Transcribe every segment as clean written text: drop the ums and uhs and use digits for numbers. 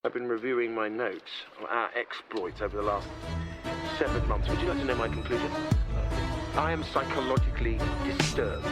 I've been reviewing my notes on our exploits over the last 7 months. Would you like to know my conclusion? I am psychologically disturbed.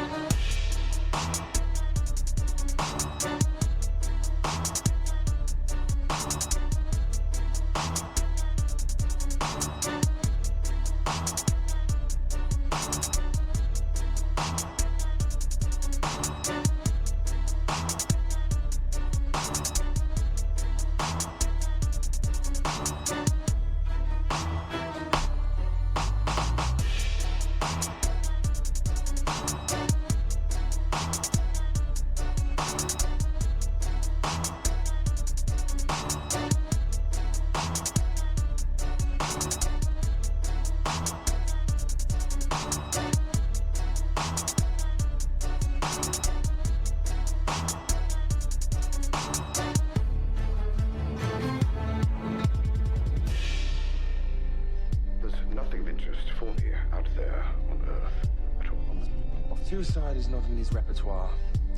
Suicide is not in his repertoire.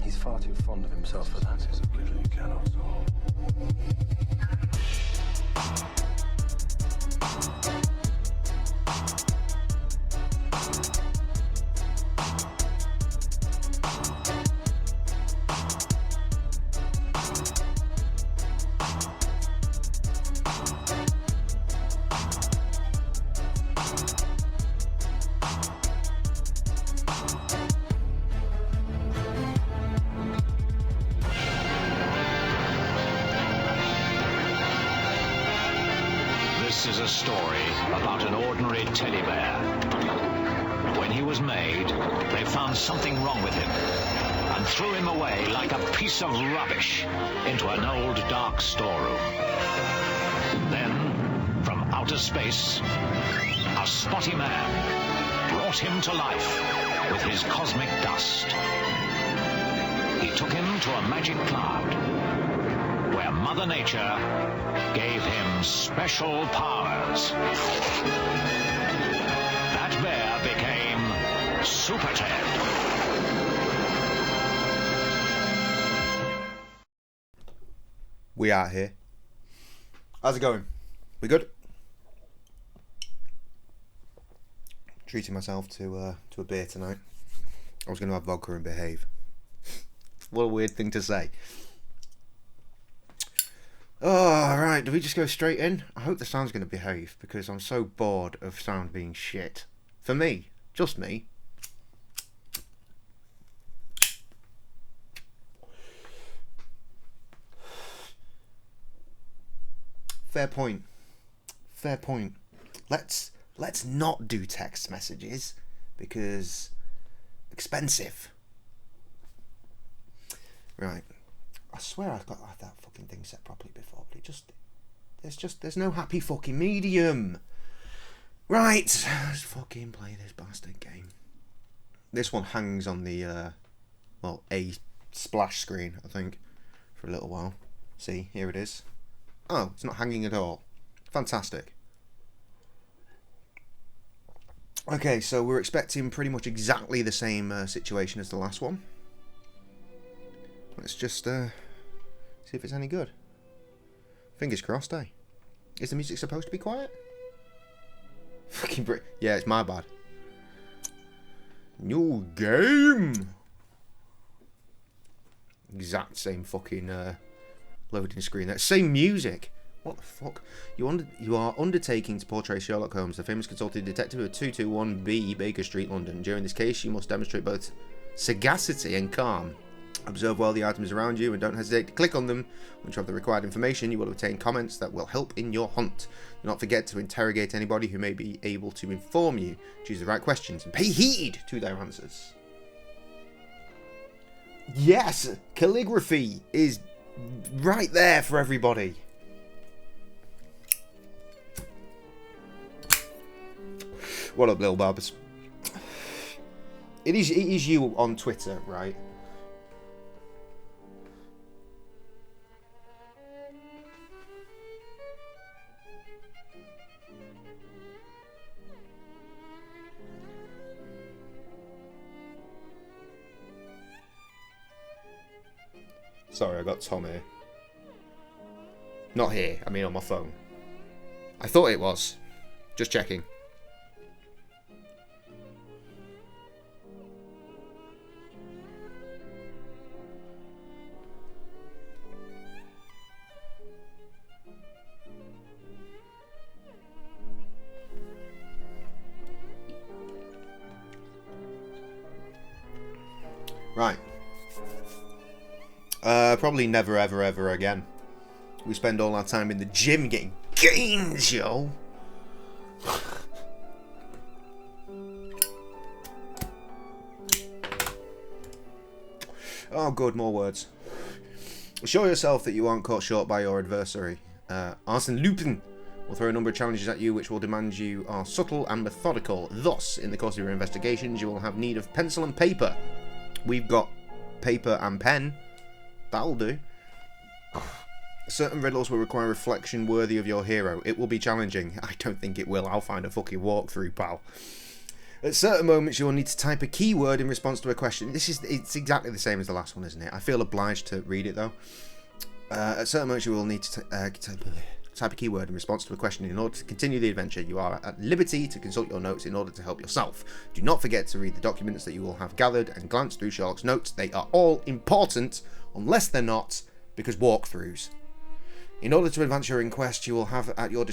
He's far too fond of himself for that. It's a riddle you cannot solve. This is a story about an ordinary teddy bear. When he was made, they found something wrong with him and threw him away like a piece of rubbish into an old dark storeroom. Then, from outer space, a spotty man brought him to life with his cosmic dust. He took him to a magic cloud where Mother Nature gave him special powers. That bear became Super Ted. We out here. How's it going? We good? Treating myself to a beer tonight. I was going to have vodka and behave. What a weird thing to say. Oh, right, do we just go straight in? I hope the sound's going to behave, because I'm so bored of sound being shit. For me. Just me. Fair point. Fair point. Let's not do text messages, because expensive. Right. I swear I've got that fucking thing set properly before, but there's no happy fucking medium. Right, let's fucking play this bastard game. This one hangs on the a splash screen, I think, for a little while. See, here it is. Oh, it's not hanging at all. Fantastic. Okay, so we're expecting pretty much exactly the same situation as the last one. Let's just see if it's any good. Fingers crossed, eh? Is the music supposed to be quiet? Fucking yeah, it's my bad. New game! Exact same fucking loading screen. That same music. What the fuck? You are undertaking to portray Sherlock Holmes, the famous consulting detective of 221B Baker Street, London. During this case, you must demonstrate both sagacity and calm. Observe well the items around you and don't hesitate to click on them. Once you have the required information, you will obtain comments that will help in your hunt. Do not forget to interrogate anybody who may be able to inform you. Choose the right questions and pay heed to their answers. Yes, calligraphy is right there for everybody. What up, Lil Barbers? It is you on Twitter, right? Sorry, I got Tom here. Not here, I mean on my phone. I thought it was. Just checking. Right. Probably never, ever, ever again. We spend all our time in the gym getting gains, yo. Oh, good, more words. Assure yourself that you aren't caught short by your adversary. Arsène Lupin will throw a number of challenges at you which will demand you are subtle and methodical. Thus, in the course of your investigations, you will have need of pencil and paper. We've got paper and pen. That'll do. Certain riddles will require reflection worthy of your hero. It will be challenging. I don't think it will. I'll find a fucking walkthrough, pal. At certain moments, you will need to type a keyword in response to a question. It's exactly the same as the last one, isn't it? I feel obliged to read it, though. At certain moments, you will need to type a keyword in response to a question. In order to continue the adventure, you are at liberty to consult your notes in order to help yourself. Do not forget to read the documents that you will have gathered and glance through Sherlock's notes. They are all important, unless they're not, because walkthroughs. In order to advance your inquest, you will have at your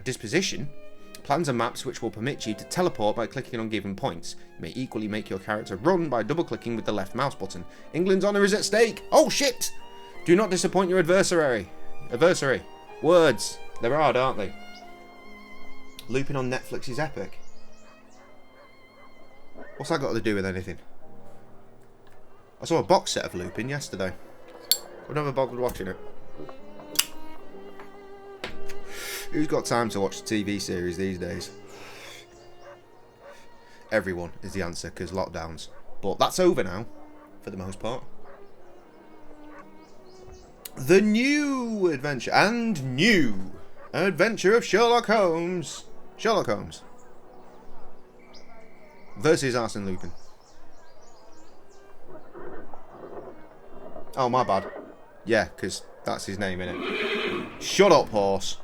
disposition plans and maps which will permit you to teleport by clicking on given points. You may equally make your character run by double-clicking with the left mouse button. England's honour is at stake! Oh shit! Do not disappoint your adversary. Words. They're hard, aren't they? Lupin on Netflix is epic. What's that got to do with anything? I saw a box set of Lupin yesterday. I've never bothered watching it. Who's got time to watch the TV series these days? Everyone is the answer, because lockdowns. But that's over now, for the most part. The new adventure of Sherlock Holmes. Sherlock Holmes versus Arsène Lupin. Oh, my bad. Yeah, because that's his name, innit? Shut up, horse.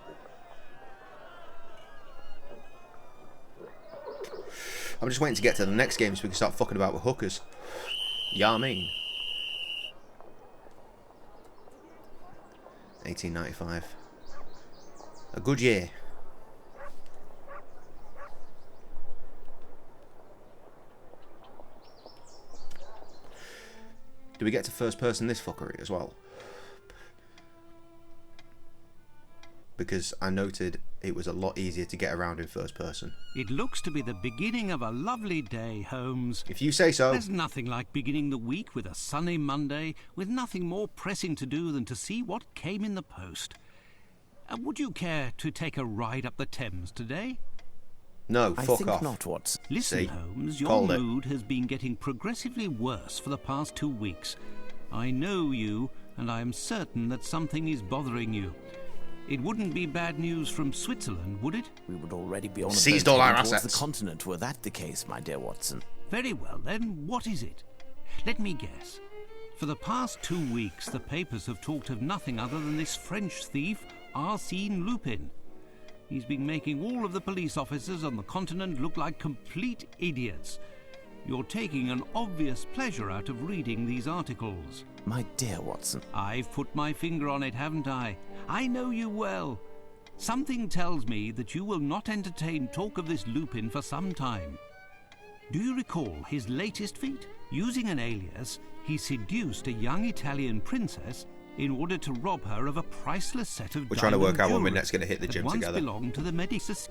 I'm just waiting to get to the next game so we can start fucking about with hookers. Yeah, I mean. 1895. A good year. Do we get to first person this fuckery as well? Because I noted it was a lot easier to get around in first person. It looks to be the beginning of a lovely day, Holmes. If you say so. There's nothing like beginning the week with a sunny Monday, with nothing more pressing to do than to see what came in the post. Would you care to take a ride up the Thames today? No, I fuck think off. not, Watson. Listen, See? Holmes, your Called it. mood has been getting progressively worse for the past 2 weeks. I know you, and I am certain that something is bothering you. It wouldn't be bad news from Switzerland, would it? We would already be on a Seized boat all our heading towards assets. the continent were that the case, my dear Watson. Very well, then, what is it? Let me guess. For the past 2 weeks, the papers have talked of nothing other than this French thief, Arsène Lupin. He's been making all of the police officers on the continent look like complete idiots. You're taking an obvious pleasure out of reading these articles. My dear Watson. I've put my finger on it, haven't I? I know you well. Something tells me that you will not entertain talk of this Lupin for some time. Do you recall his latest feat? Using an alias, he seduced a young Italian princess in order to rob her of a priceless set of We're trying to work out when we're jewellery next going to hit the that gym once together. belonged to the Nemesis.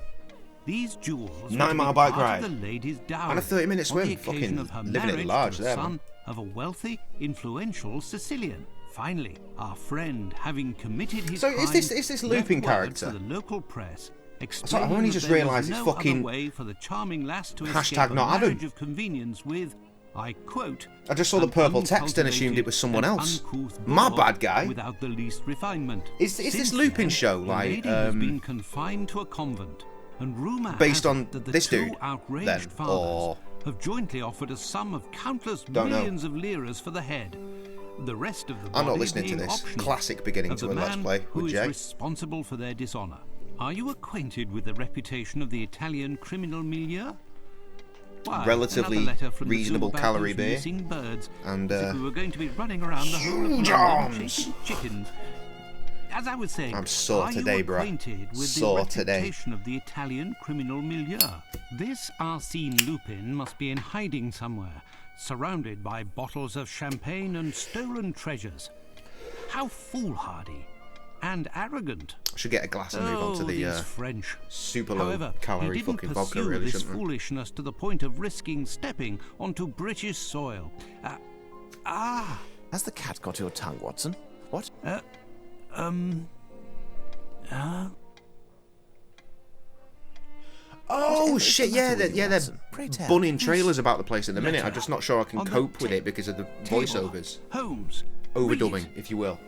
These jewels 9 mile were bike part ride. of the lady's dowry And a 30-minute on the swim. occasion Fucking of her living it marriage large to there, the man. son of a wealthy, influential Sicilian. Finally, our friend, having committed his So crime, is this Lupin left word character? to the local press, I've explaining only that just there was realised it's no fucking other way for the charming lass to hashtag escape a not Adam. marriage of convenience with, I quote, I just saw the "an purple text and assumed it was someone uncultivated else. and uncouth My boor bad, guy. without the least refinement." Is this Since Lupin then, show, the like, lady has been confined to a convent, and rumour based has on it that the this two dude, outraged then, fathers or- have jointly offered a sum of countless Don't know. millions of liras for the head. The rest of the I'm not body listening to being this. optional, Classic beginning of to the a Let's man Play who with is Jay. responsible for their dishonour. Are you acquainted with the reputation of the Italian criminal milieu? Why, Relatively another letter from the zoo reasonable about calorie those beer. missing birds, And, as if we were going to be running around the whole of London Jams. chasing chickens. As I was saying, I'm sore are today, you bruh. acquainted with Sore the today. reputation of the Italian criminal milieu? This Arsène Lupin must be in hiding somewhere, surrounded by bottles of champagne and stolen treasures. How foolhardy and arrogant. I should get a glass and move on to these the French. super low However, calorie he didn't fucking vodka, pursue really, this shouldn't I? foolishness to the point of risking stepping onto British soil. Has the cat got your tongue, Watson? What? Oh shit! Yeah, they're Watson? Pray tell. bunning trailers about the place at the minute. I'm Letter just not sure I can on the cope with it because of the table. voiceovers, Holmes. overdubbing, if you will.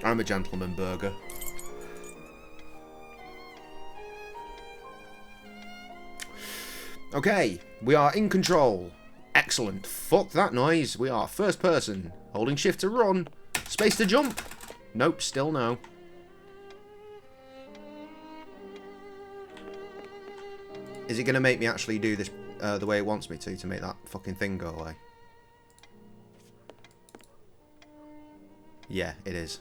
I'm a gentleman burger. Okay, we are in control. Excellent. Fuck that noise. We are first person. Holding shift to run. Space to jump. Nope, still no. Is it going to make me actually do this the way it wants me to make that fucking thing go away? Yeah, it is.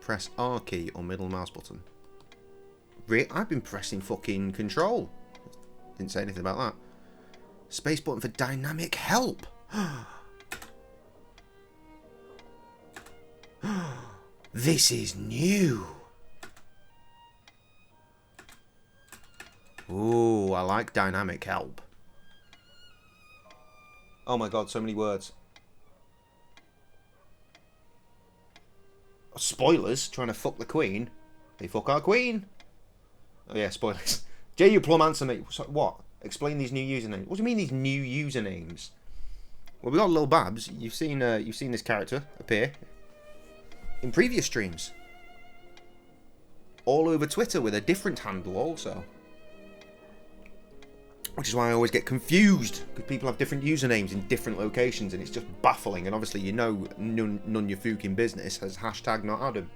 Press R key or middle mouse button. I've been pressing fucking control. Didn't say anything about that. Space button for dynamic help. This is new. Ooh, I like dynamic help. Oh my god, so many words. Spoilers, trying to fuck the queen. They fuck our queen. Oh yeah, spoilers. J.U. Plum answer me. What? Explain these new usernames. What do you mean these new usernames? Well, we got Lil Babs. You've seen this character appear in previous streams. All over Twitter with a different handle also. Which is why I always get confused, because people have different usernames in different locations, and it's just baffling. And obviously, you know, none your fucking business has hashtag not Adam.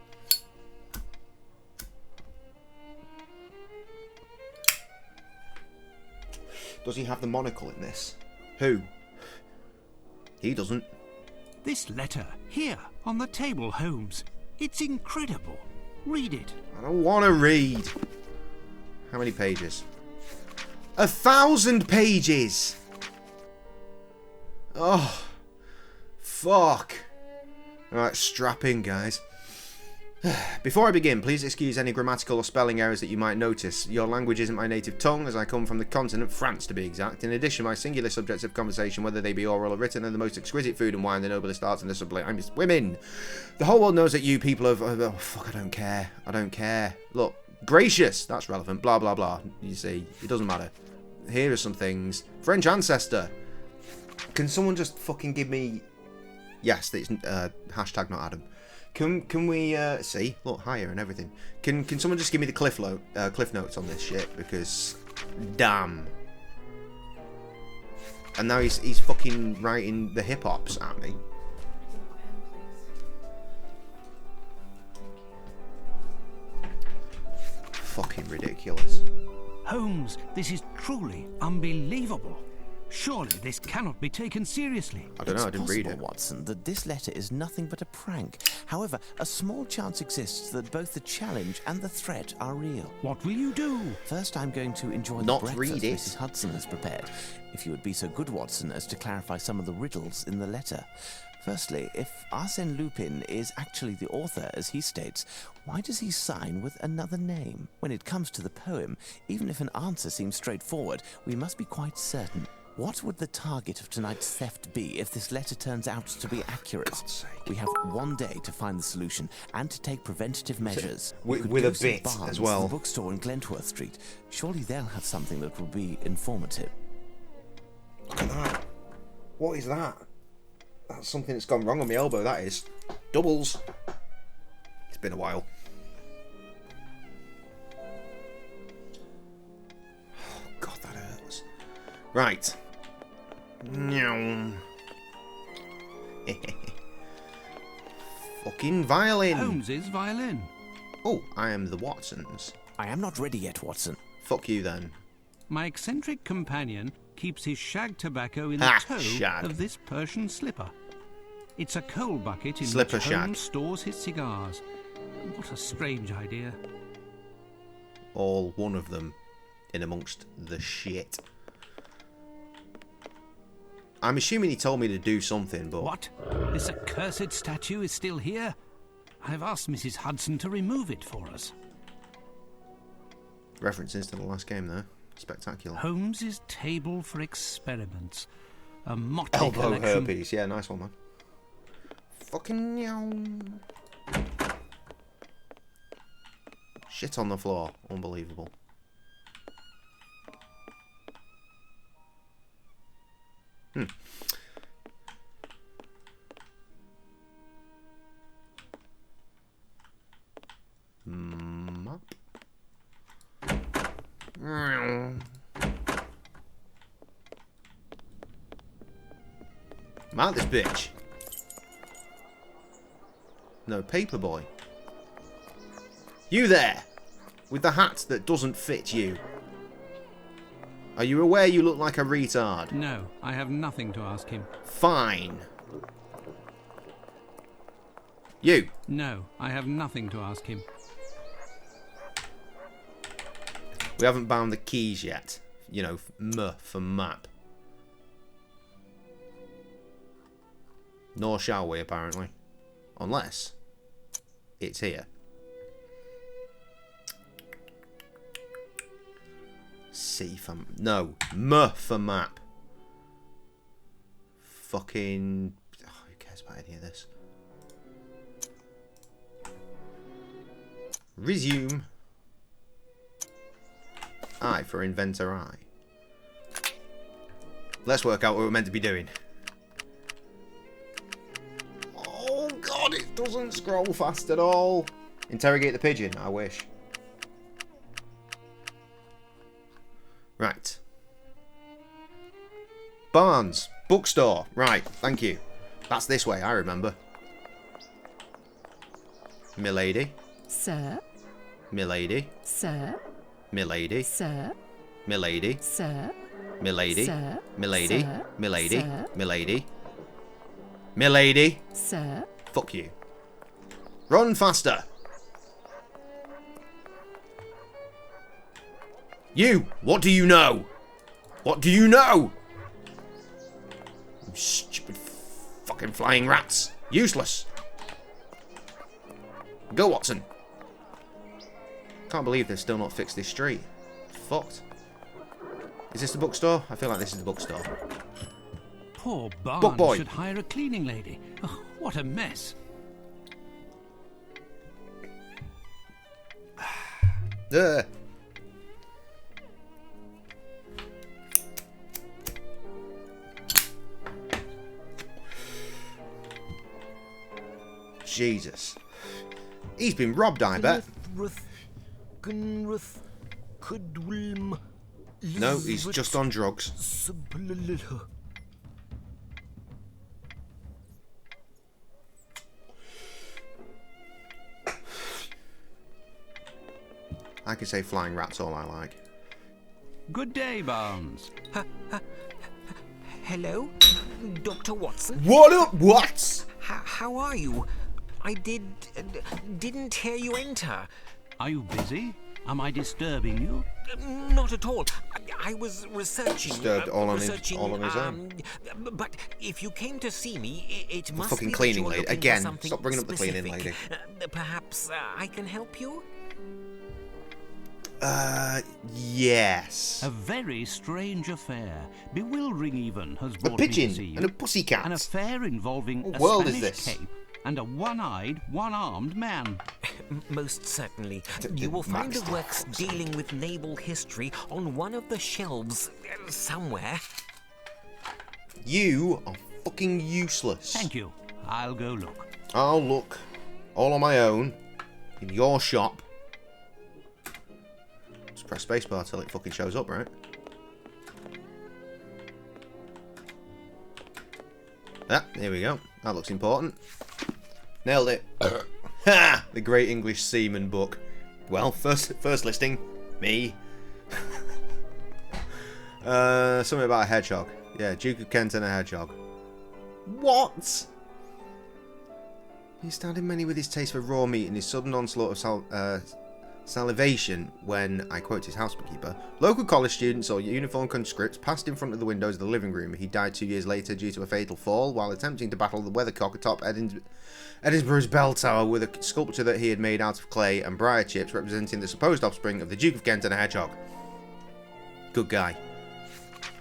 Does he have the monocle in this? Who? He doesn't. This letter, here, on the table, Holmes. It's incredible. Read it. I don't want to read. How many pages? 1,000 pages! Oh, fuck. Alright, strap in, guys. Before I begin, please excuse any grammatical or spelling errors that you might notice. Your language isn't my native tongue, as I come from the continent, France to be exact. In addition, my singular subjects of conversation, whether they be oral or written, are the most exquisite food and wine, the noblest arts and the sublimest women. The whole world knows that you people have... Oh, fuck, I don't care. I don't care. Look, gracious, that's relevant, blah, blah, blah. You see, it doesn't matter. Here are some things. French ancestor. Can someone just fucking give me... Yes, it's hashtag not Adam. Can we see? Look, higher and everything. Can someone just give me the cliff notes on this shit? Because damn. And now he's fucking writing the hip hops at me. Fucking ridiculous. Holmes, this is truly unbelievable. Surely this cannot be taken seriously. I don't know, I didn't read it. Watson, that this letter is nothing but a prank. However, a small chance exists that both the challenge and the threat are real. What will you do? First, I'm going to enjoy Not the read breakfast it. Mrs. Hudson has prepared. If you would be so good, Watson, as to clarify some of the riddles in the letter. Firstly, if Arsène Lupin is actually the author, as he states, why does he sign with another name? When it comes to the poem, even if an answer seems straightforward, we must be quite certain. What would the target of tonight's theft be if this letter turns out to be accurate? God's sake. We have one day to find the solution and to take preventative measures. With- We could with go a to bit Barnes, as well. the bookstore in Glentworth Street. Surely they'll have something that will be informative. Look at that. What is that? That's something that's gone wrong on my elbow, that is. Doubles. It's been a while. Oh, God, that hurts. Right. Fucking violin. Holmes's violin. Oh, I am the Watsons. I am not ready yet, Watson. Fuck you then. My eccentric companion keeps his shag tobacco in Ah, the toe shag. of this Persian slipper. It's a coal bucket in Slipper which shag. Holmes stores his cigars. What a strange idea. All one of them in amongst the shit. I'm assuming he told me to do something, but... What? This accursed statue is still here? I've asked Mrs. Hudson to remove it for us. References to the last game there. Spectacular. Holmes's table for experiments. A motley Elbow collection. herpes. Yeah, nice one, man. Fucking meow. Shit on the floor. Unbelievable. Map. Mount this bitch. No, Paperboy. You there! With the hat that doesn't fit you. Are you aware you look like a retard? No, I have nothing to ask him. Fine. You. No, I have nothing to ask him. We haven't bound the keys yet. You know, M for map. Nor shall we, apparently. Unless it's here. C for... No. M for map. Fucking... Oh, who cares about any of this? Resume. I for inventor I. Let's work out what we're meant to be doing. Oh god, it doesn't scroll fast at all. Interrogate the pigeon, I wish. Right. Barnes, bookstore. Right, thank you. That's this way, I remember. Milady. Sir, Milady. sir, Milady. sir, Milady. sir, Milady. Sir. Milady. Sir. Milady. Sir. Milady. Milady. sir, Fuck you. Run faster. You! What do you know? What do you know? You stupid fucking flying rats. Useless. Go, Watson. Can't believe they've still not fixed this street. Fucked. Is this the bookstore? I feel like this is the bookstore. Poor Book Barnes boy. should hire a cleaning lady. Oh, what a mess. Ugh. Jesus. He's been robbed, I bet. No, he's just on drugs. I can say flying rats all I like. Good day, Barnes. Hello, Dr. Watson. What up, what? How are you? I didn't hear you enter. Are you busy? Am I disturbing you? Not at all. I was researching. Disturbed all on his own. But if you came to see me, it must fucking be that cleaning you're lady. looking for Again, something stop bringing up the cleaning specific. lady. Perhaps I can help you. Yes. A very strange affair, bewildering even, has A brought me to see pigeon you. and a pussycat. An affair involving What a world is Spanish this? cape and a one-eyed, one-armed man. Most certainly. You will find the works dealing with naval history on one of the shelves somewhere. You are fucking useless. Thank you. I'll go look. I'll look all on my own in your shop. Just press spacebar till it fucking shows up, right? Ah, here we go. That looks important. Nailed it. Ha! The Great English Seaman book. Well, first listing, me. Something about a hedgehog. Yeah, Duke of Kent and a hedgehog. What? He started many with his taste for raw meat and his sudden onslaught of salivation when, I quote his housekeeper, local college students or uniformed conscripts passed in front of the windows of the living room. He died 2 years later due to a fatal fall while attempting to battle the weathercock atop Edinburgh's bell tower with a sculpture that he had made out of clay and briar chips representing the supposed offspring of the Duke of Kent and a hedgehog. Good guy.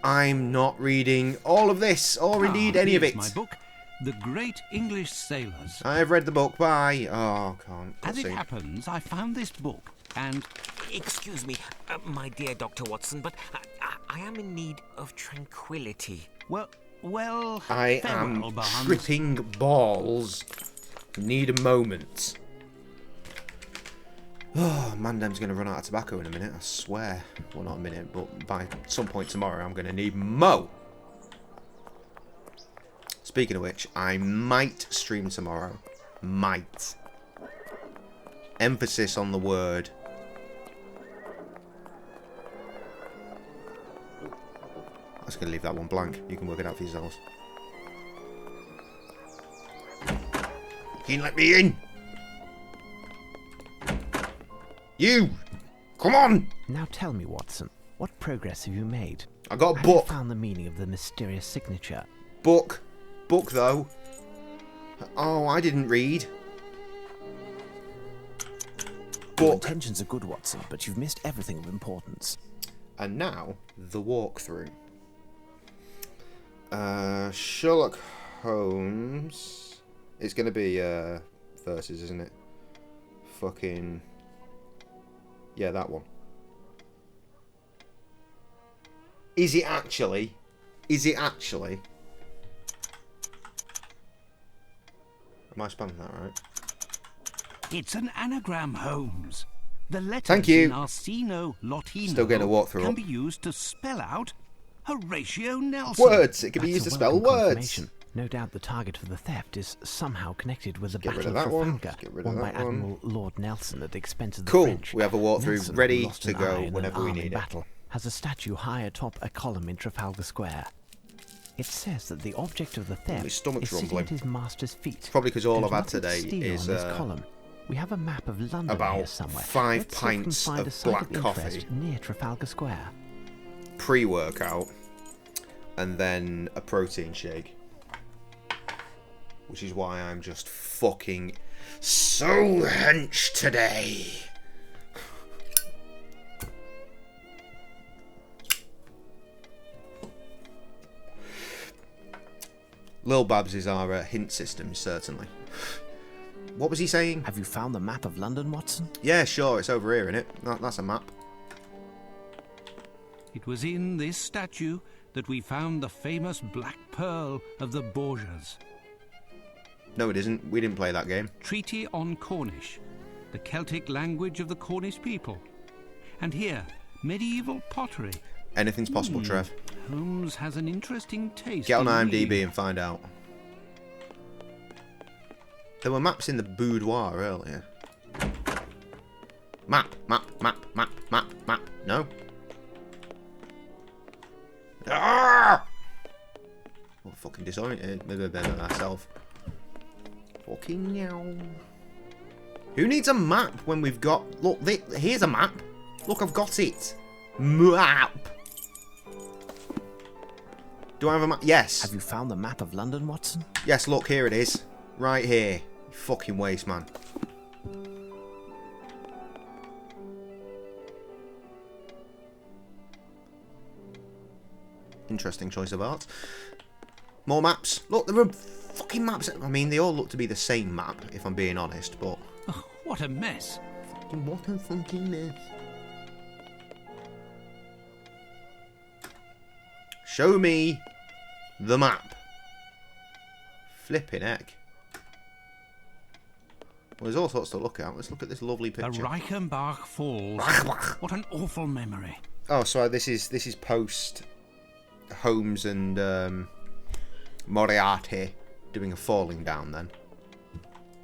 I'm not reading all of this, or indeed any of it. My book, The Great English Sailors. I've read the book. Bye. Oh, can't. As it happens, I found this book, and... Excuse me, my dear Dr. Watson, but I am in need of tranquility. Well, I am tripping balls. Need a moment. Oh, Mandem's going to run out of tobacco in a minute, I swear. Well, not a minute, but by some point tomorrow I'm going to need mo. Speaking of which, I might stream tomorrow. Might. Emphasis on the word. I'm just going to leave that one blank. You can work it out for yourselves. Can you let me in? You! Come on! Now tell me, Watson, what progress have you made? I got a Have you book. found the meaning of the mysterious signature? Book. Book, though. Oh, I didn't read. Your Book. intentions are good, Watson, but you've missed everything of importance. And now, the walkthrough. Sherlock Holmes. It's going to be verses, isn't it? Fucking... Yeah, that one. Is it actually? Is it actually? Am I spelling that right? It's an anagram, Holmes. The letters Thank you. in Arsino Lotino Still getting a walkthrough can up. be used to spell out Horatio Nelson. Words! It can be That's used to a spell welcome words! confirmation. No doubt the target for the theft is somehow connected with the Get rid Battle of of that one. Trafalgar, Get rid of won by that one. Admiral Lord Nelson at the expense of the Cool. French. We have a walkthrough Nelson, ready who lost to an go eye and an whenever we arm need in it. battle, has a statue high atop a column in Trafalgar Square. It says that the object of the My theft stomach's is sitting rumbling. at his master's feet. Probably because all There's I've had nothing to today steal is on this column. We have a map of London about here somewhere. 5 Let's see if we can pints find of a site black interest coffee. near Trafalgar Square. Pre-workout. And then a protein shake. Which is why I'm just fucking so hench today. Lil Babs is our hint system, certainly. What was he saying? Have you found the map of London, Watson? Yeah, sure, it's over here, innit? That's a map. It was in this statue that we found the famous Black Pearl of the Borgias. No, it isn't. We didn't play that game. Treaty on Cornish, the Celtic language of the Cornish people. And here, medieval pottery. Anything's possible, Trev. Holmes has an interesting taste. Get on indeed. IMDb and find out. There were maps in the boudoir earlier. Map. No? Ah! Oh, fucking disoriented. Maybe better myself. Fucking meow. Who needs a map when we've got... Look, here's a map. Look, I've got it. Map. Do I have a map? Yes. Have you found the map of London, Watson? Yes, look, here it is. Right here. You fucking waste, man. Interesting choice of art. More maps. Look, there are fucking maps. I mean, they all look to be the same map, if I'm being honest, but... Oh, what a mess. Fucking what a fucking mess. Show me the map. Flipping heck. Well, there's all sorts to look at. Let's look at this lovely The picture. Reichenbach Falls. What an awful memory. Oh, so this is post Holmes and Moriarty doing a falling down then.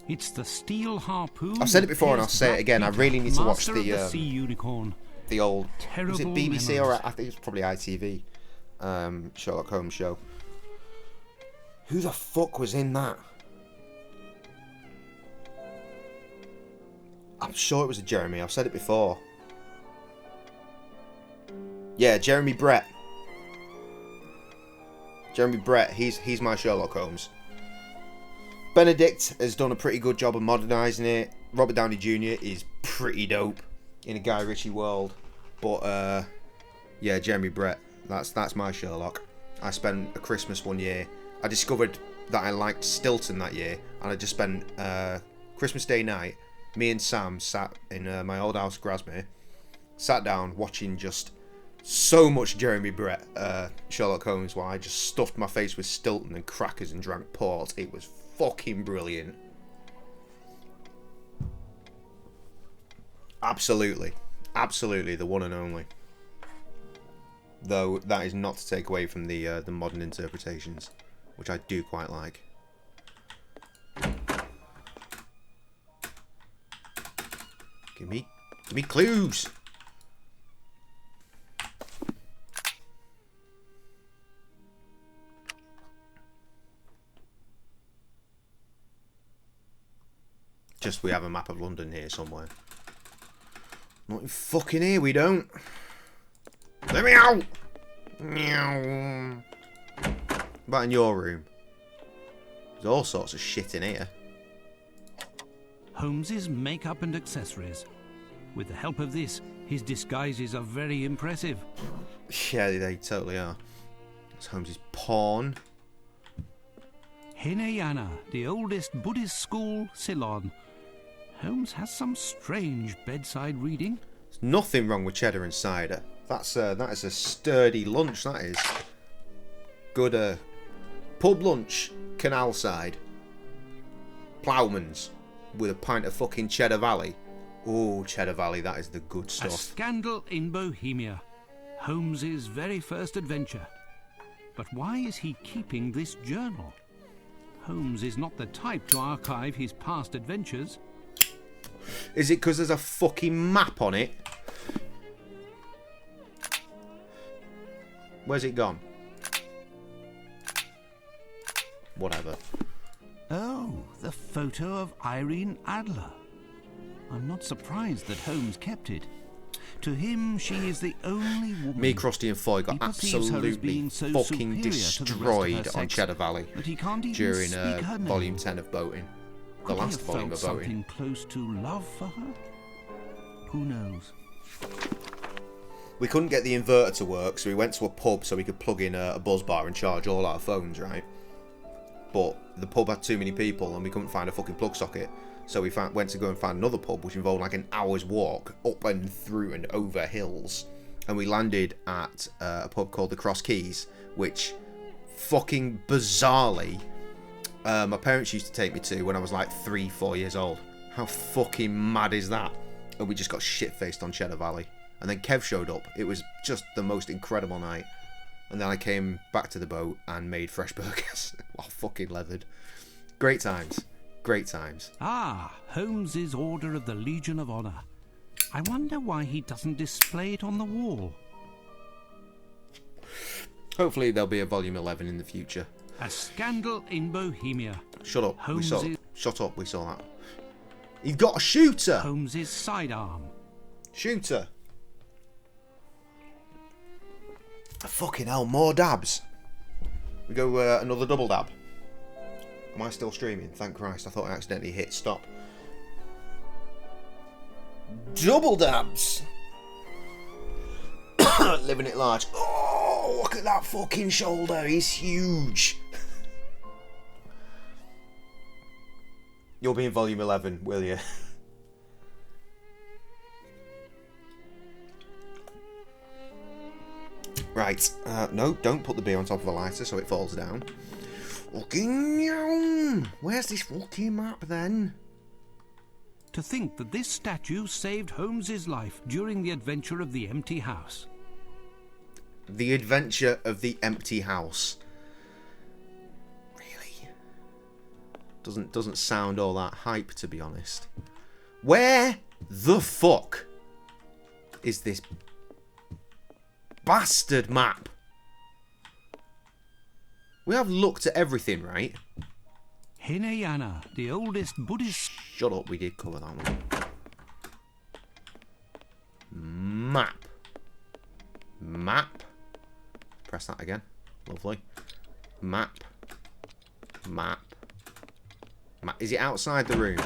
It's the steel harpoon. I've said it before and I'll say it again. I really need to watch the sea unicorn. The old, was it Terrible BBC memories. or I think it's probably ITV, Sherlock Holmes show. Who the fuck was in that? I'm sure it was a Jeremy. I've said it before. Yeah, Jeremy Brett. Jeremy Brett. He's my Sherlock Holmes. Benedict has done a pretty good job of modernising it. Robert Downey Jr. is pretty dope in a Guy Ritchie world. But yeah, Jeremy Brett. That's my Sherlock. I spent a Christmas one year. I discovered that I liked Stilton that year, and I just spent Christmas Day night. Me and Sam sat in my old house, Grasmere, sat down watching just so much Jeremy Brett Sherlock Holmes, while I just stuffed my face with Stilton and crackers and drank port. It was fucking brilliant. Absolutely the one and only. Though that is not to take away from the modern interpretations, which I do quite like. Give me clues. Just we have a map of London here somewhere. Not in fucking here, we don't. Let me out! Meow. What about in your room? There's all sorts of shit in here. Holmes's makeup and accessories. With the help of this, his disguises are very impressive. Yeah, they totally are. It's Holmes's porn. Hinayana, the oldest Buddhist school, Ceylon. Holmes has some strange bedside reading. There's nothing wrong with cheddar and cider. That is a sturdy lunch, that is. Good pub lunch, canal side. Ploughman's with a pint of fucking Cheddar Valley. Oh, Cheddar Valley, that is the good A stuff. scandal in Bohemia. Holmes's very first adventure. But why is he keeping this journal? Holmes is not the type to archive his past adventures. Is it because there's a fucking map on it? Where's it gone? Whatever. Oh, the photo of Irene Adler. I'm not surprised that Holmes kept it. To him, she is the only woman. Me, Krusty and Foy got He perceives her as absolutely being so fucking superior to the rest of her destroyed on sex Cheddar Valley that he can't even during speak her name. volume 10 of Boating. The Could he last have volume felt of Boating. something close to love for her? Who knows? We couldn't get the inverter to work, so we went to a pub so we could plug in a buzz bar and charge all our phones, right? But the pub had too many people and we couldn't find a fucking plug socket. So we went to go and find another pub, which involved like an hour's walk up and through and over hills. And we landed at a pub called the Cross Keys, which fucking bizarrely, my parents used to take me to when I was like 3-4 years old. How fucking mad is that? And we just got shit-faced on Cheddar Valley. And then Kev showed up. It was just the most incredible night. And then I came back to the boat and made fresh burgers while fucking leathered. Great times. Great times. Ah, Holmes's Order of the Legion of Honor. I wonder why he doesn't display it on the wall. Hopefully there'll be a volume 11 in the future. A scandal in Bohemia. Shut up. Holmes's- Shut up. We saw that. He's got a shooter. Holmes's sidearm. Shooter. Fucking hell, more dabs. We go another double dab. Am I still streaming? Thank Christ. I thought I accidentally hit stop. Double dabs. Living it large. Oh, look at that fucking shoulder. He's huge. You'll be in volume 11, will you? Right, no, don't put the beer on top of a lighter so it falls down. Fucking where's this fucking map then? To think that this statue saved Holmes's life during the adventure of the empty house. The Adventure of the Empty House. Doesn't sound all that hype, to be honest. Where the fuck is this bastard map? We have looked at everything, right? Hinayana, the oldest Buddhist... Shut up, we did cover that one. Map. Map. Press that again. Lovely. Map. Map. Map. Is it outside the room?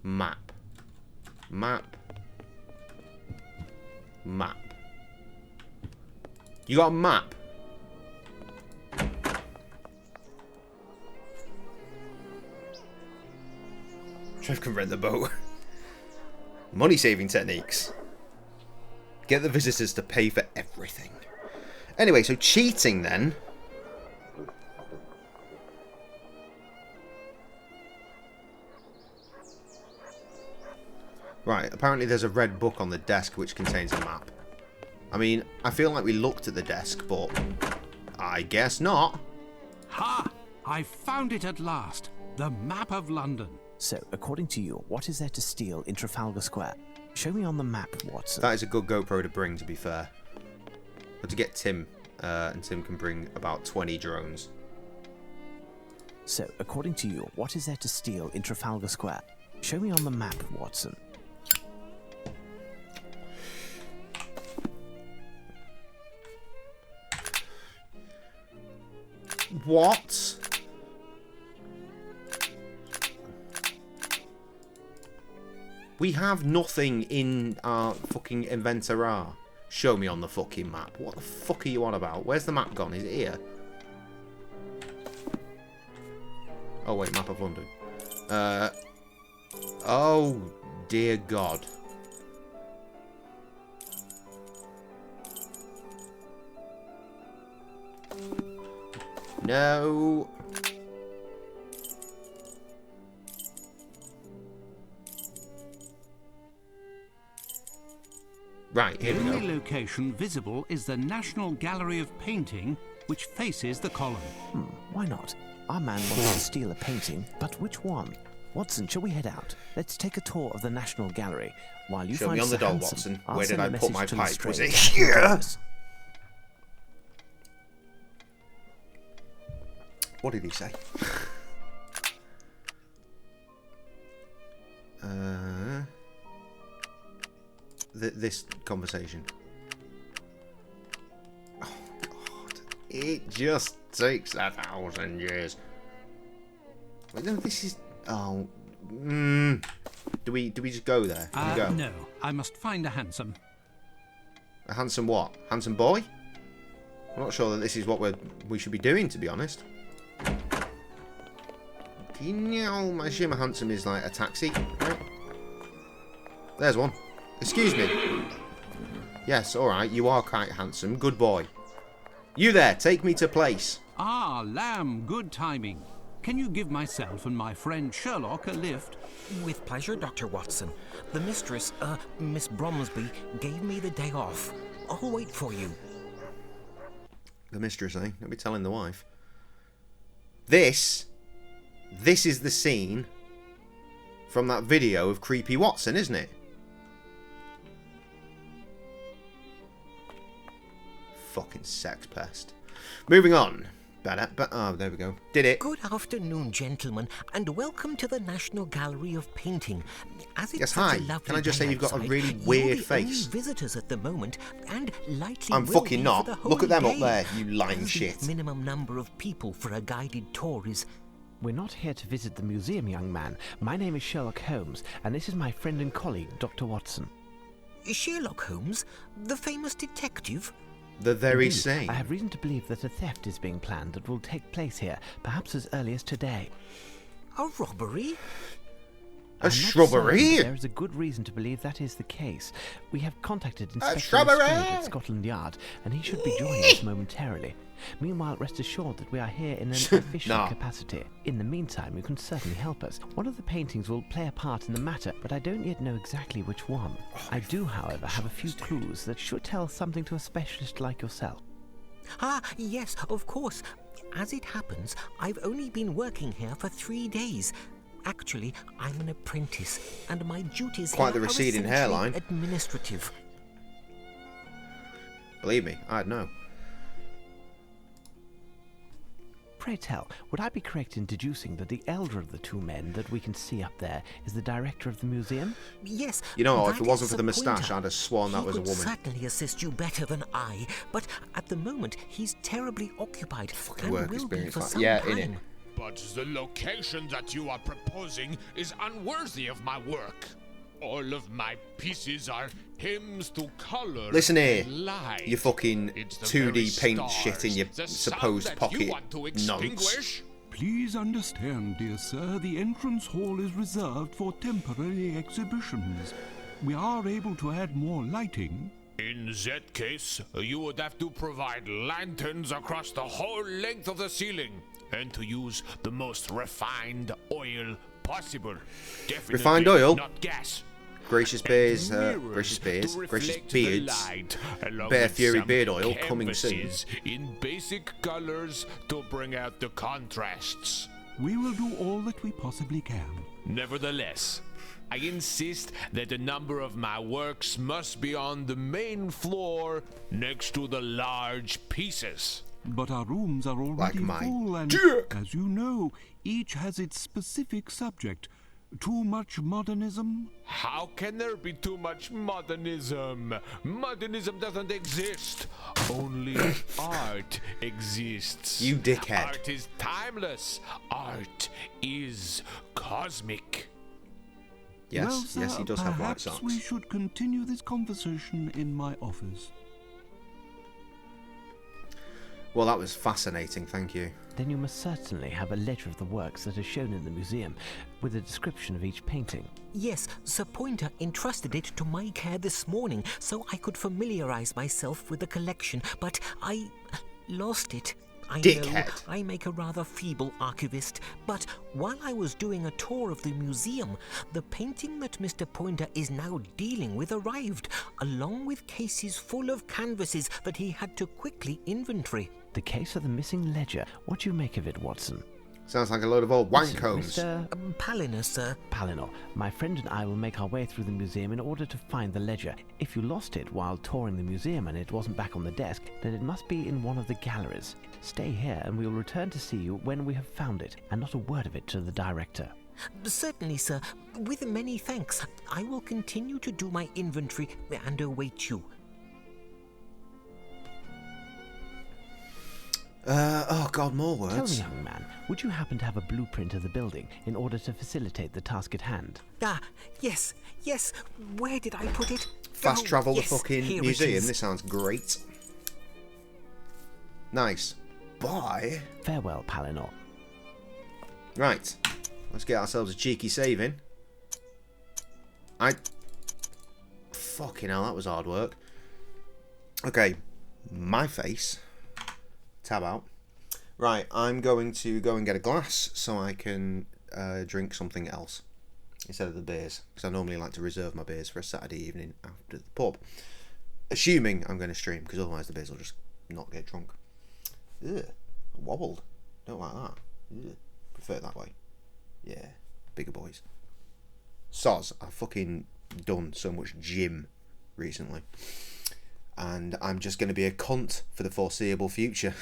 Map. Map. Map. You got a map? Trev can rent the boat. Money saving techniques. Get the visitors to pay for everything. Anyway, so cheating then. Right, apparently there's a red book on the desk which contains a map. I mean, I feel like we looked at the desk, but I guess not. Ha! I found it at last. The map of London. So, according to you, what is there to steal in Trafalgar Square? Show me on the map, Watson. That is a good GoPro to bring, to be fair. But to get Tim, and Tim can bring about 20 drones. So, according to you, what is there to steal in Trafalgar Square? Show me on the map, Watson. What? We have nothing in our fucking inventory. Show me on the fucking map. What the fuck are you on about? Where's the map gone? Is it here? Oh wait, map of London. Oh dear God. No. Right, here The we only go. location visible is the National Gallery of Painting, which faces the column. Why not? Our man wants to steal a painting, but which one? Watson, shall we head out? Let's take a tour of the National Gallery. While you Show find me on the Sir doll, Hanson, Watson. I'll Where did send a I put message my to pipe? Was Lestrade it to here? us. What did he say? This conversation. Oh God! It just takes 1,000 years. Wait, no, this is. Oh. Do we just go there? Can we go? No, I must find a hansom. A handsome what? Handsome boy? I'm not sure that this is what we should be doing, to be honest. I assume a hansom is like a taxi, right? There's one. Excuse me. Yes, alright, you are quite handsome. Good boy. You there, take me to place. Ah, Lamb, good timing. Can you give myself and my friend Sherlock a lift? With pleasure, Dr. Watson. The mistress, Miss Bromsby, gave me the day off. I'll wait for you. The mistress, eh? Don't be telling the wife. This is the scene from that video of Creepy Watson, isn't it? Fucking sex pest. Moving on. Oh, there we go. Did it. Good afternoon, gentlemen, and welcome to the National Gallery of Painting. As it's Yes, such hi. a lovely Can I just day say you've got a outside, really you're weird the face? only visitors at the moment, and likely I'm will fucking be not. for the whole Look at them up day. there, you lying As the shit. Minimum number of people for a guided tour is. We're not here to visit the museum, young man. My name is Sherlock Holmes, and this is my friend and colleague, Dr. Watson. Sherlock Holmes, the famous detective? The very Indeed, same. I have reason to believe that a theft is being planned that will take place here, perhaps as early as today. A robbery? A I'm not shrubbery? certain, but there is a good reason to believe that is the case. We have contacted Inspector shrubbery? Lestrade at Scotland Yard, and he should be joining us momentarily. Meanwhile, rest assured that we are here in an official Nah. capacity. In the meantime, you can certainly help us. One of the paintings will play a part in the matter, but I don't yet know exactly which one. I do, however, have a few clues that should tell something to a specialist like yourself. Ah, yes, of course. As it happens, I've only been working here for 3 days. Actually, I'm an apprentice, and my duties Quite here the receding are essentially hairline. administrative. Believe me, I'd know. Pray tell, would I be correct in deducing that the elder of the two men that we can see up there is the director of the museum? Yes. You know, if that it wasn't is for the moustache, Pointer. I'd have sworn that He was a could woman. certainly assist you better than I, but at the moment he's terribly occupied Fucking and work will be experience, for like- some yeah, time. innit? But the location that you are proposing is unworthy of my work. All of my pieces are hymns to color. Listen here, and light. you fucking It's the 2D very paint shit in your stars, the supposed sun that pocket you want to notes. extinguish. Please understand, dear sir, the entrance hall is reserved for temporary exhibitions. We are able to add more lighting. In that case, you would have to provide lanterns across the whole length of the ceiling, and to use the most refined oil possible. Definitely Refined oil? not gas. Gracious And beards, mirrors gracious to beards, gracious reflect the beards. light, along Bear with Fury some beard oil coming soon. canvases in basic colors to bring out the contrasts. We will do all that we possibly can. Nevertheless, I insist that a number of my works must be on the main floor next to the large pieces. But our rooms are already my full, and dick. as you know, each has its specific subject. Too much modernism? How can there be too much modernism? Modernism doesn't exist. Only art exists. You dickhead. Art is timeless. Art is cosmic. Yes, Well, sir, yes, he does have white perhaps socks. we should continue this conversation in my office. Well, that was fascinating, thank you. Then you must certainly have a ledger of the works that are shown in the museum, with a description of each painting. Yes, Sir Pointer entrusted it to my care this morning so I could familiarize myself with the collection, but I lost it. I know Dickhead. I make a rather feeble archivist, but while I was doing a tour of the museum, the painting that Mr. Pointer is now dealing with arrived, along with cases full of canvases that he had to quickly inventory. The case of the missing ledger. What do you make of it, Watson? Sounds like a load of old wankos. Mr. Palinor, sir. Palinor, my friend and I will make our way through the museum in order to find the ledger. If you lost it while touring the museum and it wasn't back on the desk, then it must be in one of the galleries. Stay here and we will return to see you when we have found it, and not a word of it to the director. Certainly, sir. With many thanks. I will continue to do my inventory and await you. Oh god, more Tell me, words. young man, would you happen to have a blueprint of the building in order to facilitate the task at hand? Ah, yes, yes. Where did I put it? Fast Oh, travel yes, the fucking here it museum. is. This sounds great. Nice. Bye. Farewell, Palinor. Right. Let's get ourselves a cheeky saving. Fucking hell, that was hard work. Okay. My face. Tab out. Right, I'm going to go and get a glass so I can drink something else instead of the beers, because I normally like to reserve my beers for a Saturday evening after the pub, assuming I'm going to stream, because otherwise the beers will just not get drunk. Ugh, wobbled. Don't like that. Ugh. Prefer it that way. Yeah, bigger boys. Soz, I've fucking done so much gym recently, and I'm just going to be a cunt for the foreseeable future.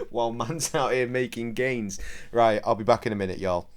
While man's out here making gains. Right, I'll be back in a minute, y'all.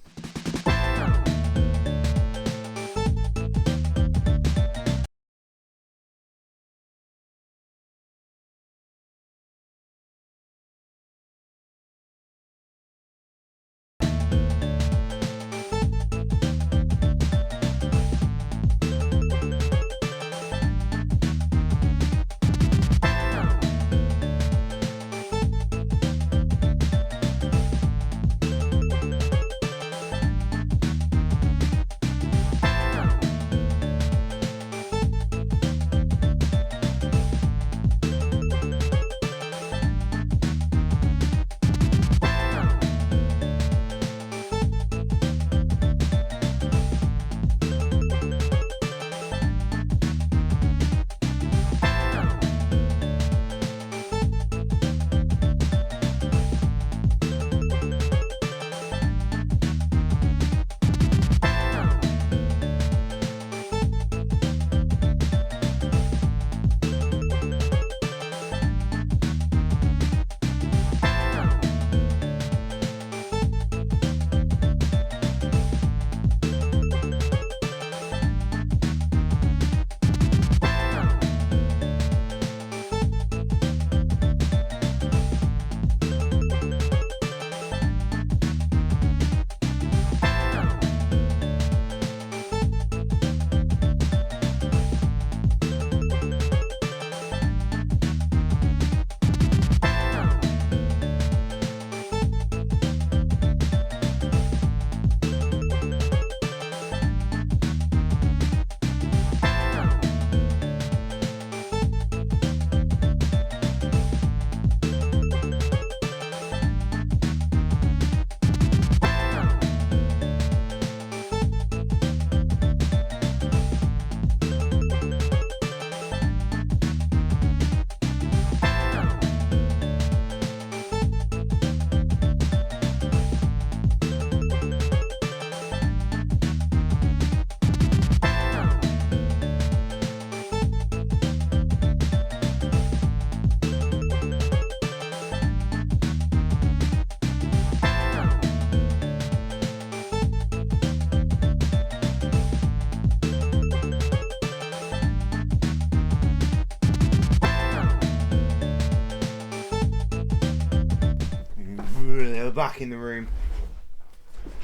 They're back in the room.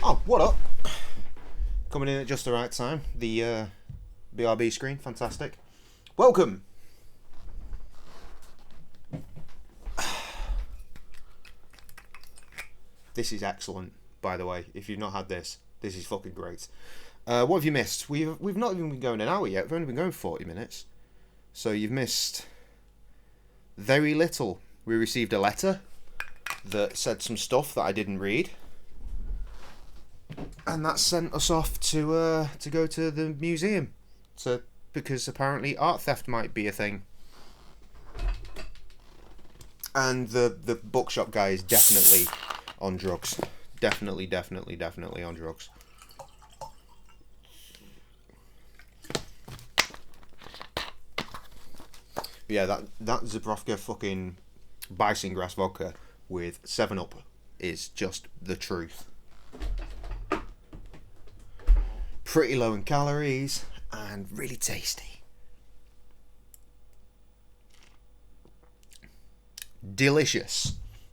Oh, what up? Coming in at just the right time. The BRB screen, fantastic. Welcome. This is excellent, by the way. If you've not had this, this is fucking great. What have you missed? We've not even been going an hour yet. We've only been going 40 minutes. So you've missed very little. We received a letter that said some stuff that I didn't read, and that sent us off to go to the museum, because apparently art theft might be a thing. And the bookshop guy is definitely on drugs. Definitely on drugs. Yeah, that Zabrovka fucking bison grass vodka with 7-Up is just the truth. Pretty low in calories and really tasty. Delicious.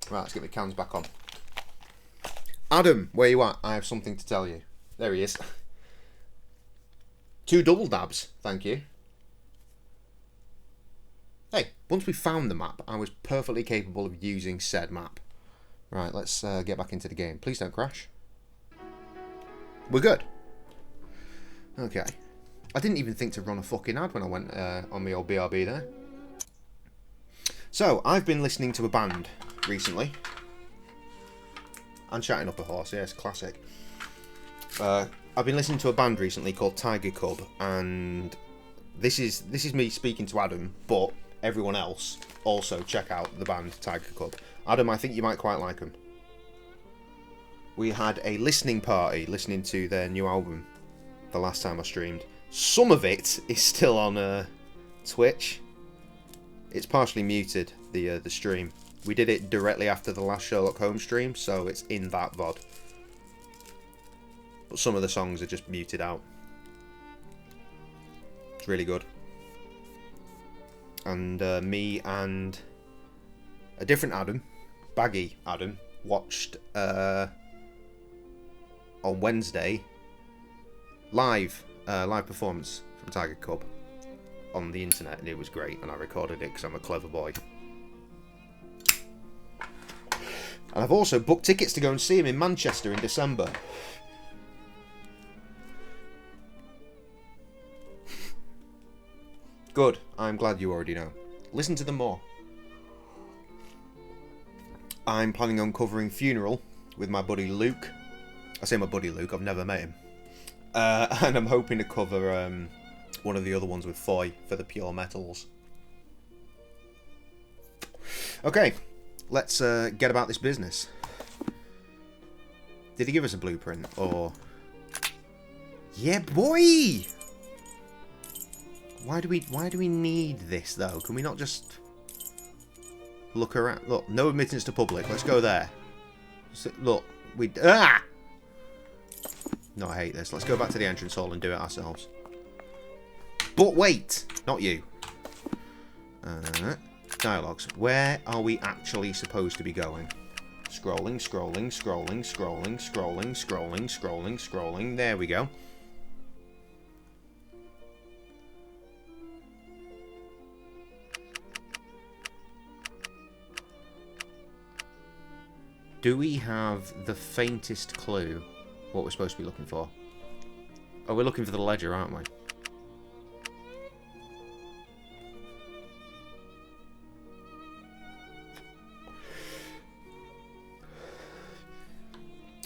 Right, let's get the cans back on. Adam, where you at? I have something to tell you. There he is. 2 double dabs, thank you. Hey, once we found the map, I was perfectly capable of using said map. Right, let's get back into the game. Please don't crash. We're good. Okay. I didn't even think to run a fucking ad when I went on the old BRB there. So, I've been listening to a band recently. I'm chatting up a horse, yeah, it's classic. I've been listening to a band recently called Tiger Cub, and this is me speaking to Adam, but everyone else also check out the band Tiger Cub. Adam, I think you might quite like them. We had a listening party listening to their new album the last time I streamed. Some of it is still on Twitch. It's partially muted, the stream. We did it directly after the last Sherlock Holmes stream, so it's in that VOD. But some of the songs are just muted out. It's really good. And me and a different Adam, Baggy Adam, watched on Wednesday live performance from Tiger Cub on the internet, and it was great, and I recorded it because I'm a clever boy. And I've also booked tickets to go and see him in Manchester in December. Good, I'm glad you already know. Listen to them more. I'm planning on covering Funeral with my buddy Luke. I say my buddy Luke, I've never met him. And I'm hoping to cover one of the other ones with Foy for the Pure Metals. Okay, let's get about this business. Did he give us a blueprint, or... Yeah, boy! Why do we need this, though? Can we not just look around? Look, no admittance to public. Let's go there. Look, No, I hate this. Let's go back to the entrance hall and do it ourselves. But wait! Not you. Dialogues. Where are we actually supposed to be going? Scrolling, scrolling, scrolling, scrolling, scrolling, scrolling, scrolling, scrolling. There we go. Do we have the faintest clue what we're supposed to be looking for? Oh, we're looking for the ledger, aren't we?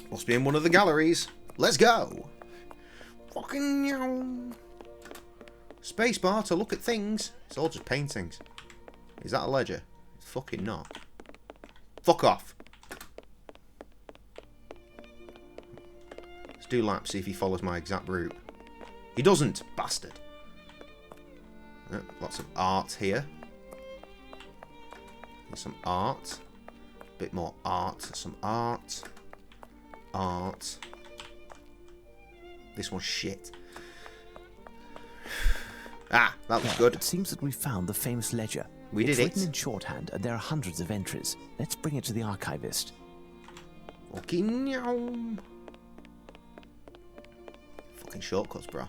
Must be in one of the galleries. Let's go! Fucking yow. Spacebar to look at things. It's all just paintings. Is that a ledger? It's fucking not. Fuck off. Let's do lap, see if he follows my exact route. He doesn't, bastard. Lots of art here. There's some art. Bit more art. Some art. Art. This one's shit. Ah, that was good. It seems that we found the famous ledger. We did it. It's it. written in shorthand, and there are hundreds of entries. Let's bring it to the archivist. Fucking yum. Fucking shortcuts, bro.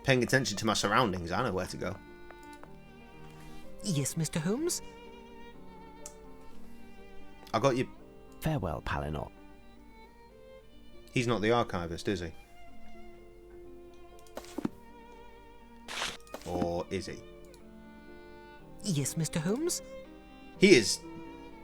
Paying attention to my surroundings, I know where to go. Yes, Mr. Holmes? I got you. Farewell, Palinor. He's not the archivist, is he? Or is he? Yes, Mr. Holmes? He is.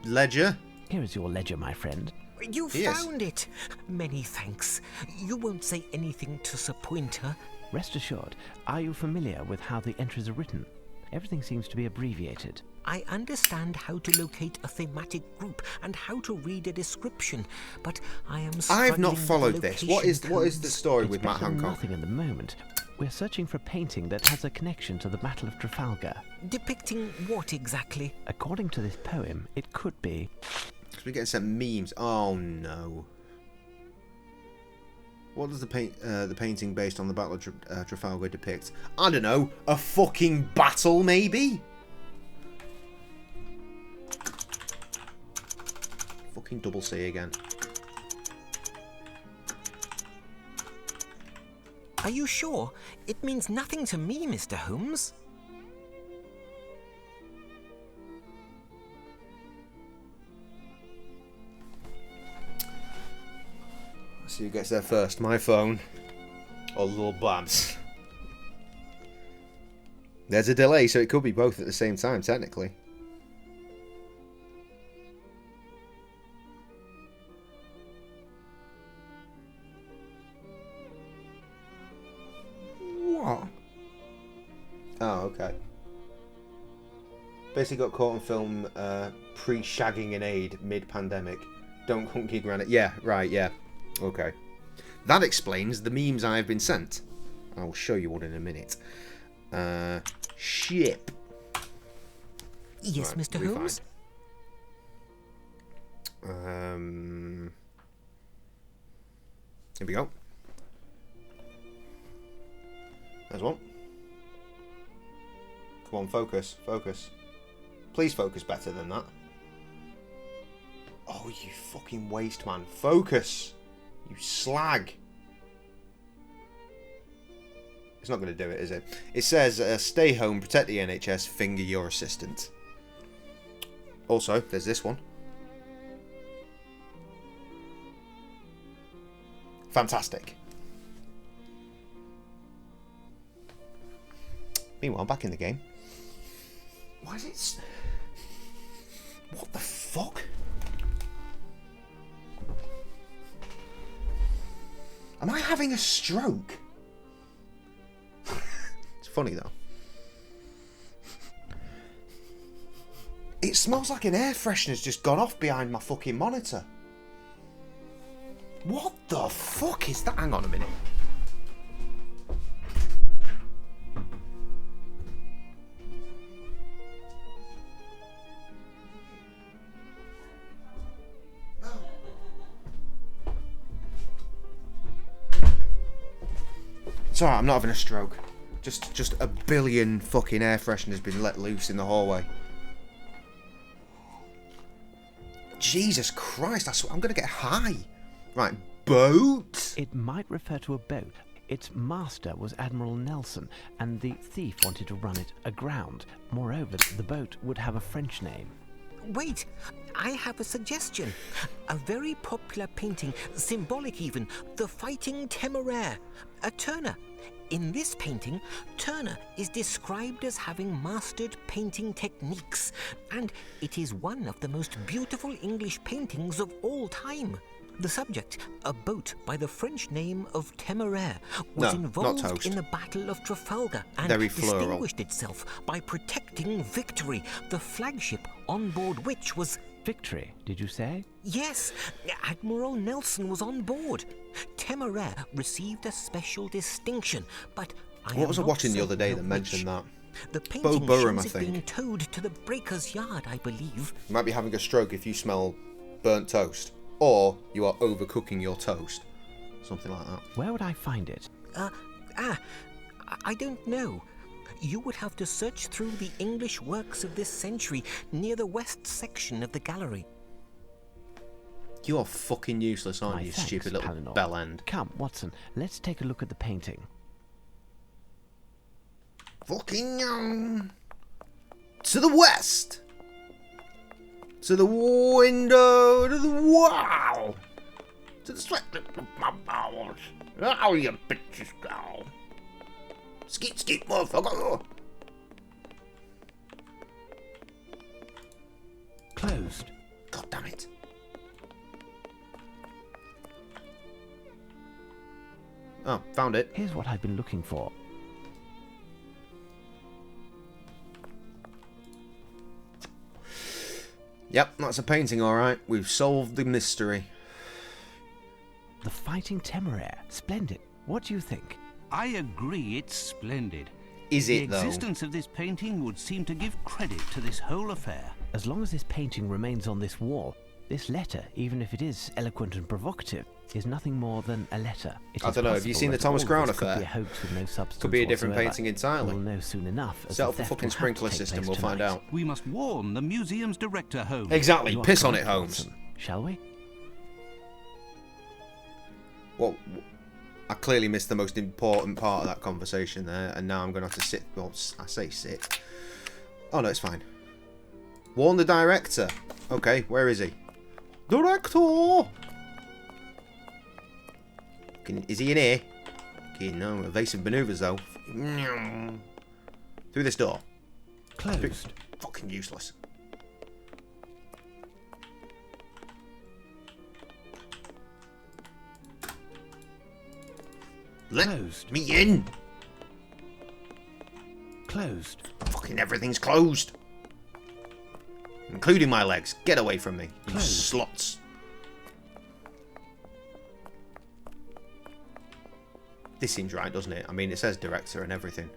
Ledger. Here is your ledger, my friend. You Yes. found it! Many thanks. You won't say anything to Sir Pointer. Rest assured, are you familiar with how the entries are written? Everything seems to be abbreviated. I understand how to locate a thematic group and how to read a description, but I am I've not struggling with followed the this. location What is the codes. story It's with Matt better than Hancock? nothing at the moment. We're searching for a painting that has a connection to the Battle of Trafalgar. Depicting what exactly? According to this poem, it could be... We're getting some memes. Oh no. What does the painting based on the Battle of Trafalgar depict? I don't know. A fucking battle, maybe? Fucking double C again. Are you sure? It means nothing to me, Mr. Holmes. Let's see who gets there first. My phone. Or little Babs. There's a delay, so it could be both at the same time, technically. What? Oh, okay. Basically got caught on film pre-shagging an aide mid-pandemic. Don't hunky granite. Yeah, right, yeah. Okay. That explains the memes I've been sent. I will show you one in a minute. Ship. Yes, Right, Mr. we Holmes? Here we go. There's one. Come on, focus, focus. Please focus better than that. Oh, you fucking waste, man. Focus! You slag. It's not going to do it, is it? It says, stay home, protect the NHS, finger your assistant. Also, there's this one. Fantastic. Meanwhile, back in the game. Why is it... What the fuck? Am I having a stroke? It's funny though. It smells like an air freshener's just gone off behind my fucking monitor. What the fuck is that? Hang on a minute. It's alright, I'm not having a stroke. Just a billion fucking air fresheners been let loose in the hallway. Jesus Christ, I'm gonna get high. Right, boat? It might refer to a boat. Its master was Admiral Nelson, and the thief wanted to run it aground. Moreover, the boat would have a French name. Wait, I have a suggestion. A very popular painting, symbolic even, the Fighting Temeraire, a Turner. In this painting, Turner is described as having mastered painting techniques, and it is one of the most beautiful English paintings of all time. The subject, a boat by the French name of Temeraire, was No, not involved toast. in the Battle of Trafalgar and Very floral. distinguished itself by protecting Victory, the flagship on board which was... Victory, did you say? Yes, Admiral Nelson was on board. Temeraire received a special distinction, but What was I watching the other day that mentioned that? The painting Burham, I shows it think. being towed to the breaker's yard, I believe. You might be having a stroke if you smell burnt toast. Or you are overcooking your toast. Something like that. Where would I find it? I don't know. you would have to search through the English works of this century near the west section of the gallery. You're fucking useless, aren't you, Thanks, stupid little Palinor. bellend. Come, Watson, let's take a look at the painting. Fucking to the west. To the window, to the wall. To the sweat of my bowels. Oh, you bitches go. Skeet, skeet, motherfucker. Closed. God damn it. Oh, found it. Here's what I've been looking for. Yep, that's a painting, alright. We've solved the mystery. The Fighting Temeraire. Splendid. What do you think? I agree, it's splendid. Is The it, though? existence of this painting would seem to give credit to this whole affair. As long as this painting remains on this wall, this letter, even if it is eloquent and provocative, is nothing more than a letter. It I is don't know, have you possible seen the that Thomas all Crown this affair? Could be a hoax with no substance Could be a different whatsoever. painting entirely. We'll know soon enough. As Set the up the theft fucking will have to sprinkler take system, place we'll find tonight. out. We must warn the museum's director, Holmes. Exactly, You are piss on it, correct, Holmes. Watson. Shall we? Well, I clearly missed the most important part of that conversation there, and now I'm going to have to sit. Well, I say sit. Oh, no, it's fine. Warn the director. Okay, where is he? Director! Is he in here? Okay, no, evasive maneuvers, though. Through this door. Closed. Fucking useless. Let Closed. me in! Closed. Fucking everything's closed. Including my legs. Get away from me, you Closed. slots. This seems right, doesn't it? I mean, it says director and everything.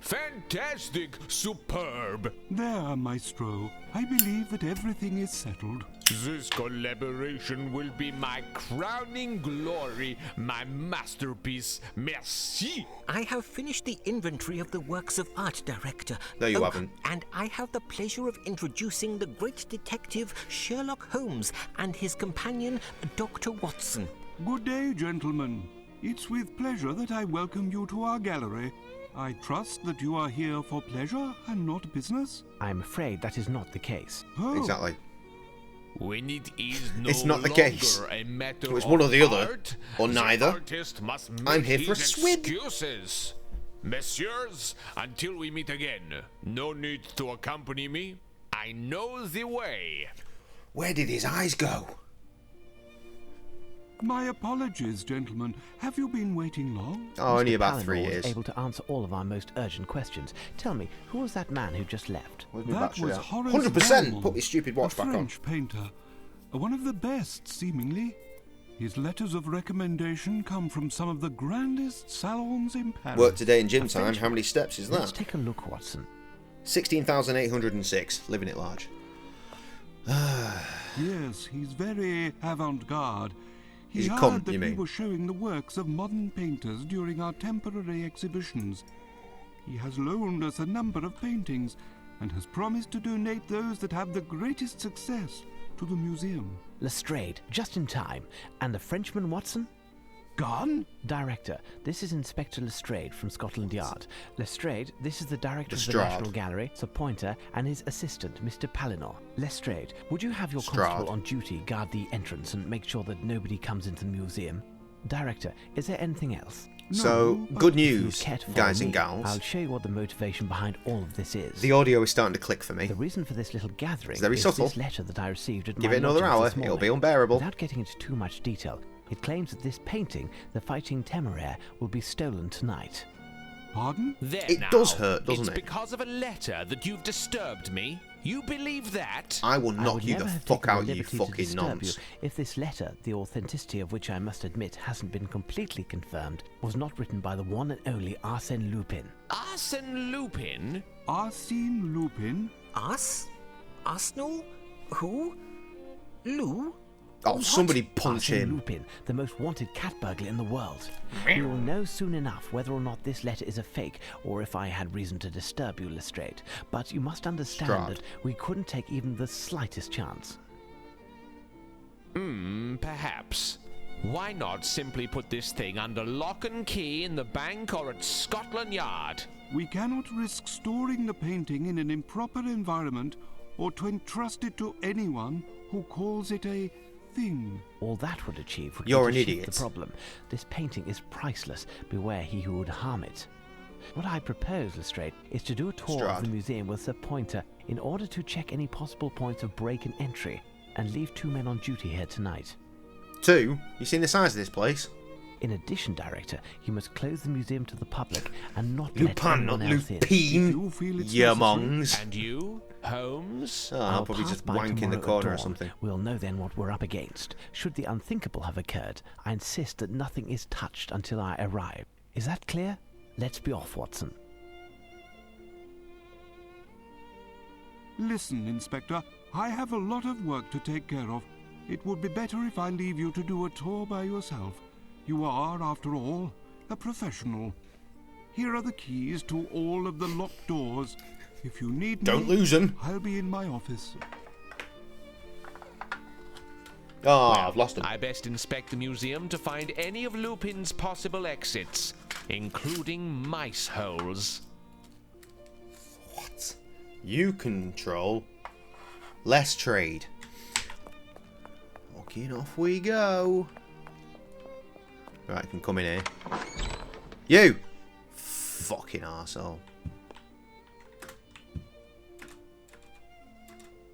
Fantastic! Superb! There, Maestro. I believe that everything is settled. This collaboration will be my crowning glory, my masterpiece. Merci! I have finished the inventory of the works of art, Director. No, you haven't. And I have the pleasure of introducing the great detective Sherlock Holmes and his companion, Dr. Watson. Good day, gentlemen. It's with pleasure that I welcome you to our gallery. I trust that you are here for pleasure and not business. I'm afraid that is not the case. Oh, Exactly. When it is no It's not the longer case. a matter It was of one or the other, art, or the neither. artist must make I'm here for a his swim. excuses. Messieurs, until we meet again, no need to accompany me. I know the way. Where did his eyes go? My apologies, gentlemen. Have you been waiting long? Oh, only Mr. about Palinor 3 was years. able to answer all of our most urgent questions. Tell me, who was that man who just left? Where's my That battery was at? Horace 100%! Valmont, Put my stupid watch a back on. French painter. One of the best, seemingly. His letters of recommendation come from some of the grandest salons in Paris. Work today in gym A time. French How many steps is Let's that? take a look, Watson. 16,806. Living it large. Yes, he's very avant-garde. He He's a heard cunt, that you we mean? were showing the works of modern painters during our temporary exhibitions. He has loaned us a number of paintings and has promised to donate those that have the greatest success to the museum. Lestrade, just in time. And the Frenchman, Watson? Gone? Director, this is Inspector Lestrade from Scotland Yard. Lestrade, this is the director of the Lestrade. National Gallery, Sir Pointer, and his assistant, Mr. Palinor. Lestrade, would you have your Strad. constable on duty guard the entrance and make sure that nobody comes into the museum? Director, is there anything else? So, No, good If you news, care to follow guys me, and gals. I'll show you what the motivation behind all of this is. The audio is starting to click for me. The reason for this little gathering It's very is subtle. this letter that I received at Give my it another lodgings hour, this it'll be morning. unbearable. Without getting into too much detail, it claims that this painting, The Fighting Temeraire, will be stolen tonight. Pardon? There It now. does hurt, doesn't it's it? because of a letter that you've disturbed me. You believe that? I will I knock would you never the have fuck taken the out, you liberty to fucking disturb nonce. you if this letter, the authenticity of which I must admit hasn't been completely confirmed, was not written by the one and only Arsène Lupin. Arsène Lupin? Arsène Lupin? Us? Arsenal? Who? Lou? Oh, somebody punch Arsène him. Lupin, the most wanted cat burglar in the world. We will know soon enough whether or not this letter is a fake, or if I had reason to disturb you, Lestrade. But you must understand Strahd. that we couldn't take even the slightest chance. Perhaps. Why not simply put this thing under lock and key in the bank or at Scotland Yard? We cannot risk storing the painting in an improper environment or to entrust it to anyone who calls it a thing. All that would achieve would You're be to an shift idiot. the problem. This painting is priceless. Beware he who would harm it. What I propose, Lestrade, is to do a tour of the Strahd. museum with Sir Pointer in order to check any possible points of break and entry, and leave 2 men on duty here tonight. 2? You seen the size of this place? In addition, Director, you must close the museum to the public and not let Lupin, not anyone else in. Lupine. You feel it's You necessary? mongs. And you, Holmes? Oh, I'll I'll probably pass just by wank in the tomorrow at corner or dawn. something. We'll know then what we're up against. Should the unthinkable have occurred, I insist that nothing is touched until I arrive. Is that clear? Let's be off, Watson. Listen, Inspector, I have a lot of work to take care of. It would be better if I leave you to do a tour by yourself. You are, after all, a professional. Here are the keys to all of the locked doors. If you need me, Don't lose them. I'll be in my office. Oh, I've lost them. I best inspect the museum to find any of Lupin's possible exits, including mice holes. What? You control less trade. Walking off we go. Right, I can come in here. You! Fucking arsehole.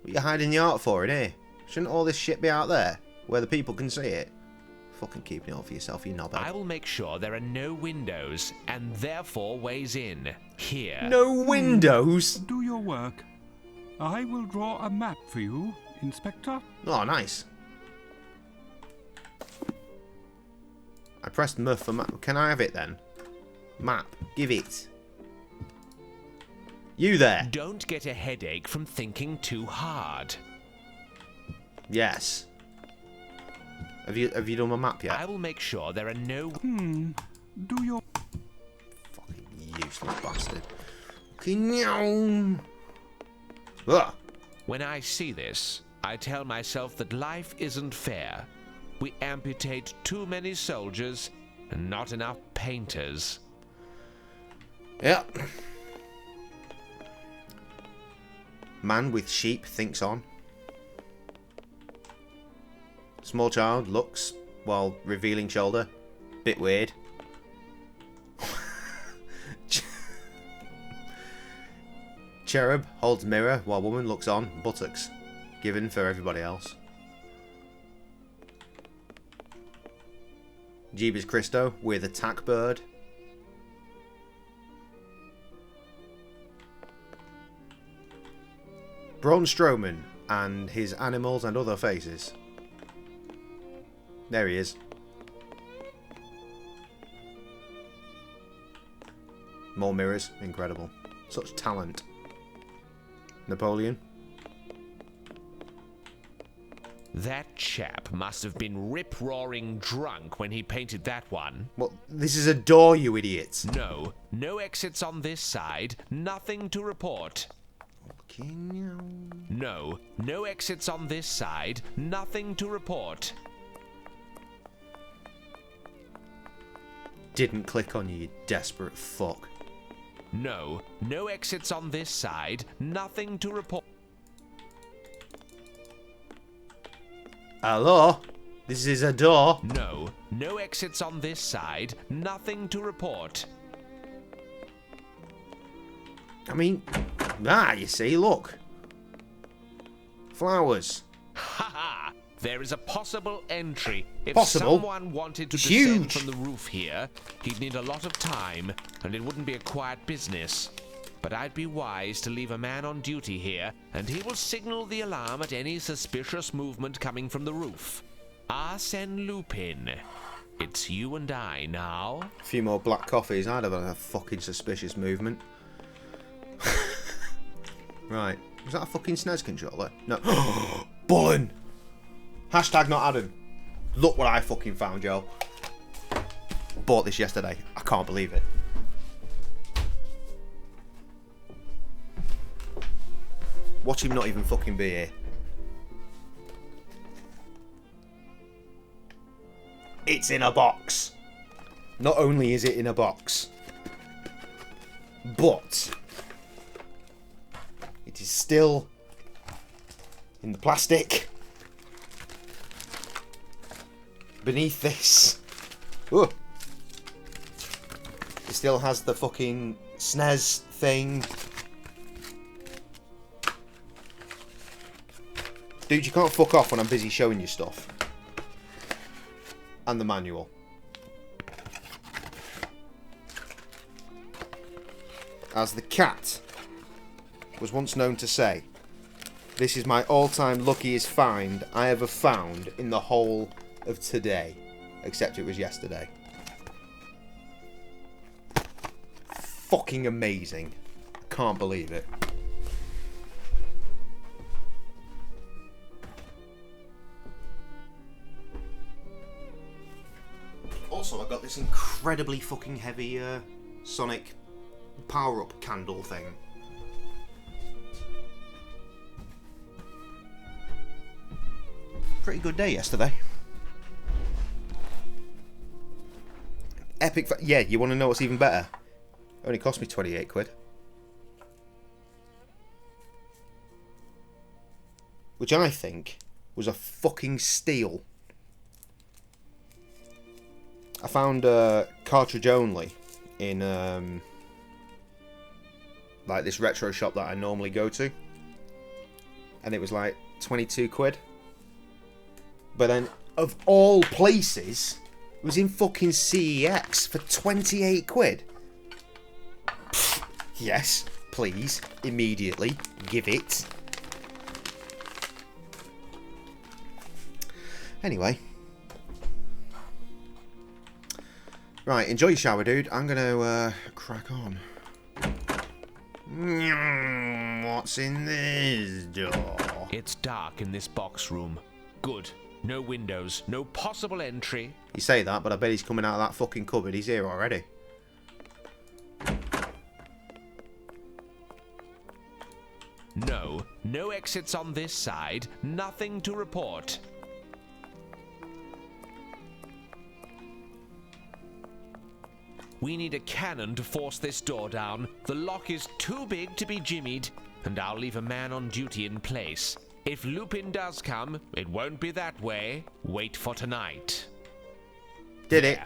What you hiding the art for in here? Shouldn't all this shit be out there, where the people can see it? Fucking keeping it all for yourself, you knobhead. I will make sure there are no windows, and therefore ways in. Here. No windows? Do your work. I will draw a map for you, Inspector. Oh, nice. I pressed M for map. Can I have it then? Map. Give it. You there. Don't get a headache from thinking too hard. Yes. Have you done my map yet? I will make sure there are no... Do your... Fucking useless bastard. Fucking yawn. Ugh. When I see this, I tell myself that life isn't fair. We amputate too many soldiers and not enough painters. Yep. Man with sheep thinks on. Small child looks while revealing shoulder. Bit weird. Cherub holds mirror while woman looks on. Buttocks. Given for everybody else. Jeebus Christo with attack bird. Braun Strowman and his animals and other faces. There he is. More mirrors. Incredible. Such talent. Napoleon. That chap must have been rip-roaring drunk when he painted that one. Well, this is a door, you idiots. No, no exits on this side, nothing to report. No, no exits on this side, nothing to report. Didn't click on you, you desperate fuck. No, no exits on this side, nothing to report. Hello? This is a door. No, no exits on this side, nothing to report. I mean, you see, look. Flowers. Ha! There is a possible entry. If Possible? someone wanted to Huge. descend from the roof here, he'd need a lot of time, and it wouldn't be a quiet business. But I'd be wise to leave a man on duty here, and he will signal the alarm at any suspicious movement coming from the roof. Arsène Lupin. It's you and I now. A few more black coffees. I'd have a fucking suspicious movement. Right. Was that a fucking SNES controller? No. Bullen! Hashtag not Adam. Look what I fucking found, yo. Bought this yesterday. I can't believe it. Watch him not even fucking be here. It's in a box. Not only is it in a box, but it is still in the plastic beneath this. Ooh. It still has the fucking SNES thing. Dude, you can't fuck off when I'm busy showing you stuff. And the manual. As the cat was once known to say, this is my all-time luckiest find I ever found in the whole of today. Except it was yesterday. Fucking amazing. I can't believe it. Also, I got this incredibly fucking heavy Sonic power-up candle thing. Pretty good day yesterday. Epic. Yeah, you want to know what's even better? Only cost me 28 quid. Which I think was a fucking steal. I found cartridge only in like this retro shop that I normally go to, and it was like 22 quid. But then, of all places, it was in fucking CEX for 28 quid. Pfft, yes, please, immediately give it. Anyway. Right, enjoy your shower, dude. I'm gonna crack on. What's in this door? It's dark in this box room. Good. No windows, no possible entry. You say that, but I bet he's coming out of that fucking cupboard. He's here already. No exits on this side. Nothing to report. We need a cannon to force this door down. The lock is too big to be jimmied, and I'll leave a man on duty in place. If Lupin does come, it won't be that way. Wait for tonight. Did it?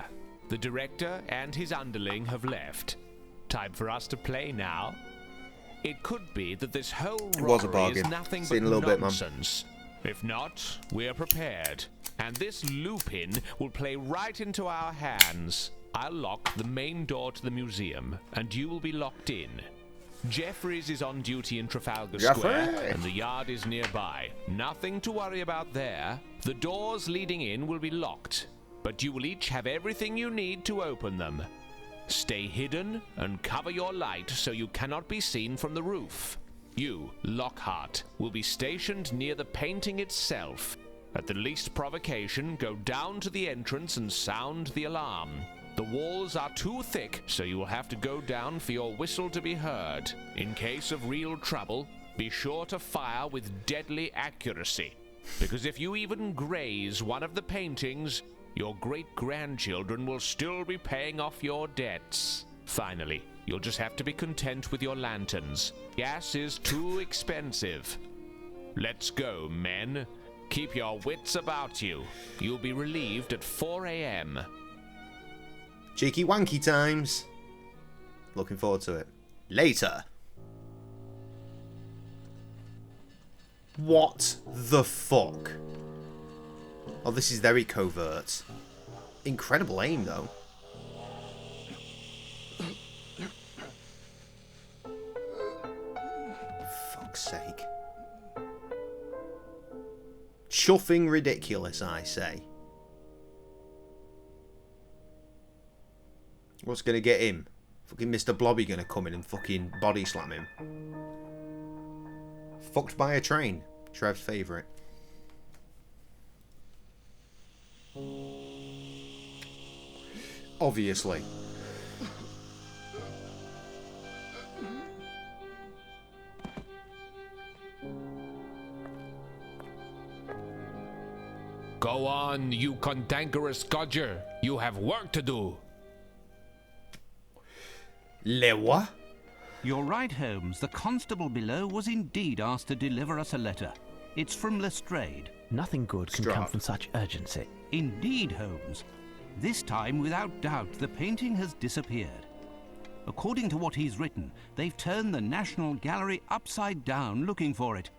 The director and his underling have left. Time for us to play now. It could be that this whole robbery is nothing but nonsense. If not, we're prepared. And this Lupin will play right into our hands. I'll lock the main door to the museum, and you will be locked in. Jeffries is on duty in Trafalgar Square, and the yard is nearby. Nothing to worry about there. The doors leading in will be locked, but you will each have everything you need to open them. Stay hidden and cover your light so you cannot be seen from the roof. You, Lockhart, will be stationed near the painting itself. At the least provocation, go down to the entrance and sound the alarm. The walls are too thick, so you will have to go down for your whistle to be heard. In case of real trouble, be sure to fire with deadly accuracy. Because if you even graze one of the paintings, your great-grandchildren will still be paying off your debts. Finally, you'll just have to be content with your lanterns. Gas is too expensive. Let's go, men. Keep your wits about you. You'll be relieved at 4 a.m. Cheeky wanky times. Looking forward to it. Later. What the fuck? Oh, this is very covert. Incredible aim, though. Fuck's sake. Chuffing ridiculous, I say. What's gonna get him? Fucking Mr. Blobby gonna come in and fucking body slam him. Fucked by a train. Trev's favourite. Obviously. Go on, you cantankerous codger. You have work to do. Lewa? You're right, Holmes. The constable below was indeed asked to deliver us a letter. It's from Lestrade. Nothing good can come Strahd. from such urgency. Indeed, Holmes. This time, without doubt, the painting has disappeared. According to what he's written, they've turned the National Gallery upside down looking for it.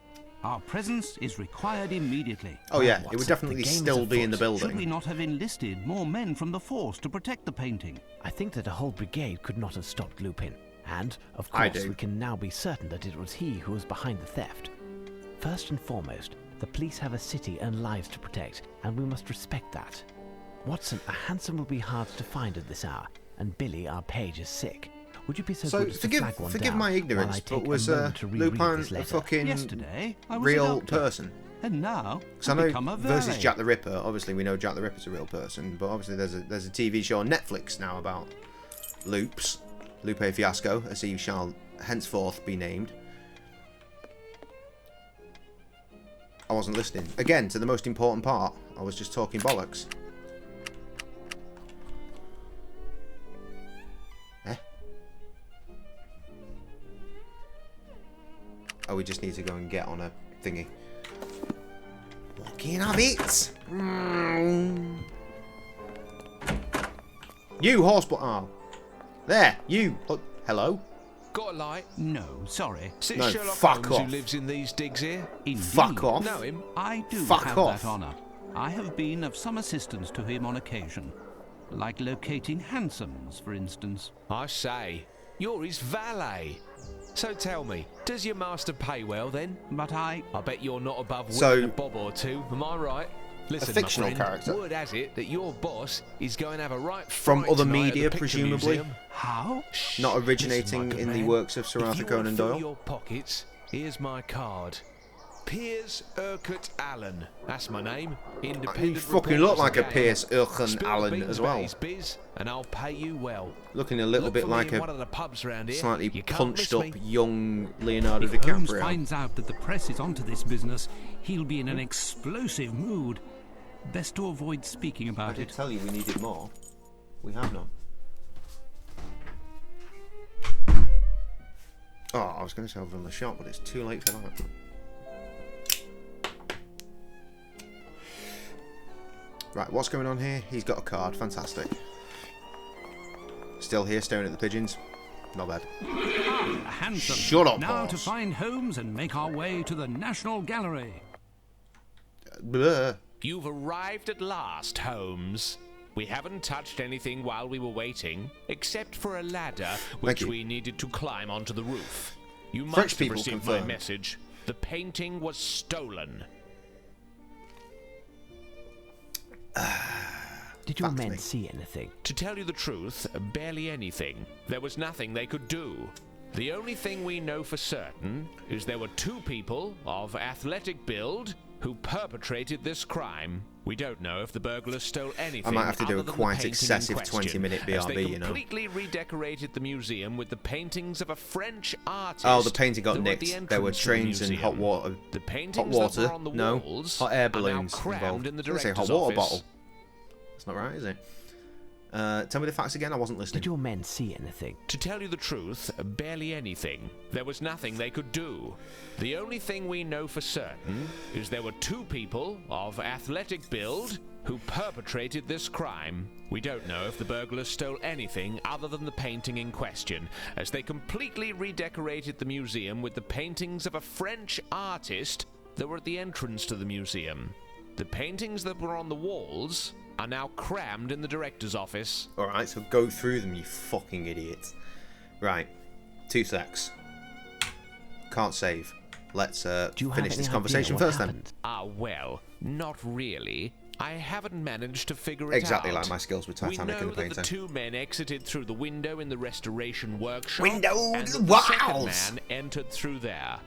Our presence is required immediately. Oh yeah, it Watson, would definitely the game is still be in the afoot. Should we building. not have enlisted more men from the force to protect the painting? I think that a whole brigade could not have stopped Lupin. And, of I course, do. we can now be certain that it was he who was behind the theft. First and foremost, the police have a city and lives to protect, and we must respect that. Watson, a hansom will be hard to find at this hour, and Billy, our page, is sick. Would you be so, So good as to flag one forgive down my while ignorance, I but take was a moment to reread Lupin this a letter? fucking Yesterday, I was a real doctor, person? and now Because I I've know become a versus valet. Jack the Ripper, obviously we know Jack the Ripper's a real person, but obviously there's a TV show on Netflix now about Lupe Fiasco, as he shall henceforth be named. I wasn't listening. Again, to the most important part. I was just talking bollocks. Eh? Oh, we just need to go and get on a thingy. Walking of it! You, horseball. Oh. There, you. Oh, hello? Got a light? No, sorry. Is it No, Sherlock fuck Holmes off. who lives in these digs here? Indeed. Fuck off. Know him? I do Fuck have off. that honour. I have been of some assistance to him on occasion. Like locating hansoms, for instance. I say, you're his valet. So tell me, does your master pay well then? But I bet you're not above So- winning a bob or two, am I right? Listen, fictional my friend, character. word has it that your boss is going to have a right From fright other tonight at media, the Picture presumably? Museum. How? Shh, Not listen, originating my good in the man. works of Sir If Arthur you wanna Conan fill Doyle? your pockets, here's my card. Piers Urquhart Allen. That's my name. Independent. You fucking look reporters like a again. Piers Urquhart Spill the Allen beans as well. about his biz, and I'll pay you well. Looking a little Look bit for me like in one a of the pubs round here. slightly You can't punched miss up me. young Leonardo If Holmes DiCaprio. finds out that the press is onto this business, he'll be in an explosive mood. Best to avoid speaking I about did it. tell you we needed more. We have none. Oh, I was going to say over on the shop, but it's too late for that. Right, what's going on here? He's got a card. Fantastic. Still here, staring at the pigeons. Not bad. A hansom. Shut up, Now horse. to find Holmes and make our way to the National Gallery. Bleh. You've arrived at last, Holmes. We haven't touched anything while we were waiting, except for a ladder which you. we needed to climb onto the roof. You French must have people received confirm. my message. The painting was stolen. Did your Fuck men me. see anything? To tell you the truth, barely anything. There was nothing they could do. The only thing we know for certain is there were two people of athletic build who perpetrated this crime. We don't know if the burglars stole anything. I might have to do other a than the quite painting in excessive question, 20-minute as they BRB, you know. completely redecorated the museum with the paintings of a French artist. Oh, the painting got that were at the nicked. There were entrance to the trains and museum. hot water. The Hot paintings water? that were on the No. walls Hot air are now balloons crammed involved. in the I was gonna say director's hot water office. bottle. That's not right, is it? Tell me the facts again. I wasn't listening. Did your men see anything? To tell you the truth, barely anything. There was nothing they could do. The only thing we know for certain is there were two people of athletic build who perpetrated this crime. We don't know if the burglars stole anything other than the painting in question, as they completely redecorated the museum with the paintings of a French artist that were at the entrance to the museum. The paintings that were on the walls are now crammed in the director's office. Alright, so go through them, you fucking idiots. Right. 2 secs. Can't save. Let's Do you have finish any this idea conversation what first happened? Well, not really. I haven't managed to figure it Exactly out. like my skills with Titanic we know and the that painter. the two men exited through the window in the restoration workshop. Window? And that the second Wows! man entered through there.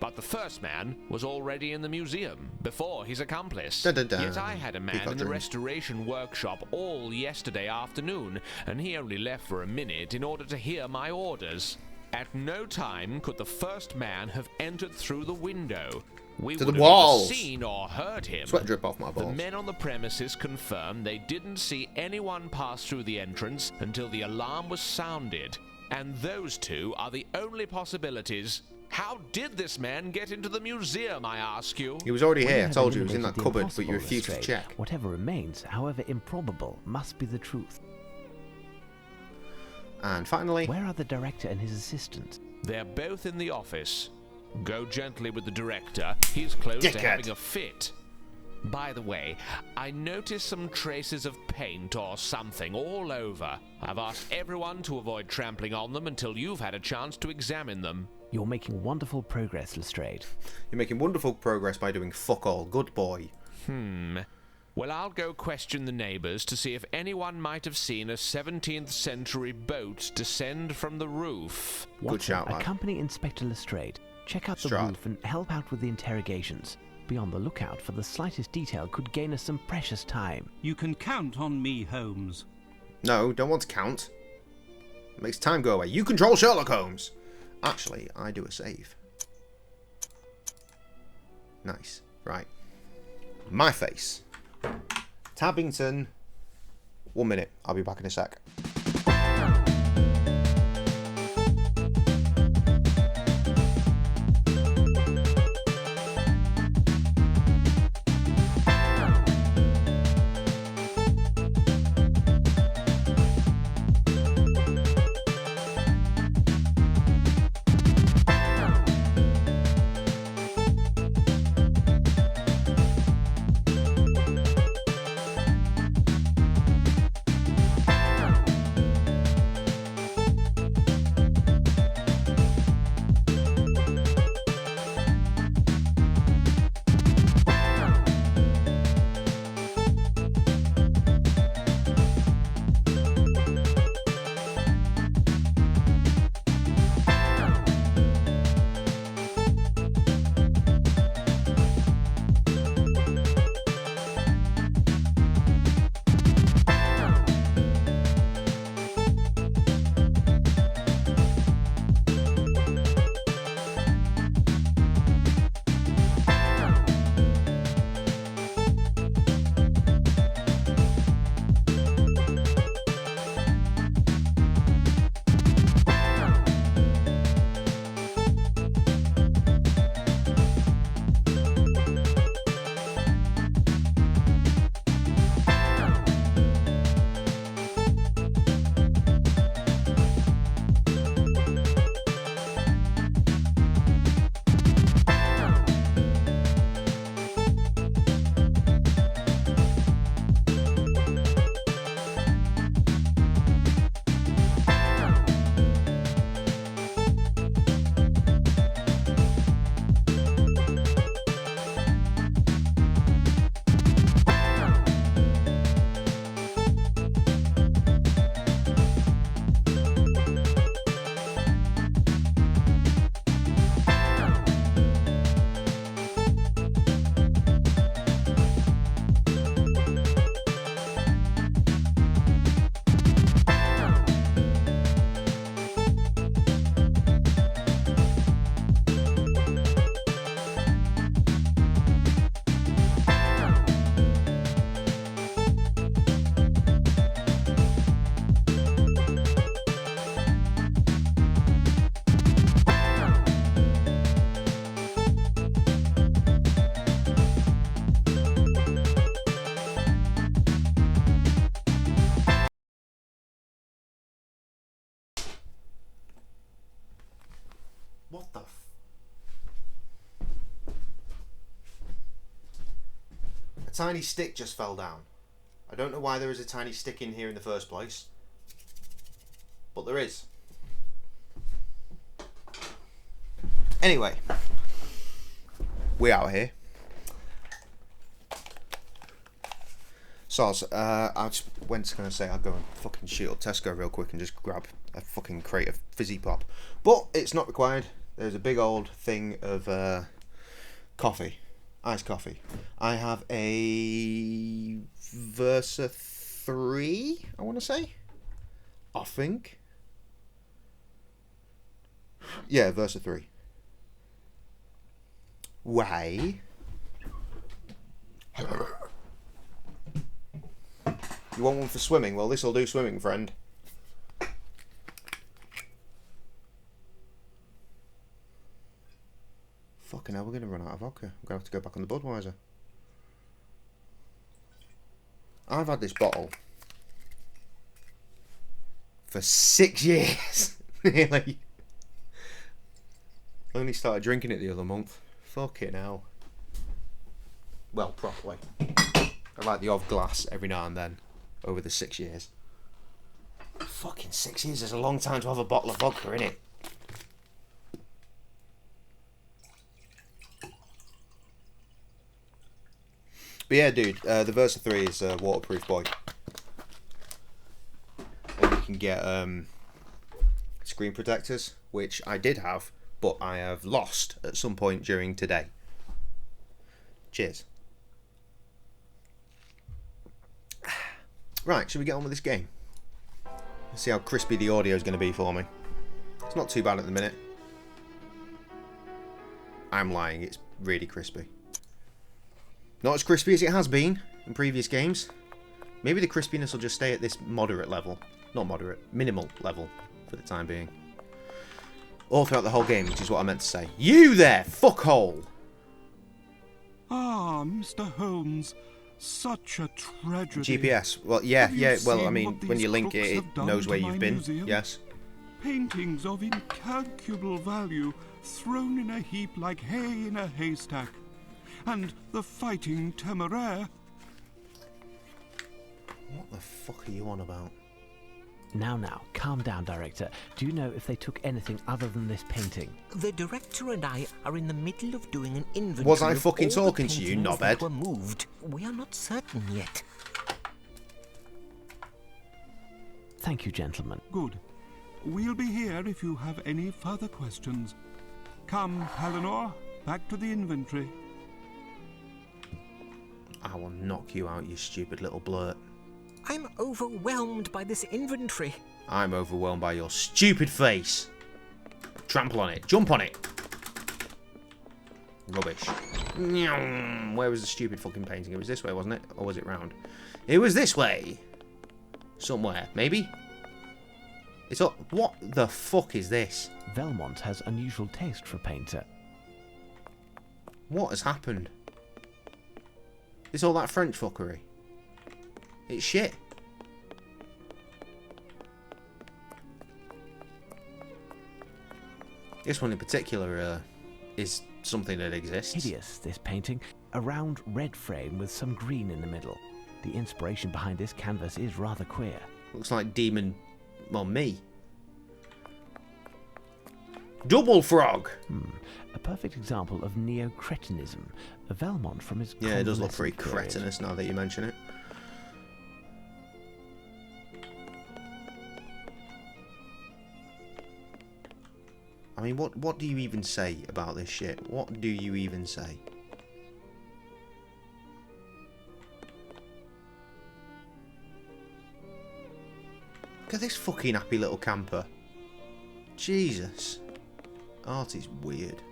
But the first man was already in the museum before his accomplice. Dun, dun, dun. Yet I had a man Peacock in the dreams. restoration workshop all yesterday afternoon, and he only left for a minute in order to hear my orders. At no time could the first man have entered through the window. We To would the have walls. either seen or heard him. Sweat drip off my The balls. men on the premises confirm they didn't see anyone pass through the entrance until the alarm was sounded. And those two are the only possibilities. How did this man get into the museum, I ask you? He was already When here. I have told you he was in that eliminated the cupboard, but you impossible, refused to Lestrade, check. Whatever remains, however improbable, must be the truth. And finally, Where are the director and his assistant? They're both in the office. Go gently with the director. He's close Dickhead. to having a fit. By the way, I noticed some traces of paint or something all over. I've asked everyone to avoid trampling on them until you've had a chance to examine them. You're making wonderful progress, Lestrade. you're making wonderful progress by doing fuck all. Good boy. Well, I'll go question the neighbors to see if anyone might have seen a 17th century boat descend from the roof. Good shout, lad. Accompany Inspector Lestrade. Check out the Strad. roof and help out with the interrogations. Be on the lookout for the slightest detail could gain us some precious time. You can count on me, Holmes. No, don't want to count. It makes time go away. You control Sherlock Holmes. Actually, I do a save. Nice. Right. My face. Tabbington. 1 minute. I'll be back in a sec. What the A tiny stick just fell down. I don't know why there is a tiny stick in here in the first place, but there is. Anyway, we out here. So I just went to say I'll go and fucking shoot up Tesco real quick and just grab a fucking crate of fizzy pop, but it's not required. There's a big old thing of coffee, iced coffee. I have a Versa 3, I want to say. I think. Yeah, Versa 3. Why? You want one for swimming? Well, this'll do swimming, friend. Fucking hell, we're going to run out of vodka. I'm going to have to go back on the Budweiser. I've had this bottle for 6 years. Nearly. Only started drinking it the other month. Fucking hell. Well, properly. I like the odd glass every now and then over the 6 years. Fucking 6 years is a long time to have a bottle of vodka, innit? But yeah, dude, the Versa 3 is a waterproof boy. And you can get screen protectors, which I did have, but I have lost at some point during today. Cheers. Right, should we get on with this game? Let's see how crispy the audio is going to be for me. It's not too bad at the minute. I'm lying, it's really crispy. Not as crispy as it has been in previous games. Maybe the crispiness will just stay at this moderate level. Not moderate, minimal level for the time being. All throughout the whole game, which is what I meant to say. You there, fuckhole! Ah, Mr. Holmes. Such a tragedy. GPS. Well, yeah, well, I mean, when you link it, it knows where you've been. Museum? Yes. Paintings of incalculable value thrown in a heap like hay in a haystack. And the Fighting Temeraire. What the fuck are you on about? Now, calm down, Director. Do you know if they took anything other than this painting? The Director and I are in the middle of doing an inventory. Was I fucking of all talking the to you, paintings that knobhead? were moved. We are not certain yet. Thank you, gentlemen. Good. We'll be here if you have any further questions. Come, Palinor, back to the inventory. I will knock you out, you stupid little blurt. I'm overwhelmed by this inventory. I'm overwhelmed by your stupid face. Trample on it. Jump on it. Rubbish. Where was the stupid fucking painting? It was this way, wasn't it? Or was it round? It was this way. Somewhere. Maybe? It's up. What the fuck is this? Velmont has unusual taste for a painter. What has happened? It's all that French fuckery. It's shit. This one in particular is something that exists. Hideous, this painting. A round red frame with some green in the middle. The inspiration behind this canvas is rather queer. Looks like demon... well, me. Double frog! A perfect example of neo-cretinism. A Velmont from his... Yeah, it does look pretty convalescent period. cretinous now that you mention it. I mean, what do you even say about this shit? What do you even say? Look at this fucking happy little camper. Jesus. Art is weird.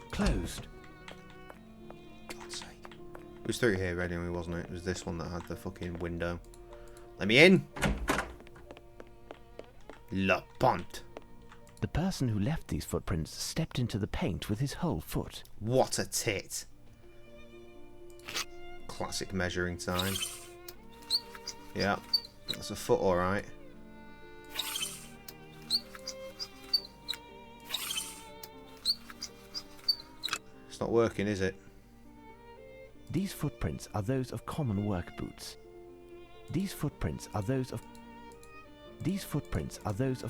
Closed. God's sake. It was through here anyway, wasn't it? It was this one that had the fucking window. Let me in! La Pont. The person who left these footprints stepped into the paint with his whole foot. What a tit. Classic measuring time. Yeah, that's a foot alright. It's not working, is it? These footprints are those of common work boots. These footprints are those of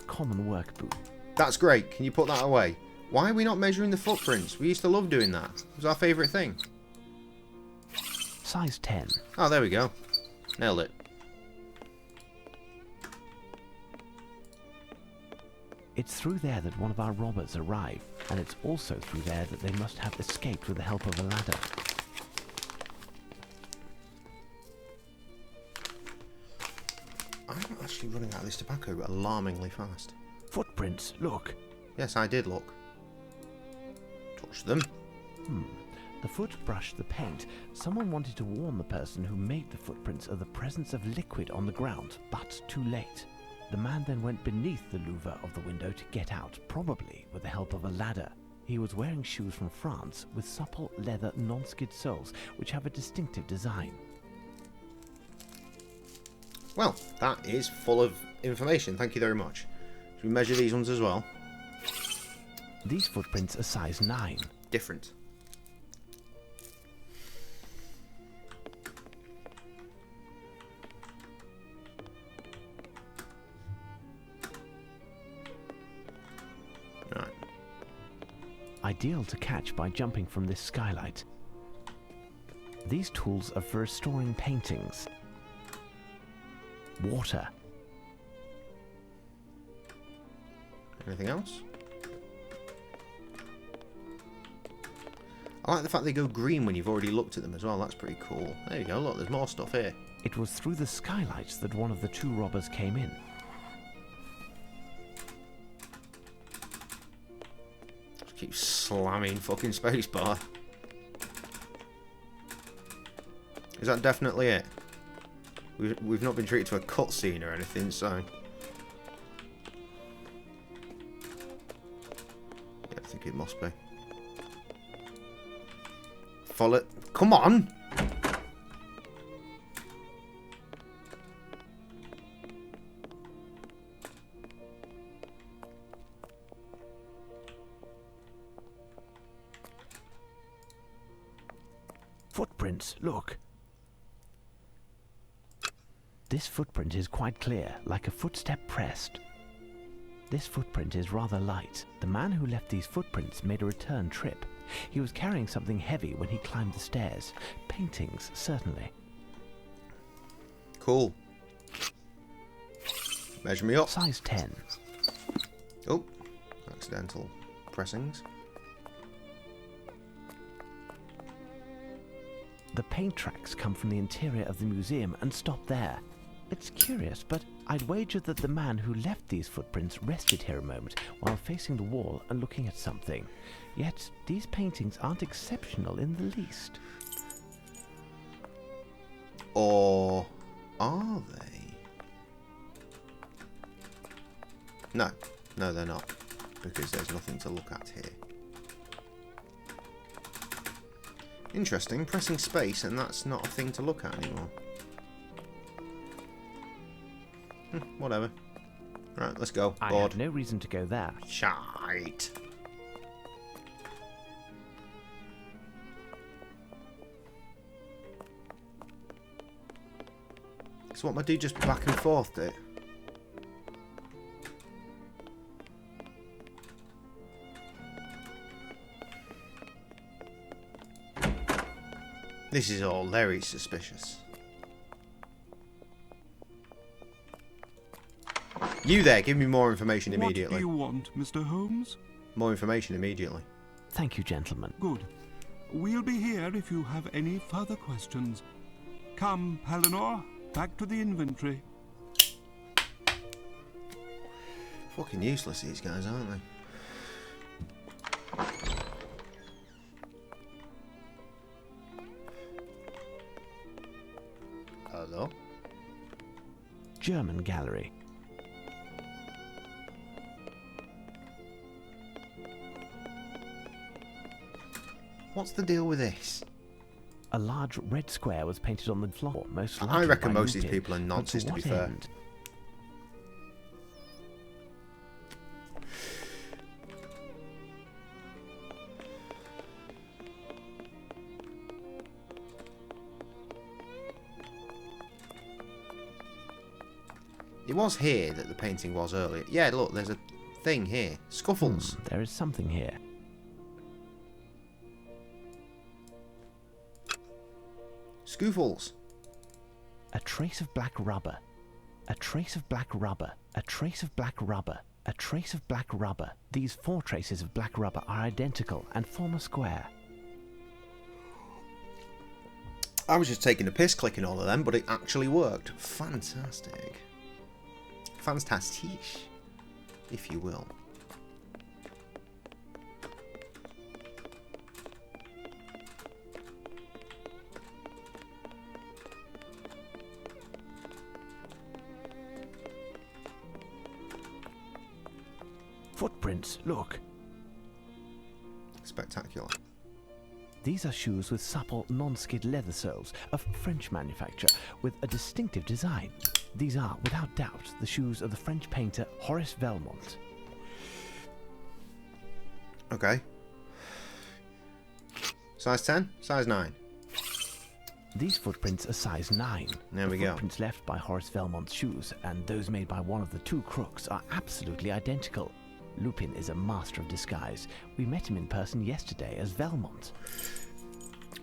common work boots. That's great. Can you put that away? Why are we not measuring the footprints? We used to love doing that. It was our favourite thing. Size 10. Oh, there we go. Nailed it. It's through there that one of our robbers arrived, and it's also through there that they must have escaped with the help of a ladder. I'm actually running out of this tobacco alarmingly fast. Footprints, look. Yes, I did look. Touch them. The foot brushed the paint. Someone wanted to warn the person who made the footprints of the presence of liquid on the ground, but too late. The man then went beneath the louver of the window to get out, probably with the help of a ladder. He was wearing shoes from France with supple leather non-skid soles, which have a distinctive design. Well, that is full of information. Thank you very much. Should we measure these ones as well? These footprints are size 9. Different. Right. Ideal to catch by jumping from this skylight. These tools are for restoring paintings. Water. Anything else? I like the fact they go green when you've already looked at them as well. That's pretty cool. There you go. Look, there's more stuff here. It was through the skylights that one of the 2 robbers came in. Just keep slamming fucking spacebar. Is that definitely it? We've not been treated to a cutscene or anything, so... Yeah, I think it must be. Follow it. Come on! Footprints, look. This footprint is quite clear, like a footstep pressed. This footprint is rather light. The man who left these footprints made a return trip. He was carrying something heavy when he climbed the stairs. Paintings, certainly. Cool. Measure me up. Size 10. Oh, accidental pressings. The paint tracks come from the interior of the museum and stop there. It's curious, but I'd wager that the man who left these footprints rested here a moment while facing the wall and looking at something. Yet, these paintings aren't exceptional in the least. Or are they? No. No, they're not. Because there's nothing to look at here. Interesting. Pressing space and that's not a thing to look at anymore. Whatever. Right, let's go. I Bored. have no reason to go there. Shite. So what, my dude just back and forth did? This is all very suspicious. You there, give me more information immediately. What do you want, Mr. Holmes? More information immediately. Thank you, gentlemen. Good. We'll be here if you have any further questions. Come, Palinor, back to the inventory. Fucking useless, these guys, aren't they? Hello? German gallery. What's the deal with this? A large red square was painted on the floor, most likely I reckon by most of these Lupin. people are But nonsense, to be what fair. end? It was here that the painting was earlier. Yeah, look, there's a thing here. Scuffles. There is something here. Scuffles. A trace of black rubber. A trace of black rubber. A trace of black rubber. A trace of black rubber. These 4 traces of black rubber are identical and form a square. I was just taking a piss clicking all of them, but it actually worked. Fantastic. Fantastisch, if you will. Footprints, look. Spectacular. These are shoes with supple, non-skid leather soles of French manufacture with a distinctive design. These are, without doubt, the shoes of the French painter Horace Velmont. Okay. Size 10? Size 9? These footprints are size 9. There we go. The footprints left by Horace Velmont's shoes and those made by one of the 2 crooks are absolutely identical. Lupin is a master of disguise. We met him in person yesterday as Velmont.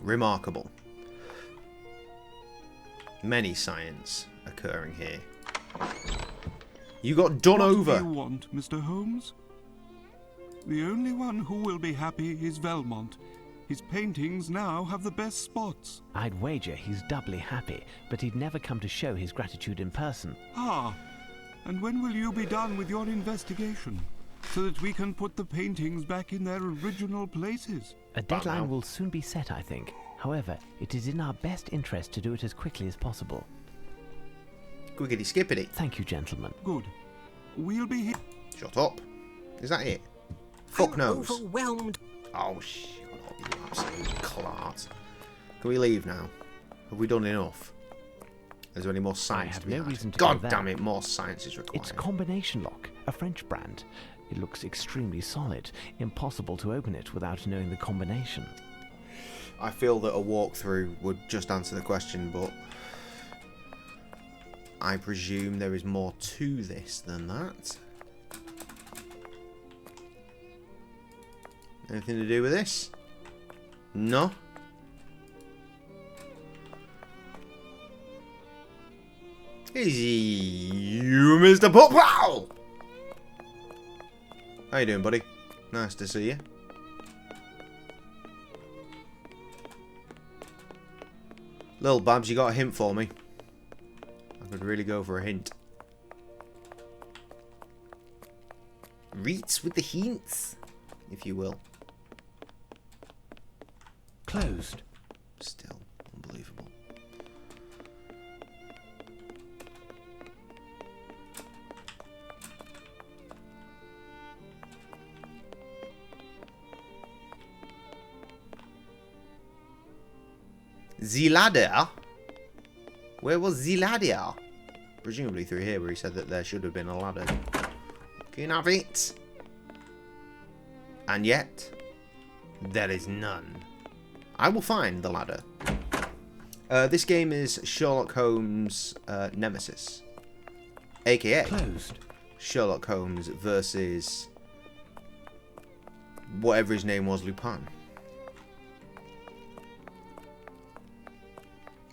Remarkable. Many science occurring here. You got done over. What do you want, Mr. Holmes? The only one who will be happy is Velmont. His paintings now have the best spots. I'd wager he's doubly happy, but he'd never come to show his gratitude in person. Ah, and when will you be done with your investigation? So that we can put the paintings back in their original places. A deadline will soon be set, I think. However, it is in our best interest to do it as quickly as possible. Quickety skippity. Thank you, gentlemen. Good. We'll be here. Shut up. Is that it? Fuck I'm knows. overwhelmed. Oh, shit. You absolute clart. Can we leave now? Have we done enough? Is there any more science I have to be no had? reason to God go damn there. it, more science is required. It's Combination Lock, a French brand. It looks extremely solid. Impossible to open it without knowing the combination. I feel that a walkthrough would just answer the question, but I presume there is more to this than that. Anything to do with this? No? Is you, Mr. Popow? How you doing, buddy? Nice to see you. Lil Babs, you got a hint for me? I could really go for a hint. Reets with the hints, if you will. Closed. Still unbelievable. The ladder? Where was the ladder? Presumably through here, where he said that there should have been a ladder. Can have it. And yet, there is none. I will find the ladder. This game is Sherlock Holmes Nemesis. AKA Closed. Sherlock Holmes versus whatever his name was, Lupin.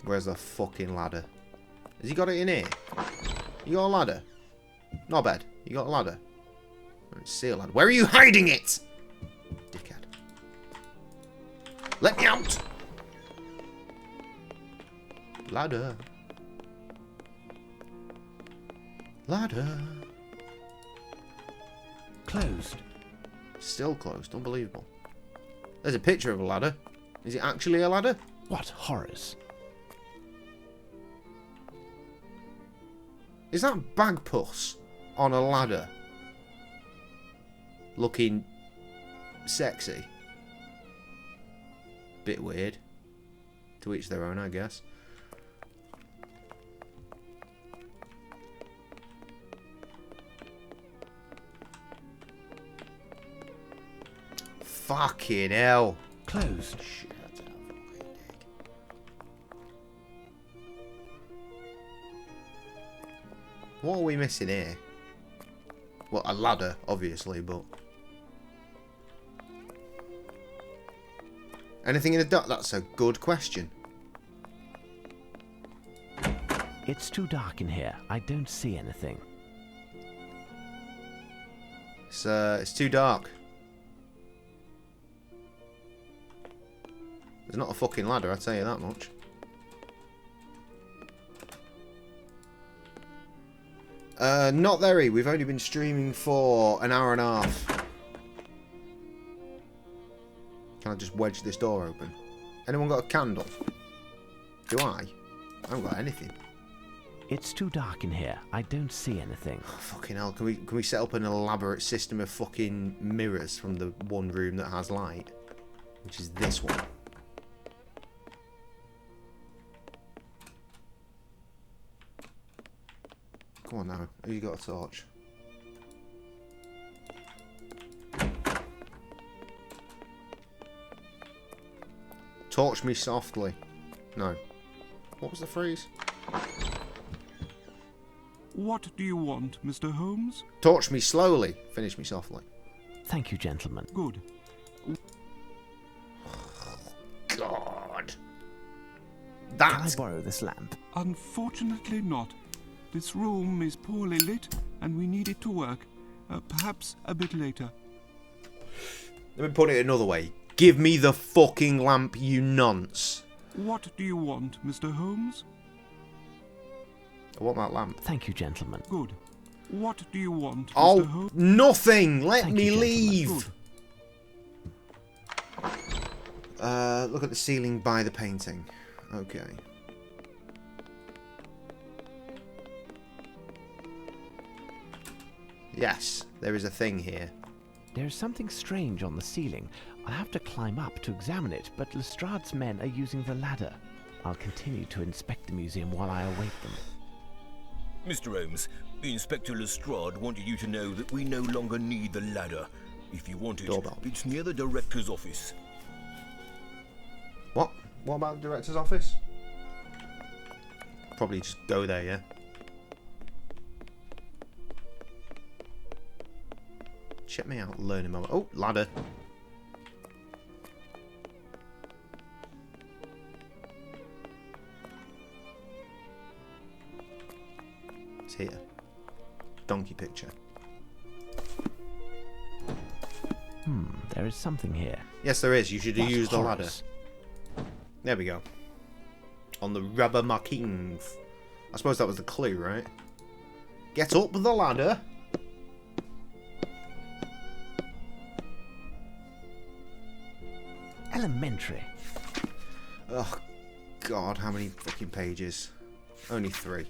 Where's the fucking ladder? Has he got it in here? You got a ladder? Not bad. You got a ladder? I don't see a ladder. Where are you hiding it? Dickhead. Let me out! Ladder. Ladder. Closed. Still closed. Unbelievable. There's a picture of a ladder. Is it actually a ladder? What horrors. Is that Bagpuss on a ladder? Looking sexy. Bit weird. To each their own, I guess. Fucking hell. Closed. Shit, that's a fucking dick. What are we missing here? Well, a ladder, obviously, but... Anything in the dark? That's a good question. It's too dark in here. I don't see anything. It's too dark. There's not a fucking ladder, I'll tell you that much. Not very. We've only been streaming for an hour and a half. Can I just wedge this door open? Anyone got a candle? Do I? I haven't got anything. It's too dark in here. I don't see anything. Oh, fucking hell. Can we set up an elaborate system of fucking mirrors from the one room that has light? Which is this one. Come on now. Who's got a torch? Torch me softly. No. What was the phrase? What do you want, Mr. Holmes? Torch me slowly. Finish me softly. Thank you, gentlemen. Good. God. Can I borrow this lamp? Unfortunately not. This room is poorly lit, and we need it to work. Perhaps a bit later. Let me put it another way. Give me the fucking lamp, you nonce. What do you want, Mr. Holmes? I want that lamp. Thank you, gentlemen. Good. What do you want, Oh, Mr. Holmes? nothing! Let Thank me you, leave! Look at the ceiling by the painting. Okay. Yes, there is a thing here. There's something strange on the ceiling. I'll have to climb up to examine it, but Lestrade's men are using the ladder. I'll continue to inspect the museum while I await them. Mr. Holmes, Inspector Lestrade wanted you to know that we no longer need the ladder. If you want it, Doorbell. it's near the director's office. What? What about the director's office? Probably just go there, yeah? Check me out, learning moment. Oh, ladder. It's here. Donkey picture. There is something here. Yes, there is. You should have What used the ladder. horrors. There we go. On the rubber markings. I suppose that was the clue, right? Get up the ladder. Elementary. Oh, God, how many fucking pages? Only 3.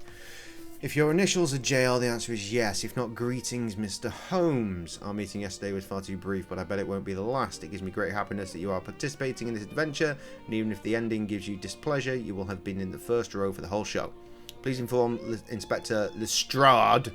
If your initials are JR, the answer is yes. If not, greetings, Mr. Holmes. Our meeting yesterday was far too brief, but I bet it won't be the last. It gives me great happiness that you are participating in this adventure, and even if the ending gives you displeasure, you will have been in the first row for the whole show. Please inform Inspector Lestrade.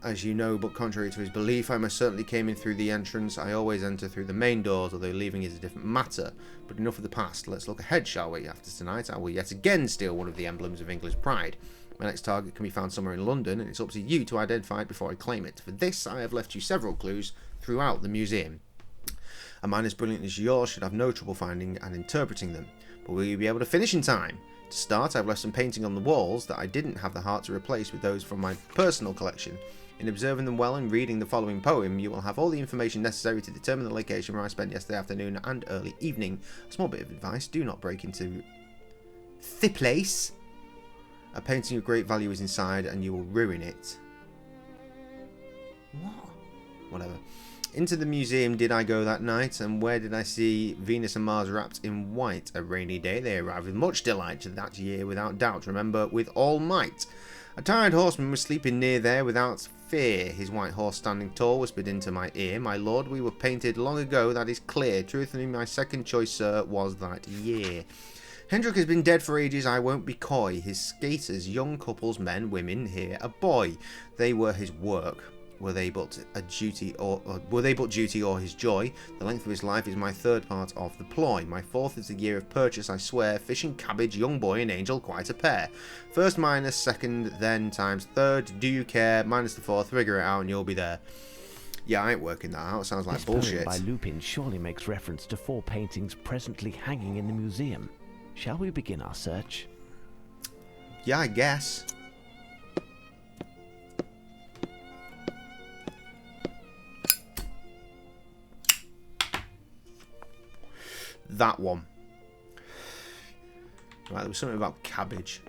As you know, but contrary to his belief, I most certainly came in through the entrance. I always enter through the main doors, although leaving is a different matter. But enough of the past. Let's look ahead, shall we? After tonight, I will yet again steal one of the emblems of England's pride. My next target can be found somewhere in London, and it's up to you to identify it before I claim it. For this, I have left you several clues throughout the museum. A mind as brilliant as yours should have no trouble finding and interpreting them. But will you be able to finish in time? To start, I've left some painting on the walls that I didn't have the heart to replace with those from my personal collection. In observing them well and reading the following poem, you will have all the information necessary to determine the location where I spent yesterday afternoon and early evening. A small bit of advice, do not break into the place. A painting of great value is inside and you will ruin it. What? Whatever. Into the museum did I go that night, and where did I see Venus and Mars wrapped in white? A rainy day, they arrived with much delight that year, without doubt. Remember, with all might. A tired horseman was sleeping near there without fear. His white horse standing tall whispered into my ear, "My lord, we were painted long ago, that is clear. Truthfully, my second choice, sir, was that year." Hendrik has been dead for ages, I won't be coy. His skaters, young couples, men, women, here a boy. They were his work. Were they but duty or his joy? The length of his life is my third part of the ploy. My fourth is the year of purchase, I swear. Fish and cabbage, young boy and angel, quite a pair. First minus, second, then times third. Do you care? Minus the fourth, figure it out and you'll be there. Yeah, I ain't working that out. Sounds like This bullshit. poem by Lupin surely makes reference to 4 paintings presently hanging in the museum. Shall we begin our search? Yeah, I guess. that one. Right, there was something about cabbage.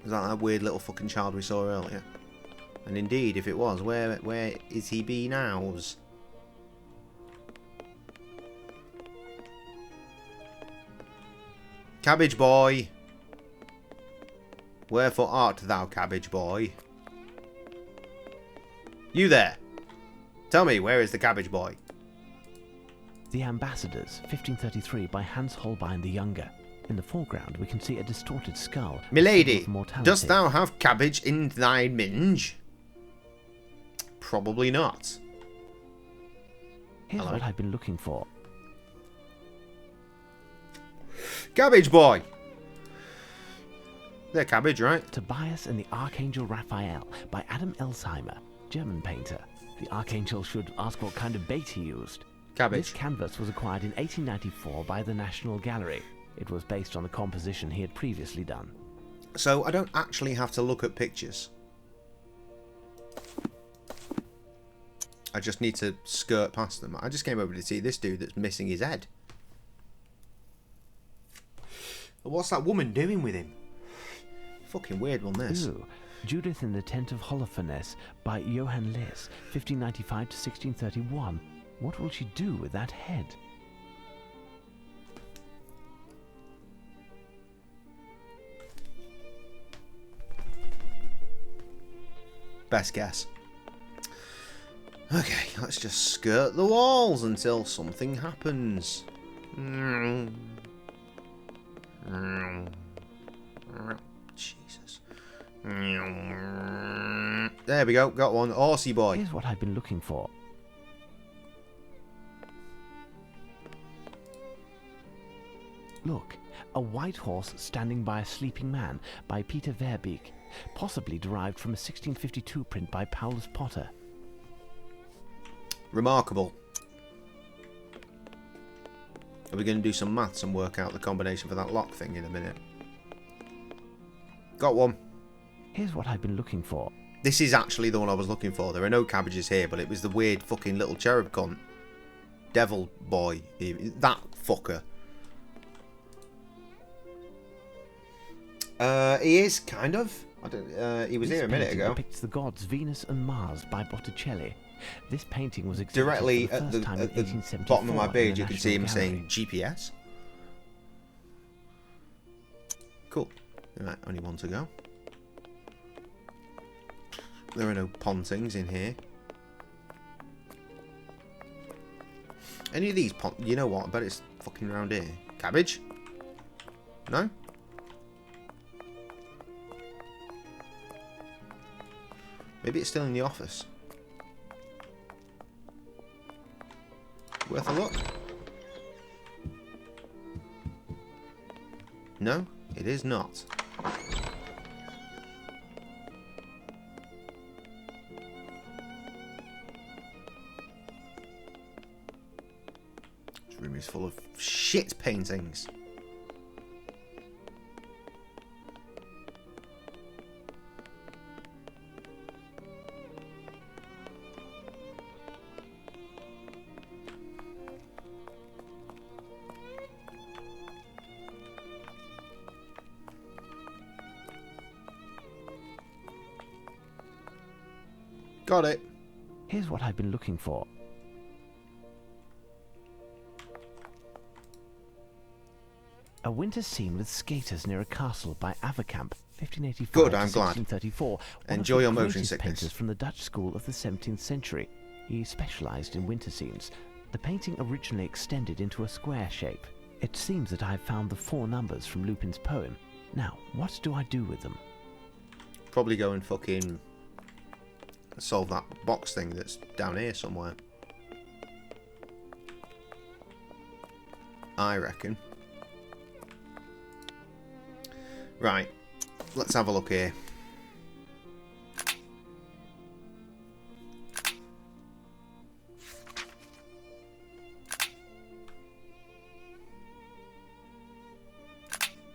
Is that weird little fucking child we saw earlier? And indeed, if it was, where is he be now? Cabbage boy! Wherefore art thou, cabbage boy? You there! Tell me, where is the cabbage boy? The Ambassadors, 1533, by Hans Holbein the Younger. In the foreground, we can see a distorted skull. Milady, Mortality. dost thou have cabbage in thy minge? Probably not. Here's Hello. what I've been looking for. Cabbage boy! They're cabbage, right? Tobias and the Archangel Raphael by Adam Elsheimer, German painter. The Archangel should ask what kind of bait he used. Cabbage. This canvas was acquired in 1894 by the National Gallery. It was based on a composition he had previously done. So I don't actually have to look at pictures. I just need to skirt past them. I just came over to see this dude that's missing his head. What's that woman doing with him? Fucking weird one, this. Ooh, Judith in the Tent of Holofernes by Johann Liss, 1595 to 1631. What will she do with that head? Best guess. Okay, let's just skirt the walls until something happens. Jesus. There we go, got one. Horsey boy. Here's what I've been looking for. Look, a white horse standing by a sleeping man by Peter Verbeek, possibly derived from a 1652 print by Paulus Potter. Remarkable. Are we going to do some maths and work out the combination for that lock thing in a minute? Got one. Here's what I've been looking for. This is actually the one I was looking for. There are no cabbages here, but it was the weird fucking little cherub cunt. Devil boy. That fucker. He is, kind of. I don't, he was here a minute ago. This painting depicts the gods Venus and Mars by Botticelli. This painting was exhibited Directly for the at first time in the 1874 bottom of my in the page, you can see him National saying Gallery. GPS. Cool. Right, only one to go. There are no pontings in here. Any of these you know what? I bet it's fucking round here. Cabbage? No? Maybe it's still in the office. Worth a look. No, it is not. This room is full of shit paintings. Got it. Here's what I've been looking for. A winter scene with skaters near a castle by Averkamp, 1585 Good, to I'm glad. 1634. Enjoy One your of the motion greatest sickness. painters from the Dutch school of the 17th century. He specialised in winter scenes. The painting originally extended into a square shape. It seems that I've found the 4 numbers from Lupin's poem. Now, what do I do with them? Probably go and fucking solve that box thing that's down here somewhere. I reckon. Right, let's have a look here.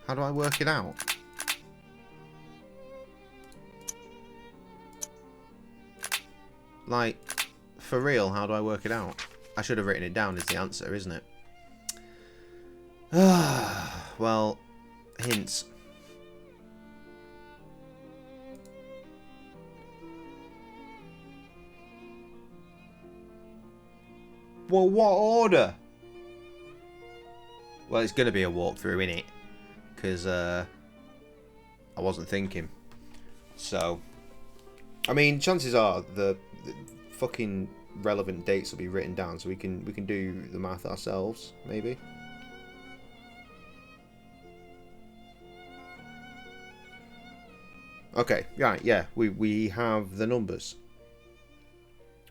How do I work it out? Like, for real, how do I work it out? I should have written it down as the answer, isn't it? Well, hints. Well, what order? Well, it's going to be a walkthrough, innit? Because I wasn't thinking. So, I mean, chances are the fucking relevant dates will be written down, so we can do the math ourselves, maybe. Okay, right, yeah, we have the numbers.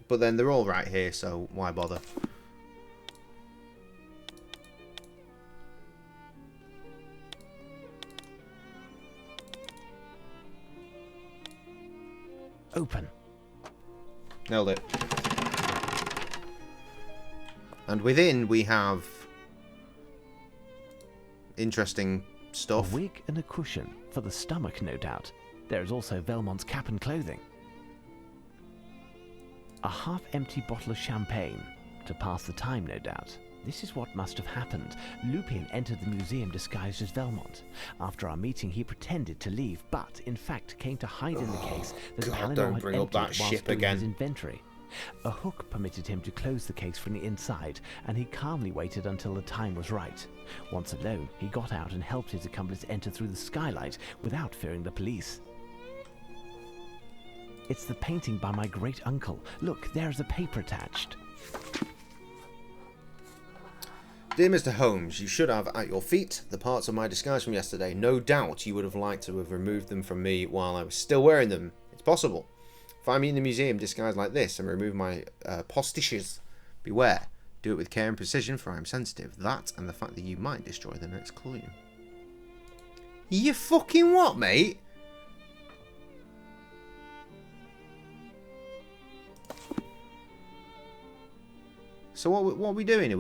But then they're all right here, so why bother? Open. Nailed it. And within we have interesting stuff. A wig and a cushion, for the stomach, no doubt. There is also Velmont's cap and clothing. A half-empty bottle of champagne, to pass the time, no doubt. This is what must have happened. Lupin entered the museum disguised as Velmont. After our meeting, he pretended to leave, but in fact came to hide in the case that God, Palinor don't had bring up emptied that whilst ship doing again. his inventory. A hook permitted him to close the case from the inside, and he calmly waited until the time was right. Once alone, he got out and helped his accomplice enter through the skylight without fearing the police. It's the painting by my great-uncle. Look, there's a paper attached. Dear Mr. Holmes, you should have at your feet the parts of my disguise from yesterday. No doubt you would have liked to have removed them from me while I was still wearing them. It's possible. Find me in the museum disguised like this and remove my postiches. Beware. Do it with care and precision, for I am sensitive. That and the fact that you might destroy the next clue. You fucking what, mate? So what are we doing?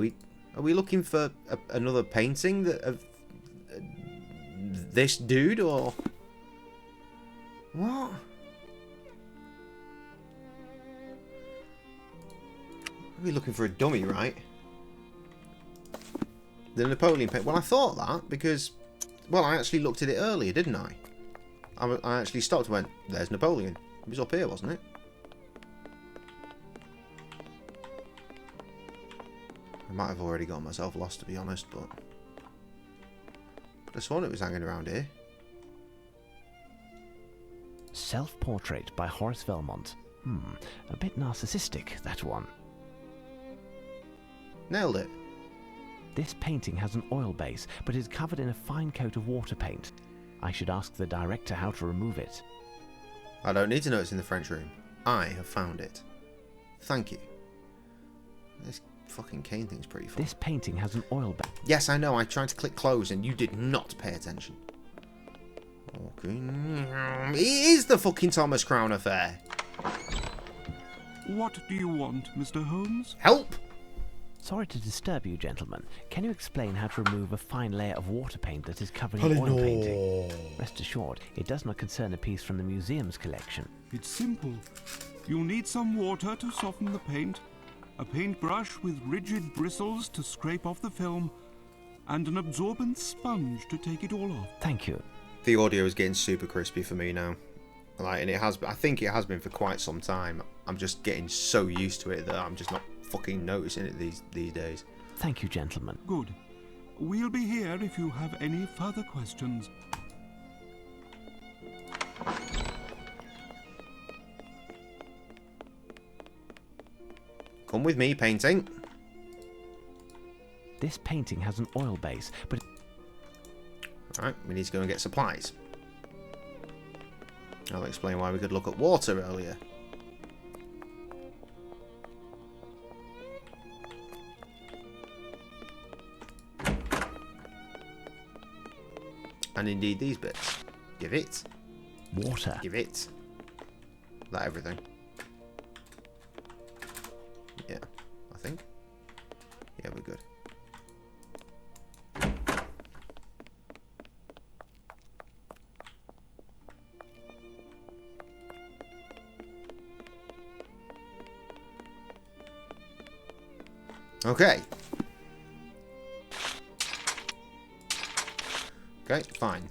Are we looking for another painting of this dude, or what? Are we looking for a dummy, right? The Napoleon paint. Well, I thought that because, well, I actually looked at it earlier, didn't I? I actually stopped and went, there's Napoleon. It was up here, wasn't it? I might have already got myself lost, to be honest, but I sworn it was hanging around here. Self-portrait by Horace Velmont. A bit narcissistic, that one. Nailed it. This painting has an oil base, but is covered in a fine coat of water paint. I should ask the director how to remove it. I don't need to know it's in the French room. I have found it. Thank you. This fucking cane thing's pretty fun. This painting has an oil base. Yes, I know. I tried to click close and you did not pay attention. Okay. It is the fucking Thomas Crown affair. What do you want, Mr. Holmes? Help! Sorry to disturb you, gentlemen. Can you explain how to remove a fine layer of water paint that is covering an oil painting? Rest assured, it does not concern a piece from the museum's collection. It's simple. You'll need some water to soften the paint, a paintbrush with rigid bristles to scrape off the film, and an absorbent sponge to take it all off. Thank you. The audio is getting super crispy for me now. And it has. I think it has been for quite some time. I'm just getting so used to it that I'm just not fucking noticing it these days. Thank you, gentlemen. Good. We'll be here if you have any further questions. Come with me, painting. This painting has an oil base, but... Alright, we need to go and get supplies. I'll explain why we could look at water earlier. And indeed these bits. Give it. Water. Give it. Is that everything? Yeah, I think. Yeah, we're good. Okay. Okay, fine.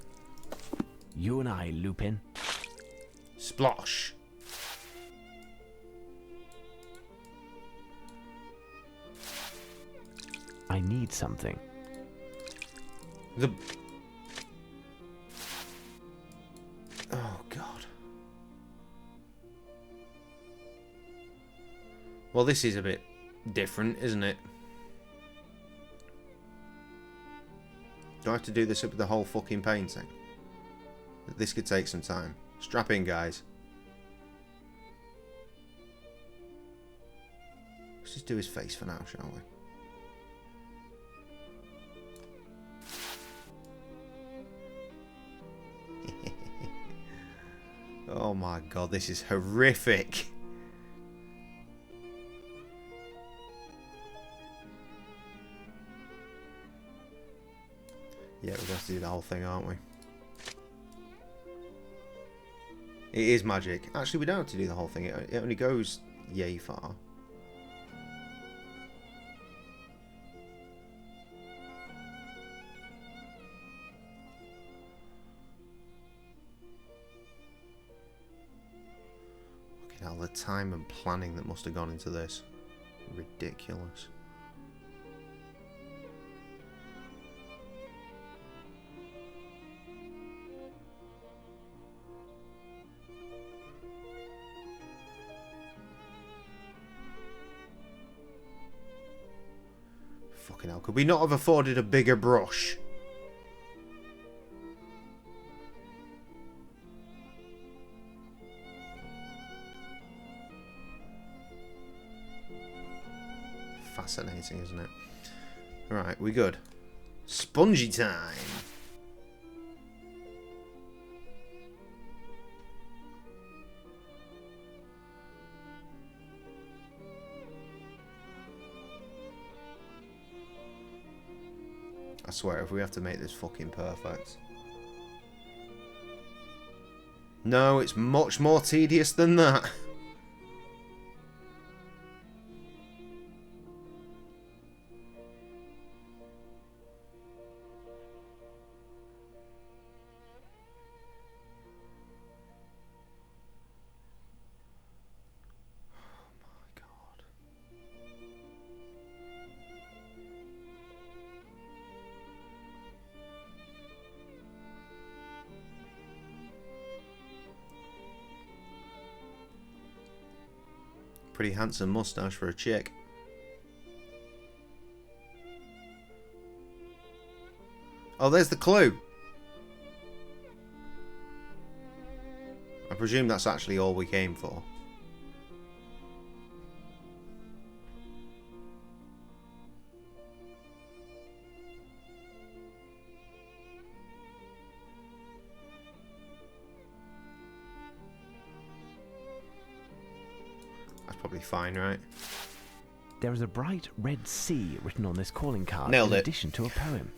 You and I, Lupin. Splosh. I need something. The... Oh, God. Well, this is a bit different, isn't it? Do I have to do this up with the whole fucking painting? This could take some time. Strap in, guys. Let's just do his face for now, shall we? Oh my God, this is horrific. Yeah, we're going to do the whole thing, aren't we? It is magic. Actually, we don't have to do the whole thing. It only goes yay far. Okay, now the time and planning that must have gone into this. Ridiculous. Fucking hell, could we not have afforded a bigger brush? Fascinating, isn't it? Right, we good. Spongy time. I swear, if we have to make this fucking perfect. No, it's much more tedious than that. Pretty handsome mustache for a chick. Oh, there's the clue. I presume that's actually all we came for. Probably fine, right? There is a bright red C written on this calling card Nailed in it. addition to a poem.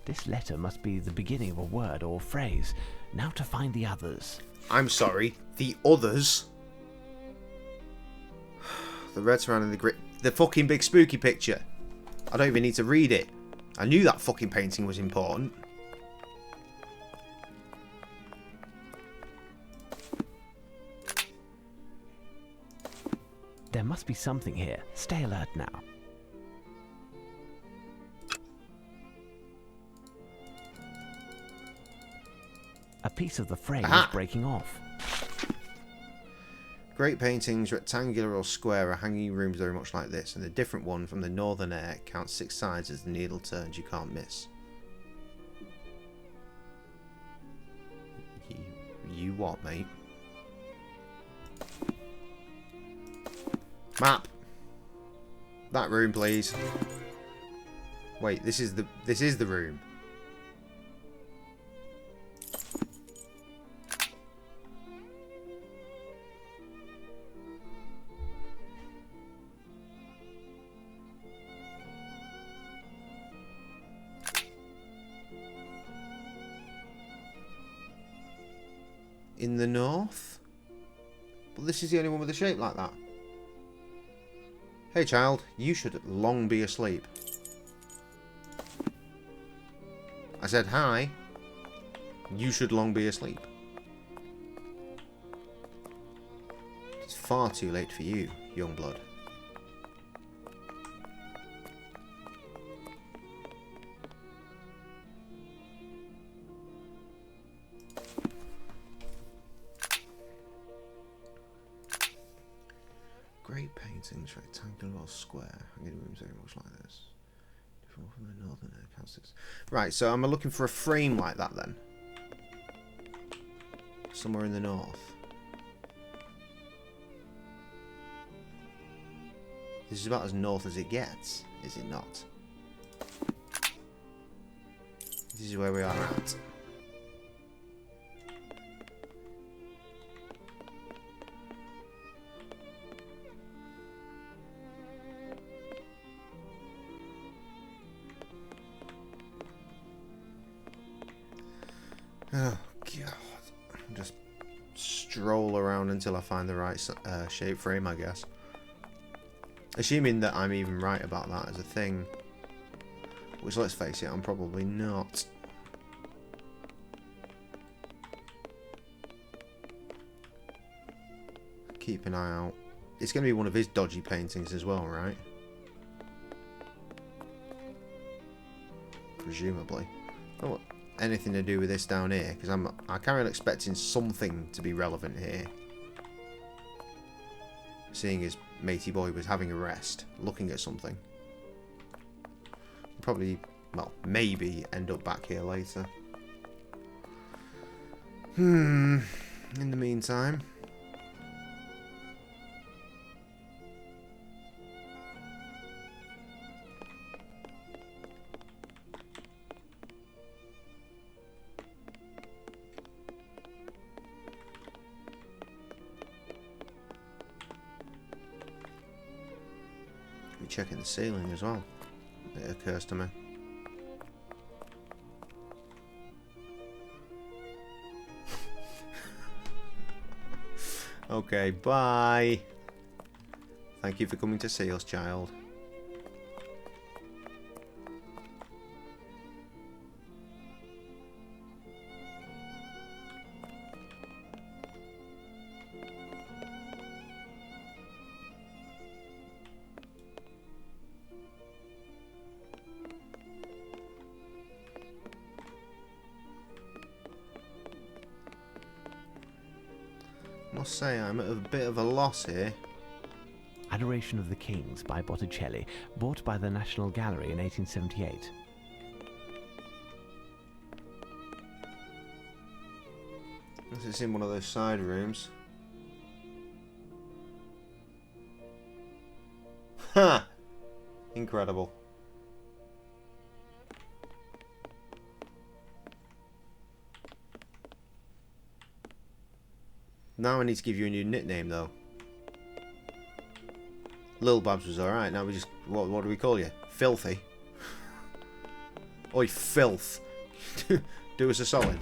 This letter must be the beginning of a word or phrase. Now to find the others. I'm sorry, the others? The red surrounding the grid. The fucking big spooky picture. I don't even need to read it. I knew that fucking painting was important. There must be something here. Stay alert now. A piece of the frame is breaking off. Great paintings, rectangular or square, are hanging in rooms very much like this, and a different one from the northern air counts 6 sides as the needle turns. You can't miss. You what, mate? Map. That room, please. Wait, this is the room. In the north? But this is the only one with a shape like that. Hey child, you should long be asleep. I said hi. You should long be asleep. It's far too late for you, young blood. Great paintings, rectangular or square. Hanging rooms very much like this. Different from the northern acoustics. Right, so am I looking for a frame like that then? Somewhere in the north. This is about as north as it gets, is it not? This is where we are at. Oh god, just stroll around until I find the right shape frame, I guess. Assuming that I'm even right about that as a thing, which, let's face it, I'm probably not. Keep an eye out. It's going to be one of his dodgy paintings as well, right? Presumably. Oh, anything to do with this down here, because I kind of expecting something to be relevant here. Seeing as matey boy was having a rest, looking at something. Probably, well, maybe end up back here later. In the meantime. Checking the ceiling as well. It occurs to me. Okay, bye. Thank you for coming to see us, child. Must say I'm at a bit of a loss here. Adoration of the Kings by Botticelli, bought by the National Gallery in 1878. This is in one of those side rooms. Ha! Incredible. Now I need to give you a new nickname, though. Lil Babs was alright. Now we just... What do we call you? Filthy? Oi, filth. Do us a solid.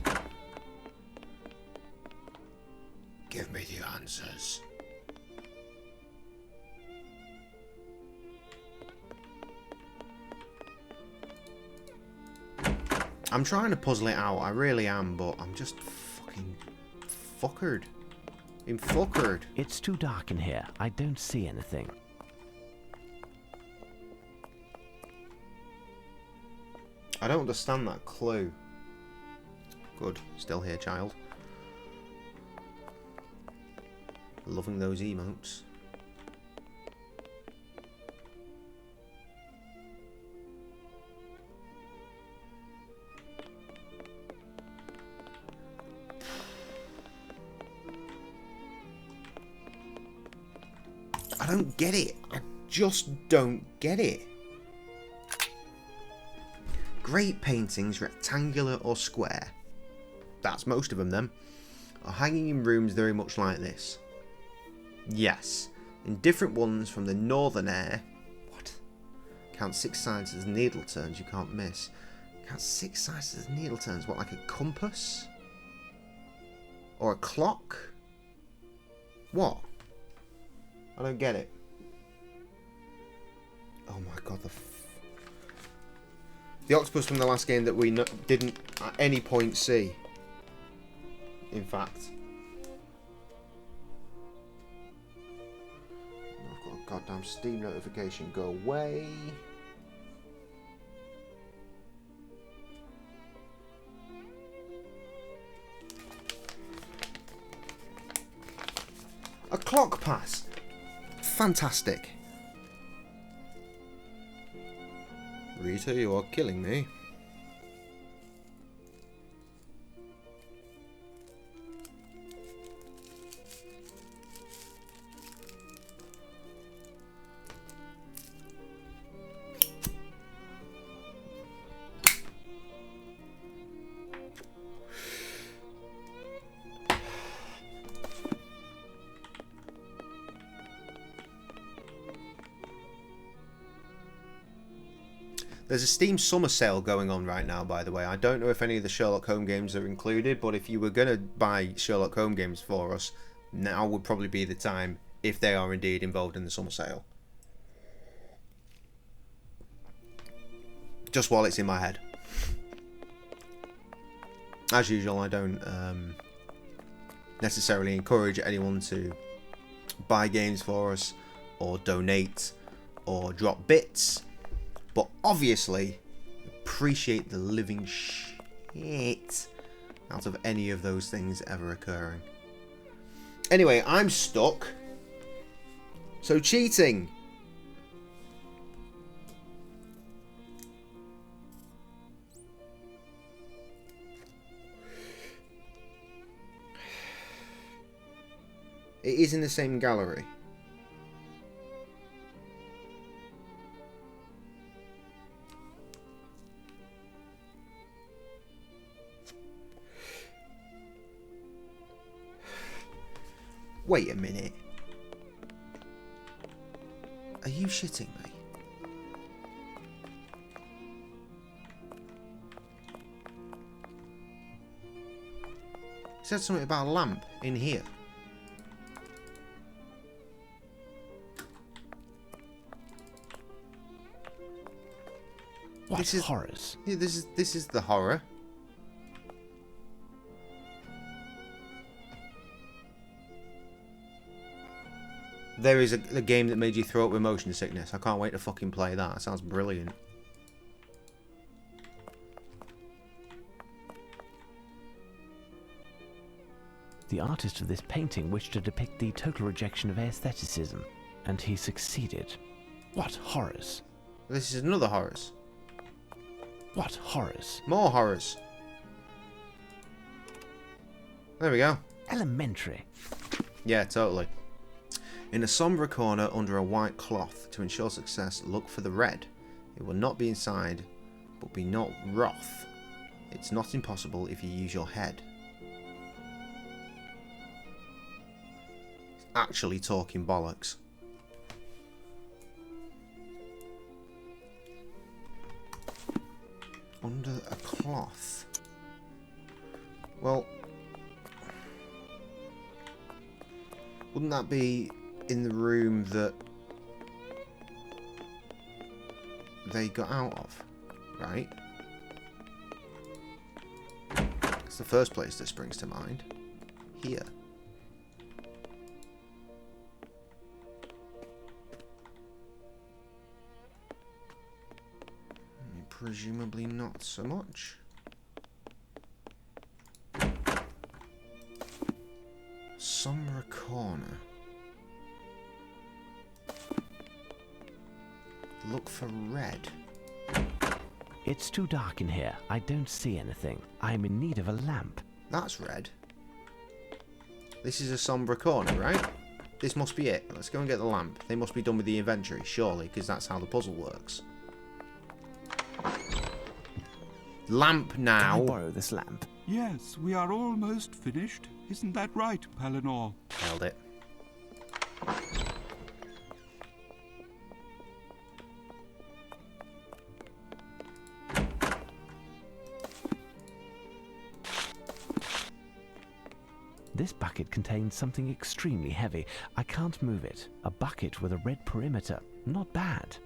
Give me the answers. I'm trying to puzzle it out. I really am, but I'm just fucking fuckered. I'm fuckered. It's too dark in here. I don't see anything. I don't understand that clue. Good. Still here, child. Loving those emotes. I don't get it. I just don't get it. Great paintings, rectangular or square. That's most of them then. Are hanging in rooms very much like this. Yes. In different ones from the northern air. What? Count 6 sides as needle turns you can't miss. Count 6 sides as needle turns. What, like a compass? Or a clock? What? I don't get it. God, the octopus from the last game that we didn't at any point see. In fact, I've got a goddamn Steam notification. Go away. A clock pass. Fantastic. Rita, you are killing me. There's a Steam summer sale going on right now, by the way. I don't know if any of the Sherlock Holmes games are included, but if you were going to buy Sherlock Holmes games for us, now would probably be the time, if they are indeed involved in the summer sale. Just while it's in my head. As usual, I don't necessarily encourage anyone to buy games for us, or donate, or drop bits. But obviously, appreciate the living shit out of any of those things ever occurring. Anyway, I'm stuck. So cheating. It is in the same gallery. Wait a minute. Are you shitting me? It said something about a lamp in here. What horrors? Yeah, this is the horror. There is a game that made you throw up with motion sickness. I can't wait to fucking play that. That sounds brilliant. The artist of this painting wished to depict the total rejection of aestheticism, and he succeeded. What horrors? This is another horrors. What horrors? More horrors. There we go. Elementary. Yeah, totally. In a sombre corner under a white cloth, to ensure success, look for the red. It will not be inside, but be not wrath. It's not impossible if you use your head. It's actually talking bollocks. Under a cloth. Well, wouldn't that be in the room that they got out of, right? It's the first place that springs to mind. Here. Presumably not so much. Sombre corner. Look for red. It's too dark in here. I don't see anything. I'm in need of a lamp. That's red. This is a sombre corner, right? This must be it. Let's go and get the lamp. They must be done with the inventory, surely, because that's how the puzzle works. Lamp now. Can I borrow this lamp? Yes, we are almost finished. Isn't that right, Palinor? Held it. This bucket contains something extremely heavy. I can't move it. A bucket with a red perimeter. Not bad.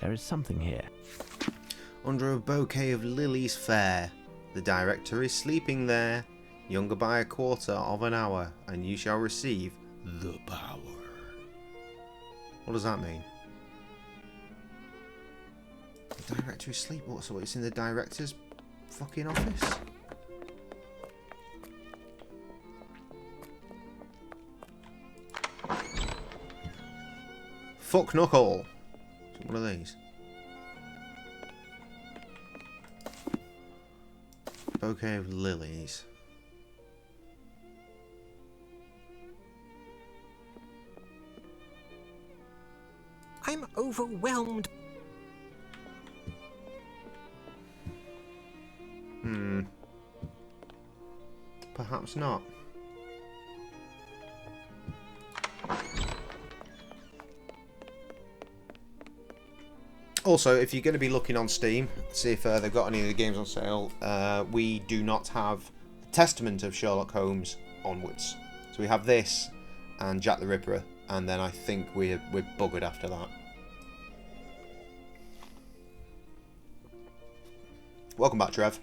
There is something here. Under a bouquet of lilies fair, the director is sleeping there, younger by a quarter of an hour, and you shall receive the power. What does that mean? The director is asleep? What, so it's in the director's fucking office? Fuck knuckle. What are these? Bouquet of lilies. I'm overwhelmed. Perhaps not. Also, if you're going to be looking on Steam, see if they've got any of the games on sale, we do not have Testament of Sherlock Holmes onwards. So we have this and Jack the Ripper, and then I think we're buggered after that. Welcome back, Trev.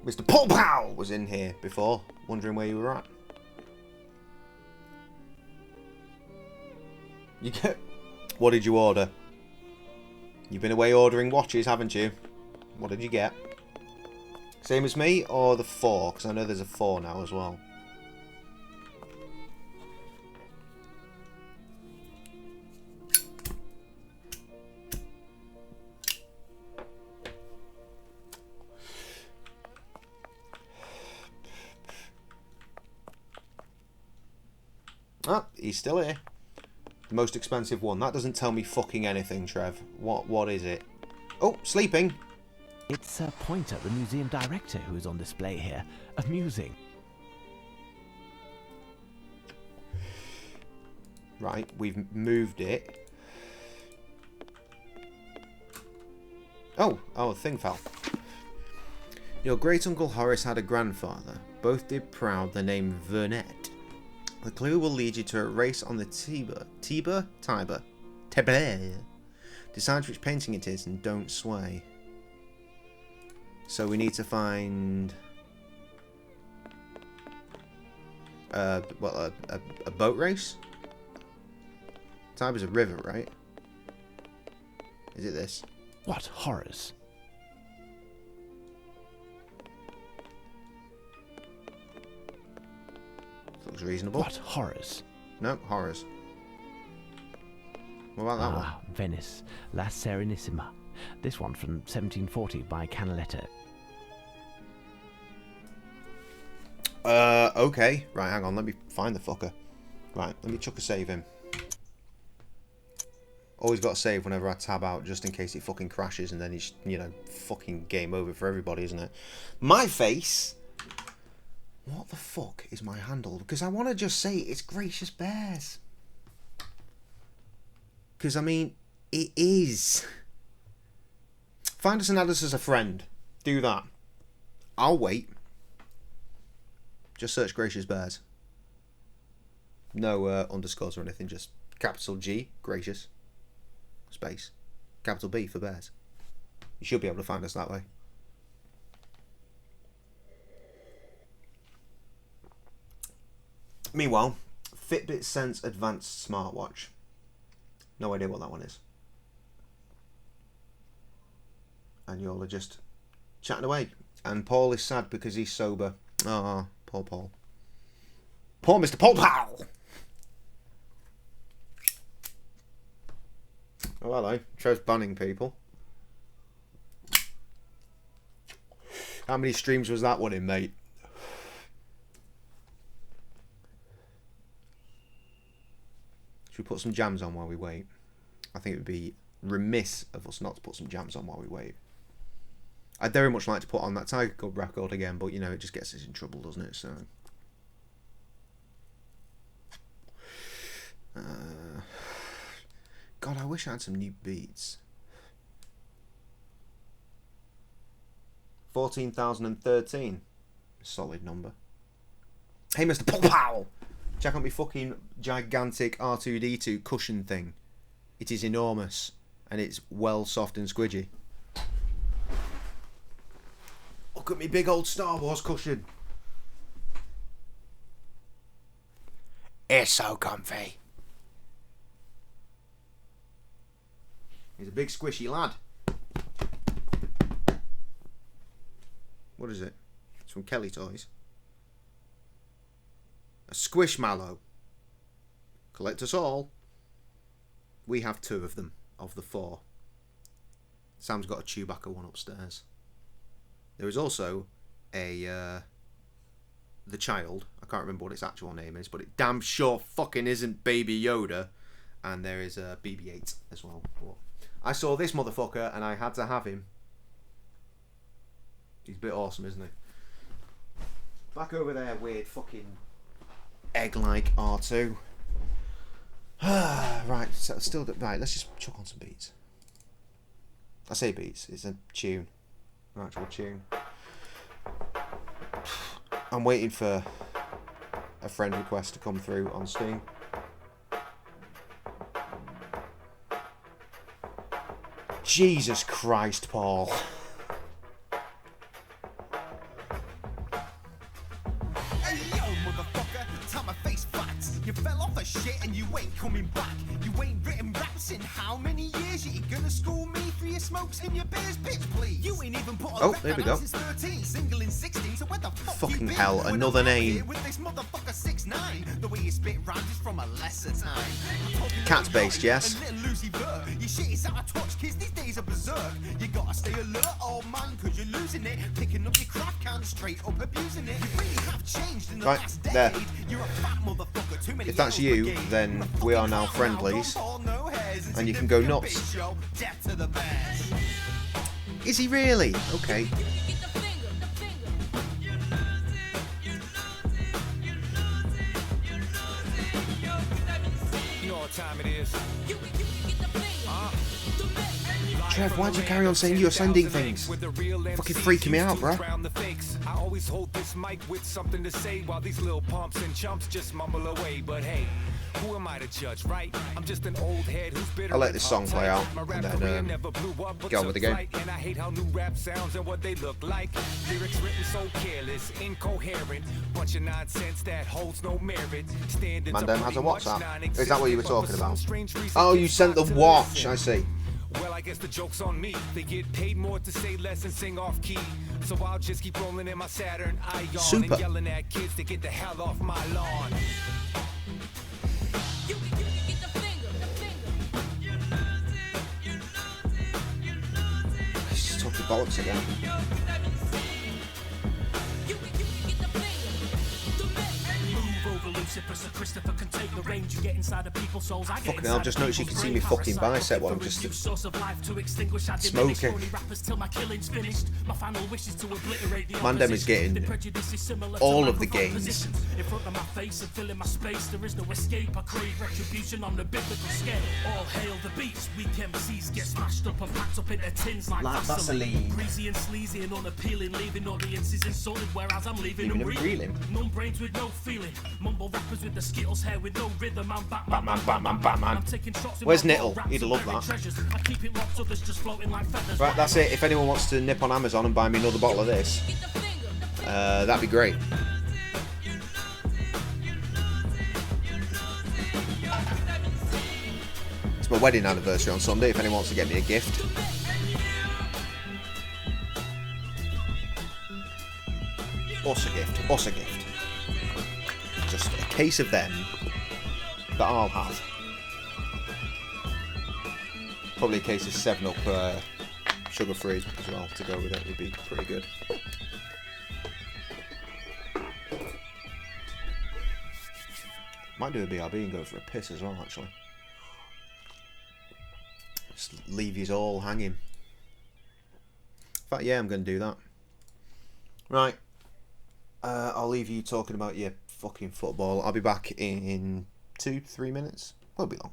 Mr. Paul Pow was in here before, wondering where you were at. You get... What did you order? You've been away ordering watches, haven't you? What did you get? Same as me, or the 4? Because I know there's a 4 now as well. Ah, he's still here. The most expensive one. That doesn't tell me fucking anything, Trev. What is it? Oh, sleeping. It's Pointer, the museum director, who is on display here. Amusing. Right, we've moved it. Oh, the thing fell. Your great-uncle Horace had a grandfather. Both did proud the name Vernet. The clue will lead you to a race on the Tiber. Decide which painting it is and don't sway. So we need to find... a boat race? Tiber's a river, right? Is it this? What horrors! Looks reasonable. What horrors! No, horrors. What about that one? Venice, La Serenissima. This one from 1740 by Canaletto. Okay. Right, hang on. Let me find the fucker. Right, let me chuck a save in. Always got to save whenever I tab out, just in case it fucking crashes, and then it's, you know, fucking game over for everybody, isn't it? My face! What the fuck is my handle? Because I want to just say it's Gracious Bears. Because, I mean, it is. Find us and add us as a friend. Do that. I'll wait. Just search Gracious Bears. No underscores or anything, just capital G, Gracious, space, capital B for Bears. You should be able to find us that way. Meanwhile, Fitbit Sense Advanced Smartwatch. No idea what that one is. And you all are just chatting away. And Paul is sad because he's sober. Ah, poor Paul. Poor Mr. Paul Powell! Oh, hello. Trev's banning people. How many streams was that one in, mate? Should we put some jams on while we wait? I think it would be remiss of us not to put some jams on while we wait. I'd very much like to put on that Tiger Cub record again, but, you know, it just gets us in trouble, doesn't it? So... God, I wish I had some new beats. 14,013. Solid number. Hey, Mr. Paul Powell! Check out my fucking gigantic R2-D2 cushion thing. It is enormous. and it's well soft and squidgy. Look at me big old Star Wars cushion. It's so comfy. He's a big squishy lad. What is it? It's from Kelly Toys. A Squishmallow. Collect us all. We have 2 of them, of the 4. Sam's got a Chewbacca one upstairs. There is also a the child. I can't remember what its actual name is, but it damn sure fucking isn't Baby Yoda. And there is a BB-8 as well. But I saw this motherfucker and I had to have him. He's a bit awesome, isn't he? Back over there, weird fucking egg-like R2. Right, so still right. Let's just chuck on some beats. I say beats. It's a tune, an actual tune. I'm waiting for a friend request to come through on Steam. Jesus Christ, Paul. Hey yo, motherfucker, time my face facts. You fell off a shit and you ain't coming back. You ain't written raps in how many years? You ain't gonna school me for your smokes and your beers, bitch, please. You ain't even put a Oh, there we go. since 13, single in 16, so where the fuck Fucking you hell, been? another name. With this motherfucker 6'9", the way you spit rhymes is from a lesser time. Cat's based, yes. Your shit is out of touch, kids these days are berserk. You gotta stay alert, old man, cause you're losing it. Picking up your crap can, straight up abusing it. You really have changed in the Right, last there. decade. You're a fat motherfucker, too many If that's yellow you, brigade. then we are now friendlies, and you can go nuts. Is he really? Okay. You know what time it is. Trev, why'd you carry on saying you're sending things? Fucking freaking me out, bruh. I always hold this mic with something to say while these little pumps and chumps just mumble away. But hey, who am I to judge, right? I'm just an old head who's bitter. I'll let this song play out My rap and career then never blew up, but get on with the game. took flight, and I hate how new rap sounds and what they look like. Lyrics written so careless, incoherent, bunch of nonsense that holds no merit. Mandem has a WhatsApp. Is that what you were talking about? Oh, you sent the watch. I see. Well, I guess the joke's on me. They get paid more to say less and sing off key. So I'll just keep rolling in my Saturn Ion Super. and yelling at kids to get the hell off my lawn. He's talking bollocks again. Fucking hell, just noticed you can see me fucking bicep while I'm just smoking. Mandem is getting all of the gains. Like Vaseline. Greasy and sleazy and unappealing, leaving audiences insulted, whereas I'm leaving them reeling. Numb brains with no feeling, mumble rappers with the Skittles hair with no rhythm. I'm Batman, Batman. Where's Nittle? He'd love that. I keep it locked, others just floating like feathers. Right, that's it. If anyone wants to nip on Amazon and buy me another bottle of this, that'd be great. It's my wedding anniversary on Sunday. If anyone wants to get me a gift. Us a gift. Us a gift. Just a case of them that I'll have. Probably a case of 7-Up sugar-free as well to go with it. Would be pretty good. Might do a BRB and go for a piss as well, actually. Just leave yous all hanging. In fact, yeah, I'm going to do that. Right. I'll leave you talking about your fucking football. I'll be back in 2-3 minutes. Won't be long.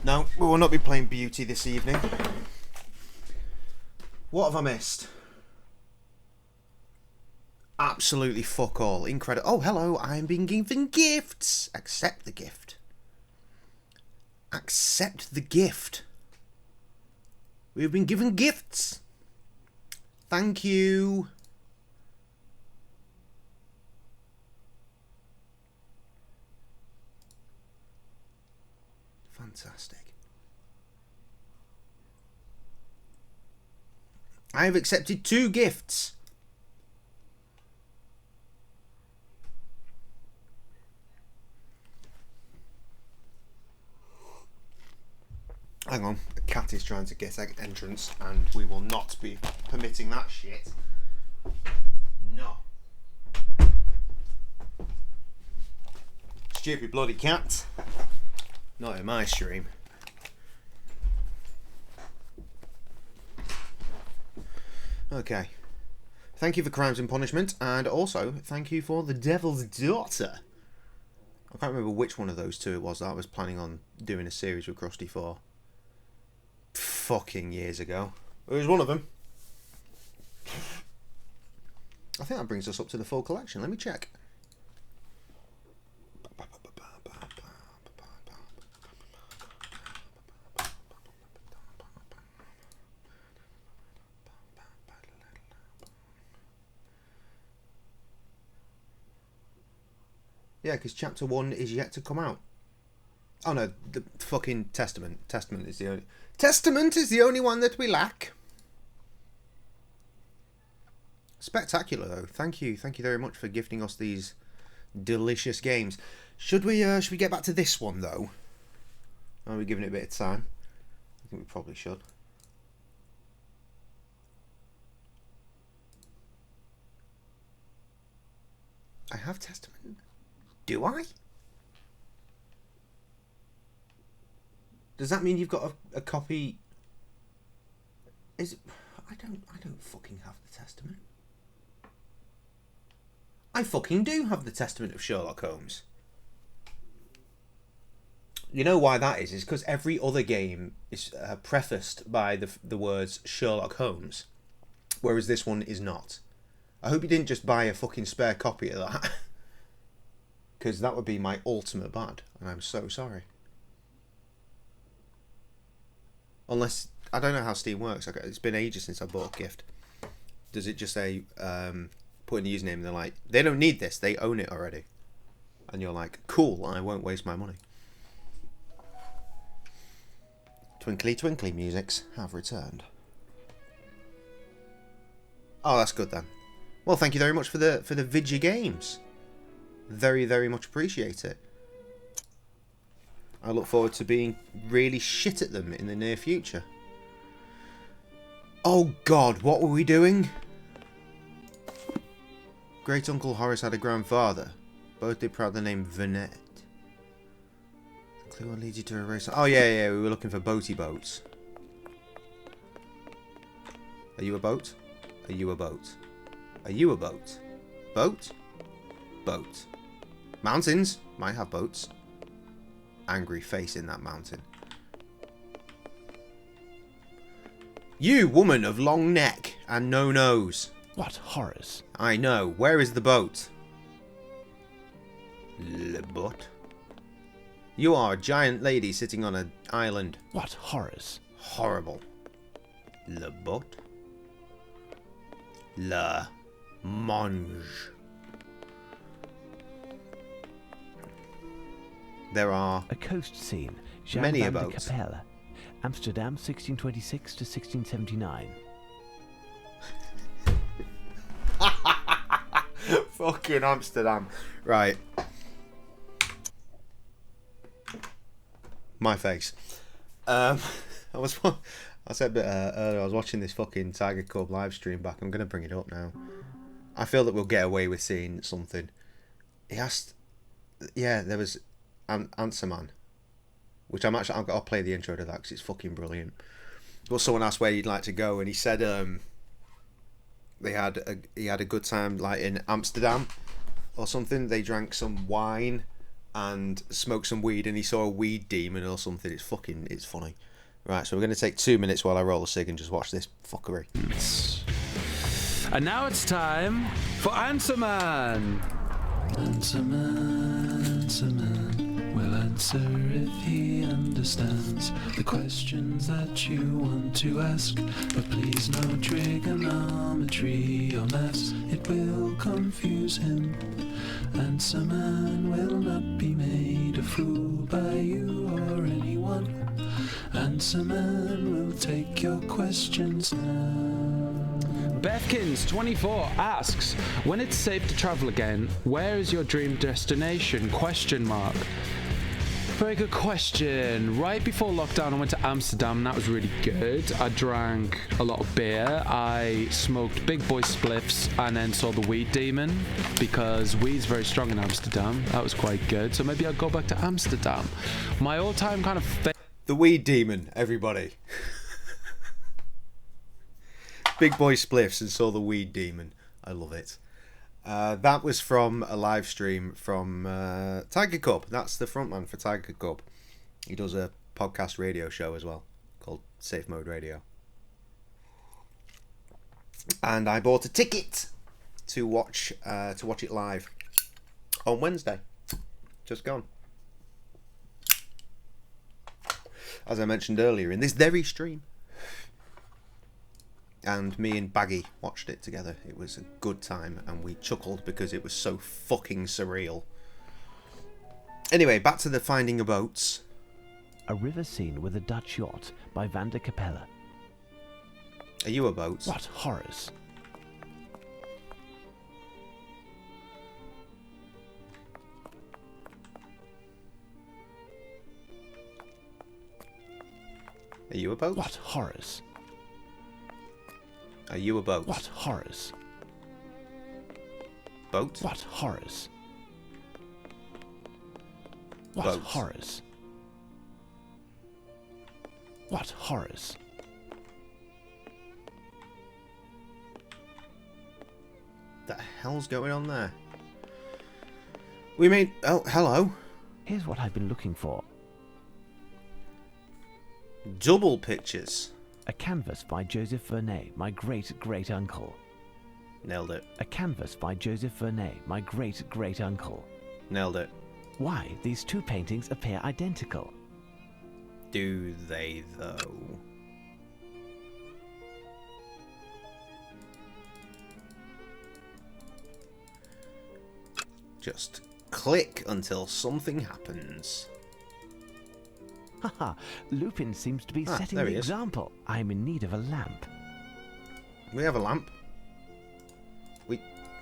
No, we will not be playing Beauty this evening. What have I missed? Absolutely fuck all. Incredible. Oh, hello. I'm being given gifts. Accept the gift. Accept the gift. We've been given gifts. Thank you. Fantastic. I have accepted 2 gifts. Hang on, the cat is trying to get entrance and we will not be permitting that shit. No. Stupid bloody cat. Not in my stream. Okay. Thank you for Crimes and Punishment, and also thank you for The Devil's Daughter. I can't remember which one of those 2 it was that I was planning on doing a series with Krusty for. Fucking years ago. It was one of them. I think that brings us up to the full collection. Let me check. Yeah, because chapter 1 is yet to come out. Oh no, the fucking Testament. Testament is the only one that we lack. Spectacular though. Thank you very much for gifting us these delicious games. Should we get back to this one though? Are we giving it a bit of time? I think we probably should. I have Testament. Do I? Does that mean you've got a copy? Is it? I don't fucking have the Testament. I fucking do have the Testament of Sherlock Holmes. You know why that is? It's because every other game is prefaced by the words Sherlock Holmes, whereas this one is not. I hope you didn't just buy a fucking spare copy of that, because that would be my ultimate bad, and I'm so sorry. Unless, I don't know how Steam works. It's been ages since I bought a gift. Does it just say, put in the username and they're like, they don't need this, they own it already. And you're like, cool, I won't waste my money. Twinkly twinkly musics have returned. Oh, that's good then. Well, thank you very much for the Vidya games. Very, very much appreciate it. I look forward to being really shit at them in the near future. Oh God, what were we doing? Great Uncle Horace had a grandfather. Both did proud the name Vanette. The clue will lead you to a race. Oh yeah, we were looking for boaty boats. Are you a boat? Are you a boat? Are you a boat? Boat? Boat. Mountains might have boats. Angry face in that mountain. You, woman of long neck and no nose. What horrors? I know. Where is the boat? Le boat. You are a giant lady sitting on an island. What horrors? Horrible. Le boat. La mange. There are a coast scene. Many Jean van boats. de Capelle, Amsterdam, 1626 to 1679. Fucking Amsterdam. Right. My face. I said earlier, I was watching this fucking Tiger Cub live stream back. I'm going to bring it up now. I feel that we'll get away with seeing something. He asked... Yeah, there was... Answer Man, which I'll play the intro to that because it's fucking brilliant. But someone asked where you'd like to go, and he said he had a good time like in Amsterdam or something. They drank some wine and smoked some weed, and he saw a weed demon or something. It's funny. Right, so we're going to take 2 minutes while I roll a cig and just watch this fuckery. And now it's time for Answer Man. Answer Man will answer if he understands the questions that you want to ask. But please no trigonometry or maths, it will confuse him. Answer Man will not be made a fool by you or anyone. Answer Man will take your questions now. Bethkins 24 asks, when it's safe to travel again, where is your dream destination? ? Very good question. Right before lockdown, I went to Amsterdam, and that was really good. I drank a lot of beer. I smoked big boy spliffs, and then saw the weed demon, because weed's very strong in Amsterdam. That was quite good. So maybe I'll go back to Amsterdam. My all-time kind of the weed demon, everybody. Big boy spliffs and saw the weed demon. I love it. That was from a live stream from Tiger Cub. That's the frontman for Tiger Cub. He does a podcast radio show as well called Safe Mode Radio. And I bought a ticket to watch it live on Wednesday. Just gone. As I mentioned earlier in this very stream. And me and Baggy watched it together. It was a good time, and we chuckled because it was so fucking surreal. Anyway, back to the finding of boats. A river scene with a Dutch yacht by Van der Capelle. Are you a boat? What horrors! Are you a boat? What horrors! Are you a boat? What horrors! Boat? What horrors! What Boat. horrors! What horrors! The hell's going on there? We mean... Oh, hello. Here's what I've been looking for. Double pictures. A canvas by Joseph Vernet, my great-great-uncle. Nailed it. A canvas by Joseph Vernet, my great-great-uncle. Nailed it. Why, these two paintings appear identical. Do they, though? Just click until something happens. Haha, Lupin seems to be setting there the he is. example. I'm in need of a lamp. We have a lamp. We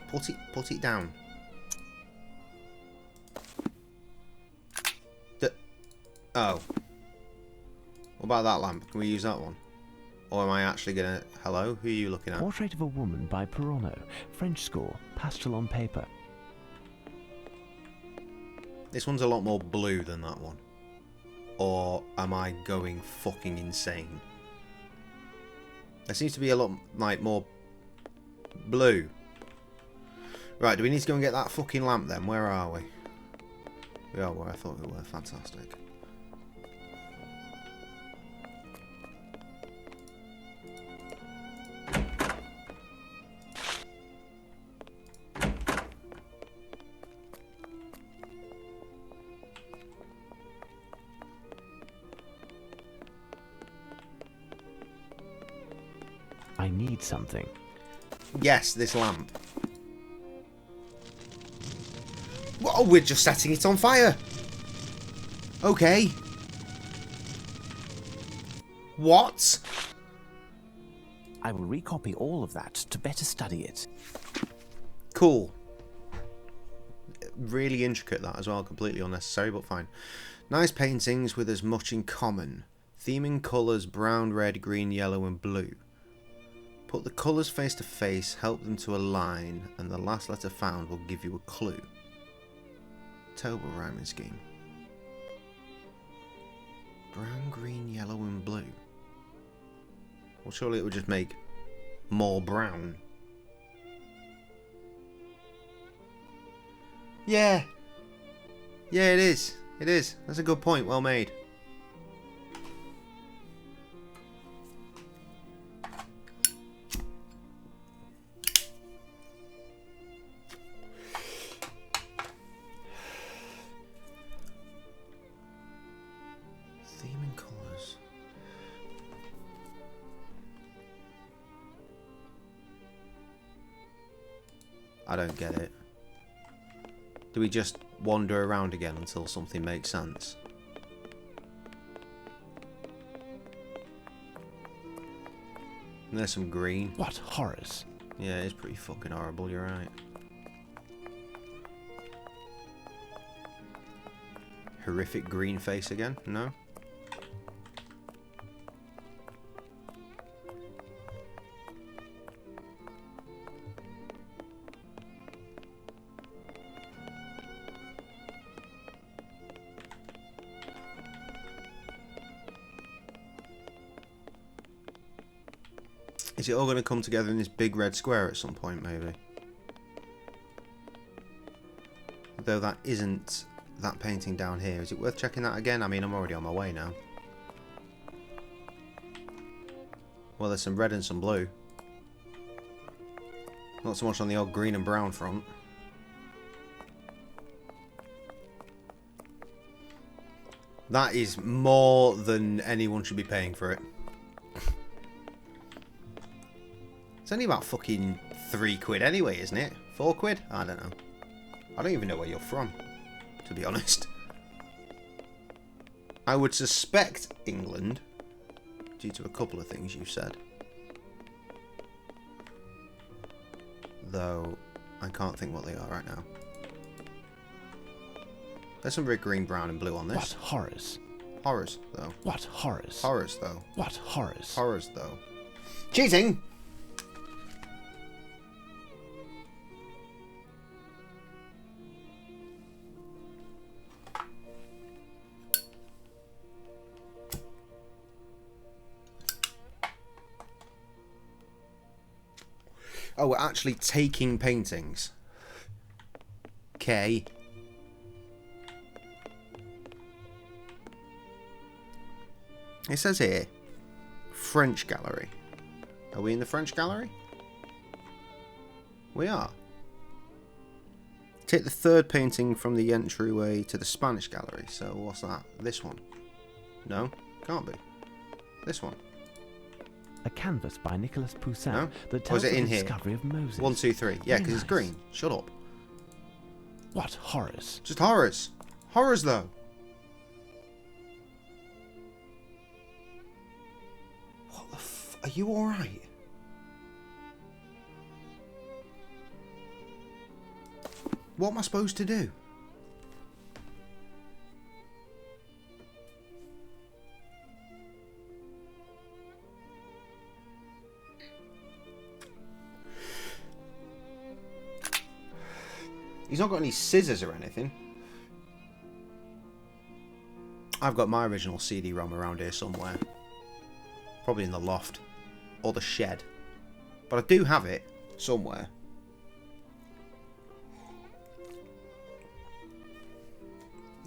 put it down. Oh. What about that lamp? Can we use that one? Or am I actually gonna... Hello? Who are you looking at? Portrait of a Woman by Perono, French school, pastel on paper. This one's a lot more blue than that one. Or am I going fucking insane? There seems to be a lot, like, more blue. Right, do we need to go and get that fucking lamp then? Where are we? We are where I thought we were. Fantastic. I need something. Yes, this lamp. Whoa, we're just setting it on fire. Okay. What? I will recopy all of that to better study it. Cool. Really intricate that as well, completely unnecessary, but fine. Nice paintings with as much in common. Theming colours brown, red, green, yellow and blue. Put the colours face to face, help them to align, and the last letter found will give you a clue. Terrible rhyming scheme. Brown, green, yellow and blue. Well, surely it would just make more brown. Yeah. Yeah, it is. It is. That's a good point. Well made. Theme and colours. I don't get it. Do we just wander around again until something makes sense? And there's some green. What horrors? Yeah, it's pretty fucking horrible, you're right. Horrific green face again? No? Is it all going to come together in this big red square at some point, maybe? Though that isn't that painting down here. Is it worth checking that again? I mean, I'm already on my way now. Well, there's some red and some blue. Not so much on the old green and brown front. That is more than anyone should be paying for it. It's only about fucking £3 anyway, isn't it? £4? I don't know. I don't even know where you're from, to be honest. I would suspect England, due to a couple of things you've said. Though, I can't think what they are right now. There's some red, green, brown and blue on this. What horrors? Horrors, though. What horrors? Horrors, though. What horrors? Horrors, though. Cheating! Oh, we're actually taking paintings. Okay. It says here, French gallery. Are we in the French gallery? We are. Take the third painting from the entryway to the Spanish gallery. So what's that? This one? No, can't be. This one. A canvas by Nicolas Poussin No? that Or tells is it of in the here? discovery of Moses. 1, 2, 3. Yeah, Very because it's nice. green. Shut up. What horrors? Just horrors. Horrors, though. What the f... Are you alright? What am I supposed to do? He's not got any scissors or anything. I've got my original CD-ROM around here somewhere. Probably in the loft. Or the shed. But I do have it somewhere.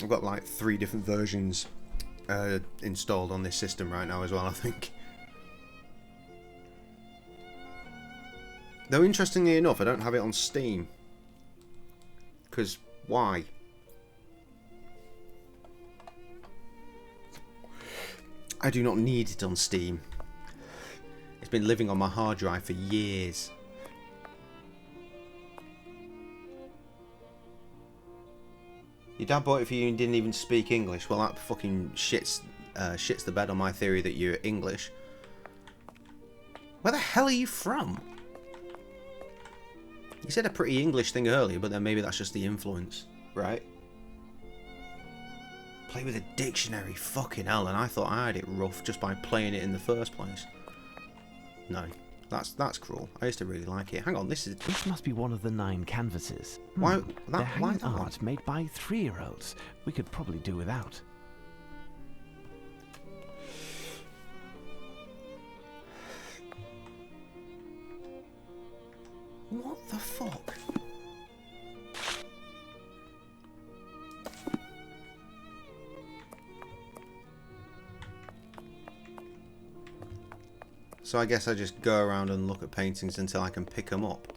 I've got like 3 different versions installed on this system right now as well, I think. Though interestingly enough, I don't have it on Steam. Because why? I do not need it on Steam. It's been living on my hard drive for years. Your dad bought it for you and didn't even speak English. Well, that fucking shits the bed on my theory that you're English. Where the hell are you from? You said a pretty English thing earlier, but then maybe that's just the influence, right? Play with a dictionary, fucking hell, and I thought I had it rough just by playing it in the first place. No, that's cruel. I used to really like it. Hang on, this must be one of the 9 canvases. Why They're why hanging that one? art made by 3-year-olds. We could probably do without. What the fuck? So I guess I just go around and look at paintings until I can pick them up.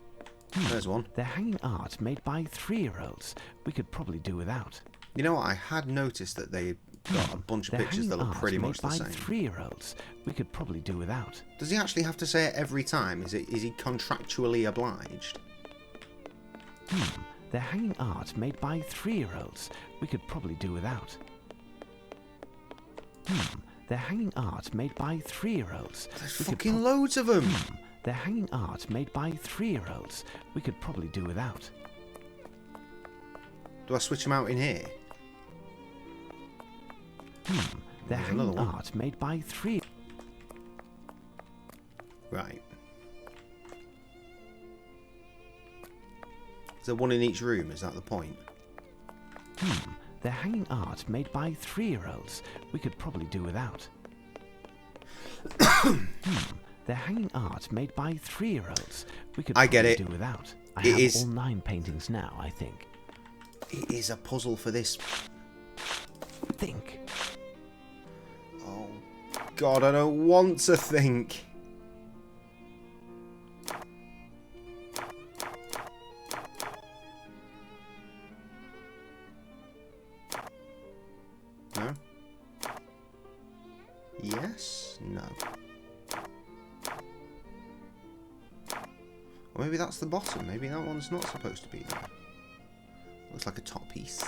There's one. They're hanging art made by 3-year-olds. We could probably do without. You know what? I had noticed that they got a bunch of pictures that look pretty much the same. 3-year-olds. We could probably do without. Does he actually have to say it every time? Is he contractually obliged? They're hanging art made by 3-year-olds. We could probably do without. They're hanging art made by 3-year-olds. There's fucking loads of them. They're hanging art made by 3-year-olds. We could probably do without. Do I switch them out in here? They're hanging art made by 3. Right. Is there one in each room? Is that the point? They're hanging art made by 3-year-olds. We could probably do without. They're hanging art made by 3-year-olds. We could probably do without. I have all 9 paintings now, I think. It is a puzzle for this. Think. Oh, God, I don't want to think. No? Yes? No. Or maybe that's the bottom. Maybe that one's not supposed to be there. Looks like a top piece.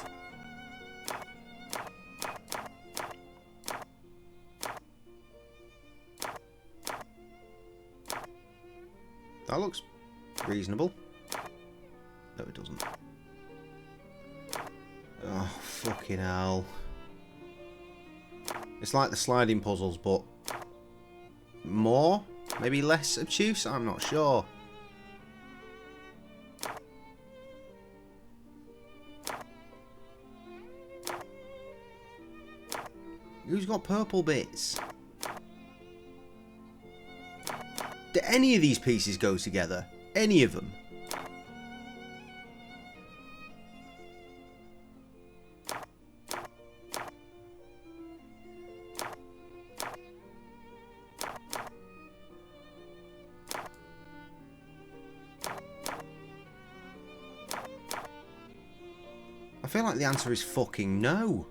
That looks reasonable. No, it doesn't. Oh, fucking hell. It's like the sliding puzzles, but more? Maybe less obtuse? I'm not sure. Who's got purple bits? Do any of these pieces go together? Any of them? I feel like the answer is fucking no.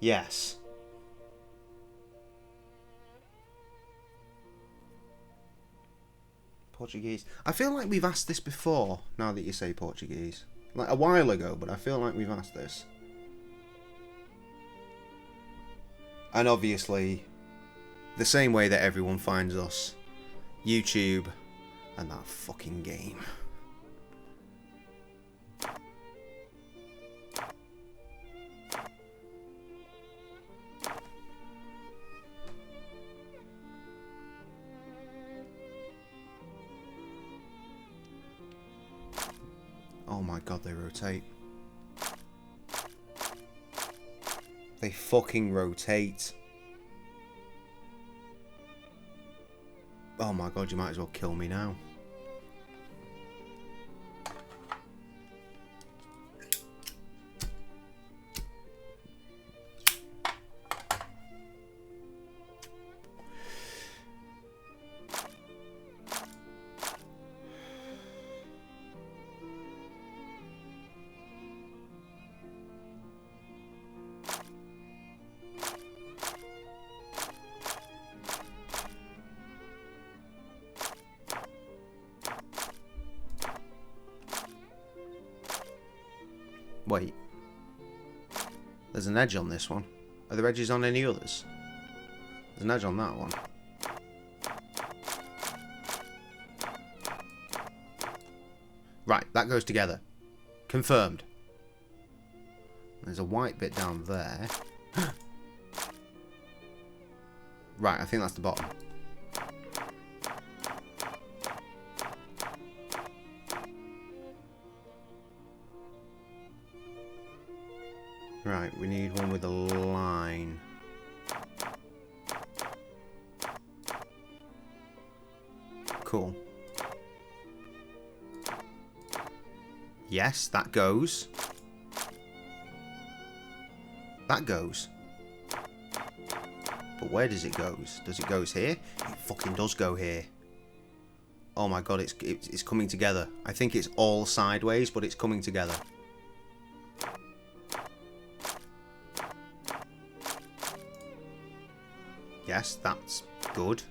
Yes. Portuguese. I feel like we've asked this before, now that you say Portuguese. Like a while ago, but I feel like we've asked this. And obviously, the same way that everyone finds us. YouTube and that fucking game. Oh my god, they rotate. They fucking rotate. Oh my god, you might as well kill me now. Wait. There's an edge on this one. Are there edges on any others? There's an edge on that one. Right, that goes together. Confirmed. There's a white bit down there. Right, I think that's the bottom. Right, we need one with a line. Cool. Yes, that goes. That goes. But where does it go? Does it goes here? It fucking does go here. Oh my god, it's coming together. I think it's all sideways, but it's coming together. Yes, that's good.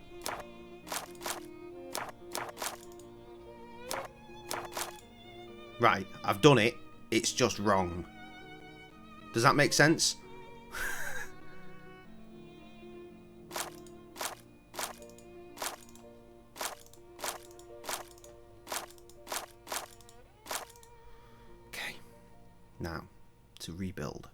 Right, I've done it. It's just wrong. Does that make sense? Okay. Now, to rebuild.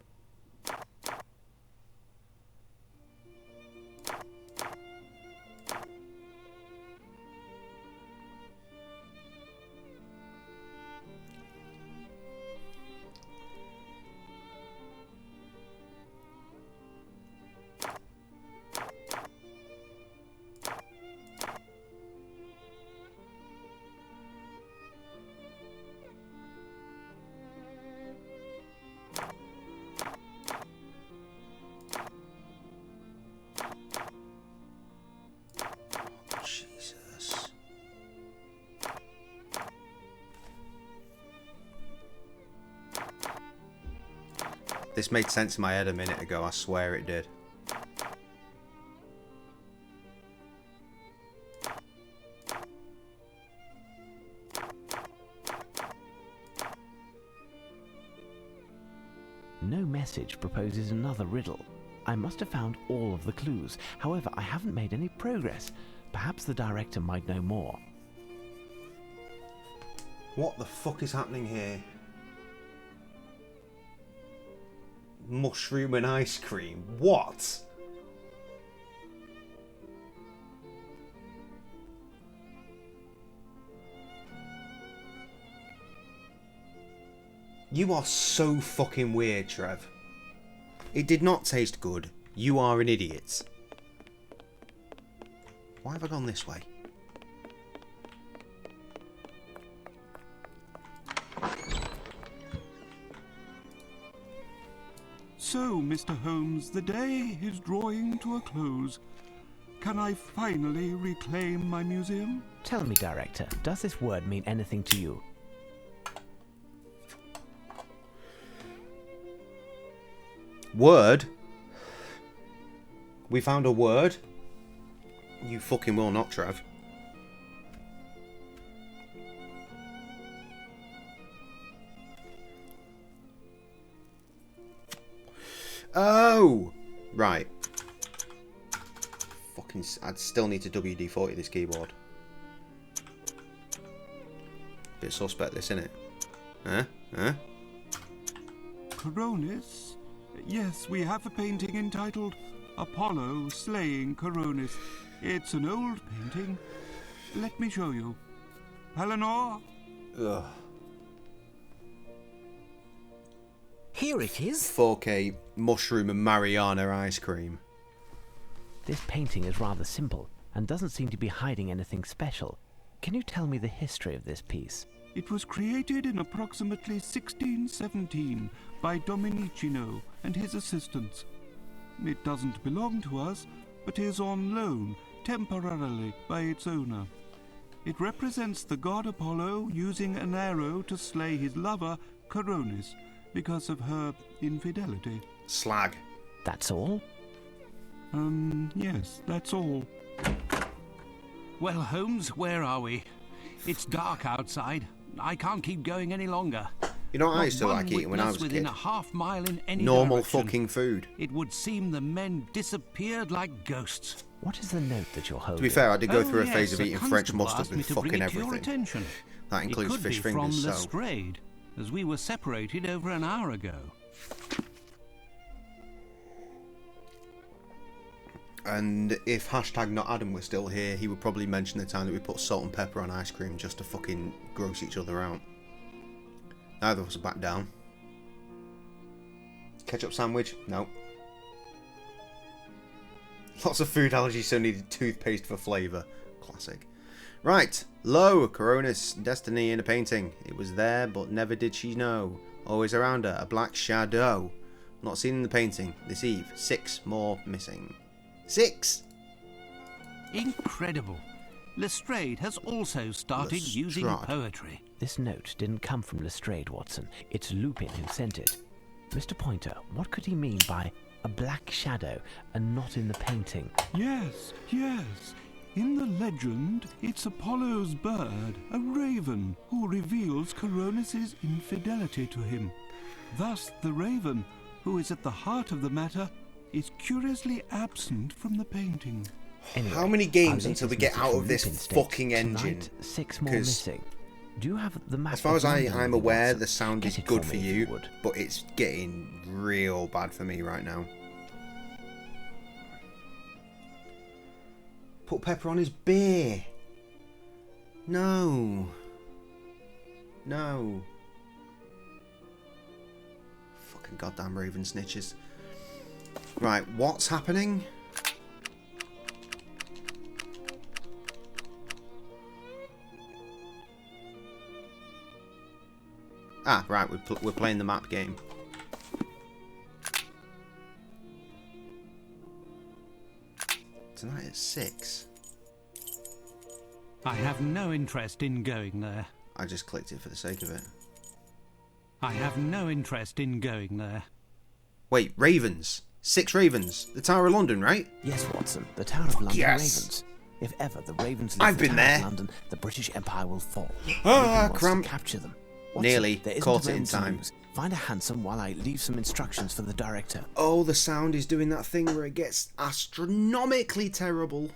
This made sense in my head a minute ago, I swear it did. No message proposes another riddle. I must have found all of the clues. However, I haven't made any progress. Perhaps the director might know more. What the fuck is happening here? Mushroom and ice cream. What? You are so fucking weird, Trev. It did not taste good. You are an idiot. Why have I gone this way? So, Mr. Holmes, the day is drawing to a close. Can I finally reclaim my museum? Tell me, Director, does this word mean anything to you? Word? We found a word? You fucking will not, Trev. Oh! Right. Fucking... I'd still need to WD-40 this keyboard. Bit suspect this, innit? Huh? Huh? Coronis? Yes, we have a painting entitled Apollo Slaying Coronis. It's an old painting. Let me show you. Eleanor? Ugh. Here it is. 4K mushroom and Mariana ice cream. This painting is rather simple and doesn't seem to be hiding anything special. Can you tell me the history of this piece? It was created in approximately 1617 by Domenichino and his assistants. It doesn't belong to us, but is on loan temporarily by its owner. It represents the god Apollo using an arrow to slay his lover, Coronis, because of her infidelity. Slag. That's all? Yes, that's all. Well, Holmes, where are we? It's dark outside. I can't keep going any longer. You know what I Not used to one like eating when I was a within kid? a half mile in any Normal direction. fucking food. It would seem the men disappeared like ghosts. What is the note that you're holding? To be fair, I did go through a phase yes, of eating the French constable mustard asked me with to bring fucking it to your everything. attention. That includes it could fish be from fingers, so... Lestrade, as we were separated over an hour ago. And if hashtag not Adam was still here, he would probably mention the time that we put salt and pepper on ice cream just to fucking gross each other out. Neither of us are back down. Ketchup sandwich? No. Lots of food allergies, so needed toothpaste for flavour. Classic. Right. Lo, Coronis, destiny in a painting. It was there, but never did she know. Always around her, a black shadow. Not seen in the painting. This eve, 6 more missing. 6! Incredible. Lestrade has also started using poetry. This note didn't come from Lestrade, Watson. It's Lupin who sent it. Mr. Pointer, what could he mean by a black shadow and not in the painting? Yes, yes. In the legend, it's Apollo's bird, a raven, who reveals Coronis's infidelity to him. Thus, the raven, who is at the heart of the matter, is curiously absent from the painting. Anyway, how many games until we get out of this fucking engine? Tonight, 6 more missing. Do you have the map? As far as I'm aware, the sound is good for you, but it's getting real bad for me right now. Put pepper on his beer. No. No. Fucking goddamn raven snitches. Right, what's happening? Ah, right, we're playing the map game. Tonight at 6. I have no interest in going there. I just clicked it for the sake of it. I have no interest in going there. Wait, ravens? 6 ravens? The Tower of London, right? Yes, Watson, the Tower of London yes. ravens. If ever the ravens leave I've the been Tower there. of London, the British Empire will fall. Ah, cramp. Capture them. Watson, nearly there isn't caught a it in moment to time. lose. Find a hansom while I leave some instructions for the director. Oh, the sound is doing that thing where it gets astronomically terrible.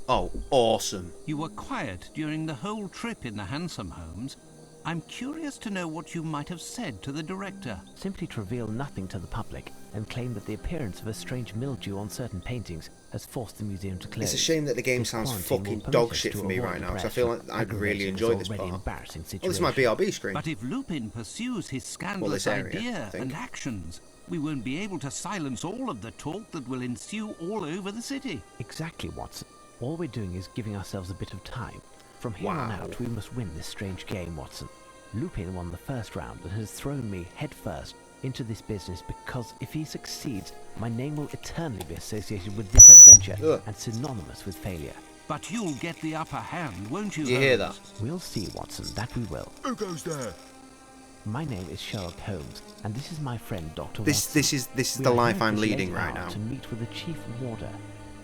Oh, awesome. You were quiet during the whole trip in the hansom, Holmes. I'm curious to know what you might have said to the director. Simply to reveal nothing to the public and claim that the appearance of a strange mildew on certain paintings has forced the museum to close. It's a shame that the game sounds fucking dog shit for me right now, because I feel like I'd really enjoy this part. Oh, this is my BRB screen. But if Lupin pursues his scandalous idea and actions, we won't be able to silence all of the talk that will ensue all over the city. Exactly, Watson. All we're doing is giving ourselves a bit of time. From here on out, we must win this strange game, Watson. Lupin won the first round and has thrown me headfirst into this business because if he succeeds, my name will eternally be associated with this adventure and synonymous with failure. But you'll get the upper hand, won't you? Do you hear that? We'll see, Watson. That we will. Who goes there? My name is Sherlock Holmes, and this is my friend Dr. This is the life I'm leading right now. To meet with the chief warder.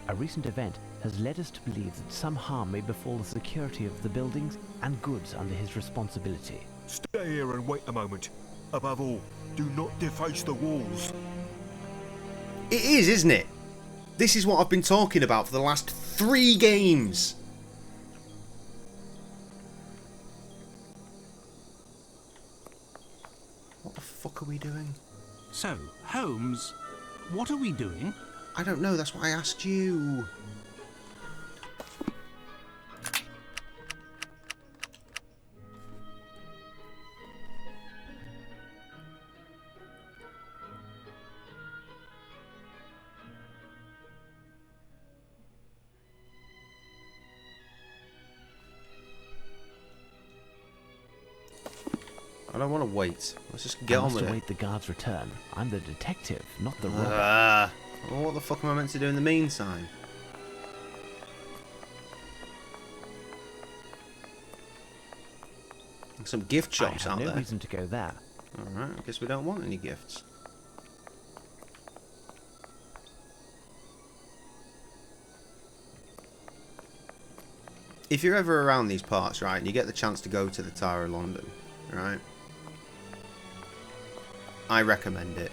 A recent event has led us to believe that some harm may befall the security of the buildings and goods under his responsibility. Stay here and wait a moment. Above all, do not deface the walls. It is, isn't it? This is what I've been talking about for the last 3 games. What the fuck are we doing? So, Holmes, what are we doing? I don't know, that's why I asked you. I don't want to wait. Let's just get on with it. Wait the guard's return. I'm the detective, not the robber. Well, what the fuck am I meant to do in the meantime? Some gift shops out there. No reason to go there. Alright, I guess we don't want any gifts. If you're ever around these parts, right, and you get the chance to go to the Tower of London, right, I recommend it.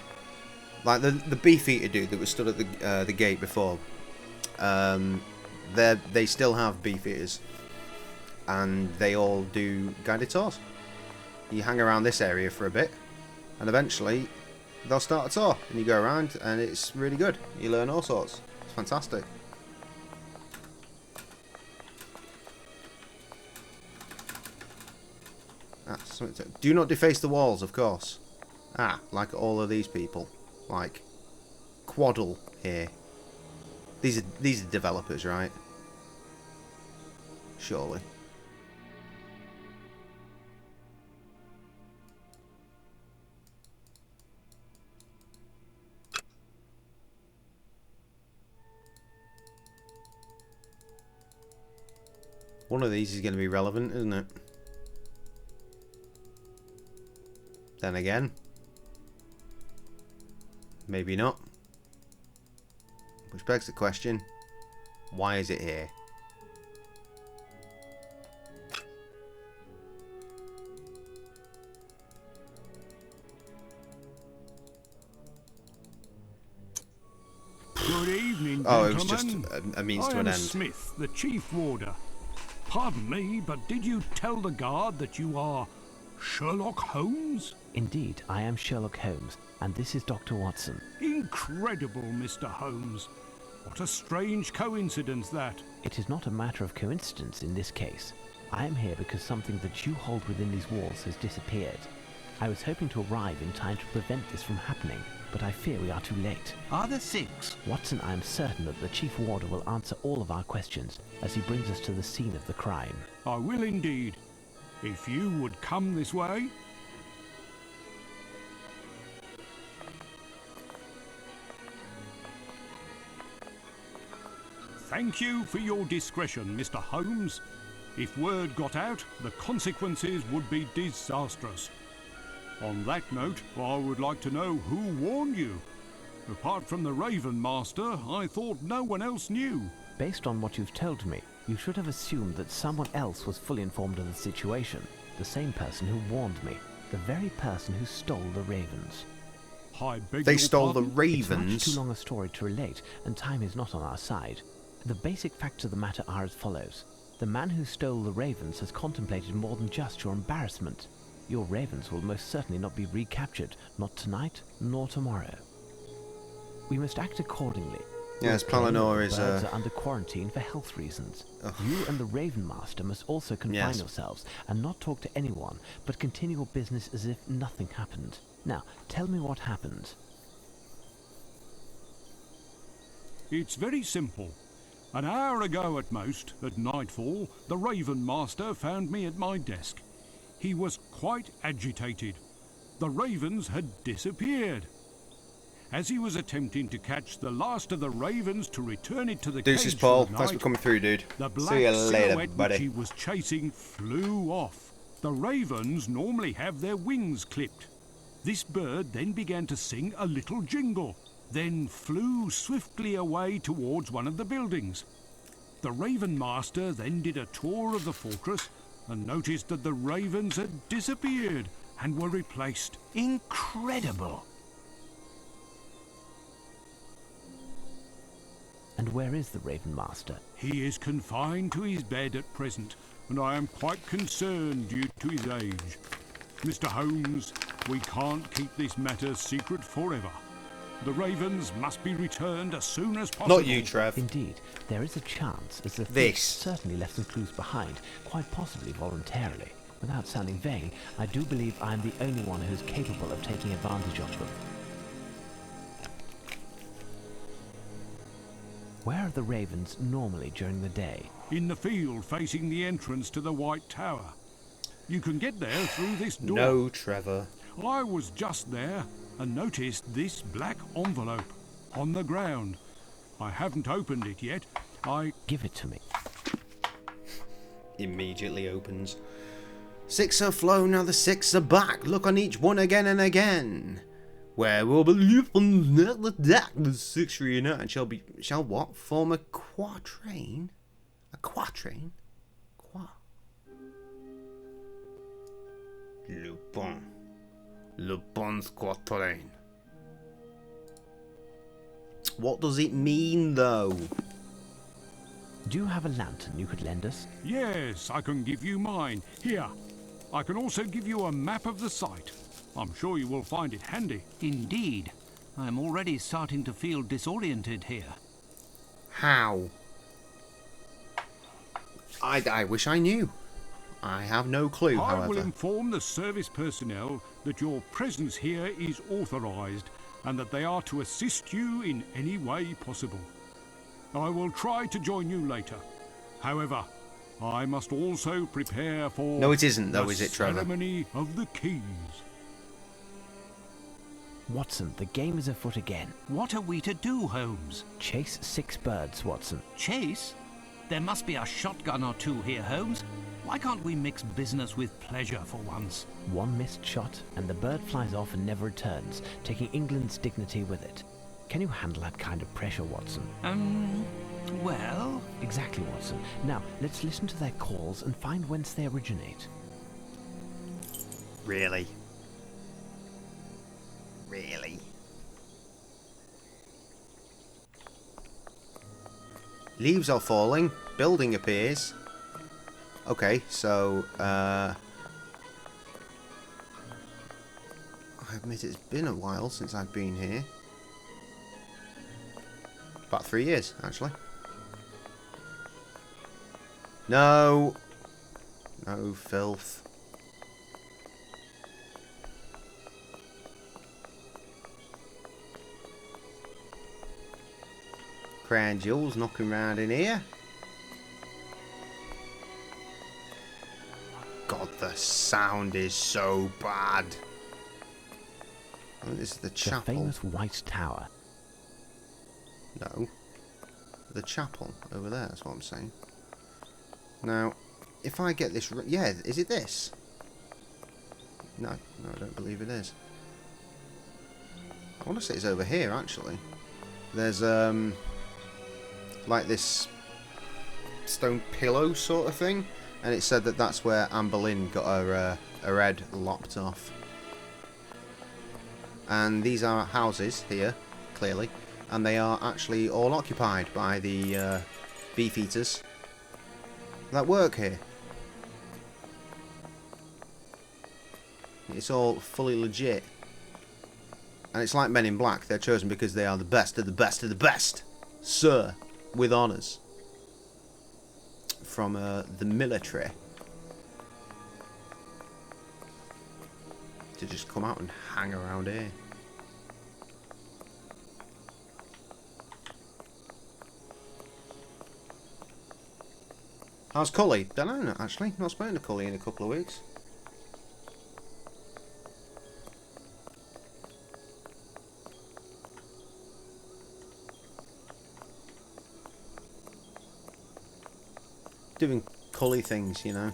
Like the Beefeater dude that was stood at the gate before, they still have Beefeaters, and they all do guided tours. You hang around this area for a bit, and eventually they'll start a tour, and you go around, and it's really good. You learn all sorts. It's fantastic. Do not deface the walls, of course. Ah, like all of these people, like Quaddle here. These are developers, right? surely. One of these is going to be relevant, isn't it? Then again, maybe not. Which begs the question, why is it here? Good evening, Oh, gentlemen. it was just a means to an I end. am Smith, the chief warder. Pardon me, but did you tell the guard that you are Sherlock Holmes? Indeed, I am Sherlock Holmes, and this is Dr. Watson. Incredible, Mr. Holmes. What a strange coincidence that. It is not a matter of coincidence in this case. I am here because something that you hold within these walls has disappeared. I was hoping to arrive in time to prevent this from happening, but I fear we are too late. Are there 6? Watson, I am certain that the Chief Warder will answer all of our questions as he brings us to the scene of the crime. I will indeed. If you would come this way. Thank you for your discretion, Mr. Holmes. If word got out, the consequences would be disastrous. On that note, I would like to know who warned you. Apart from the Raven Master, I thought no one else knew. Based on what you've told me, you should have assumed that someone else was fully informed of the situation. The same person who warned me. The very person who stole the ravens. I beg They your stole the pardon? It's much ravens. too long a story to relate, and time is not on our side. The basic facts of the matter are as follows. The man who stole the ravens has contemplated more than just your embarrassment. Your ravens will most certainly not be recaptured, not tonight, nor tomorrow. We must act accordingly. Yes, Your plane Palinor and is, birds are under quarantine for health reasons. You and the Raven Master must also confine Yes. yourselves and not talk to anyone, but continue your business as if nothing happened. Now, tell me what happened. It's very simple. An hour ago at most, at nightfall, the Raven Master found me at my desk. He was quite agitated. The ravens had disappeared. As he was attempting to catch the last of the ravens to return it to the Deuces, cage Paul. for the Thanks for night, coming through, dude. the black See you later, silhouette buddy. which he was chasing flew off. The ravens normally have their wings clipped. This bird then began to sing a little jingle, then flew swiftly away towards one of the buildings. The Raven Master then did a tour of the fortress and noticed that the ravens had disappeared and were replaced. Incredible. And where is the Raven Master? He is confined to his bed at present, and I am quite concerned due to his age. Mr. Holmes, we can't keep this matter secret forever. The ravens must be returned as soon as possible. Not you, Trev. Indeed, there is a chance, as the thief This. certainly left some clues behind, quite possibly voluntarily. Without sounding vain, I do believe I am the only one who is capable of taking advantage of them. Where are the ravens normally during the day? In the field facing the entrance to the White Tower. You can get there through this door. No, Trevor. I was just there and noticed this black envelope on the ground. I haven't opened it yet. Give it to me. Immediately opens. 6 are flown, now the 6 are back. Look on each one again and again. Where will believe on the deck the 6 reunite shall what? Form a quatrain? A quatrain? Lupin's quatrain. What does it mean, though? Do you have a lantern you could lend us? Yes, I can give you mine. Here. I can also give you a map of the site. I'm sure you will find it handy. Indeed. I'm already starting to feel disoriented here. How? I wish I knew. I have no clue, I will however. inform the service personnel that your presence here is authorized and that they are to assist you in any way possible. I will try to join you later. However, I must also prepare for... No, it isn't, though, the is it, Trevor? ceremony of the keys. Watson, the game is afoot again. What are we to do, Holmes? Chase 6 birds, Watson. Chase? There must be a shotgun or two here, Holmes. Why can't we mix business with pleasure for once? One missed shot, and the bird flies off and never returns, taking England's dignity with it. Can you handle that kind of pressure, Watson? Well... Exactly, Watson. Now, let's listen to their calls and find whence they originate. Really? Really? Leaves are falling. Building appears. Okay, so, I admit it's been a while since I've been here. About 3 years, actually. No! No filth. Crown jewels knocking around in here. God, the sound is so bad. I think this is the chapel. The famous White Tower. No. The chapel over there, that's what I'm saying. Now, if I get this... Yeah, is it this? No, I don't believe it is. I want to say it's over here, actually. There's, like this stone pillow sort of thing. And it said that that's where Anne Boleyn got her head lopped off. And these are houses here, clearly. And they are actually all occupied by the beefeaters that work here. It's all fully legit. And it's like Men in Black. They're chosen because they are the best of the best of the best. Sir, with honours. From the military. To just come out and hang around here. How's Cully? Don't know, actually. Not spoken to Cully in a couple of weeks. Doing Cully things, you know.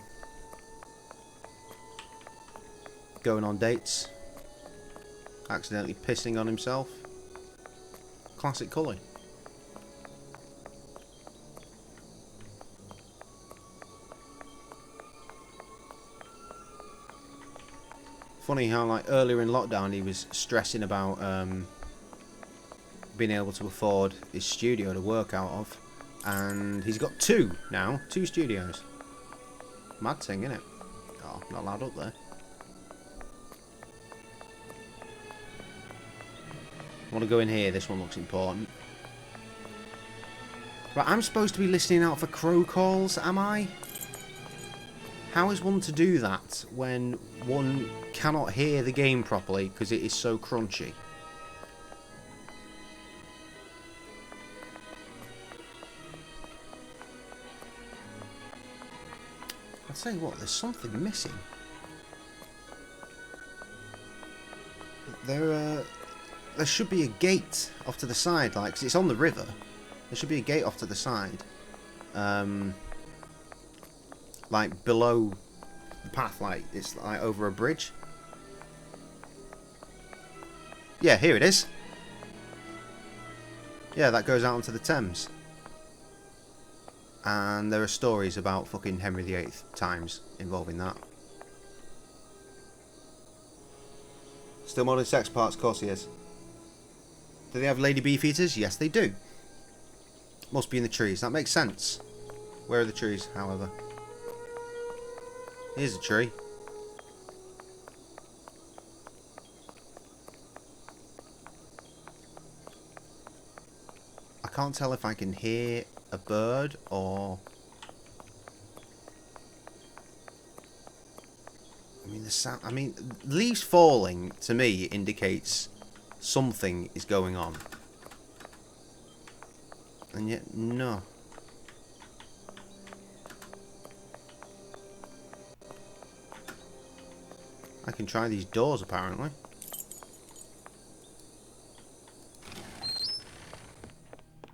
Going on dates. Accidentally pissing on himself. Classic Cully. Funny how, like, earlier in lockdown he was stressing about being able to afford his studio to work out of, and he's got 2 now, 2 studios. Mad thing, isn't it? Oh, not allowed up there. I want to go in here. This one looks important. Right, I'm supposed to be listening out for crow calls, am I? How is one to do that when one cannot hear the game properly because it is so crunchy? I'll tell you what, there's something missing. There should be a gate off to the side, like, 'cause it's on the river. There should be a gate off to the side. Like below the path, like it's like over a bridge. Yeah, here it is. Yeah, that goes out onto the Thames. And there are stories about fucking Henry VIII times involving that. Still modern sex parts, of course he is. Do they have lady beefeaters? Yes, they do. Must be in the trees. That makes sense. Where are the trees, however? Here's a tree. I can't tell if I can hear a bird or... I mean, the sound... I mean, leaves falling, to me, indicates something is going on. And yet, no. I can try these doors, apparently.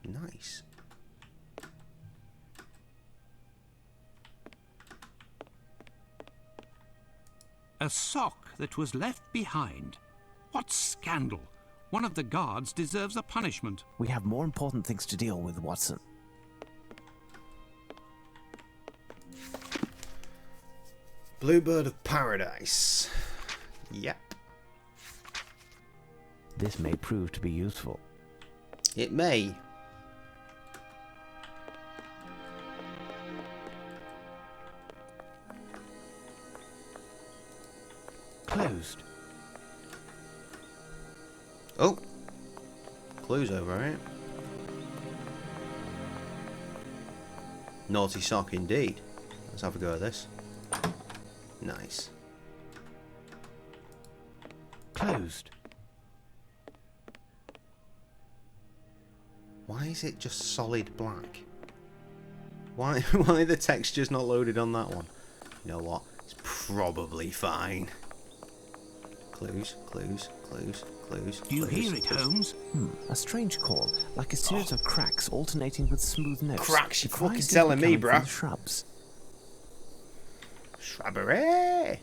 Nice. A sock that was left behind. What scandal! One of the guards deserves a punishment. We have more important things to deal with, Watson. Bluebird of Paradise. Yep. This may prove to be useful. It may. Closed. Oh. Clue's over, right? Naughty sock indeed. Let's have a go at this. Nice. Closed. Why is it just solid black? Why the texture's not loaded on that one? You know what? It's probably fine. Clues, clues, clues, clues. Do you hear it, Holmes? A strange call, like a series of cracks alternating with smooth notes. Cracks, you're The fucking cries telling seem to me, be coming bruh. from the shrubs. Shrubbery!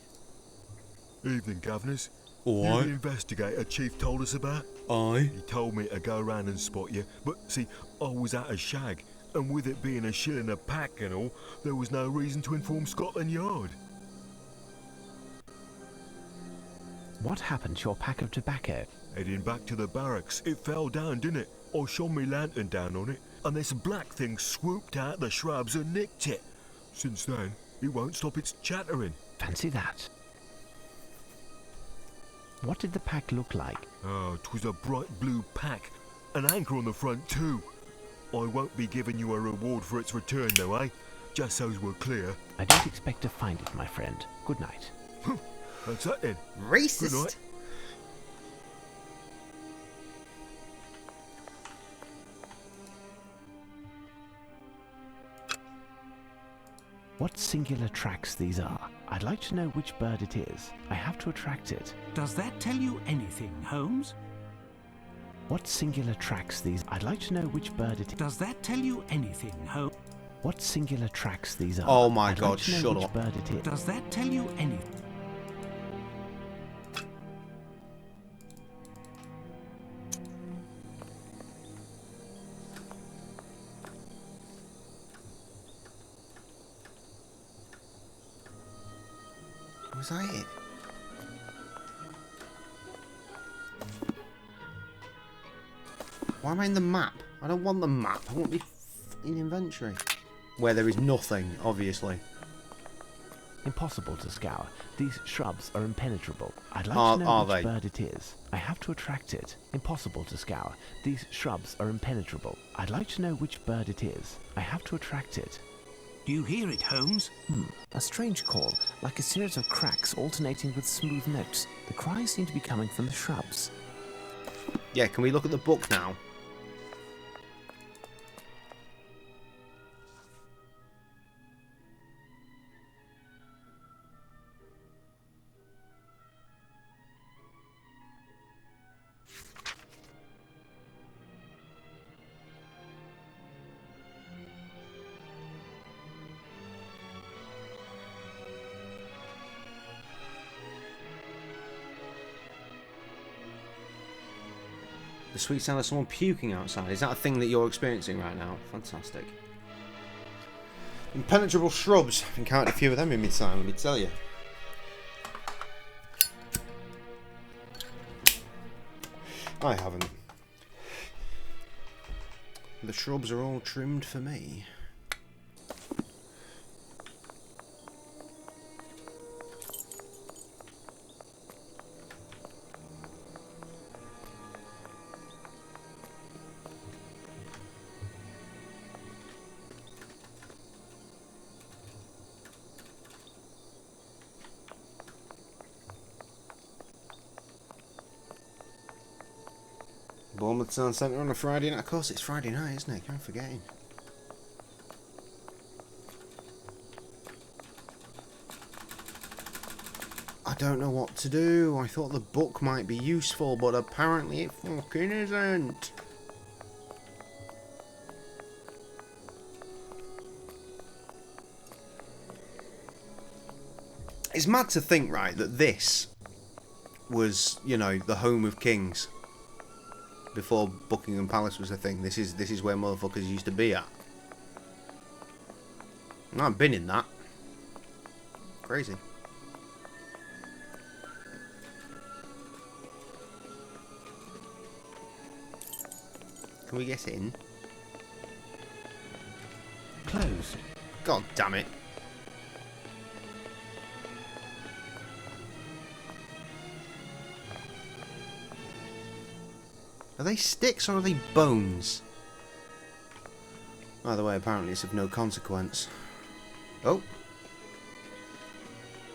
Evening, governors. All You right. the investigator Chief told us about? Aye. He told me to go round and spot you, but see, I was at a shag, and with it being a shilling a pack and all, there was no reason to inform Scotland Yard. What happened to your pack of tobacco? Heading back to the barracks, it fell down, didn't it? I shone my lantern down on it, and this black thing swooped out the shrubs and nicked it. Since then, it won't stop its chattering. Fancy that. What did the pack look like? Oh, 'twas a bright blue pack. An anchor on the front too. I won't be giving you a reward for its return though, eh? Just so we're clear. I don't expect to find it, my friend. Good night. That's that then. Racist. Good night. What singular tracks these are? I'd like to know which bird it is. I have to attract it. Does that tell you anything, Holmes? What singular tracks these? I'd like to know which bird it is. Does that tell you anything, Holmes? What singular tracks these are? Oh my I'd God, like to know shut which up. bird it is. Does that tell you anything? Was that it? Why am I in the map? I don't want the map. I want the in inventory. Where there is nothing, obviously. Impossible to scour. These shrubs are impenetrable. I'd like Are- to know are which they? bird it is. I have to attract it. Impossible to scour. These shrubs are impenetrable. I'd like to know which bird it is. I have to attract it. Do you hear it, Holmes? A strange call, like a series of cracks alternating with smooth notes. The cries seem to be coming from the shrubs. Yeah, can we look at the book now? The sweet sound of someone puking outside. Is that a thing that you're experiencing right now? Fantastic. Impenetrable shrubs. I've encountered a few of them in mid-time, let me tell you. I haven't. The shrubs are all trimmed for me. Bournemouth Town Centre on a Friday night. Of course, it's Friday night, isn't it? I'm forgetting. I don't know what to do. I thought the book might be useful, but apparently it fucking isn't. It's mad to think, right, that this was, you know, the home of kings before Buckingham Palace was a thing. This is where motherfuckers used to be at. And I've been in that. Crazy. Can we get in? Closed. God damn it. Are they sticks or are they bones? Either way, apparently it's of no consequence. Oh.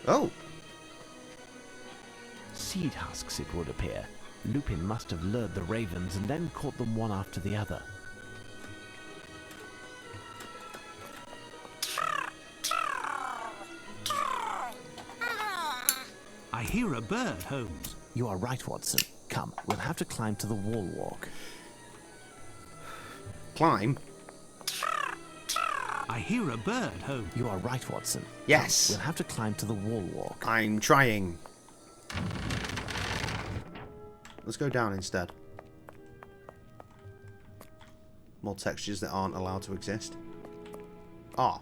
Oh. Seed husks, it would appear. Lupin must have lured the ravens and then caught them one after the other. I hear a bird, Holmes. You are right, Watson. Come, we'll have to climb to the wall walk. Climb? I hear a bird, Holmes. You are right, Watson. Yes. Come, we'll have to climb to the wall walk. I'm trying. Let's go down instead. More textures that aren't allowed to exist. Ah.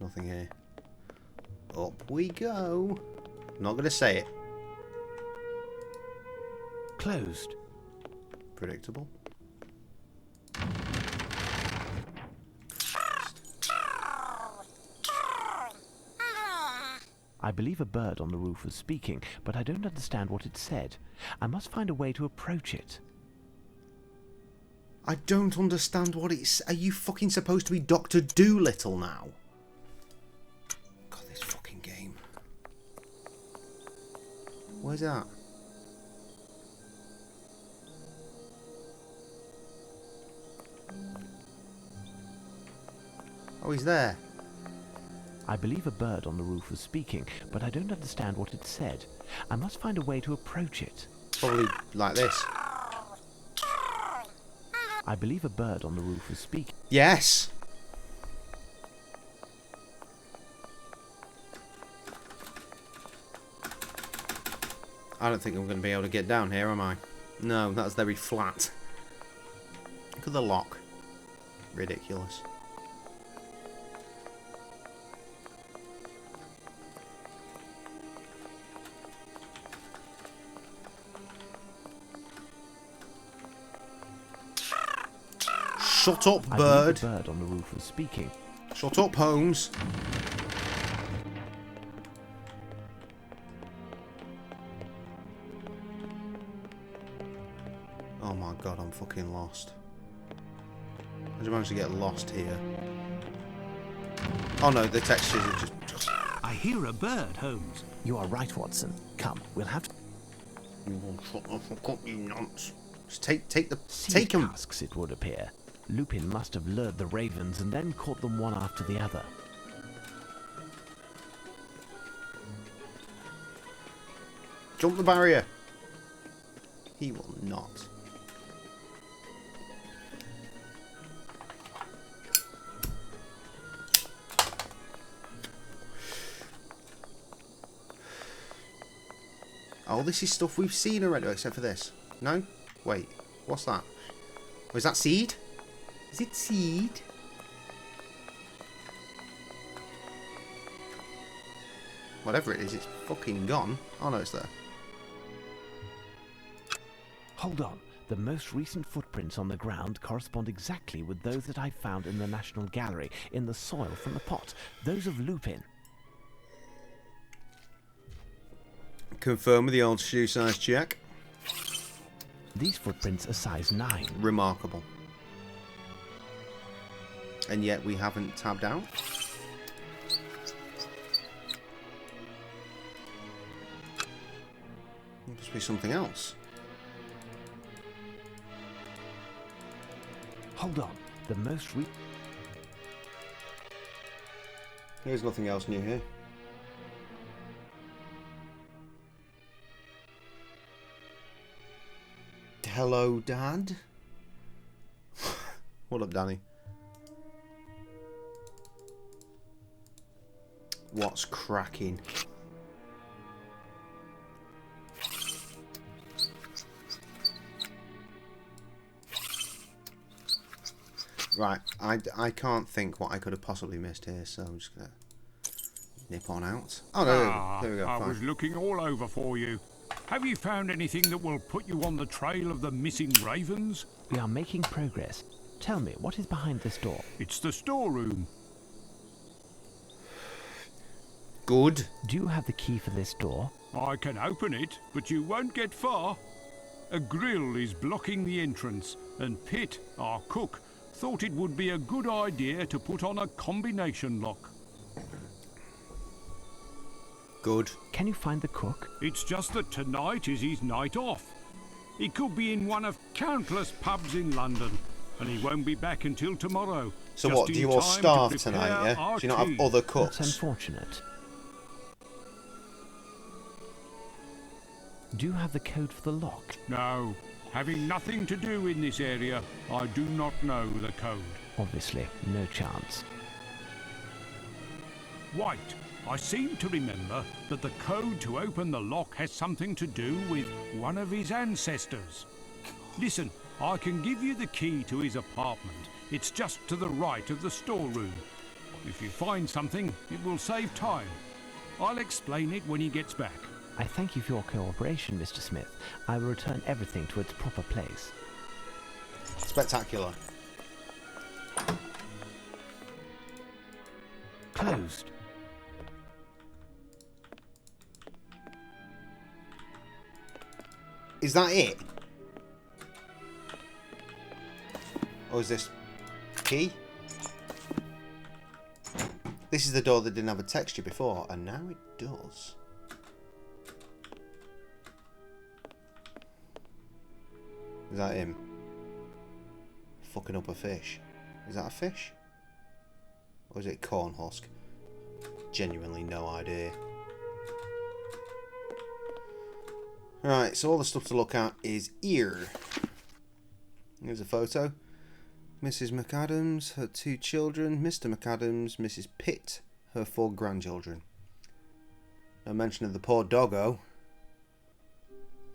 Nothing here. Up we go. Not going to say it. Closed. Predictable. I believe a bird on the roof was speaking, but I don't understand what it said. I must find a way to approach it. I don't understand what it's... Are you fucking supposed to be Dr. Dolittle now? God, this fucking game. Where's that? Oh, he's there. I believe a bird on the roof was speaking, but I don't understand what it said. I must find a way to approach it. Probably like this. I believe a bird on the roof was speaking. Yes! I don't think I'm going to be able to get down here, am I? No, that's very flat. Look at the lock. Ridiculous. Shut up, bird. I believe a bird on the roof was speaking. Shut up, Holmes. Oh my god, I'm fucking lost. How did you manage to get lost here? Oh no, the textures are just... I hear a bird, Holmes. You are right, Watson. Come, we'll have to... You won't shut the fuck up, you nonce. Just take the... Seed Take them. husks, it would appear. Lupin must have lured the ravens and then caught them one after the other. Jump the barrier. He will not. Oh, this is stuff we've seen already, except for this. No? Wait, what's that? Oh, is that seed? Is it seed? Whatever it is, it's fucking gone. Oh no, it's there. Hold on. The most recent footprints on the ground correspond exactly with those that I found in the National Gallery, in the soil from the pot. Those of Lupin. Confirm with the old shoe size check. These footprints are size 9. Remarkable. And yet we haven't tabbed out. Must be something else. Hold on. The most There's nothing else new here. Hello, Dad. What up, Danny? What's cracking? Right, I can't think what I could have possibly missed here, so I'm just gonna nip on out. Oh no, there we go. I Fine. was looking all over for you. Have you found anything that will put you on the trail of the missing ravens? We are making progress. Tell me, what is behind this door? It's the storeroom. Good. Do you have the key for this door? I can open it, but you won't get far. A grill is blocking the entrance, and Pitt, our cook, thought it would be a good idea to put on a combination lock. Good. Can you find the cook? It's just that tonight is his night off. He could be in one of countless pubs in London, and he won't be back until tomorrow. So just what, do in you all time to starve tonight, prepare yeah? our Do you not tea. have other cooks? That's unfortunate. Do you have the code for the lock? No. Having nothing to do in this area, I do not know the code. Obviously, no chance. White, I seem to remember that the code to open the lock has something to do with one of his ancestors. Listen, I can give you the key to his apartment. It's just to the right of the storeroom. If you find something, it will save time. I'll explain it when he gets back. I thank you for your cooperation, Mr. Smith. I will return everything to its proper place. Spectacular. Closed. Is that it? Or is this key? This is the door that didn't have a texture before, and now it does. Is that him? Fucking up a fish. Is that a fish? Or is it corn husk? Genuinely no idea. Right, so all the stuff to look at is here. Here's a photo. Mrs. McAdams, her 2 children, Mr. McAdams, Mrs. Pitt, her 4 grandchildren. No mention of the poor doggo.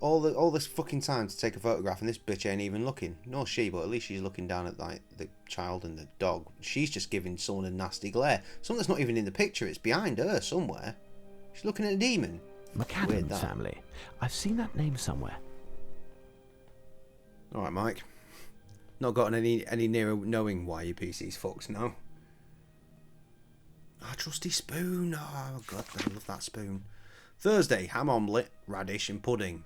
All this fucking time to take a photograph and this bitch ain't even looking. Nor she, but at least she's looking down at like the child and the dog. She's just giving someone a nasty glare. Something that's not even in the picture, it's behind her somewhere. She's looking at a demon. McAdams family. I've seen that name somewhere. Alright, Mike. Not gotten any nearer knowing why your PC's fucked now. Our trusty spoon. Oh god, I love that spoon. Thursday, ham omelette, radish and pudding.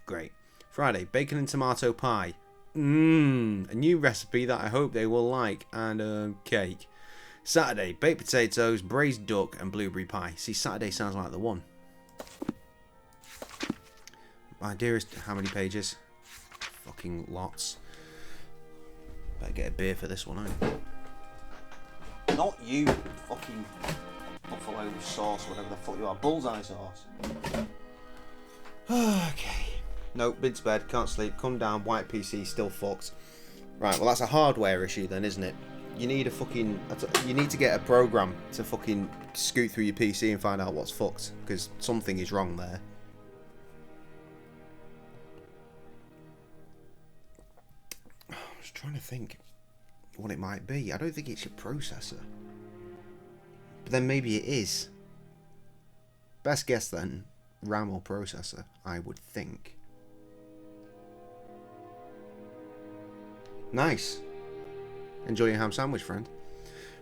Great. Friday, bacon and tomato pie. A new recipe that I hope they will like. And cake. Saturday, baked potatoes, braised duck and blueberry pie. See, Saturday sounds like the one. My dearest, how many pages? Fucking lots. Better get a beer for this one, eh? Not you, fucking buffalo sauce, whatever the fuck you are. Bullseye sauce. Okay. Nope, bid's bed, can't sleep, come down, white PC, still fucked. Right, well that's a hardware issue then, isn't it? You need a fucking... You need to get a program to fucking scoot through your PC and find out what's fucked. Because something is wrong there. I was trying to think what it might be. I don't think it's your processor. But then maybe it is. Best guess then, RAM or processor, I would think. Nice. Enjoy your ham sandwich, friend.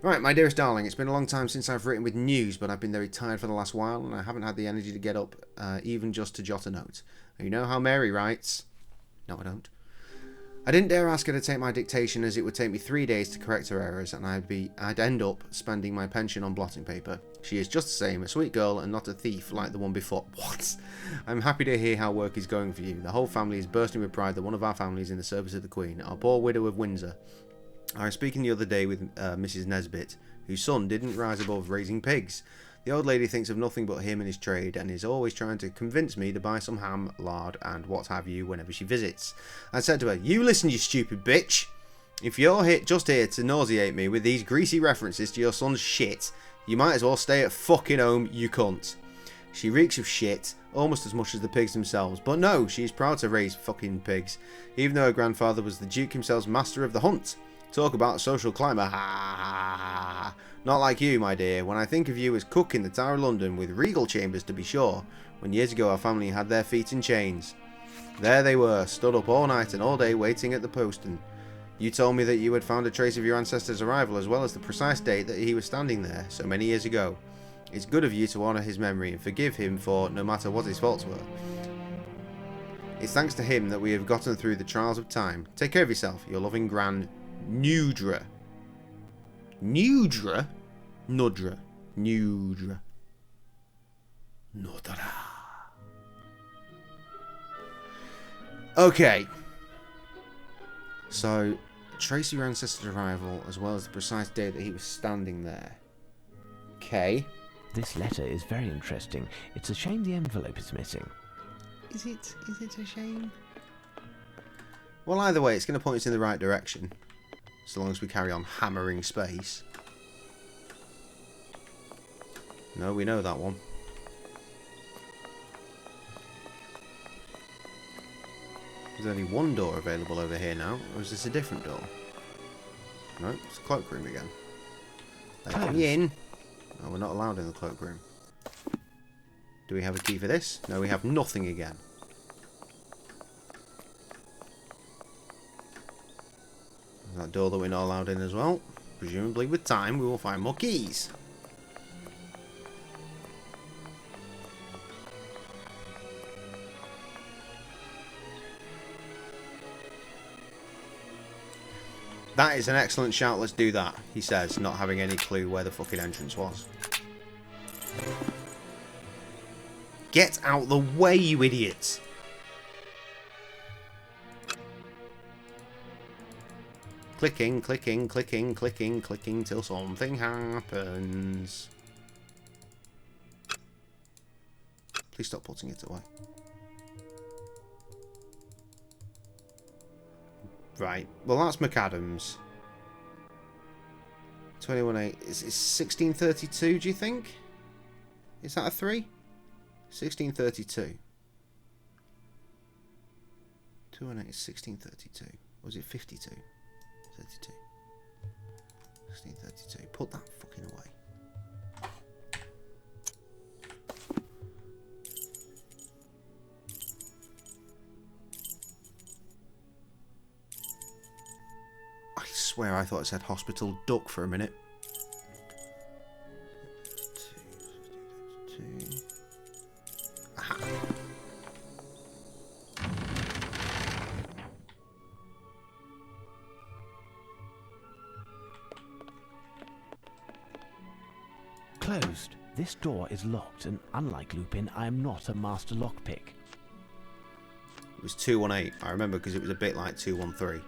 Right, my dearest darling, it's been a long time since I've written with news, but I've been very tired for the last while, and I haven't had the energy to get up, even just to jot a note. You know how Mary writes? No, I don't. I didn't dare ask her to take my dictation, as it would take me 3 days to correct her errors, and I'd end up spending my pension on blotting paper. She is just the same, a sweet girl and not a thief like the one before. What? I'm happy to hear how work is going for you. The whole family is bursting with pride that one of our families in the service of the Queen, our poor widow of Windsor. I was speaking the other day with Mrs. Nesbit, whose son didn't rise above raising pigs. The old lady thinks of nothing but him and his trade, and is always trying to convince me to buy some ham, lard, and what have you whenever she visits. I said to her, "You listen, you stupid bitch! If you're just here to nauseate me with these greasy references to your son's shit, you might as well stay at fucking home, you cunt." She reeks of shit, almost as much as the pigs themselves, but no, she's proud to raise fucking pigs, even though her grandfather was the Duke himself, master of the hunt. Talk about social climber, ha ha ha. Not like you, my dear. When I think of you as cook in the Tower of London, with regal chambers to be sure, when years ago our family had their feet in chains. There they were, stood up all night and all day waiting at the postern. You told me that you had found a trace of your ancestor's arrival, as well as the precise date that he was standing there, so many years ago. It's good of you to honour his memory and forgive him for no matter what his faults were. It's thanks to him that we have gotten through the trials of time. Take care of yourself, your loving grand Nudra. Nudra? Nudra. Nudra. Nudra. Okay. So, trace your ancestor's arrival, as well as the precise day that he was standing there. Okay. This letter is very interesting. It's a shame the envelope is missing. Is it a shame? Well, either way, it's going to point us in the right direction. So long as we carry on hammering space. No, we know that one. There's only one door available over here now, or is this a different door? No, it's a cloakroom again. Let me in. No, we're not allowed in the cloakroom. Do we have a key for this? No, we have nothing again. That door that we're not allowed in as well. Presumably with time we will find more keys. That is an excellent shout, let's do that, he says, not having any clue where the fucking entrance was. Get out the way, you idiots! Clicking, clicking, clicking, clicking, clicking till something happens. Please stop putting it away. Right, well that's McAdams. 21.8. Is 1632, do you think? Is that a 3? 1632. 218 is 1632. Or was it 52? 32. 1632. Put that fucking away. I swear I thought it said Hospital Duck for a minute. 2. Aha. Closed. This door is locked, and unlike Lupin, I am not a master lockpick. It was 218. I remember because it was a bit like 213.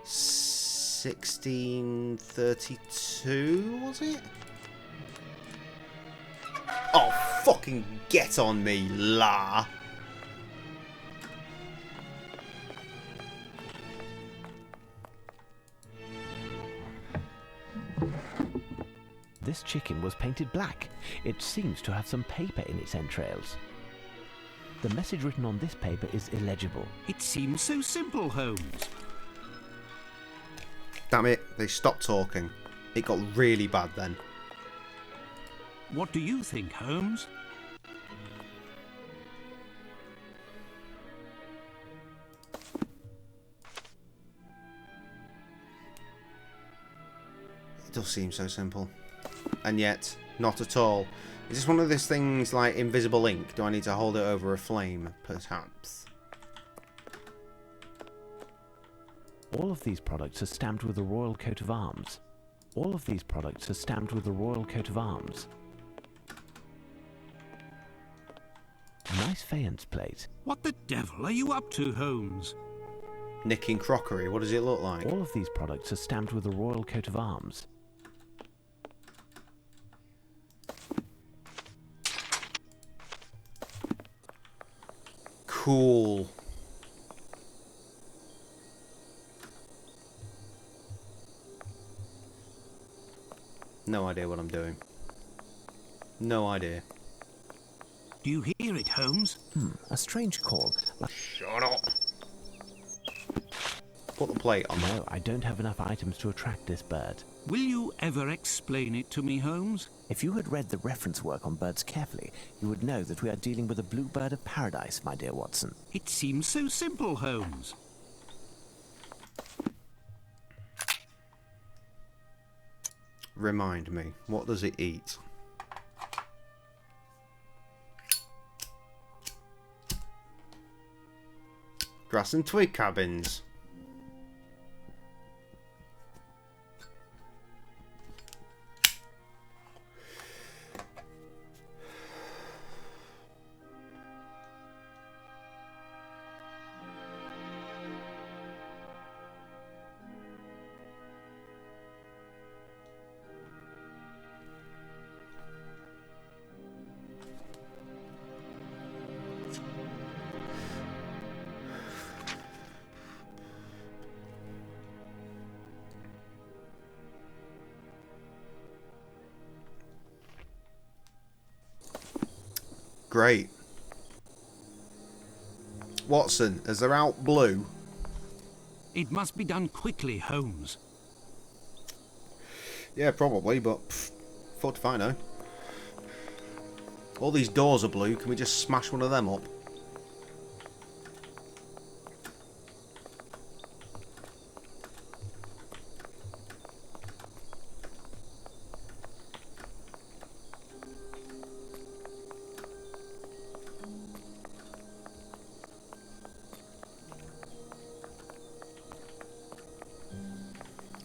1632, was it? Oh, fucking get on me, la! This chicken was painted black. It seems to have some paper in its entrails. The message written on this paper is illegible. It seems so simple, Holmes. Damn it, they stopped talking. It got really bad then. What do you think, Holmes? It does seem so simple. And yet, not at all. Is this one of those things like invisible ink? Do I need to hold it over a flame, perhaps? All of these products are stamped with the Royal Coat of Arms. All of these products are stamped with the Royal Coat of Arms. Nice faience plate. What the devil are you up to, Holmes? Nicking crockery, what does it look like? All of these products are stamped with the Royal Coat of Arms. Cool. No idea what I'm doing. No idea. Do you hear it, Holmes? A strange call. Shut up. Put the plate on. No, I don't have enough items to attract this bird. Will you ever explain it to me, Holmes? If you had read the reference work on birds carefully, you would know that we are dealing with a blue bird of paradise, my dear Watson. It seems so simple, Holmes. Remind me, what does it eat? Grass and twig cabins. Great. Watson, as they're out blue. It must be done quickly, Holmes. Yeah, probably, but fucked if I know. All these doors are blue. Can we just smash one of them up?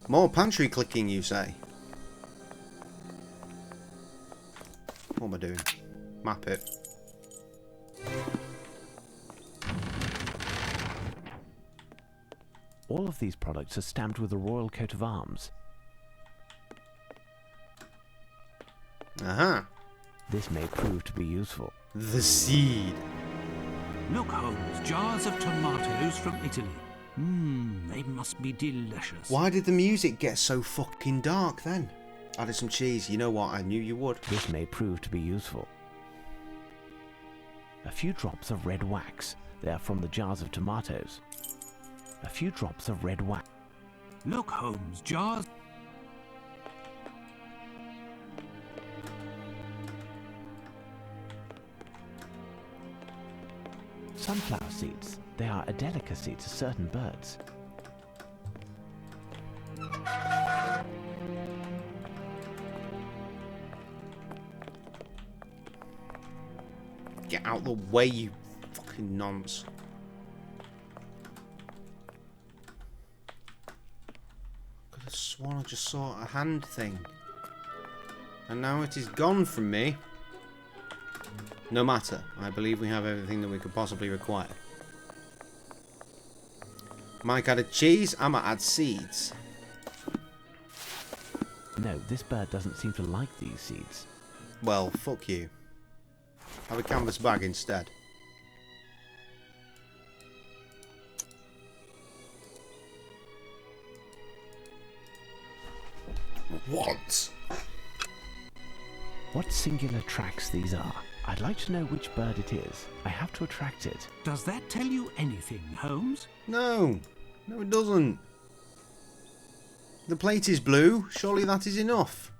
More pantry clicking, you say? What am I doing? Map it. All of these products are stamped with the royal coat of arms. Aha. This may prove to be useful. The seed. Look, Holmes, jars of tomatoes from Italy. They must be delicious. Why did the music get so fucking dark then? Added some cheese. You know what? I knew you would. This may prove to be useful. A few drops of red wax. They are from the jars of tomatoes. A few drops of red wax. Look, Holmes, jars... Sunflower seeds. They are a delicacy to certain birds. Get out the way, you fucking nonce. Could have sworn I just saw a hand thing. And now it is gone from me. No matter, I believe we have everything that we could possibly require. Mike added cheese, I'ma add seeds. No, this bird doesn't seem to like these seeds. Well, fuck you. Have a canvas bag instead. What? What singular tracks these are? I'd like to know which bird it is. I have to attract it. Does that tell you anything, Holmes? No. No, it doesn't. The plate is blue. Surely that is enough.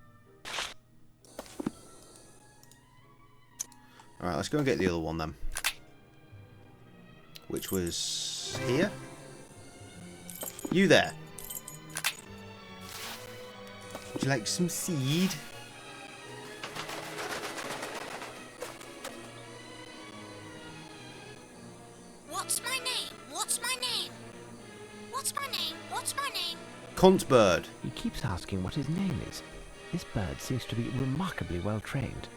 Alright, let's go and get the other one then. Which was here. You there. Would you like some seed? What's my name? What's my name? What's my name? What's my name? Cunt bird. He keeps asking what his name is. This bird seems to be remarkably well trained.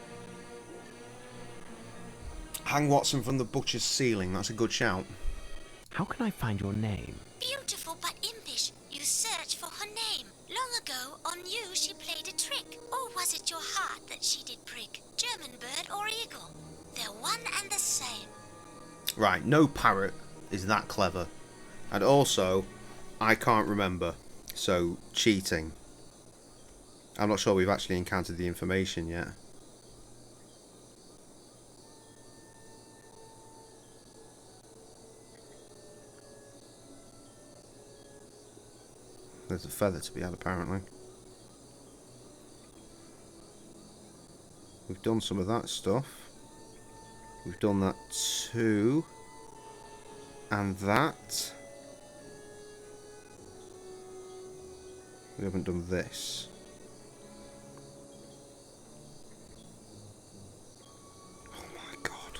Hang Watson from the butcher's ceiling. That's a good shout. How can I find your name? Beautiful but impish. You search for her name. Long ago, on you she played a trick. Or was it your heart that she did prick? German bird or eagle? They're one and the same. Right, no parrot is that clever. And also, I can't remember. So, cheating. I'm not sure we've actually encountered the information yet. There's a feather to be had, apparently. We've done some of that stuff. We've done that too. And that. We haven't done this. Oh my god.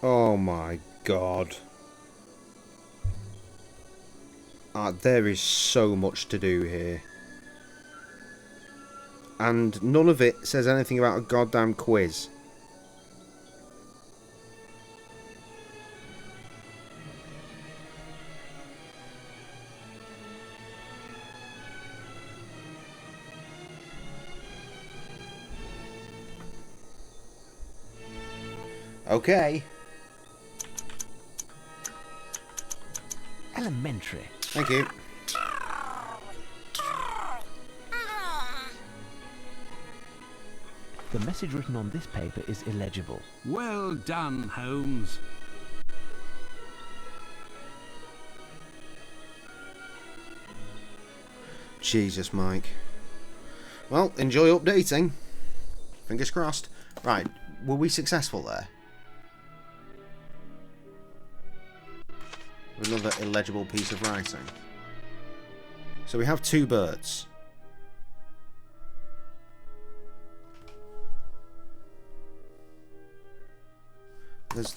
Oh my god. There is so much to do here. And none of it says anything about a goddamn quiz. Okay. Elementary. Thank you. The message written on this paper is illegible. Well done, Holmes. Jesus, Mike. Well, enjoy updating. Fingers crossed. Right, were we successful there? Another illegible piece of writing. So we have 2 birds.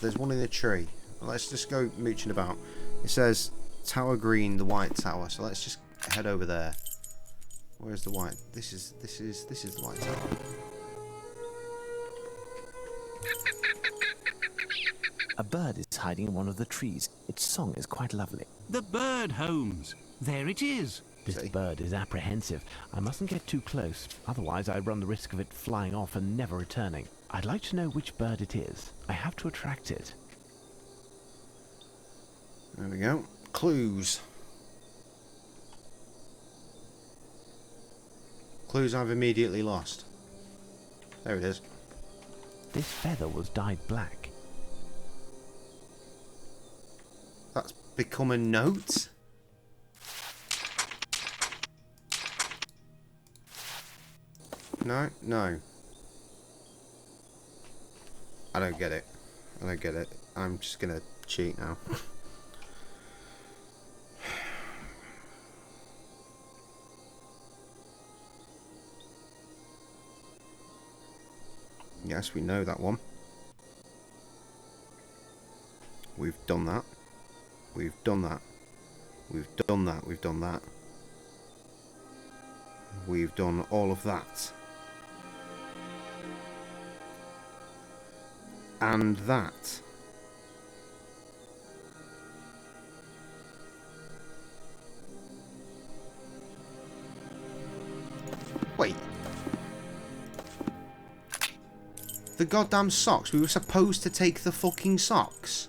There's one in the tree. Let's just go mooching about. It says Tower Green, the White Tower. So let's just head over there. Where's the white? This is the White Tower. A bird is hiding in one of the trees. Its song is quite lovely. The bird, Holmes. There it is. This bird is apprehensive. I mustn't get too close, otherwise I run the risk of it flying off and never returning. I'd like to know which bird it is. I have to attract it. There we go. Clues. Clues I've immediately lost. There it is. This feather was dyed black. That's become a note? No, no. I don't get it. I don't get it. I'm just gonna cheat now. Yes, we know that one. We've done that. We've done that. We've done that. We've done that. We've done all of that. And that. Wait. The goddamn socks. We were supposed to take the fucking socks.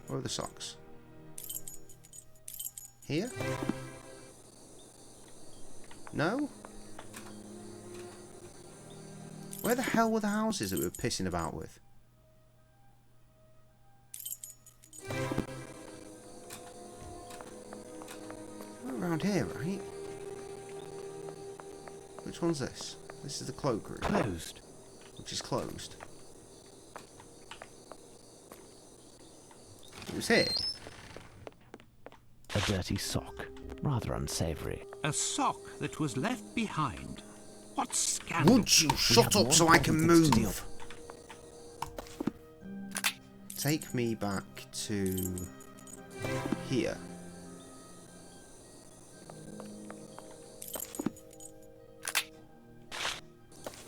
Where are the socks? Here? No? Where the hell were the houses that we were pissing about with? Around here, right? Which one's this? This is the cloakroom. Closed. Which is closed. It was here. A dirty sock. Rather unsavoury. A sock that was left behind. What scandal! Would you shut up so I can move? Take me back to here.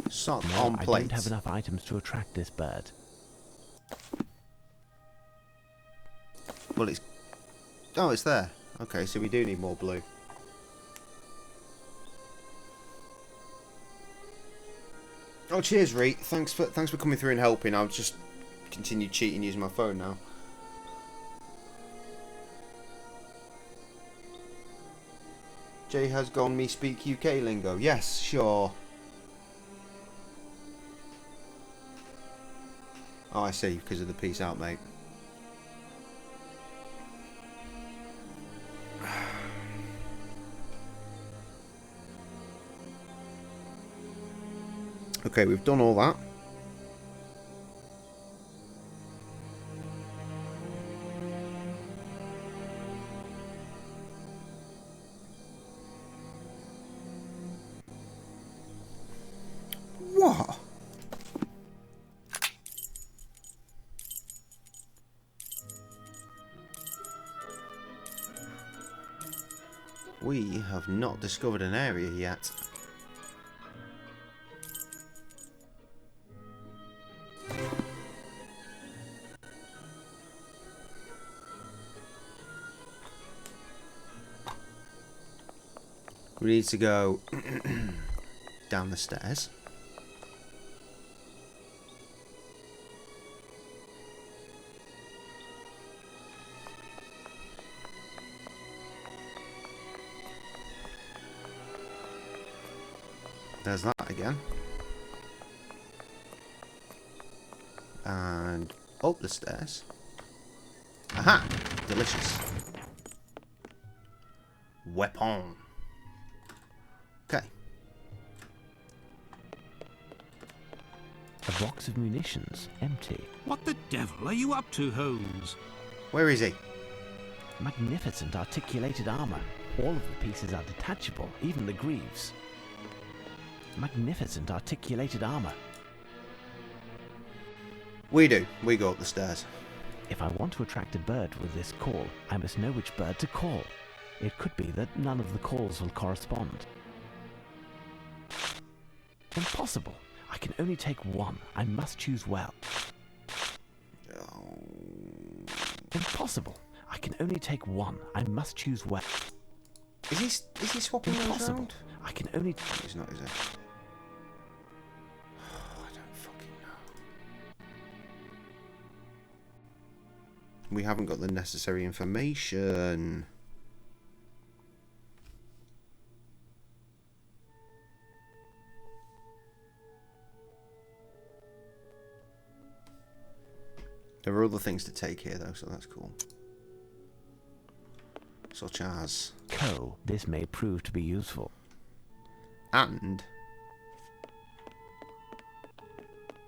Sock on I plate. don't have enough items to attract this bird. Well, it's... Oh, it's there. Okay, so we do need more blue. Oh, cheers, Reet. Thanks for coming through and helping. I'll just continue cheating using my phone now. Jay has gone me speak UK lingo. Yes, sure. Oh, I see, because of the peace out, mate. Okay, we've done all that. What? We have not discovered an area yet. We need to go down the stairs. There's that again. And up the stairs. Aha! Delicious. Weapon. Okay. A box of munitions, empty. What the devil are you up to, Holmes? Where is he? Magnificent articulated armor. All of the pieces are detachable, even the greaves. Magnificent articulated armor. We do. We go up the stairs. If I want to attract a bird with this call, I must know which bird to call. It could be that none of the calls will correspond. Impossible. I can only take one. I must choose well. Impossible. I can only take one. I must choose well. Is he swapping those Impossible. around? I can only... He's not, is he? I don't fucking know. We haven't got the necessary information. There are other things to take here, though, so that's cool. Such as... Coal. This may prove to be useful. And...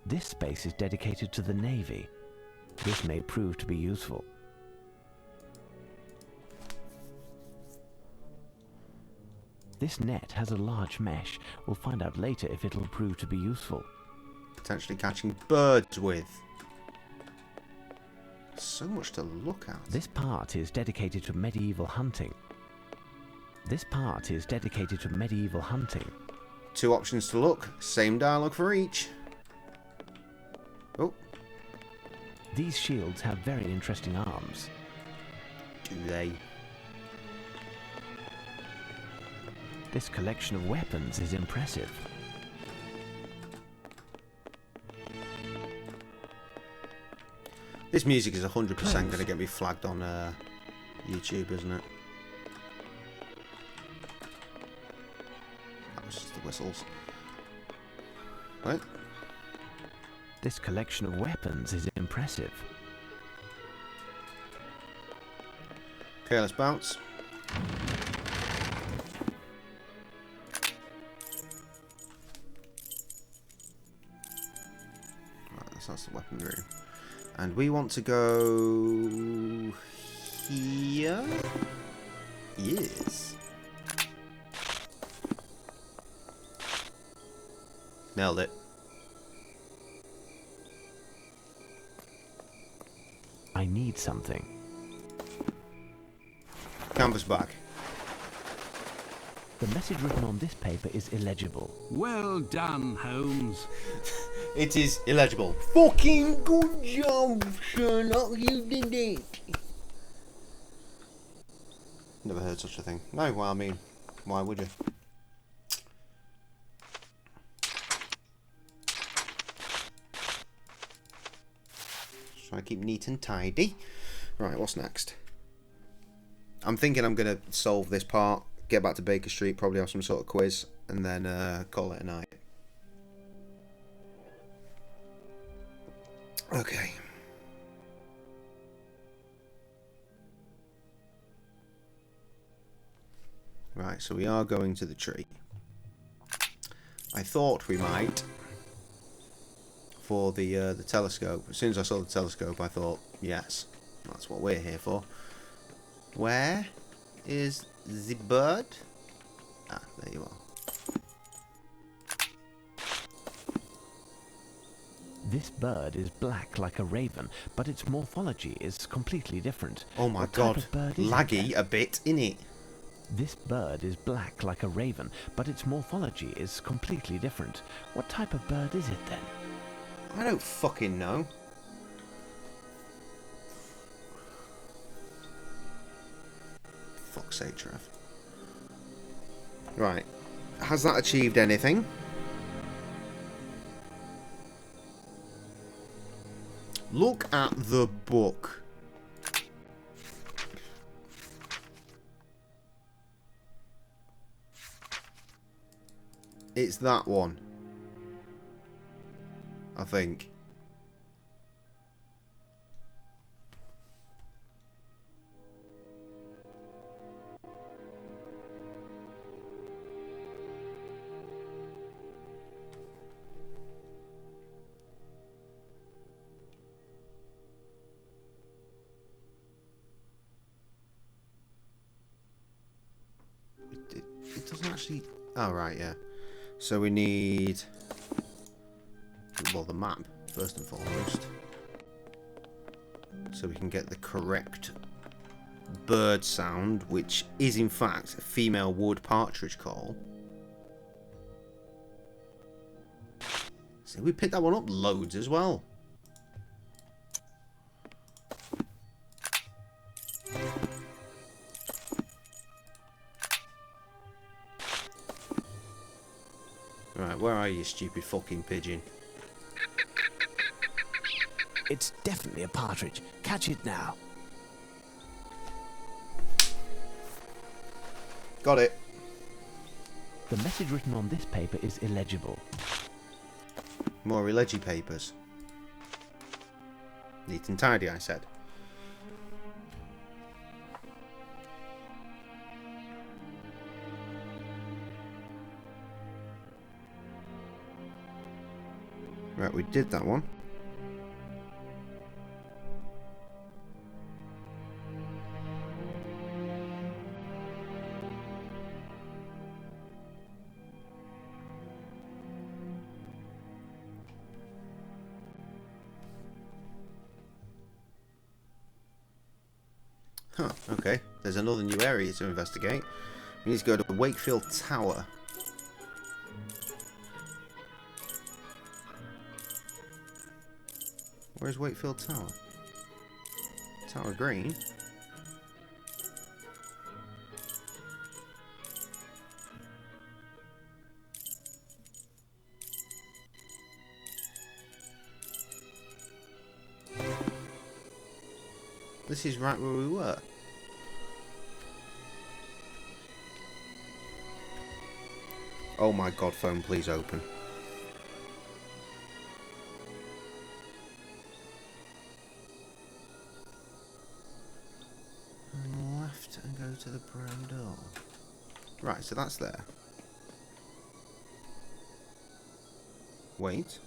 This space is dedicated to the Navy. This may prove to be useful. This net has a large mesh. We'll find out later if it'll prove to be useful. Potentially catching birds with. So much to look at. This part is dedicated to medieval hunting. This part is dedicated to medieval hunting. 2 options to look. Same dialogue for each. Oh. These shields have very interesting arms. Do they? This collection of weapons is impressive. This music is 100% going to get me flagged on YouTube, isn't it? That was just the whistles. Right. This collection of weapons is impressive. Okay, let's bounce. Right, so that's the weapon room. And we want to go here. Yes. Nailed it. I need something. Canvas back. The message written on this paper is illegible. Well done, Holmes. It is illegible. Fucking good job, Sherlock. You did it. Never heard such a thing. No, well, I mean, why would you? why I keep neat and tidy. Right, what's next? I'm thinking I'm going to solve this part, get back to Baker Street, probably have some sort of quiz, and then call it a night. Okay. Right, so we are going to the tree. I thought we might for the telescope. As soon as I saw the telescope, I thought, yes, that's what we're here for. Where is the bird? Ah, there you are. This bird is black like a raven, but its morphology is completely different. Oh my god, laggy a bit, innit? This bird is black like a raven, but its morphology is completely different. What type of bird is it then? I don't fucking know. Fuck's sake, Trev. Right. Has that achieved anything? Look at the book. It's that one. I think. It doesn't actually... Oh, right, yeah. So we need... Well, the map, first and foremost. So we can get the correct bird sound, which is, in fact, a female wood partridge call. So we picked that one up loads as well. Right, where are you, stupid fucking pigeon? It's definitely a partridge. Catch it now. Got it. The message written on this paper is illegible. More illeggy papers. Neat and tidy, I said. Right, we did that one. Huh, okay. There's another new area to investigate. We need to go to Wakefield Tower. Where's Wakefield Tower? Tower Green? This is right where we were. Oh my god, phone, please open. And left and go to the brown door. Right, so that's there. Wait.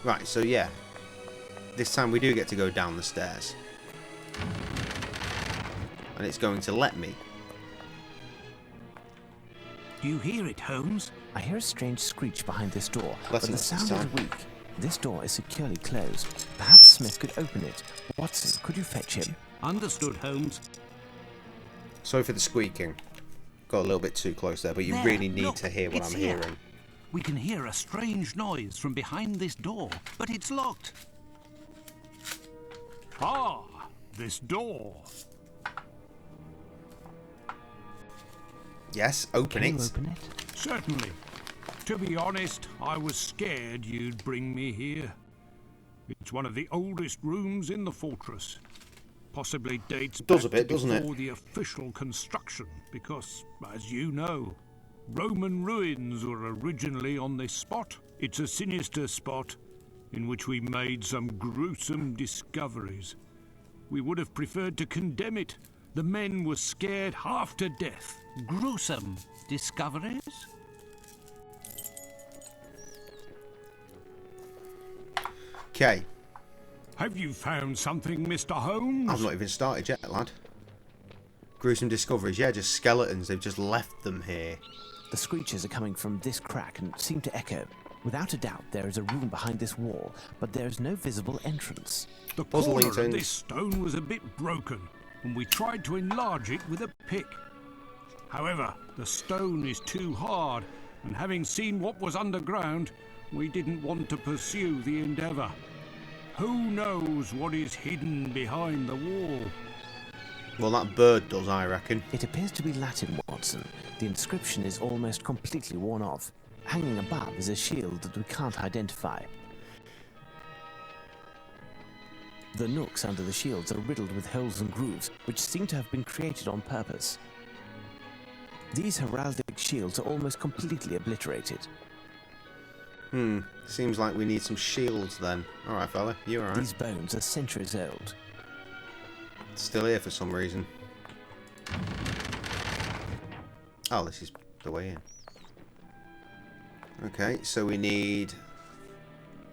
Right, so yeah. This time we do get to go down the stairs. And it's going to let me. Do you hear it, Holmes? I hear a strange screech behind this door, That's but the sound is weak. This door is securely closed. Perhaps Smith could open it. Watson, could you fetch him? Understood, Holmes. Sorry for the squeaking. Got a little bit too close there, but you There, really need look, to hear what it's I'm here. hearing. We can hear a strange noise from behind this door, but it's locked. Ah, this door. Yes, open Can it. you open it? Certainly. To be honest, I was scared you'd bring me here. It's one of the oldest rooms in the fortress. Possibly dates does back a bit, to doesn't it? before the official construction, because, as you know, Roman ruins were originally on this spot. It's a sinister spot in which we made some gruesome discoveries. We would have preferred to condemn it. The men were scared half to death. Gruesome discoveries? Okay. Have you found something, Mr. Holmes? I've not even started yet, lad. Gruesome discoveries. Yeah, just skeletons. They've just left them here. The screeches are coming from this crack and seem to echo. Without a doubt, there is a room behind this wall, but there is no visible entrance. The corner of this stone was a bit broken, and we tried to enlarge it with a pick. However, the stone is too hard, and having seen what was underground, we didn't want to pursue the endeavour. Who knows what is hidden behind the wall? Well, that bird does, I reckon. It appears to be Latin, Watson. The inscription is almost completely worn off. Hanging above is a shield that we can't identify. The nooks under the shields are riddled with holes and grooves, which seem to have been created on purpose. These heraldic shields are almost completely obliterated. Seems like we need some shields then. Alright, fella, you alright? These bones are centuries old. It's still here for some reason. Oh, this is the way in. Okay, so we need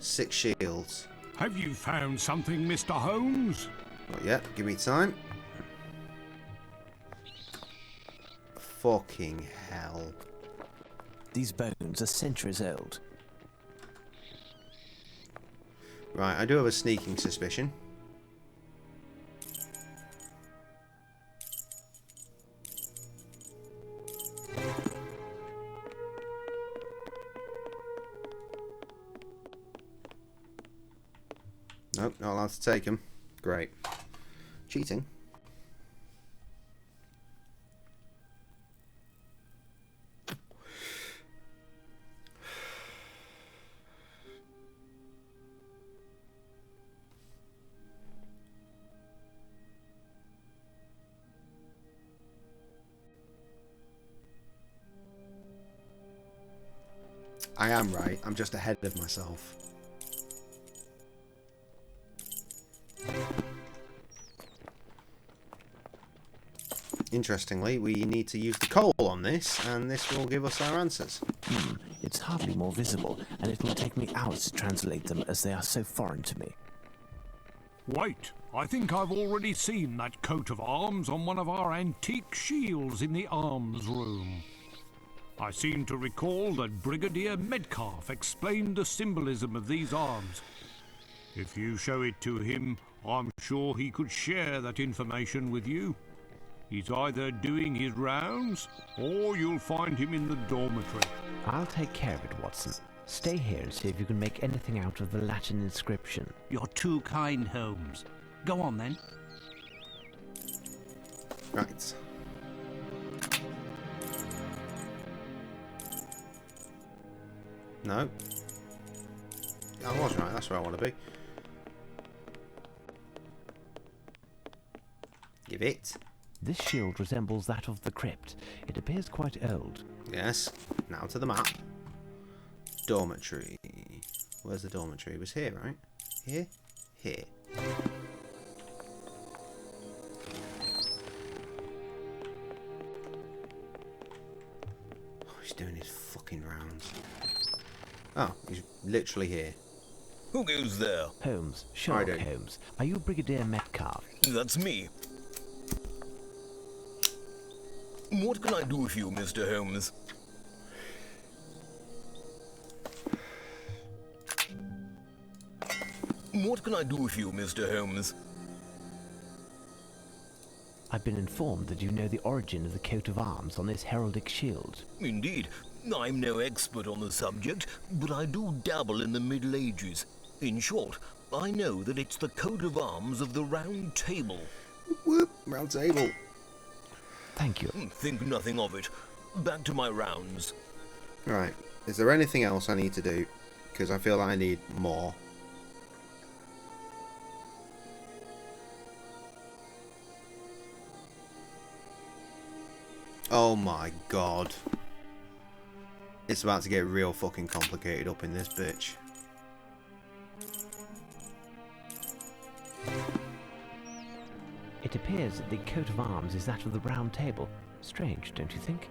6 shields. Have you found something, Mr. Holmes? Not yet, give me time. Fucking hell. These bones are centuries old. Right, I do have a sneaking suspicion. Nope, not allowed to take him. Great. Cheating. I am right, I'm just ahead of myself. Interestingly, we need to use the coal on this, and this will give us our answers. It's hardly more visible, and it will take me hours to translate them as they are so foreign to me. Wait, I think I've already seen that coat of arms on one of our antique shields in the arms room. I seem to recall that Brigadier Metcalf explained the symbolism of these arms. If you show it to him, I'm sure he could share that information with you. He's either doing his rounds, or you'll find him in the dormitory. I'll take care of it, Watson. Stay here and see if you can make anything out of the Latin inscription. You're too kind, Holmes. Go on, then. Right. No. I was right, that's where I want to be. Give it. This shield resembles that of the crypt. It appears quite old. Yes. Now to the map. Dormitory. Where's the dormitory? It was here, right? Here? Here. Oh, he's doing his fucking rounds. Oh, he's literally here. Who goes there? Holmes. Sherlock Holmes. Are you Brigadier Metcalf? That's me. What can I do for you, Mr. Holmes? What can I do for you, Mr. Holmes? I've been informed that you know the origin of the coat of arms on this heraldic shield. Indeed. I'm no expert on the subject, but I do dabble in the Middle Ages. In short, I know that it's the coat of arms of the Round Table. Whoop, Round Table. Thank you. Think nothing of it. Back to my rounds. Right. Is there anything else I need to do? Because I feel like I need more. Oh my god. It's about to get real fucking complicated up in this bitch. It appears that the coat of arms is that of the Round Table. Strange, don't you think?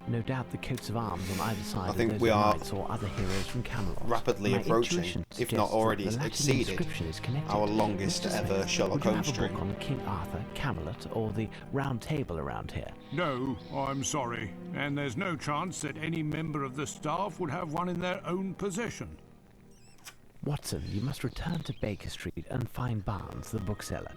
No doubt the coats of arms on either side I think of those we are knights or other heroes from Camelot. rapidly My approaching, intuition if not suggests already that the Latin exceeded, inscription is connected. our longest Mr. ever Smith, Sherlock would you Holmes have a book stream. on King Arthur, Camelot, or the Round Table around here? No, I'm sorry. And there's no chance that any member of the staff would have one in their own possession. Watson, you must return to Baker Street and find Barnes, the bookseller.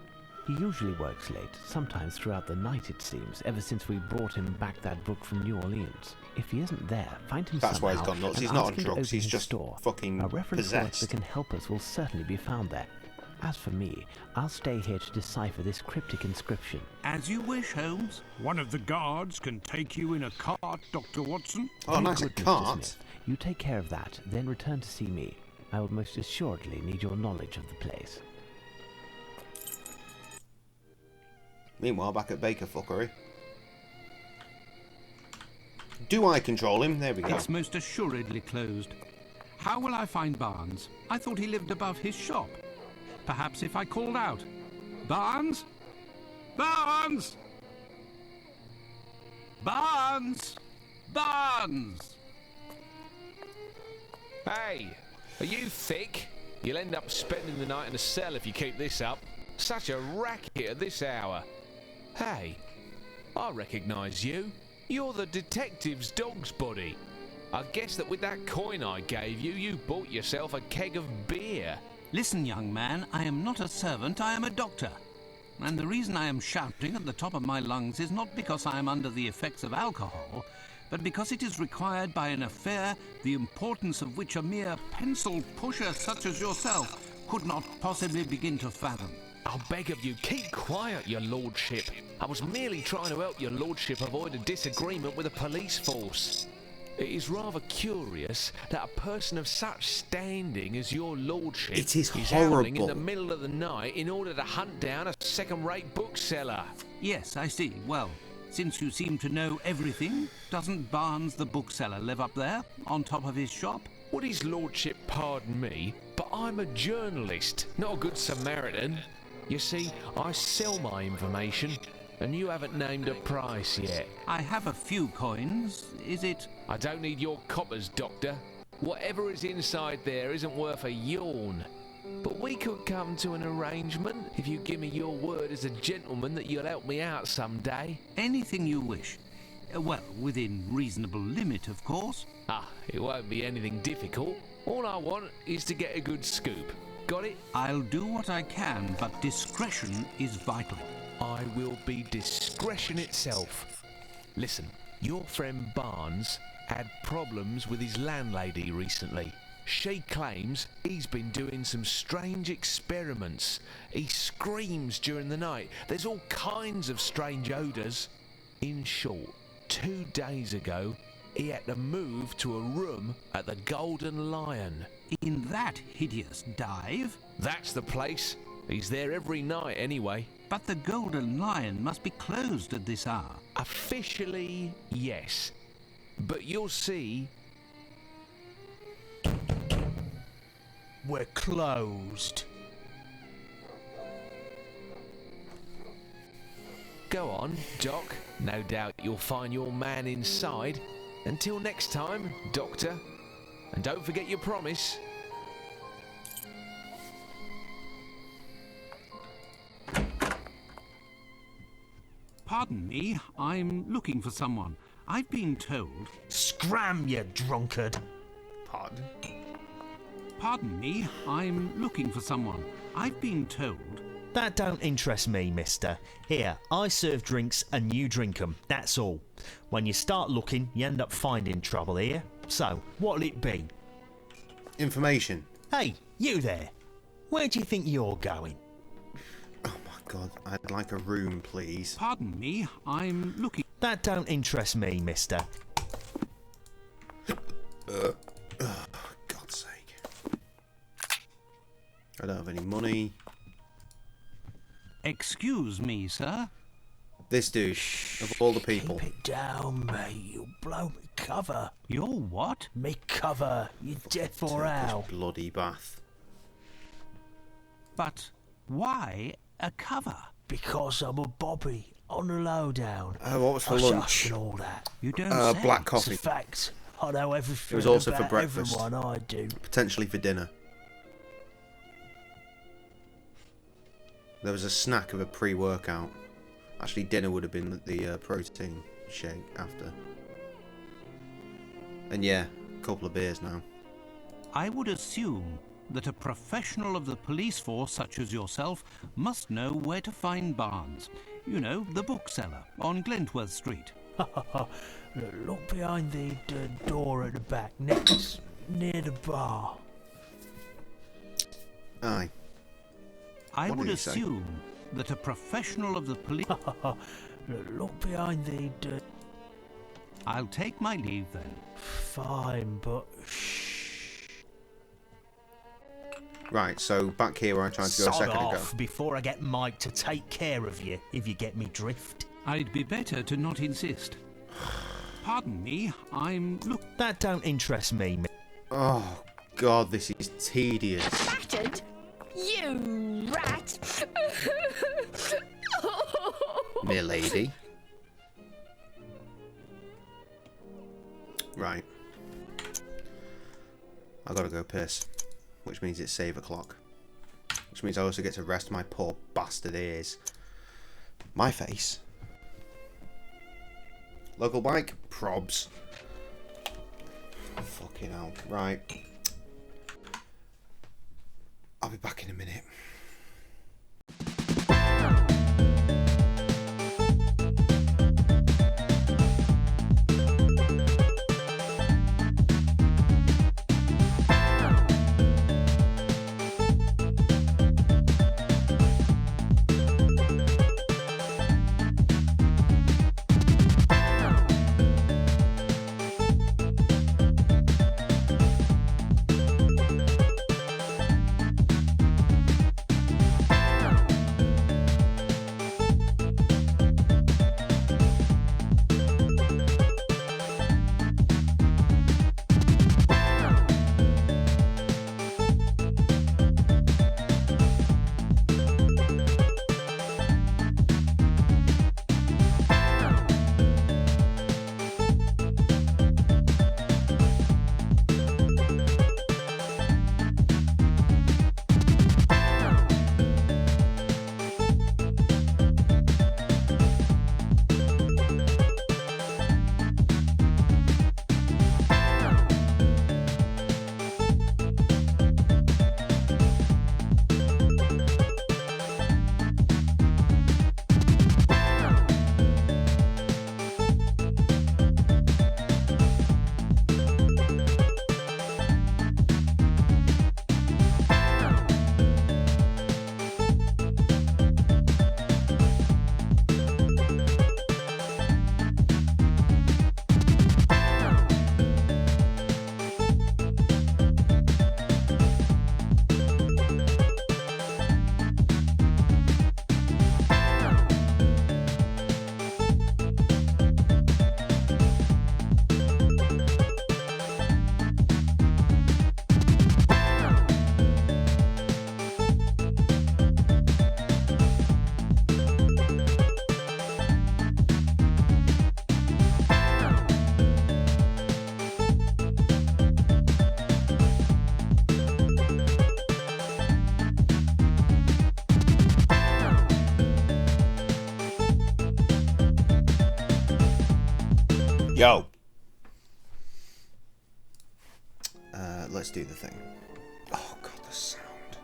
He usually works late, sometimes throughout the night it seems, ever since we brought him back that book from New Orleans. If he isn't there, find him That's why somehow he's gone nuts. and He's not ask on him to drugs, open he's his just store. fucking A reference book possessed. that can help us will certainly be found there. As for me, I'll stay here to decipher this cryptic inscription. As you wish, Holmes. One of the guards can take you in a cart, Dr. Watson. Oh, Very nice, a good, Mr. cart. Smith. You take care of that, then return to see me. I will most assuredly need your knowledge of the place. Meanwhile, back at Baker Fuckery. Do I control him? There we go. It's most assuredly closed. How will I find Barnes? I thought he lived above his shop. Perhaps if I called out. Barnes? Barnes! Barnes! Barnes! Hey, are you thick? You'll end up spending the night in a cell if you keep this up. Such a racket at this hour. Hey, I recognise you. You're the detective's dog's body. I guess that with that coin I gave you, you bought yourself a keg of beer. Listen, young man, I am not a servant, I am a doctor. And the reason I am shouting at the top of my lungs is not because I am under the effects of alcohol, but because it is required by an affair the importance of which a mere pencil pusher such as yourself could not possibly begin to fathom. I'll beg of you, keep quiet, your lordship. I was merely trying to help your lordship avoid a disagreement with the police force. It is rather curious that a person of such standing as your lordship It is howling in horrible. the middle of the night in order to hunt down a second-rate bookseller. Yes, I see. Well, since you seem to know everything, doesn't Barnes the bookseller live up there, on top of his shop? Would his lordship pardon me, but I'm a journalist, not a good Samaritan. You see, I sell my information, and you haven't named a price yet. I have a few coins. Is it... I don't need your coppers, Doctor. Whatever is inside there isn't worth a yawn. But we could come to an arrangement if you give me your word as a gentleman that you'll help me out someday. Anything you wish. Well, within reasonable limit, of course. Ah, it won't be anything difficult. All I want is to get a good scoop. Got it? I'll do what I can, but discretion is vital. I will be discretion itself. Listen, your friend Barnes had problems with his landlady recently. She claims he's been doing some strange experiments. He screams during the night. There's all kinds of strange odours. In short, 2 days ago, he had to move to a room at the Golden Lion. In that hideous dive? That's the place. He's there every night anyway. But the Golden Lion must be closed at this hour. Officially, yes. But you'll see... We're closed. Go on, Doc. No doubt you'll find your man inside. Until next time, Doctor. And don't forget your promise. Pardon me, I'm looking for someone. I've been told... Scram, you drunkard. Pardon? Pardon me, I'm looking for someone. I've been told... That don't interest me, mister. Here, I serve drinks and you drink 'em, that's all. When you start looking, you end up finding trouble here. So, what'll it be? Information. Hey, you there. Where do you think you're going? Oh my god, I'd like a room, please. Pardon me, I'm looking... That don't interest me, mister. I don't have any money. Excuse me, sir. This dude, of all the people. Keep it down, mate. You'll blow me cover. You're what? Me cover. You deaf or out? Bloody bath. But why a cover? Because I'm a bobby on the lowdown. What was for lunch? And all that. You don't say. Black coffee. It's a fact. I know everything. It was also about for breakfast. Everyone I do. Potentially for dinner. There was a snack of a pre-workout. Actually, dinner would have been the protein shake after. And yeah, a couple of beers now. I would assume that a professional of the police force such as yourself must know where to find Barnes. You know, the bookseller on Glentworth Street. Look behind the door at the back, next near the bar. Aye. I What would did he say? assume that a professional of the police... Look behind the... I'll take my leave then. Fine, but... Right, so back here where I tried to go a Sod second off ago. before I get Mike to take care of you, if you get me drift. I'd be better to not insist. Pardon me, look... That don't interest me. Oh, God, this is tedious. Battered? You rat! Milady. Right. I gotta go piss. Which means it's save o'clock. Which means I also get to rest my poor bastard ears. My face. Local bike? Probs. Fucking hell. Right. I'll be back in a minute. Yo. Let's do the thing. Oh God, the sound.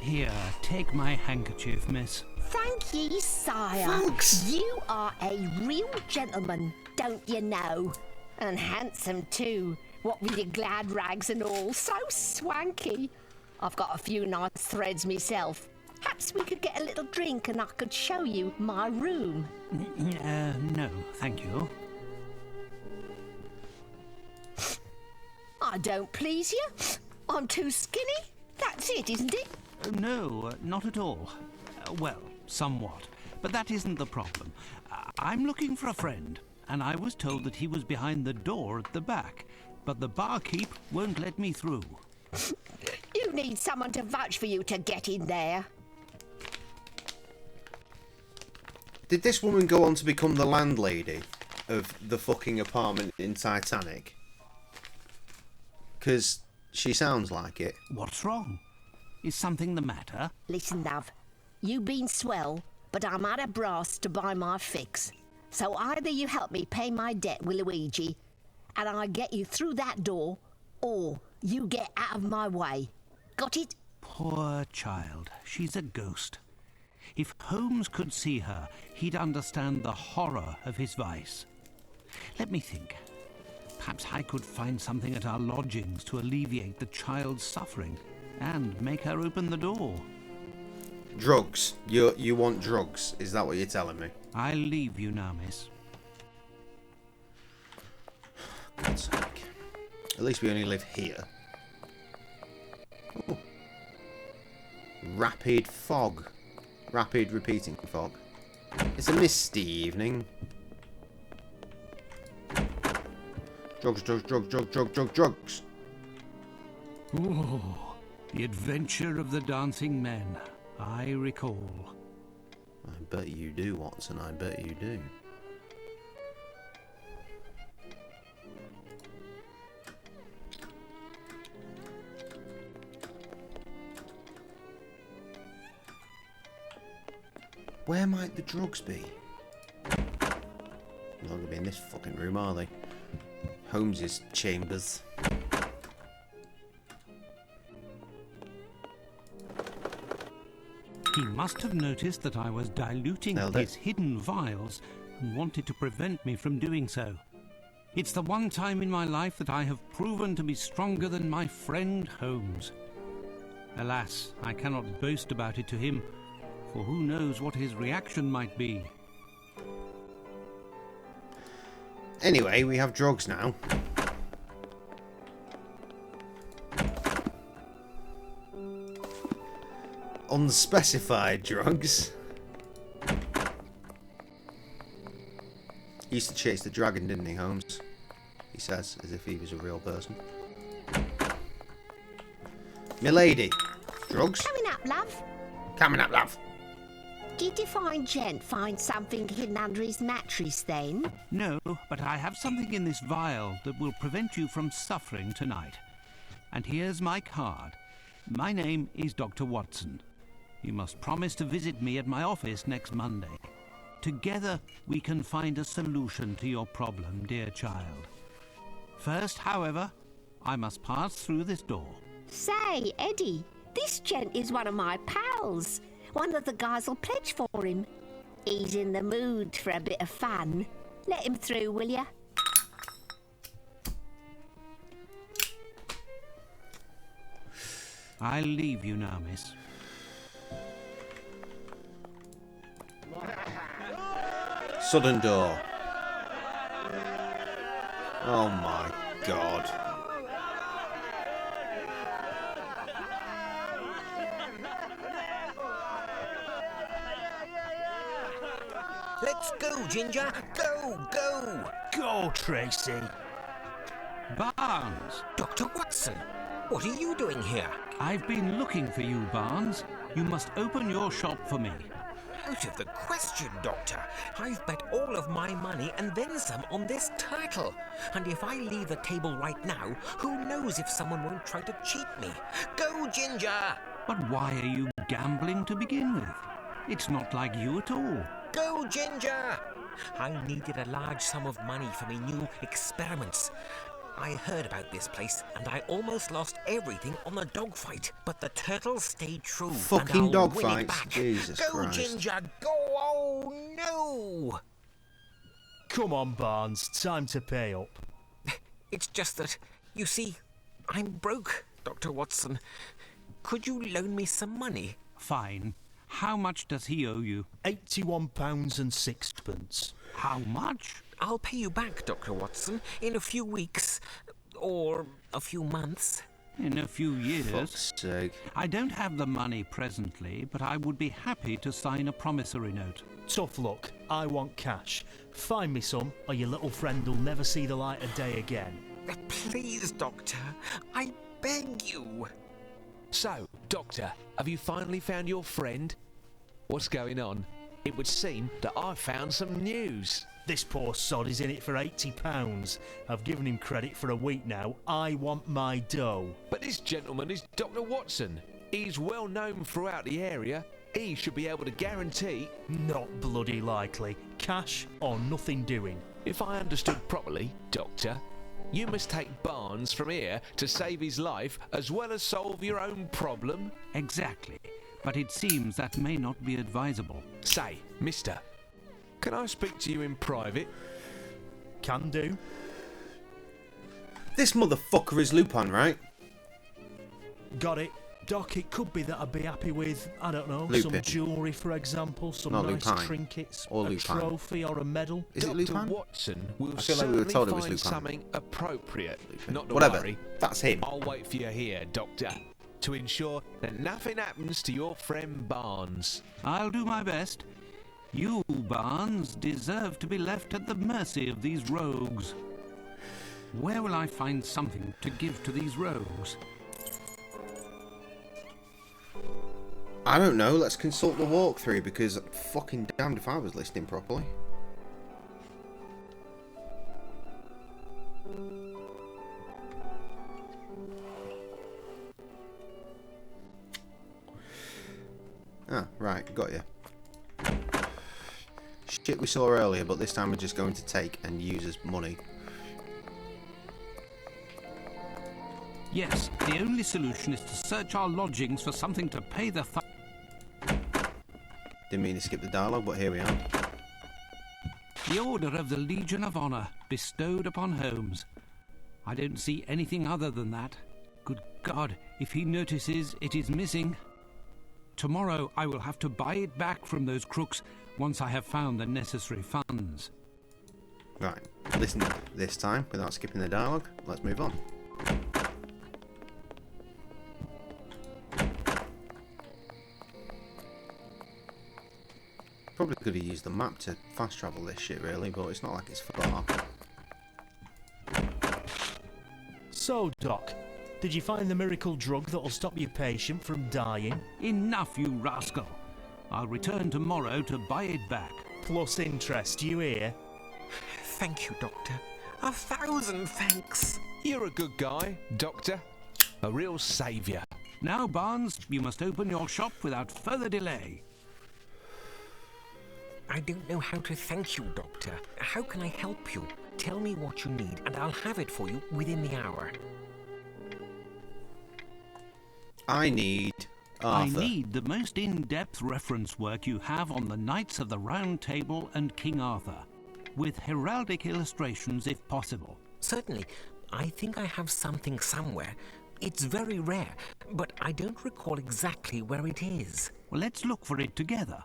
Here, take my handkerchief, miss. Thank ye, sire. Thanks. You are a real gentleman, don't you know? And handsome too. What with your glad rags and all, so swanky. I've got a few nice threads myself. Perhaps we could get a little drink and I could show you my room. No, thank you. I don't please you. I'm too skinny, That's it, isn't it? No, not at all. Well, somewhat. But that isn't the problem. I'm looking for a friend, and I was told that he was behind the door at the back, but the barkeep won't let me through. You need someone to vouch for you to get in there. Did this woman go on to become the landlady of the fucking apartment in Titanic? Because she sounds like it. What's wrong? Is something the matter? Listen, love. You been swell, but I'm out of brass to buy my fix. So either you help me pay my debt with Luigi, and I get you through that door, or you get out of my way. Got it? Poor child. She's a ghost. If Holmes could see her, he'd understand the horror of his vice. Let me think. Perhaps I could find something at our lodgings to alleviate the child's suffering and make her open the door. Drugs. You want drugs? Is that what you're telling me? I'll leave you now, miss. God's sake. At least we only live here. Ooh. Rapid fog. Rapid repeating fog. It's a misty evening. Drugs, drugs, drugs, drugs, drugs, drugs, drugs. Ooh, the adventure of the dancing men. I recall. I bet you do, Watson. I bet you do. Where might the drugs be? They're not going to be in this fucking room, are they? Holmes's chambers. He must have noticed that I was diluting his hidden vials and wanted to prevent me from doing so. It's the one time in my life that I have proven to be stronger than my friend Holmes. Alas, I cannot boast about it to him, for who knows what his reaction might be. Anyway, we have drugs now. Unspecified drugs. He used to chase the dragon, didn't he, Holmes? He says, as if he was a real person. Milady, drugs? Coming up, love. Coming up, love. Did your fine gent find something hidden under his mattress then? No, but I have something in this vial that will prevent you from suffering tonight. And here's my card. My name is Dr. Watson. You must promise to visit me at my office next Monday. Together we can find a solution to your problem, dear child. First, however, I must pass through this door. Say, Eddie, this gent is one of my pals. One of the guys will pledge for him. He's in the mood for a bit of fun. Let him through, will ya? I'll leave you now, miss. Sudden door. Oh my god. Let's go, Ginger. Go, go. Go, Tracy. Barnes! Dr. Watson, what are you doing here? I've been looking for you, Barnes. You must open your shop for me. Out of the question, Doctor. I've bet all of my money and then some on this title. And if I leave the table right now, who knows if someone won't try to cheat me. Go, Ginger! But why are you gambling to begin with? It's not like you at all. Go, Ginger! I needed a large sum of money for me new experiments. I heard about this place, and I almost lost everything on the dogfight. But the turtle stayed true. Fucking dogfights! Jesus Go, Christ. Ginger! Go! Oh, no! Come on, Barnes. Time to pay up. It's just that, you see, I'm broke, Dr. Watson. Could you loan me some money? Fine. How much does he owe you? £81 and sixpence. How much? I'll pay you back, Dr. Watson, in a few weeks. Or a few months. In a few years. Fuck's sake. I don't have the money presently, but I would be happy to sign a promissory note. Tough luck. I want cash. Find me some, or your little friend will never see the light of day again. Please, Doctor, I beg you. So, Doctor, have you finally found your friend? What's going on? It would seem that I've found some news. This poor sod is in it for £80. I've given him credit for a week now. I want my dough. But this gentleman is Dr. Watson. He's well known throughout the area. He should be able to guarantee... Not bloody likely. Cash or nothing doing. If I understood properly, Doctor, you must take Barnes from here to save his life as well as solve your own problem? Exactly. But it seems that may not be advisable. Say, mister, can I speak to you in private? Can do. This motherfucker is Lupin, right? Got it. Doc, it could be that I'd be happy with, I don't know, Lupin. some jewellery, for example, some Not nice Lupin. trinkets, Or a Lupin. trophy or a medal. Is it Dr. Lupin? Watson will I feel like we were certainly told it was find Lupin. something appropriate. Not to Whatever. worry. That's him. I'll wait for you here, Doctor, to ensure that nothing happens to your friend Barnes. I'll do my best. You, Barnes, deserve to be left at the mercy of these rogues. Where will I find something to give to these rogues? I don't know. Let's consult the walkthrough because I'm fucking damned if I was listening properly. Ah, right, got you. Shit we saw earlier, but this time we're just going to take and use as money. Yes, the only solution is to search our lodgings for something to pay the Didn't mean to skip the dialogue, but here we are. The Order of the Legion of Honor bestowed upon Holmes. I don't see anything other than that. Good God, if he notices it is missing. Tomorrow I will have to buy it back from those crooks once I have found the necessary funds. Right, listen this time without skipping the dialogue. Let's move on. Probably could have used the map to fast travel this shit really, but it's not like it's far. So, Doc, did you find the miracle drug that'll stop your patient from dying? Enough, you rascal. I'll return tomorrow to buy it back. Plus interest, you hear? Thank you, Doctor. 1,000 thanks. You're a good guy, Doctor. A real saviour. Now, Barnes, you must open your shop without further delay. I don't know how to thank you, Doctor. How can I help you? Tell me what you need, and I'll have it for you within the hour. I need Arthur. I need the most in-depth reference work you have on the Knights of the Round Table and King Arthur, with heraldic illustrations if possible. Certainly. I think I have something somewhere. It's very rare, but I don't recall exactly where it is. Well, let's look for it together.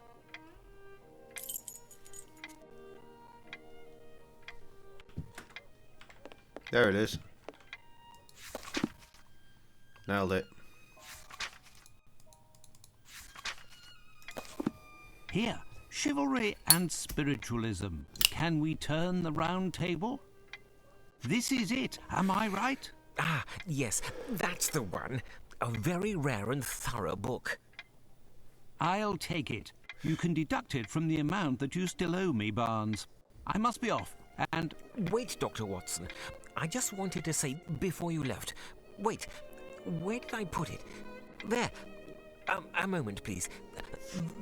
There it is. Nailed it. Here, chivalry and spiritualism. Can we turn the round table? This is it, am I right? Ah, yes, that's the one. A very rare and thorough book. I'll take it. You can deduct it from the amount that you still owe me, Barnes. I must be off, and... Wait, Dr. Watson. I just wanted to say before you left... Wait, where did I put it? There. A moment, please.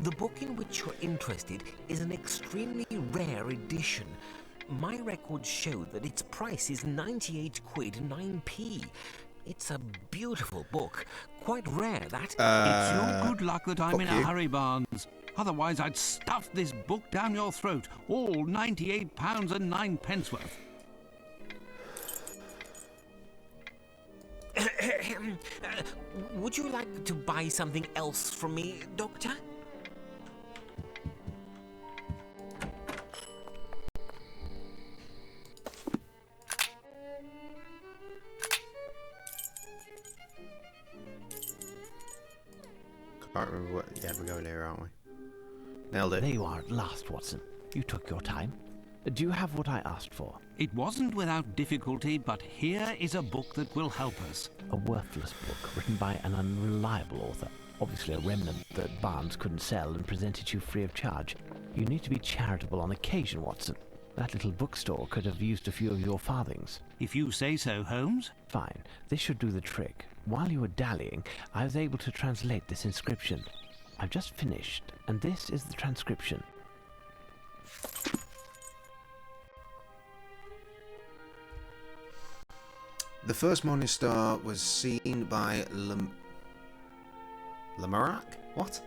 The book in which you're interested is an extremely rare edition. My records show that its price is 98 quid 9p. It's a beautiful book. Quite rare, that. It's your good luck that I'm in a you. hurry, Barnes. Otherwise, I'd stuff this book down your throat, all £98 and 9p worth. Would you like to buy something else from me, Doctor? Can't remember what. Yeah, we're going here, aren't we? Nailed it. There you are at last, Watson. You took your time. Do you have what I asked for? It wasn't without difficulty, but here is a book that will help us. A worthless book written by an unreliable author. Obviously a remnant that Barnes couldn't sell and presented you free of charge. You need to be charitable on occasion, Watson. That little bookstore could have used a few of your farthings. If you say so, Holmes. Fine. This should do the trick. While you were dallying, I was able to translate this inscription. I've just finished, and this is the transcription. The first morning star was seen by Lamarac? What?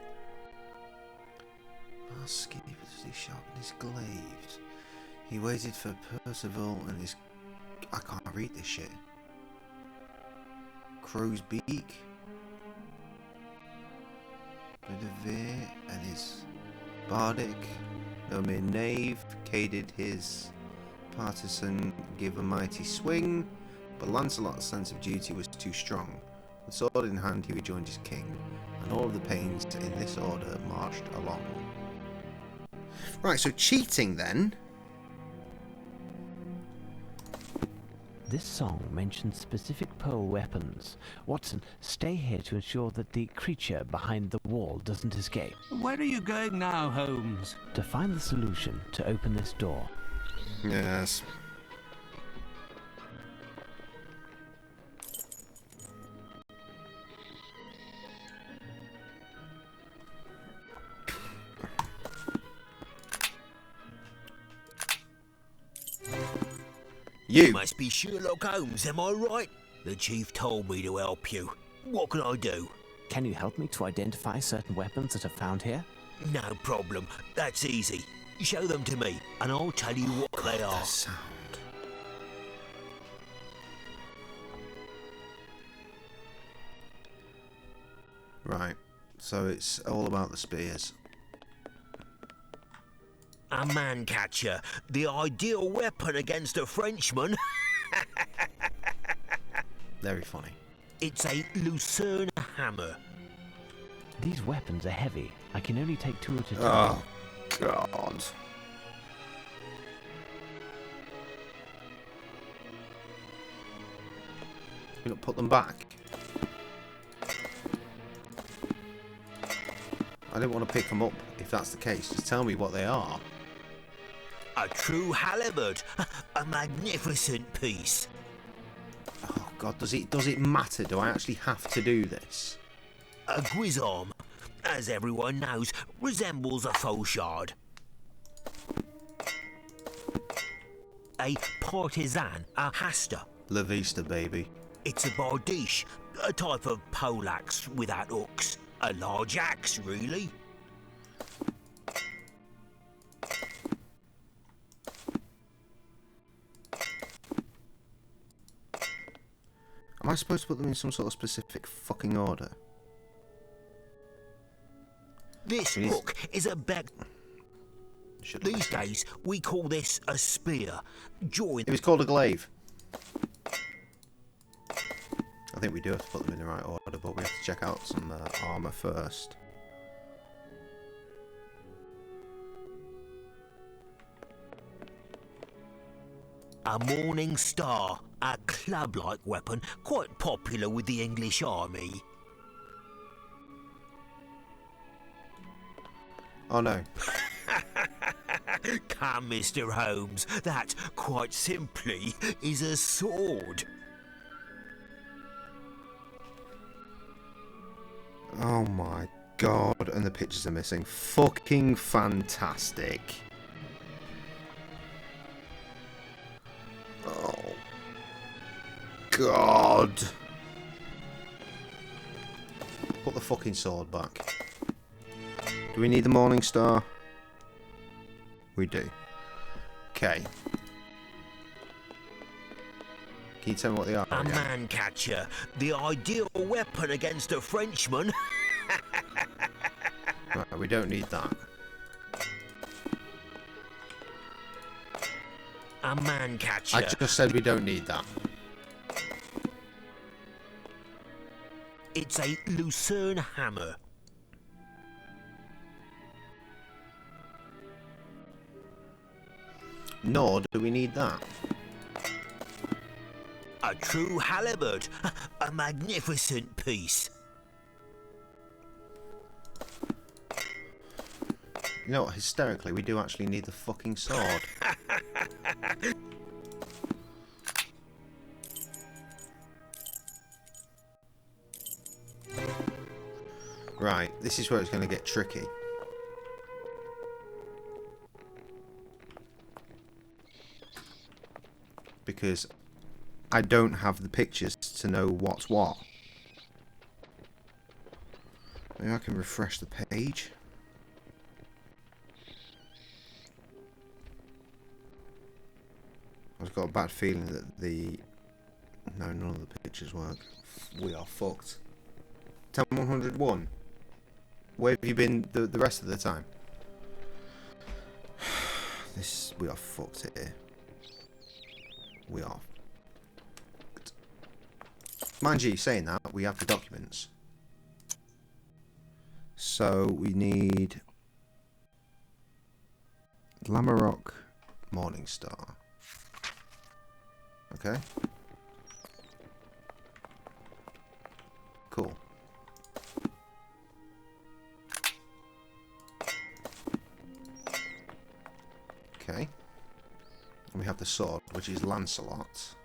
Skipper's sharpened his glaives. He waited for Percival and his... I can't read this shit. Crow's beak. Bedivere and his bardic. No mere knave. Caded his partisan give a mighty swing. But Lancelot's sense of duty was too strong. With sword in hand he rejoined his king, and all of the pains in this order marched along. Right, so cheating then. This song mentions specific pearl weapons. Watson, stay here to ensure that the creature behind the wall doesn't escape. Where are you going now, Holmes? To find the solution to open this door. Yes. You must be Sherlock Holmes, am I right? The chief told me to help you. What can I do? Can you help me to identify certain weapons that are found here? No problem. That's easy. Show them to me, and I'll tell you what they are. Sound. Right. So it's all about the spears. A man catcher, the ideal weapon against a Frenchman. Very funny. It's a Lucerne hammer. These weapons are heavy. I can only take 2 at a time. Oh, God. You don't put them back. I don't want to pick them up if that's the case. Just tell me what they are. A true halibut. A magnificent piece. Oh, God, does it matter? Do I actually have to do this? A guisarme, as everyone knows, resembles a fauchard. A partisan, a hasta. La vista, baby. It's a bardiche, a type of poleaxe without hooks. A large axe, really. Am I supposed to put them in some sort of specific fucking order? This hook is a bag. These days, we call this a spear. Join. It was called a glaive. I think we do have to put them in the right order, but we have to check out some armour first. A morning star, a club-like weapon, quite popular with the English army. Oh no. Come, Mr. Holmes, that, quite simply, is a sword. Oh my God, and the pictures are missing. Fucking fantastic. Oh God. Put the fucking sword back. Do we need the Morning Star? We do. Okay. Can you tell me what they are? A man catcher, the ideal weapon against a Frenchman. Right, we don't need that. A man catcher. I just said we don't need that. It's a Lucerne hammer. Nor do we need that. A true halibut. A magnificent piece. You know what, hysterically, we do actually need the fucking sword. Right, this is where it's going to get tricky. Because I don't have the pictures to know what's what. Maybe I can refresh the page. I've got a bad feeling that no, none of the pictures work. We are fucked. 10101. Where have you been the rest of the time? We are fucked here. We are. Mind you, saying that, we have the documents. So we need Lamarok Morningstar. Okay. Cool. Okay. And we have the sword, which is Lancelot.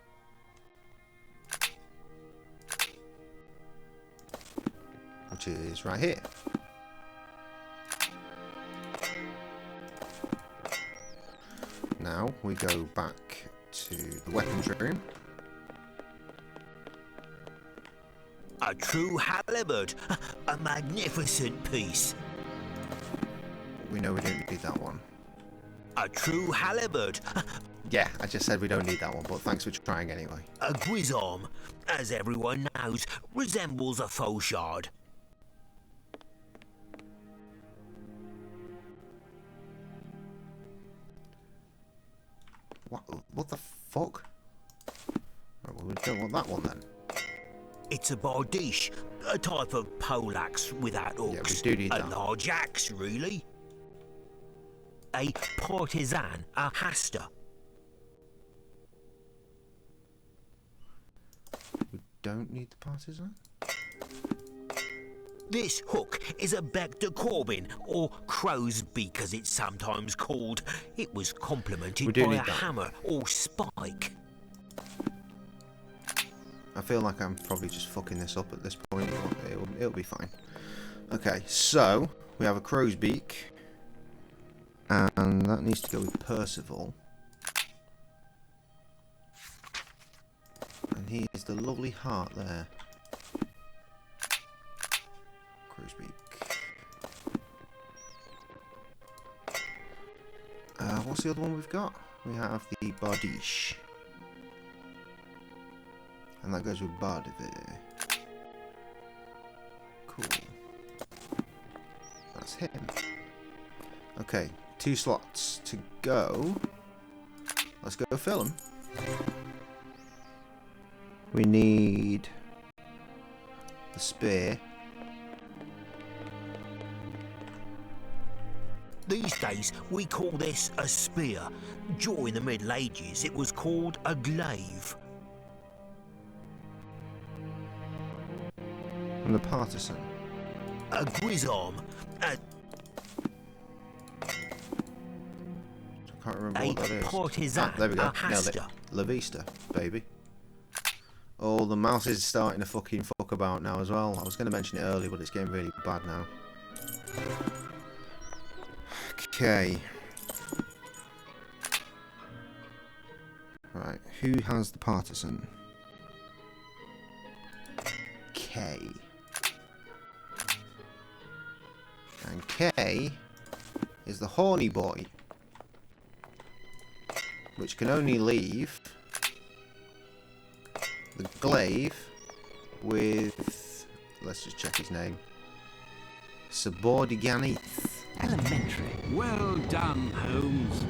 Which is right here. Now we go back to the weapons room. A true halibut. A magnificent piece. We know we don't need that one. A true halibut. Yeah, I just said we don't need that one, but thanks for trying anyway. A guisarme, as everyone knows, resembles a faux shard. What the fuck? Right, well, we don't want that one then. It's a bardiche, a type of poleaxe without hooks. Yeah, we do need a that. large axe, really. A partisan, a haster. We don't need the partisan? This hook is a bec de Corbin, or crow's beak as it's sometimes called. It was complemented by a hammer or spike. I feel like I'm probably just fucking this up at this point, but it'll be fine. Okay, so we have a crow's beak, and that needs to go with Percival. And he is the lovely heart there. Crow's beak. What's the other one we've got? We have the bardiche. And that goes with Bardiver. Cool. That's him. Okay, 2 slots to go. Let's go fill them. We need the spear. These days, we call this a spear. During the Middle Ages, it was called a glaive. And the partisan. A guisarme. I can't remember what that is. Partisan. There we go. A Nailed it. haster. La Vista, baby. Oh, the mouse is starting to fucking fuck about now as well. I was going to mention it earlier, but it's getting really bad now. Okay. Right, who has the partisan? K. And K is the horny boy, which can only leave the glaive with, let's just check his name, Subordiganith. Elementary. Well done, Holmes.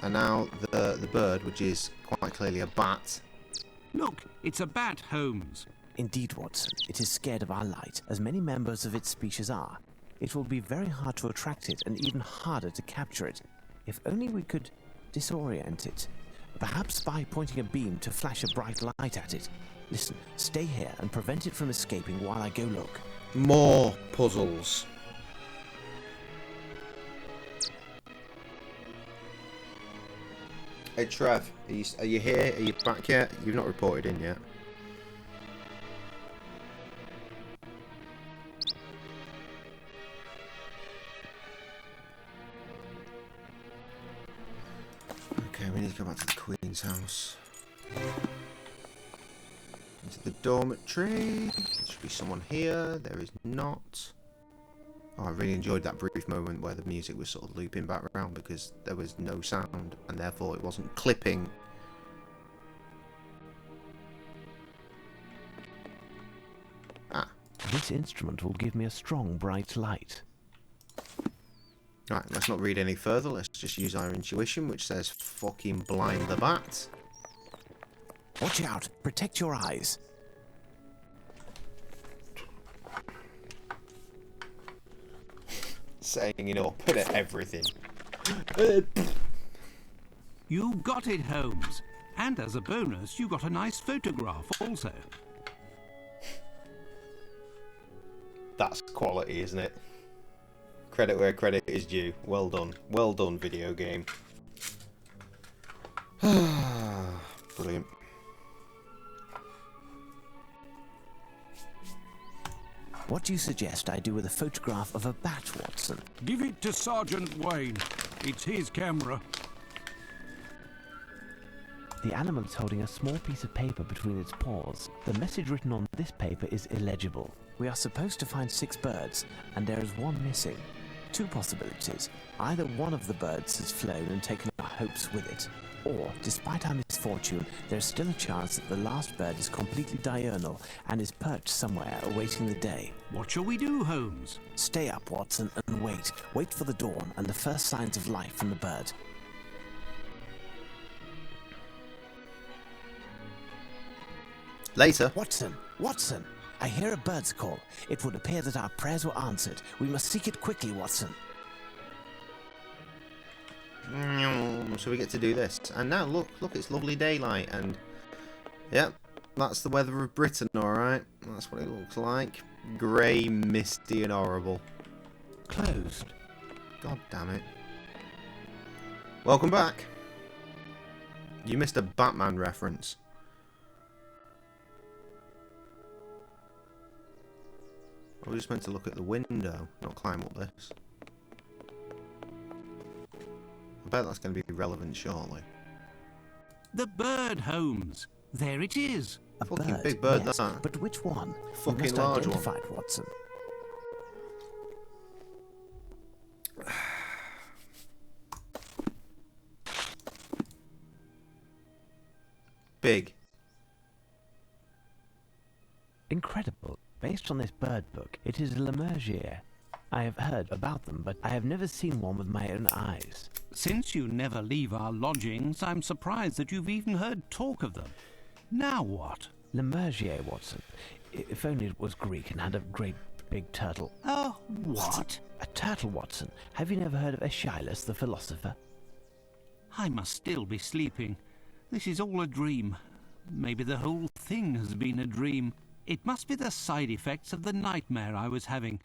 And now the bird, which is quite clearly a bat. Look, it's a bat, Holmes. Indeed, Watson. It is scared of our light, as many members of its species are. It will be very hard to attract it, and even harder to capture it. If only we could disorient it. Perhaps by pointing a beam to flash a bright light at it. Listen, stay here and prevent it from escaping while I go look. More puzzles. Hey Trev, are you here? Are you back yet? You've not reported in yet. Okay, we need to go back to the Queen's house. Into the dormitory. There should be someone here. There is not. Oh, I really enjoyed that brief moment where the music was sort of looping back around because there was no sound and therefore it wasn't clipping. Ah. This instrument will give me a strong, bright light. Right, let's not read any further. Let's just use our intuition, which says fucking blind the bat. Watch out! Protect your eyes! Saying it up at everything. You got it, Holmes. And as a bonus, you got a nice photograph also. That's quality, isn't it? Credit where credit is due. Well done. Well done, video game. Brilliant. What do you suggest I do with a photograph of a bat, Watson? Give it to Sergeant Wayne. It's his camera. The animal is holding a small piece of paper between its paws. The message written on this paper is illegible. We are supposed to find 6 birds, and there is one missing. 2 possibilities. Either one of the birds has flown and taken our hopes with it, or, despite our misfortune, there is still a chance that the last bird is completely diurnal and is perched somewhere awaiting the day. What shall we do, Holmes? Stay up, Watson, and wait. Wait for the dawn and the first signs of life from the bird. Later. Watson! Watson! I hear a bird's call. It would appear that our prayers were answered. We must seek it quickly, Watson. So we get to do this. And now, look, it's lovely daylight. And, yep, that's the weather of Britain, alright? That's what it looks like. Grey, misty and horrible. Closed. God damn it. Welcome back. You missed a Batman reference. I was just meant to look at the window, not climb up this. I bet that's going to be relevant shortly. The bird, Holmes. There it is. A fucking bird, big bird, yes, that. But which one? Fucking we must large identify one. it, Watson. Big. Incredible. Based on this bird book, it is a Lemurgier. I have heard about them, but I have never seen one with my own eyes. Since you never leave our lodgings, I'm surprised that you've even heard talk of them. Now what? Lemurgier, Watson. If only it was Greek and had a great big turtle. Oh, what? A turtle, Watson. Have you never heard of Aeschylus the philosopher? I must still be sleeping. This is all a dream. Maybe the whole thing has been a dream. It must be the side effects of the nightmare I was having.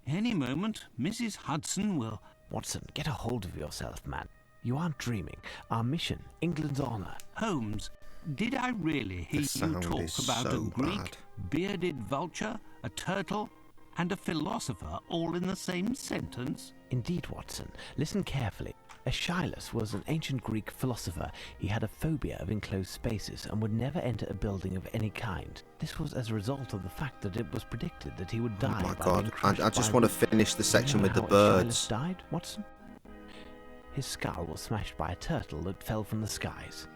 Any moment, Mrs. Hudson will... Watson, get a hold of yourself, man. You aren't dreaming. Our mission, England's honour. Holmes, did I really hear you talk about a Greek, bearded vulture, a turtle, and a philosopher all in the same sentence? Indeed, Watson. Listen carefully. Aeschylus was an ancient Greek philosopher. He had a phobia of enclosed spaces and would never enter a building of any kind. This was as a result of the fact that it was predicted that he would die. Oh my by god, being crushed I just by want to finish the section with the how birds. Aeschylus died, Watson? His skull was smashed by a turtle that fell from the skies.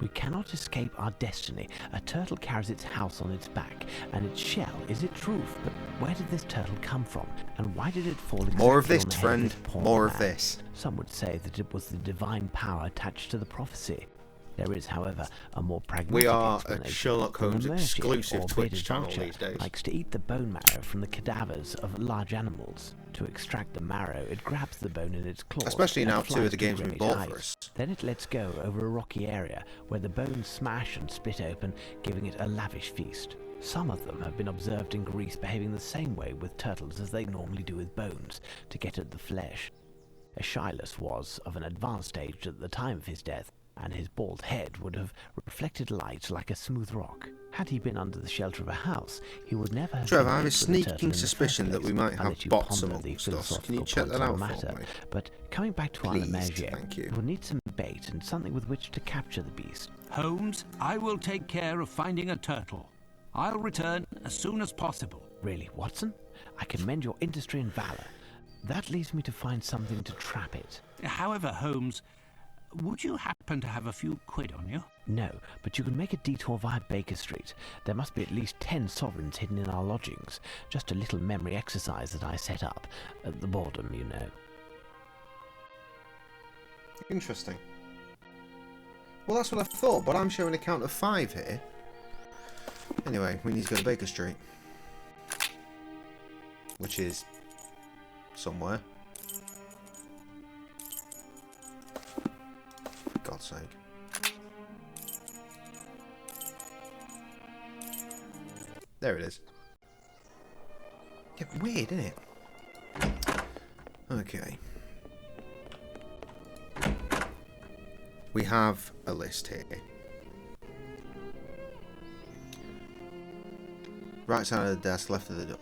We cannot escape our destiny. A turtle carries its house on its back, and its shell is its roof. But where did this turtle come from, and why did it fall exactly More of this, on the head friend. this poor More of man? this. Some would say that it was the divine power attached to the prophecy. There is, however, a more pragmatic We are a explanation. Sherlock Holmes The mership exclusive or Twitch bearded channel vulture these days. likes to eat the bone marrow from the cadavers of large animals. To extract the marrow, it grabs the bone in its claws. Especially and now flies 2 of the to games great we bought height. for us. Then it lets go over a rocky area where the bones smash and split open, giving it a lavish feast. Some of them have been observed in Greece behaving the same way with turtles as they normally do with bones, to get at the flesh. Aeschylus was of an advanced age at the time of his death, and his bald head would have reflected light like a smooth rock. Had he been under the shelter of a house, he would never have Trevor, been I have a hit with a turtle sneaking in the suspicion first that we place. might I'll have let you bots ponder amongst the us. Can you philosophical check that points out of the for matter. me? But coming back to our Please, Nemesis, thank you. we'll need some bait and something with which to capture the beast. Holmes, I will take care of finding a turtle. I'll return as soon as possible. Really, Watson? I commend your industry and valor. That leaves me to find something to trap it. However, Holmes, would you happen to have a few quid on you? No, but you can make a detour via Baker Street. There must be at least 10 sovereigns hidden in our lodgings. Just a little memory exercise that I set up. At the boredom, you know. Interesting. Well, that's what I thought, but I'm showing a count of 5 here. Anyway, we need to go to Baker Street. Which is somewhere. For God's sake. There it is. Yeah, weird, isn't it? Okay. We have a list here. Right side of the desk, left of the door.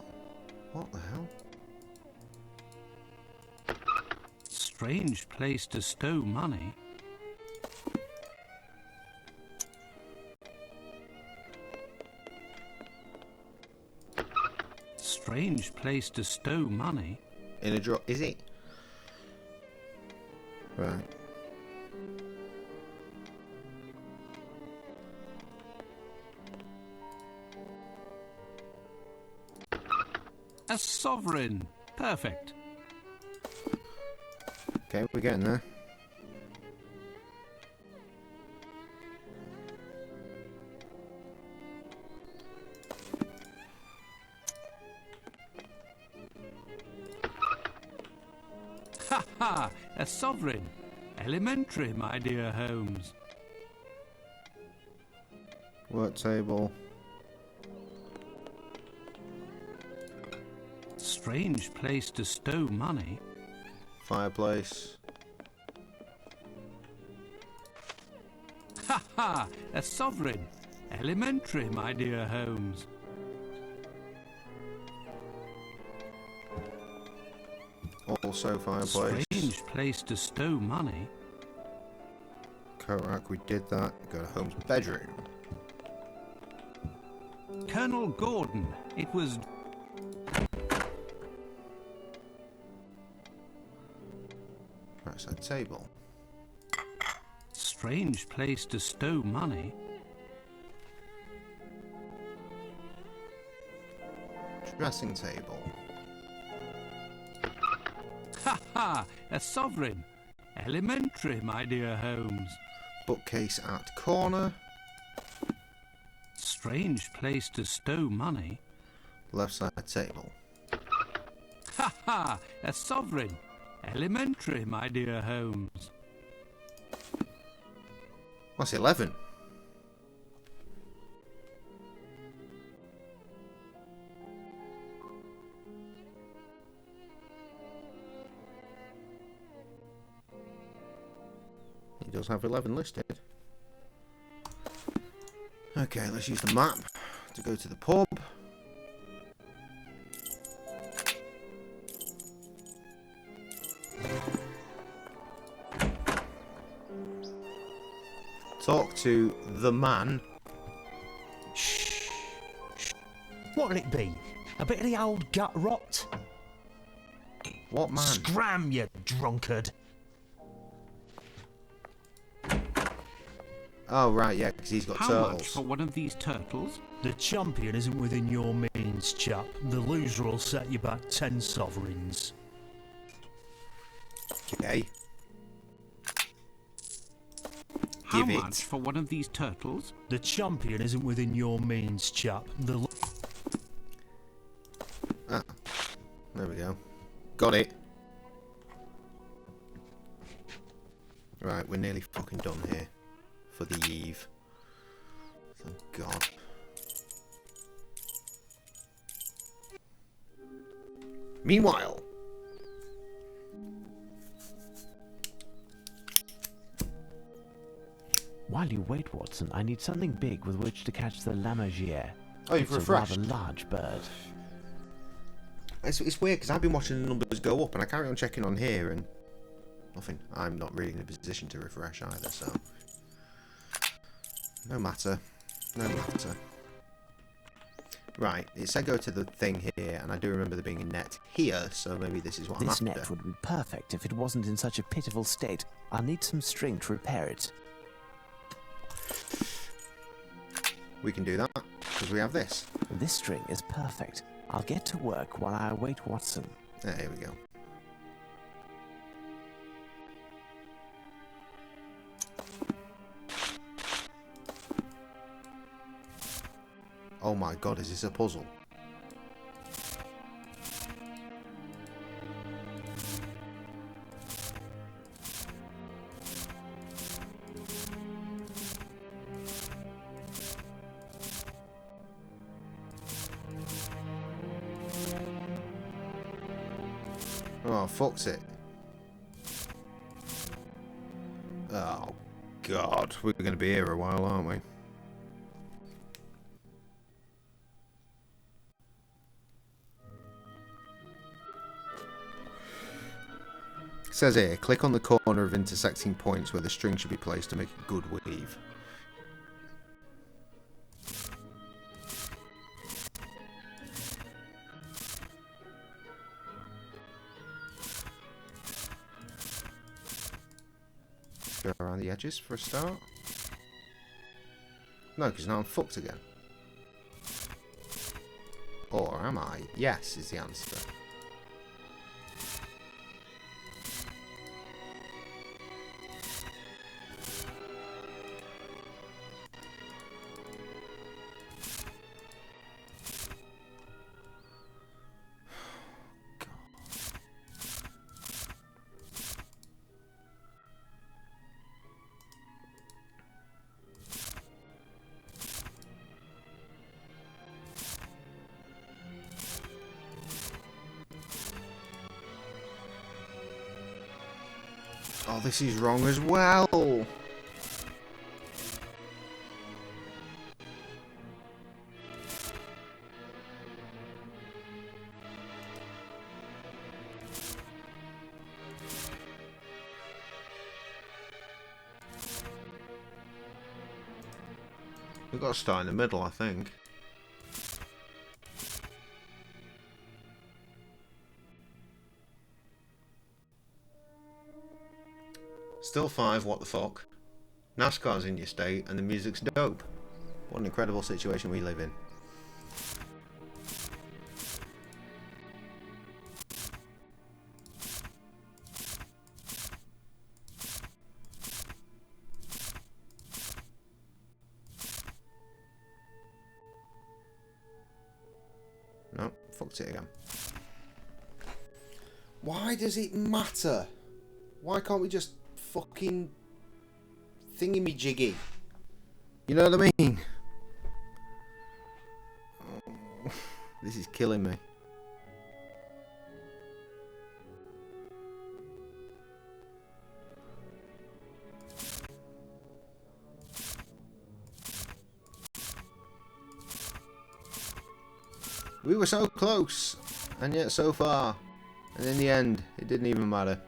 What the hell? Strange place to stow money. Strange place to stow money. In a drawer. Is it? Right. A sovereign. Perfect. Okay, we're getting there. Ha ha! A sovereign. Elementary, my dear Holmes. Work table. Strange place to stow money. Fireplace. Ha ha! A sovereign. Elementary, my dear Holmes. Also fireplace. Strange place to stow money. Coat rack, we did that. Go to Holmes' bedroom. Colonel Gordon. It was... Right side table. Strange place to stow money. Dressing table. Ha ha! A sovereign. Elementary, my dear Holmes. Bookcase at corner. Strange place to stow money. Left side table. Ha ha! A sovereign. Elementary, my dear Holmes. What's 11? He does have 11 listed. Okay, let's use the map to go to the pub. Talk to the man. Shh. What'll it be? A bit of the old gut rot? What man? Scram, you drunkard. Oh, right, yeah, because he's got How turtles. much for one of these turtles? The champion isn't within your means, chap. The loser will set you back 10 sovereigns. How give much it. for one of these turtles? The champion isn't within your means, chap. Ah, there we go. Got it. Right, we're nearly fucking done here for the eve. Thank God. Meanwhile, While you wait, Watson, I need something big with which to catch the lammergeier. Oh, you've It's refreshed. a rather large bird. it's weird because I've been watching the numbers go up and I carry on checking on here and nothing. I'm not really in a position to refresh either, so no matter. No matter. Right, it said go to the thing here, and I do remember there being a net here, so maybe this is what I'm This after. net would be perfect if it wasn't in such a pitiful state. I'll need some string to repair it. We can do that, because we have this. This string is perfect. I'll get to work while I await Watson. There we go. Oh my God, is this a puzzle? Oh, fuck's it. Oh, God. We're going to be here a while, aren't we? It says here, click on the corner of intersecting points where the string should be placed to make a good weave. Go around the edges for a start. No, because now I'm fucked again. Or am I? Yes is the answer. Oh, this is wrong as well. We've got to start in the middle, I think. Still 5, what the fuck? NASCAR's in your state and the music's dope. What an incredible situation we live in. No, fucked it again. Why does it matter? Why can't we just fucking thingy-me-jiggy? You know what I mean? Oh, this is killing me. We were so close, and yet so far. And in the end, it didn't even matter.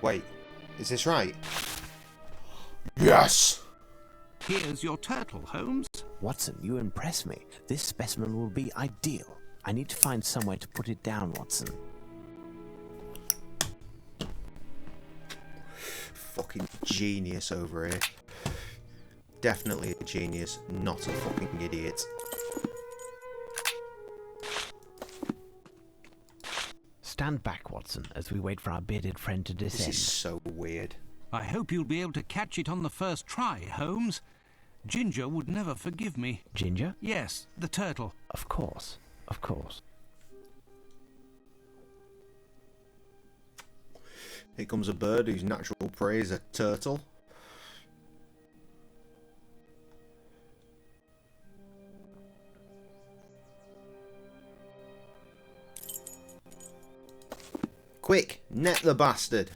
Wait, is this right? Yes! Here's your turtle, Holmes. Watson, you impress me. This specimen will be ideal. I need to find somewhere to put it down, Watson. Fucking genius over here. Definitely a genius, not a fucking idiot. Stand back, Watson, as we wait for our bearded friend to descend. This is so weird. I hope you'll be able to catch it on the first try, Holmes. Ginger would never forgive me. Ginger? Yes, the turtle. Of course, of course. Here comes a bird whose natural prey is a turtle. Quick, net the bastard.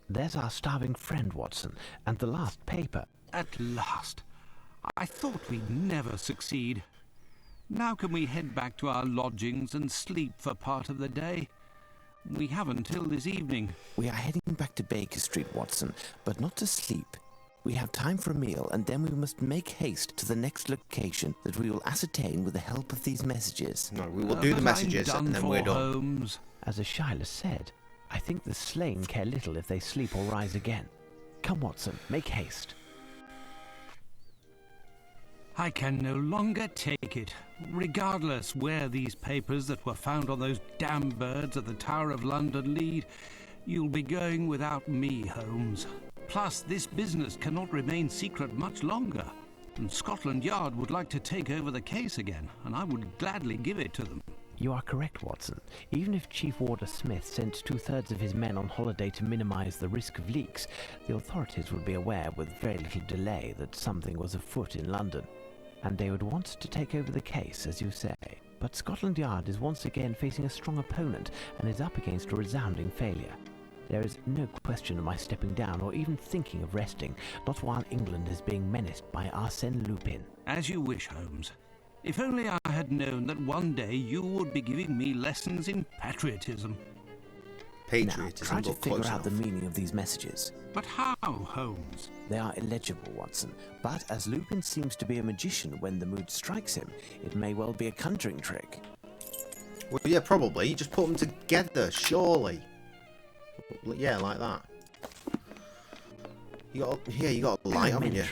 There's our starving friend, Watson, and the last paper. At last. I thought we'd never succeed. Now can we head back to our lodgings and sleep for part of the day? We have until this evening. We are heading back to Baker Street, Watson, but not to sleep. We have time for a meal, and then we must make haste to the next location that we will ascertain with the help of these messages. No, we will do the messages, and then we're done. Holmes. As Ashyla said, I think the slain care little if they sleep or rise again. Come, Watson, make haste. I can no longer take it. Regardless where these papers that were found on those damn birds at the Tower of London lead, you'll be going without me, Holmes. Plus, this business cannot remain secret much longer. And Scotland Yard would like to take over the case again, and I would gladly give it to them. You are correct, Watson. Even if Chief Warder Smith sent 2/3 of his men on holiday to minimize the risk of leaks, the authorities would be aware with very little delay that something was afoot in London. And they would want to take over the case, as you say. But Scotland Yard is once again facing a strong opponent and is up against a resounding failure. There is no question of my stepping down or even thinking of resting, not while England is being menaced by Arsène Lupin. As you wish, Holmes. If only I had known that one day you would be giving me lessons in patriotism. Now, try to figure out the meaning of these messages. But how, Holmes? They are illegible, Watson, but as Lupin seems to be a magician when the mood strikes him, it may well be a conjuring trick. Well, yeah, probably. Just put them together, surely. Yeah, like that. You got a light, haven't you?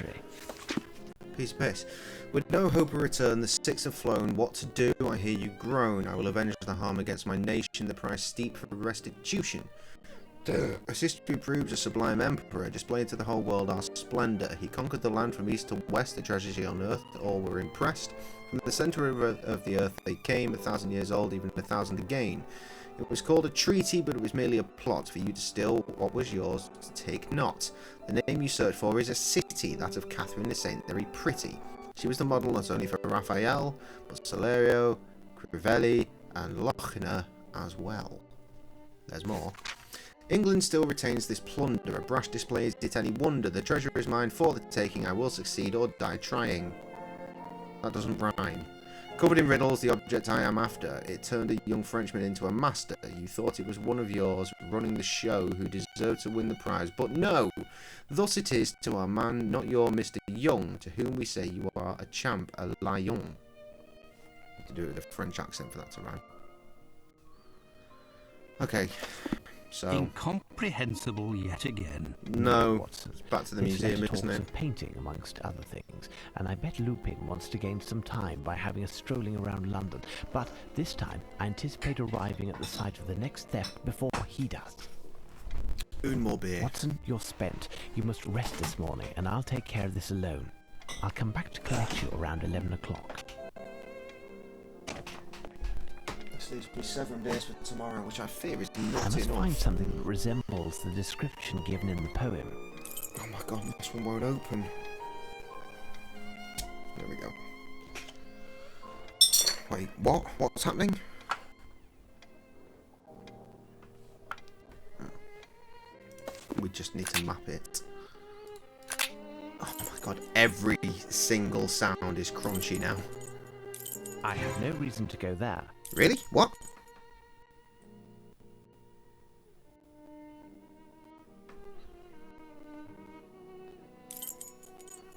Piece of piss. With no hope of return, the six have flown. What to do? I hear you groan. I will avenge the harm against my nation, the price steep for restitution. As history proves, a sublime emperor displayed to the whole world our splendour. He conquered the land from east to west, the tragedy on earth, all were impressed. From the centre of the earth they came, 1,000 years old, even 1,000 again. It was called a treaty, but it was merely a plot for you to steal what was yours, to take not. The name you search for is a city, that of Catherine the Saint, very pretty. She was the model not only for Raphael, but Salerio, Crivelli, and Lochner as well. There's more. England still retains this plunder. A brash display is it any wonder? The treasure is mine for the taking. I will succeed or die trying. That doesn't rhyme. Covered in riddles, the object I am after. It turned a young Frenchman into a master. You thought it was one of yours running the show who deserved to win the prize, but no! Thus it is to our man, not your Mr. Young, to whom we say you are a champ, a lion. To do it with a French accent for that to rhyme. Okay, so... Incomprehensible yet again. No, back to the museum, isn't it? Of painting, amongst other things, and I bet Lupin wants to gain some time by having us strolling around London, but this time I anticipate arriving at the site of the next theft before he does. Spoon more beer. Watson, you're spent. You must rest this morning, and I'll take care of this alone. I'll come back to collect you around 11 o'clock. This leaves me 7 days for tomorrow, which I fear is I not must enough. find something that resembles the description given in the poem. Oh my god, this one won't open. There we go. Wait, what? What's happening? We just need to map it. Oh my god, every single sound is crunchy now. I have no reason to go there. Really? What?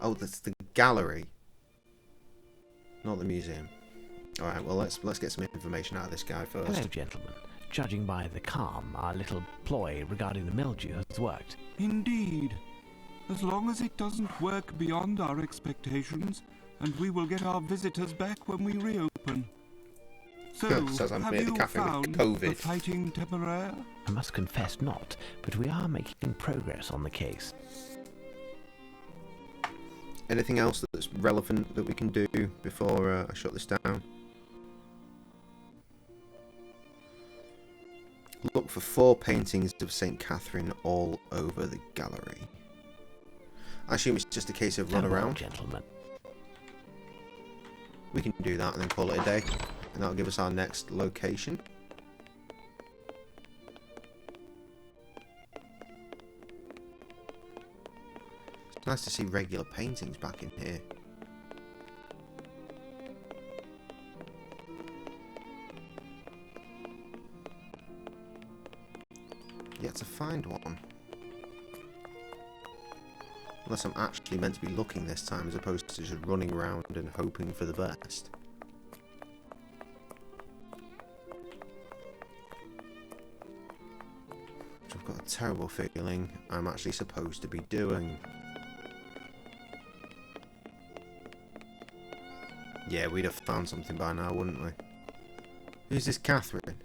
Oh, that's the gallery, not the museum. All right. Well, let's get some information out of this guy first. Hello, gentlemen. Judging by the calm, our little ploy regarding the mildew has worked. Indeed. As long as it doesn't work beyond our expectations, and we will get our visitors back when we reopen. So, have you found the fighting temeraire? I must confess not, but we are making progress on the case. Anything else that's relevant that we can do before I shut this down? Look for 4 paintings of St. Catherine all over the gallery. I assume it's just a case of run around. Gentlemen. We can do that and then call it a day. And that'll give us our next location. It's nice to see regular paintings back in here. Yet to find one. Unless I'm actually meant to be looking this time as opposed to just running around and hoping for the best. Which I've got a terrible feeling I'm actually supposed to be doing. Yeah, we'd have found something by now, wouldn't we? Who's this Catherine?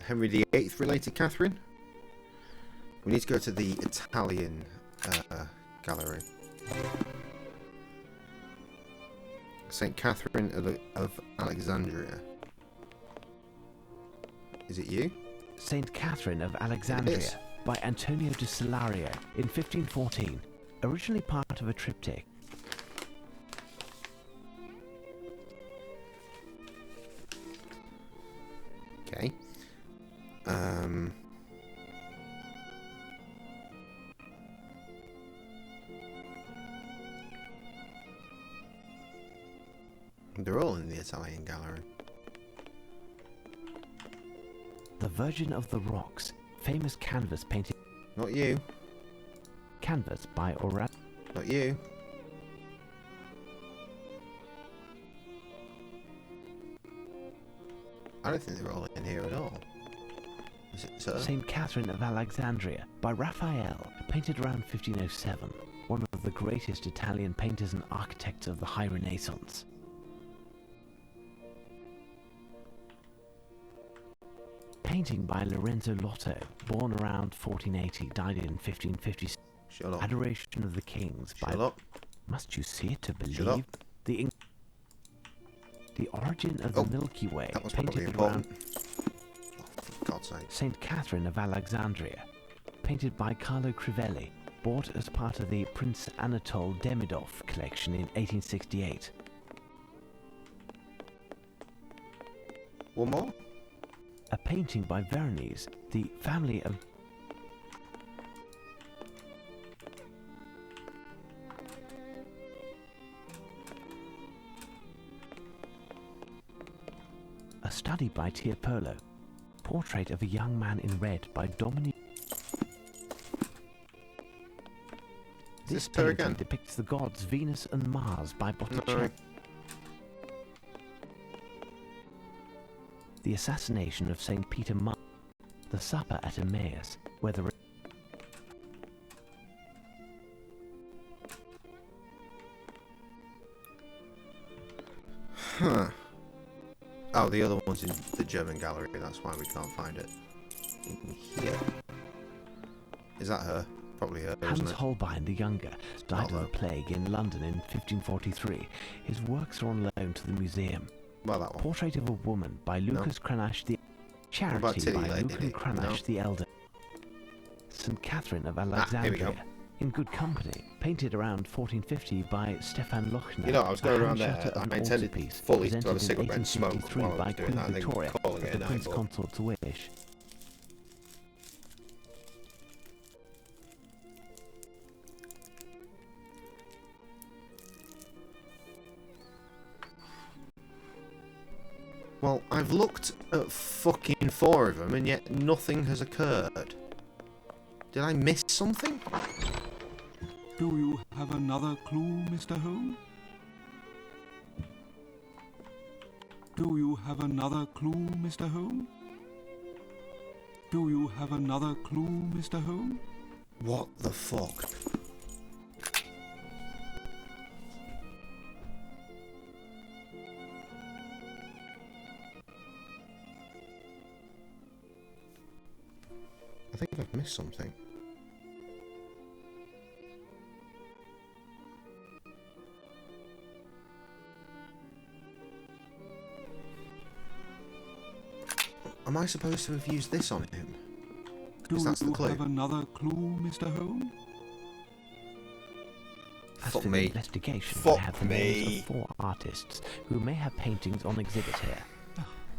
Henry VIII related Catherine? We need to go to the Italian gallery. St. Catherine of Alexandria. Is it you? St. Catherine of Alexandria by Antonio de Salario in 1514. Originally part of a triptych. Okay. They're all in the Italian gallery. The Virgin of the Rocks, famous canvas painted. Not you. Canvas by Orat. Not you. I don't think they're all in here at all. Is it so? St. Catherine of Alexandria by Raphael, painted around 1507. One of the greatest Italian painters and architects of the High Renaissance. Painting by Lorenzo Lotto, born around 1480, died in 1556. Sherlock. Adoration of the Kings by... Sherlock. Must you see it to believe? Sherlock. The Origin of the Milky Way, that was painted probably around... Oh, for God's sake. St. Catherine of Alexandria, painted by Carlo Crivelli, bought as part of the Prince Anatole Demidov collection in 1868. One more? A painting by Veronese, the family of... A study by Tiepolo, portrait of a young man in red by Dominique. This painting depicts the gods Venus and Mars by Botticelli. No. The assassination of St. Peter Martyr, the supper at Emmaus, where the... Huh. Oh, the other one's in the German gallery, that's why we can't find it. In here. Is that her? Probably her, isn't Hans it? Holbein the Younger died of the plague in London in 1543. His works are on loan to the museum. Well, that one. Portrait of a Woman by Lucas Cranach the... Charity by Lucan Cranach the Elder. St. Catherine of Alexandria. In Good Company, painted around 1450 by Stefan Lochner. You know, I was going around there. I intended fully to have a cigarette and smoke while I by was doing Queen that. Victoria Calling at it the a night, Prince but Consort's wish. well, I've looked at fucking 4 of them and yet nothing has occurred. Did I miss something? Do you have another clue, Mr. Holmes? Do you have another clue, Mr. Holmes? Do you have another clue, Mr. Holmes? What the fuck? I think I've missed something. Am I supposed to have used this on him? Do Because that's the you clue. have another clue, Mr. Holmes? As Fuck for me. the investigation, Fuck I have the me. names of 4 artists who may have paintings on exhibit here.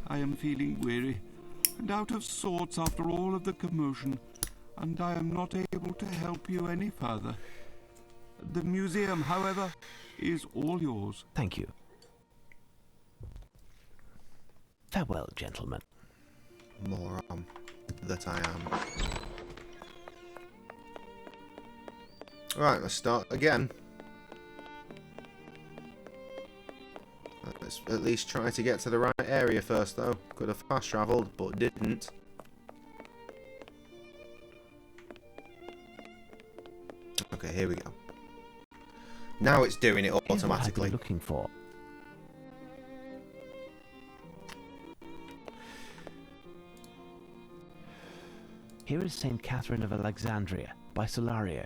I am feeling weary and out of sorts after all of the commotion, and I am not able to help you any further. The museum, however, is all yours. Thank you. Farewell, gentlemen. Moron that I am. Right, let's start again. Let's at least try to get to the right area first, though. Could have fast travelled, but didn't. Okay, here we go. Now it's doing it Here's what I've automatically. been looking for. Here is St. Catherine of Alexandria by Solario.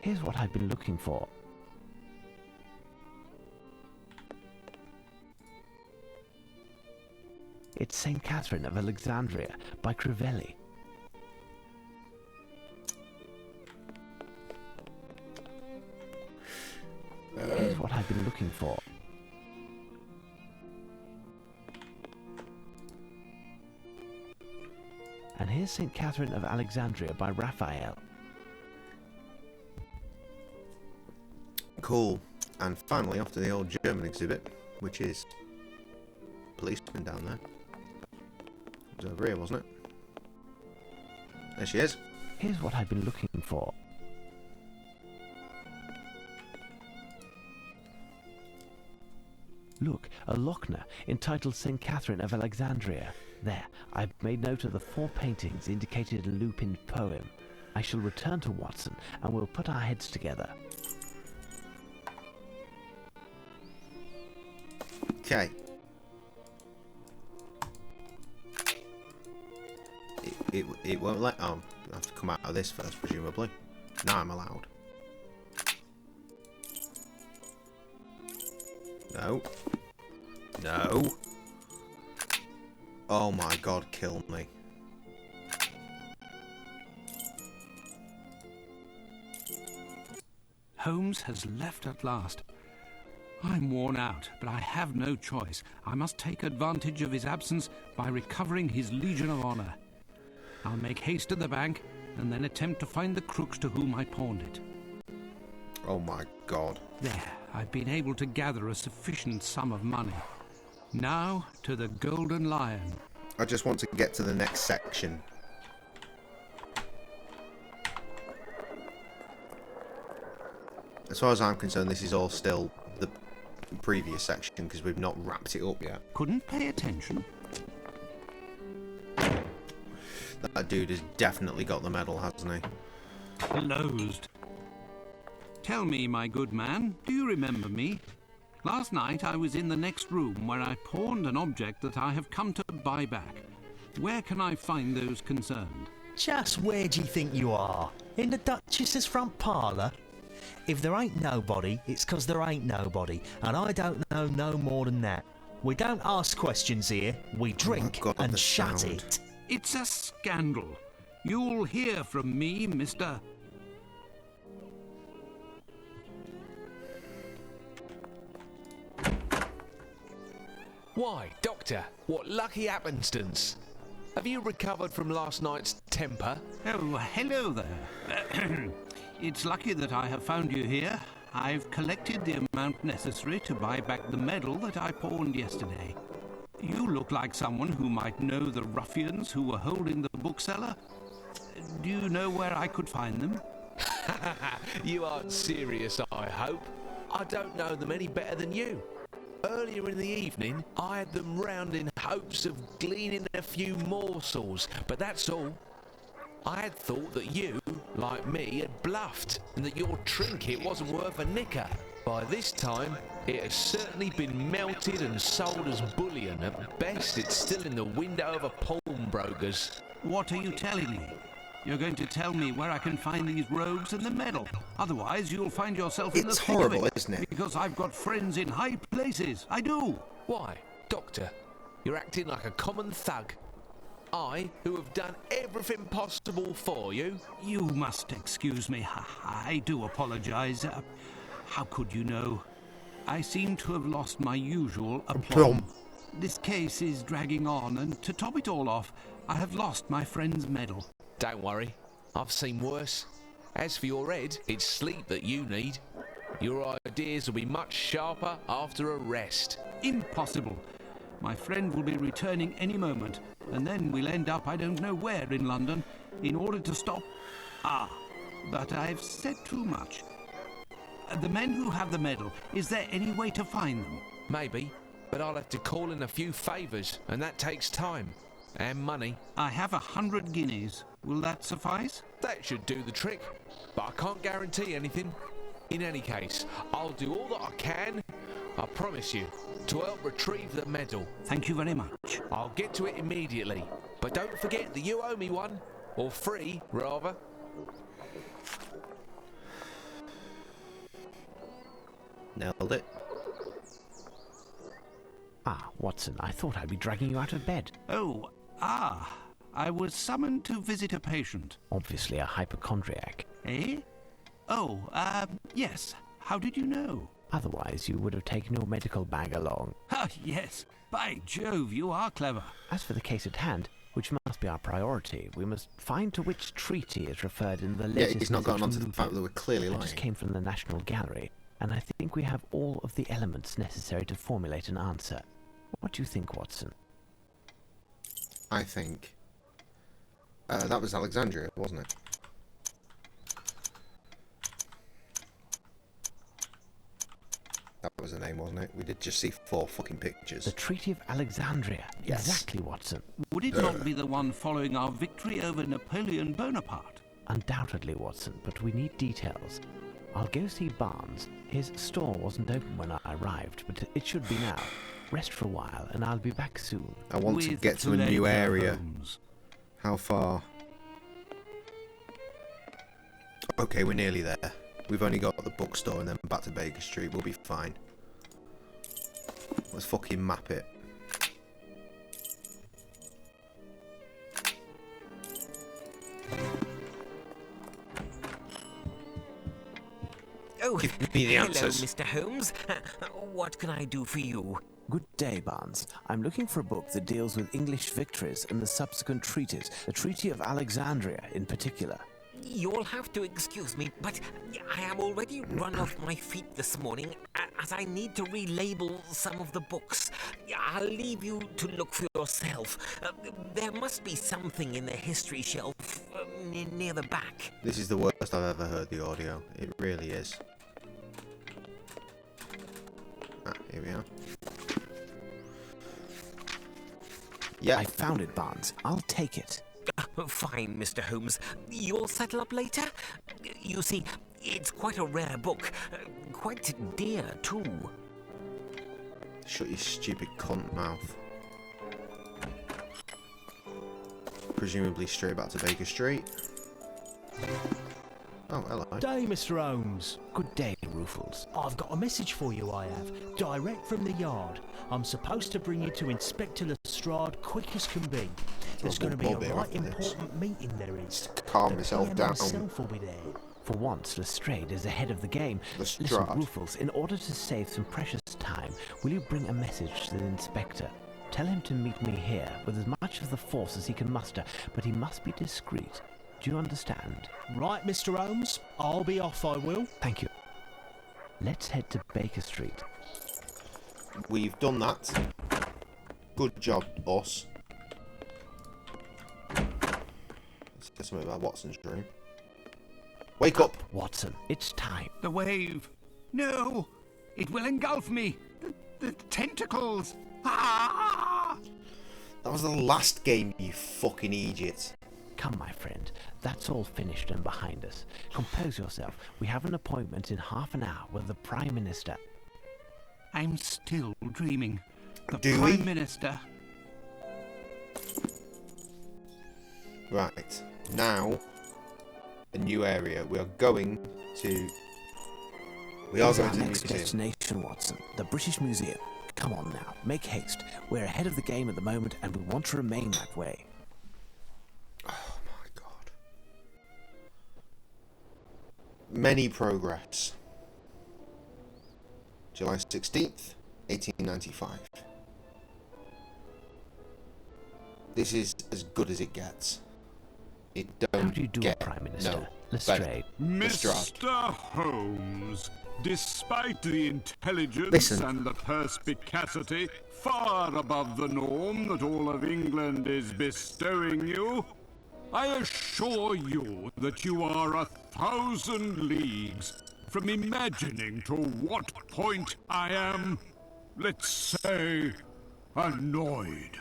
Here's what I've been looking for. It's St. Catherine of Alexandria by Crivelli. Here's what I've been looking for. And here's St. Catherine of Alexandria by Raphael. Cool. And finally, off to the old German exhibit, which is policeman down there. It was over here, wasn't it? There she is. Here's what I've been looking for. Look, a Lochner entitled St. Catherine of Alexandria. There, I've made note of the 4 paintings indicated in Lupin's poem. I shall return to Watson and we'll put our heads together. Okay. It won't let... Oh, I have to come out of this first, presumably. Now I'm allowed. No. No. Oh my god, kill me. Holmes has left at last. I'm worn out, but I have no choice. I must take advantage of his absence by recovering his Legion of Honor. I'll make haste to the bank and then attempt to find the crooks to whom I pawned it. Oh my god. There, I've been able to gather a sufficient sum of money. Now to the Golden Lion. I just want to get to the next section. As far as I'm concerned, this is all still the previous section because we've not wrapped it up yet. Couldn't pay attention. That dude has definitely got the medal, hasn't he? Closed. Tell me, my good man, do you remember me? Last night I was in the next room where I pawned an object that I have come to buy back. Where can I find those concerned? Just where do you think you are? In the Duchess's front parlour? If there ain't nobody, it's 'cause there ain't nobody, and I don't know no more than that. We don't ask questions here, we drink and shut it. It's a scandal. You'll hear from me, mister. Why, Doctor, what lucky happenstance. Have you recovered from last night's temper? Oh, hello there. It's lucky that I have found you here. I've collected the amount necessary to buy back the medal that I pawned yesterday. You look like someone who might know the ruffians who were holding the bookseller. Do you know where I could find them? You aren't serious, I hope. I don't know them any better than you. Earlier in the evening, I had them round in hopes of gleaning a few morsels, but that's all. I had thought that you, like me, had bluffed, and that your trinket wasn't worth a nicker. By this time, it has certainly been melted and sold as bullion. At best, it's still in the window of a pawnbroker's. What are you telling me? You're going to tell me where I can find these rogues and the medal. Otherwise, you'll find yourself in the thick of it. It's horrible, isn't it? Because I've got friends in high places. I do. Why, Doctor, you're acting like a common thug. I, who have done everything possible for you. You must excuse me. I do apologise. How could you know? I seem to have lost my usual aplomb. This case is dragging on, and to top it all off, I have lost my friend's medal. Don't worry, I've seen worse. As for your head, it's sleep that you need. Your ideas will be much sharper after a rest. Impossible. My friend will be returning any moment, and then we'll end up I don't know where in London, in order to stop... but I've said too much. The men who have the medal, is there any way to find them? Maybe, but I'll have to call in a few favours, and that takes time. And money. I have 100 guineas. Will that suffice? That should do the trick, but I can't guarantee anything. In any case, I'll do all that I can, I promise you, to help retrieve the medal. Thank you very much. I'll get to it immediately, but don't forget that you owe me one, or 3, rather. Nailed it. Watson, I thought I'd be dragging you out of bed. I was summoned to visit a patient. Obviously a hypochondriac. Eh? Yes. How did you know? Otherwise, you would have taken your medical bag along. Yes. By Jove, you are clever. As for the case at hand, which must be our priority, we must find to which treaty is referred in the latest... Yeah, he's not gotten onto the fact that we're clearly lying. It just came from the National Gallery, and I think we have all of the elements necessary to formulate an answer. What do you think, Watson? I think... that was Alexandria, wasn't it? That was the name, wasn't it? We did just see 4 fucking pictures. The Treaty of Alexandria. Yes. Exactly, Watson. Would it not be the one following our victory over Napoleon Bonaparte? Undoubtedly, Watson, but we need details. I'll go see Barnes. His store wasn't open when I arrived, but it should be now. Rest for a while, and I'll be back soon. I want to get to a new area. How far? Okay, we're nearly there. We've only got the bookstore and then back to Baker Street. We'll be fine. Let's fucking map it. Oh, give me the answers. Hello, Mr. Holmes. What can I do for you? Good day, Barnes. I'm looking for a book that deals with English victories and the subsequent treaties, the Treaty of Alexandria in particular. You'll have to excuse me, but I am already run off my feet this morning, as I need to relabel some of the books. I'll leave you to look for yourself. There must be something in the history shelf near the back. This is the worst I've ever heard the audio. It really is. Here we are. Yeah. I found it, Barnes. I'll take it. Fine, Mr. Holmes. You'll settle up later? You see, it's quite a rare book. Quite dear, too. Shut your stupid cunt mouth. Presumably straight back to Baker Street. Oh, hello. Day, Mr. Holmes. Good day, Ruffles. I've got a message for you, I have. Direct from the yard. I'm supposed to bring you to Inspector Lestrade quick as can be. There's going to be a right important meeting, there is. Calm yourself down. Myself will be there. For once, Lestrade is ahead of the game. Listen, Ruffles, in order to save some precious time, will you bring a message to the Inspector? Tell him to meet me here with as much of the force as he can muster, but he must be discreet. Do you understand? Right, Mr. Holmes. I'll be off, I will. Thank you. Let's head to Baker Street. We've done that. Good job, us. Let's get something about Watson's dream. Wake up! Watson, it's time. The wave. No! It will engulf me. The tentacles. Ah! That was the last game, you fucking idiot. Come, my friend. That's all finished and behind us. Compose yourself. We have an appointment in half an hour with the Prime Minister. I'm still dreaming. The Do Prime we? Minister. Right. Now, a new area. We are going to the next museum. destination, Watson. The British Museum. Come on now, make haste. We're ahead of the game at the moment, and we want to remain that way. Oh my god. Many progress. July 16th, 1895. This is as good as it gets. It don't How do you do, get Prime Minister? no Lestrade. Mr. Holmes, despite the intelligence Listen. and the perspicacity far above the norm that all of England is bestowing you, I assure you that you are 1,000 leagues from imagining to what point I am, let's say, annoyed.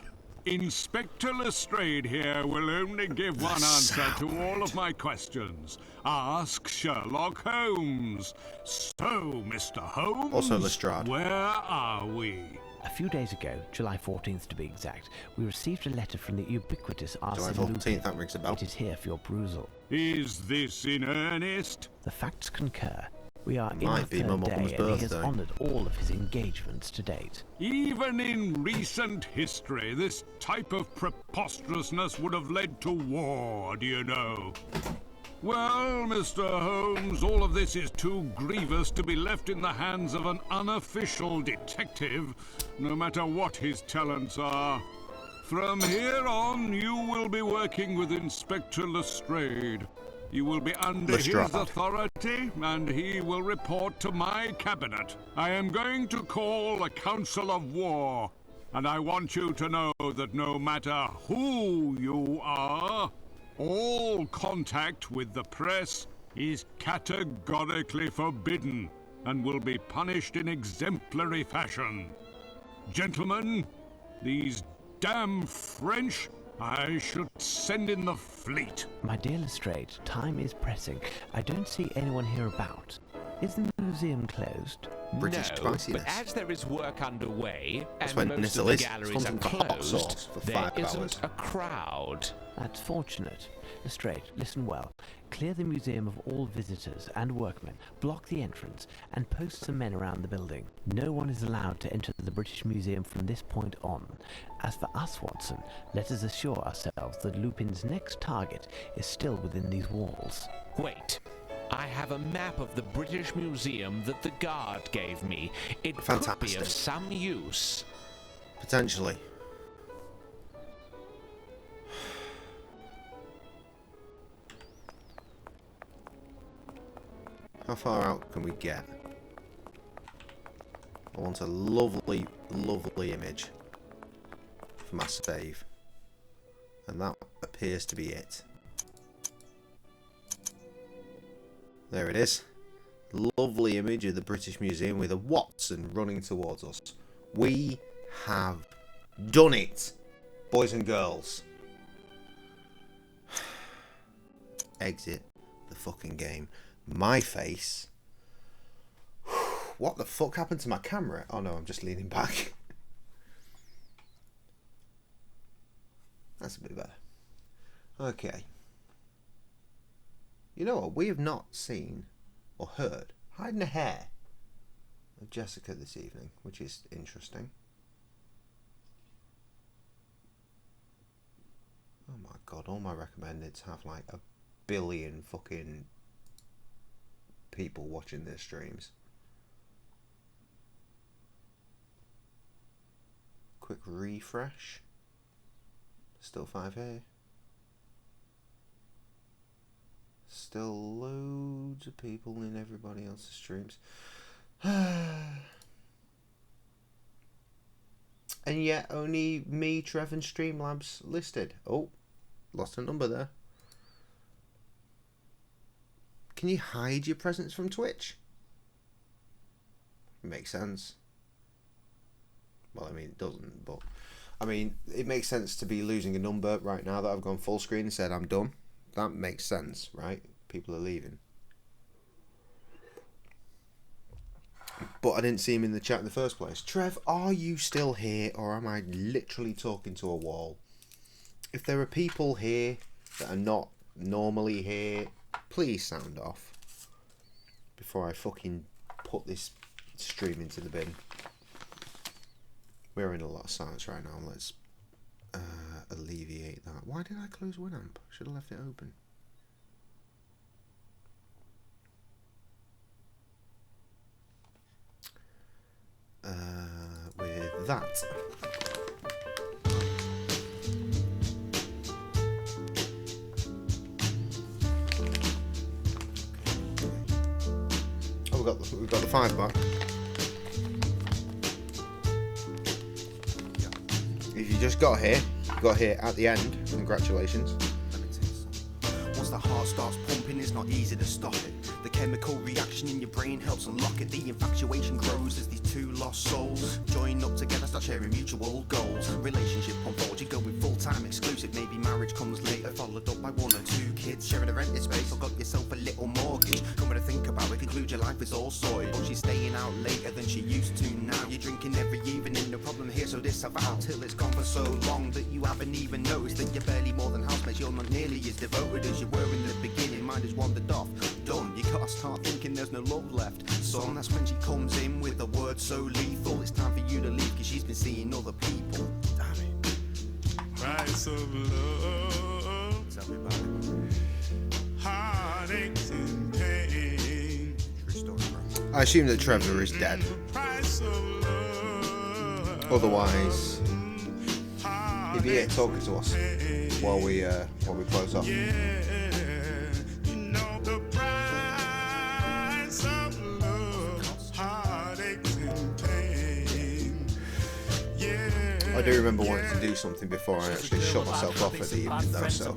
Inspector Lestrade here will only give one answer to all of my questions. Ask Sherlock Holmes. So, Mr. Holmes, Also Lestrade. where are we? A few days ago, July 14th to be exact, we received a letter from the ubiquitous July Arsene 14th, Lupin. that rings a bell. It is here for your perusal. Is this in earnest? The facts concur. We are in Might the be my third mum's day, and he has birthday. honoured all of his engagements to date. Even in recent history, this type of preposterousness would have led to war, do you know? Well, Mr. Holmes, all of this is too grievous to be left in the hands of an unofficial detective, no matter what his talents are. From here on, you will be working with Inspector Lestrade. You will be under his Lestrade. authority, and he will report to my cabinet. I am going to call a council of war, and I want you to know that no matter who you are, all contact with the press is categorically forbidden and will be punished in exemplary fashion. Gentlemen, these damn French, I should send in the fleet. My dear Lestrade, time is pressing. I don't see anyone here about. Is the museum closed? British no, spiciness. but as there is work underway That's and when most Nissa of the is. galleries are Something for hot closed, sauce for there 5 isn't hours. a crowd. That's fortunate. Lestrade, listen well. Clear the museum of all visitors and workmen, block the entrance, and post some men around the building. No one is allowed to enter the British Museum from this point on. As for us, Watson, let us assure ourselves that Lupin's next target is still within these walls. Wait. I have a map of the British Museum that the guard gave me. It could be Fantastic. of some use. Potentially. How far out can we get? I want a lovely, lovely image for my save. And that appears to be it. There it is. Lovely image of the British Museum with a Watson running towards us. We have done it, boys and girls. Exit the fucking game. My face. What the fuck happened to my camera? Oh no, I'm just leaning back. That's a bit better. Okay. You know what? We have not seen or heard hiding a hair of Jessica this evening, which is interesting. Oh my god, all my recommendeds have like 1 billion fucking people watching their streams. Quick refresh. Still 5 here. Still loads of people in everybody else's streams. And yet only me, Trev and Streamlabs listed. Oh, lost a number there. Can you hide your presence from Twitch? Makes sense. Well, I mean, it doesn't, but I mean, it makes sense to be losing a number right now that I've gone full screen and said I'm done. That makes sense, right? People are leaving. But I didn't see him in the chat in the first place. Trev, are you still here, or am I literally talking to a wall? If there are people here that are not normally here, please sound off before I fucking put this stream into the bin. We're in a lot of silence right now. Let's alleviate that. Why did I close Winamp? Should have left it open. With that, oh, we've got the 5 back. If you just got here, you got here at the end. Congratulations. Once the heart starts pumping, it's not easy to stop it. The chemical reaction in your brain helps unlock it. The infatuation grows as these two lost souls join up together, start sharing mutual goals. Relationship unfolds, you're going full-time exclusive. Maybe marriage comes later, followed up by 1 or 2 kids. Sharing a rented space, or got yourself a little mortgage. Come to think about it, conclude your life is all sorted. But she's staying out later than she used to now. You're drinking every evening, no problem here, so disavow. Till it's gone for so long that you haven't even noticed that you're barely more than housemates. You're not nearly as devoted as you were in the beginning. Mind has wandered off, done. You gotta start thinking there's no love left, son. That's when she comes in with a word so lethal. It's time for you to leave, cause she's been seeing other people. Damn it. Price of love. Tell me about it. Heartaches and pain. True story, bro. I assume that Trevor is dead. Price of love. Otherwise, he'd be here talking to us while we close off. I do remember wanting to do something before I actually shut myself off at the evening though, so.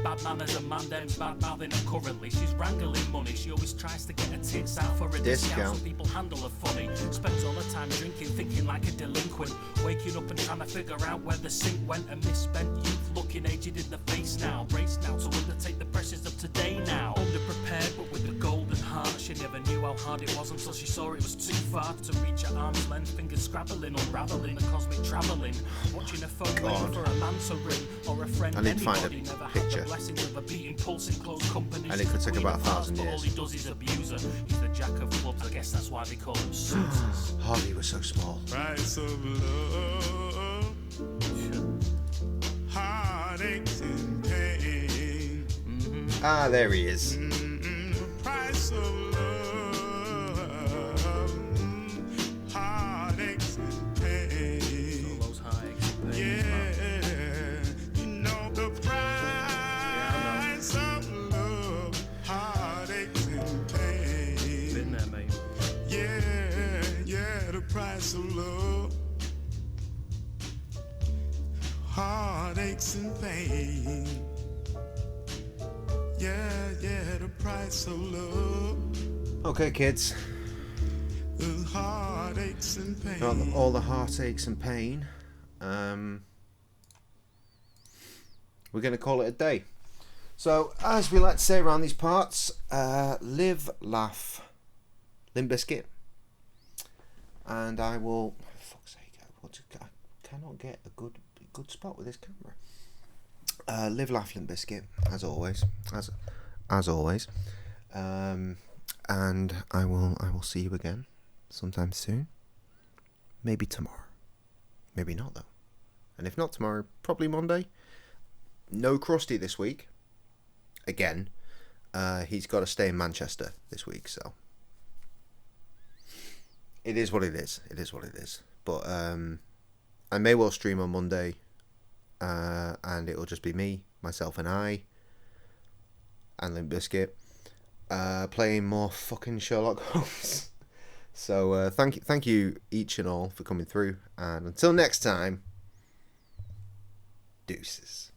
Bad manners and man names bad mouthing her currently. She's wrangling money. She always tries to get her tits out for a discount. So people handle her funny. Spends all her time drinking, thinking like a delinquent. Waking up and trying to figure out where the sink went. A misspent youth looking aged in the face now. Braced now to undertake the pressures of today now. Underprepared but with a golden heart. She never knew how hard it was until she saw it was too far to reach her arm's length. Fingers scrabbling, unraveling, the cosmic travelling. Watching her phone waiting for a man to ring or a friend. I need to find a never picture. Of a beating pulse in close company. And it could take about 1,000 years. All he does is abuse her. He's the jack of clubs. I guess that's why they call him suitors. Harvey was so small. Price of love. Heartaches and pain. Ah, there he is. Price of love. Heartaches and pain. All those heartaches and pain. Yeah. You know the price of love. Heartaches and pain. Been there, mate. Yeah, the price of love. Heartaches and pain. Yeah, the price of love. Okay, kids. The heartaches and pain. All the heartaches and pain. We're going to call it a day. So, as we like to say around these parts, live, laugh, Limp Bizkit. And I will, for fuck's sake, I cannot get a good spot with this camera. Live, laugh, Limp Bizkit, as always, as always. And I will see you again sometime soon. Maybe tomorrow. Maybe not though. And if not tomorrow, probably Monday. No Krusty this week. Again, he's got to stay in Manchester this week, so it is what it is. It is what it is. But I may well stream on Monday, and it will just be me, myself, and I, and Limp Bizkit, playing more fucking Sherlock Holmes. So thank you each and all for coming through, and until next time, deuces.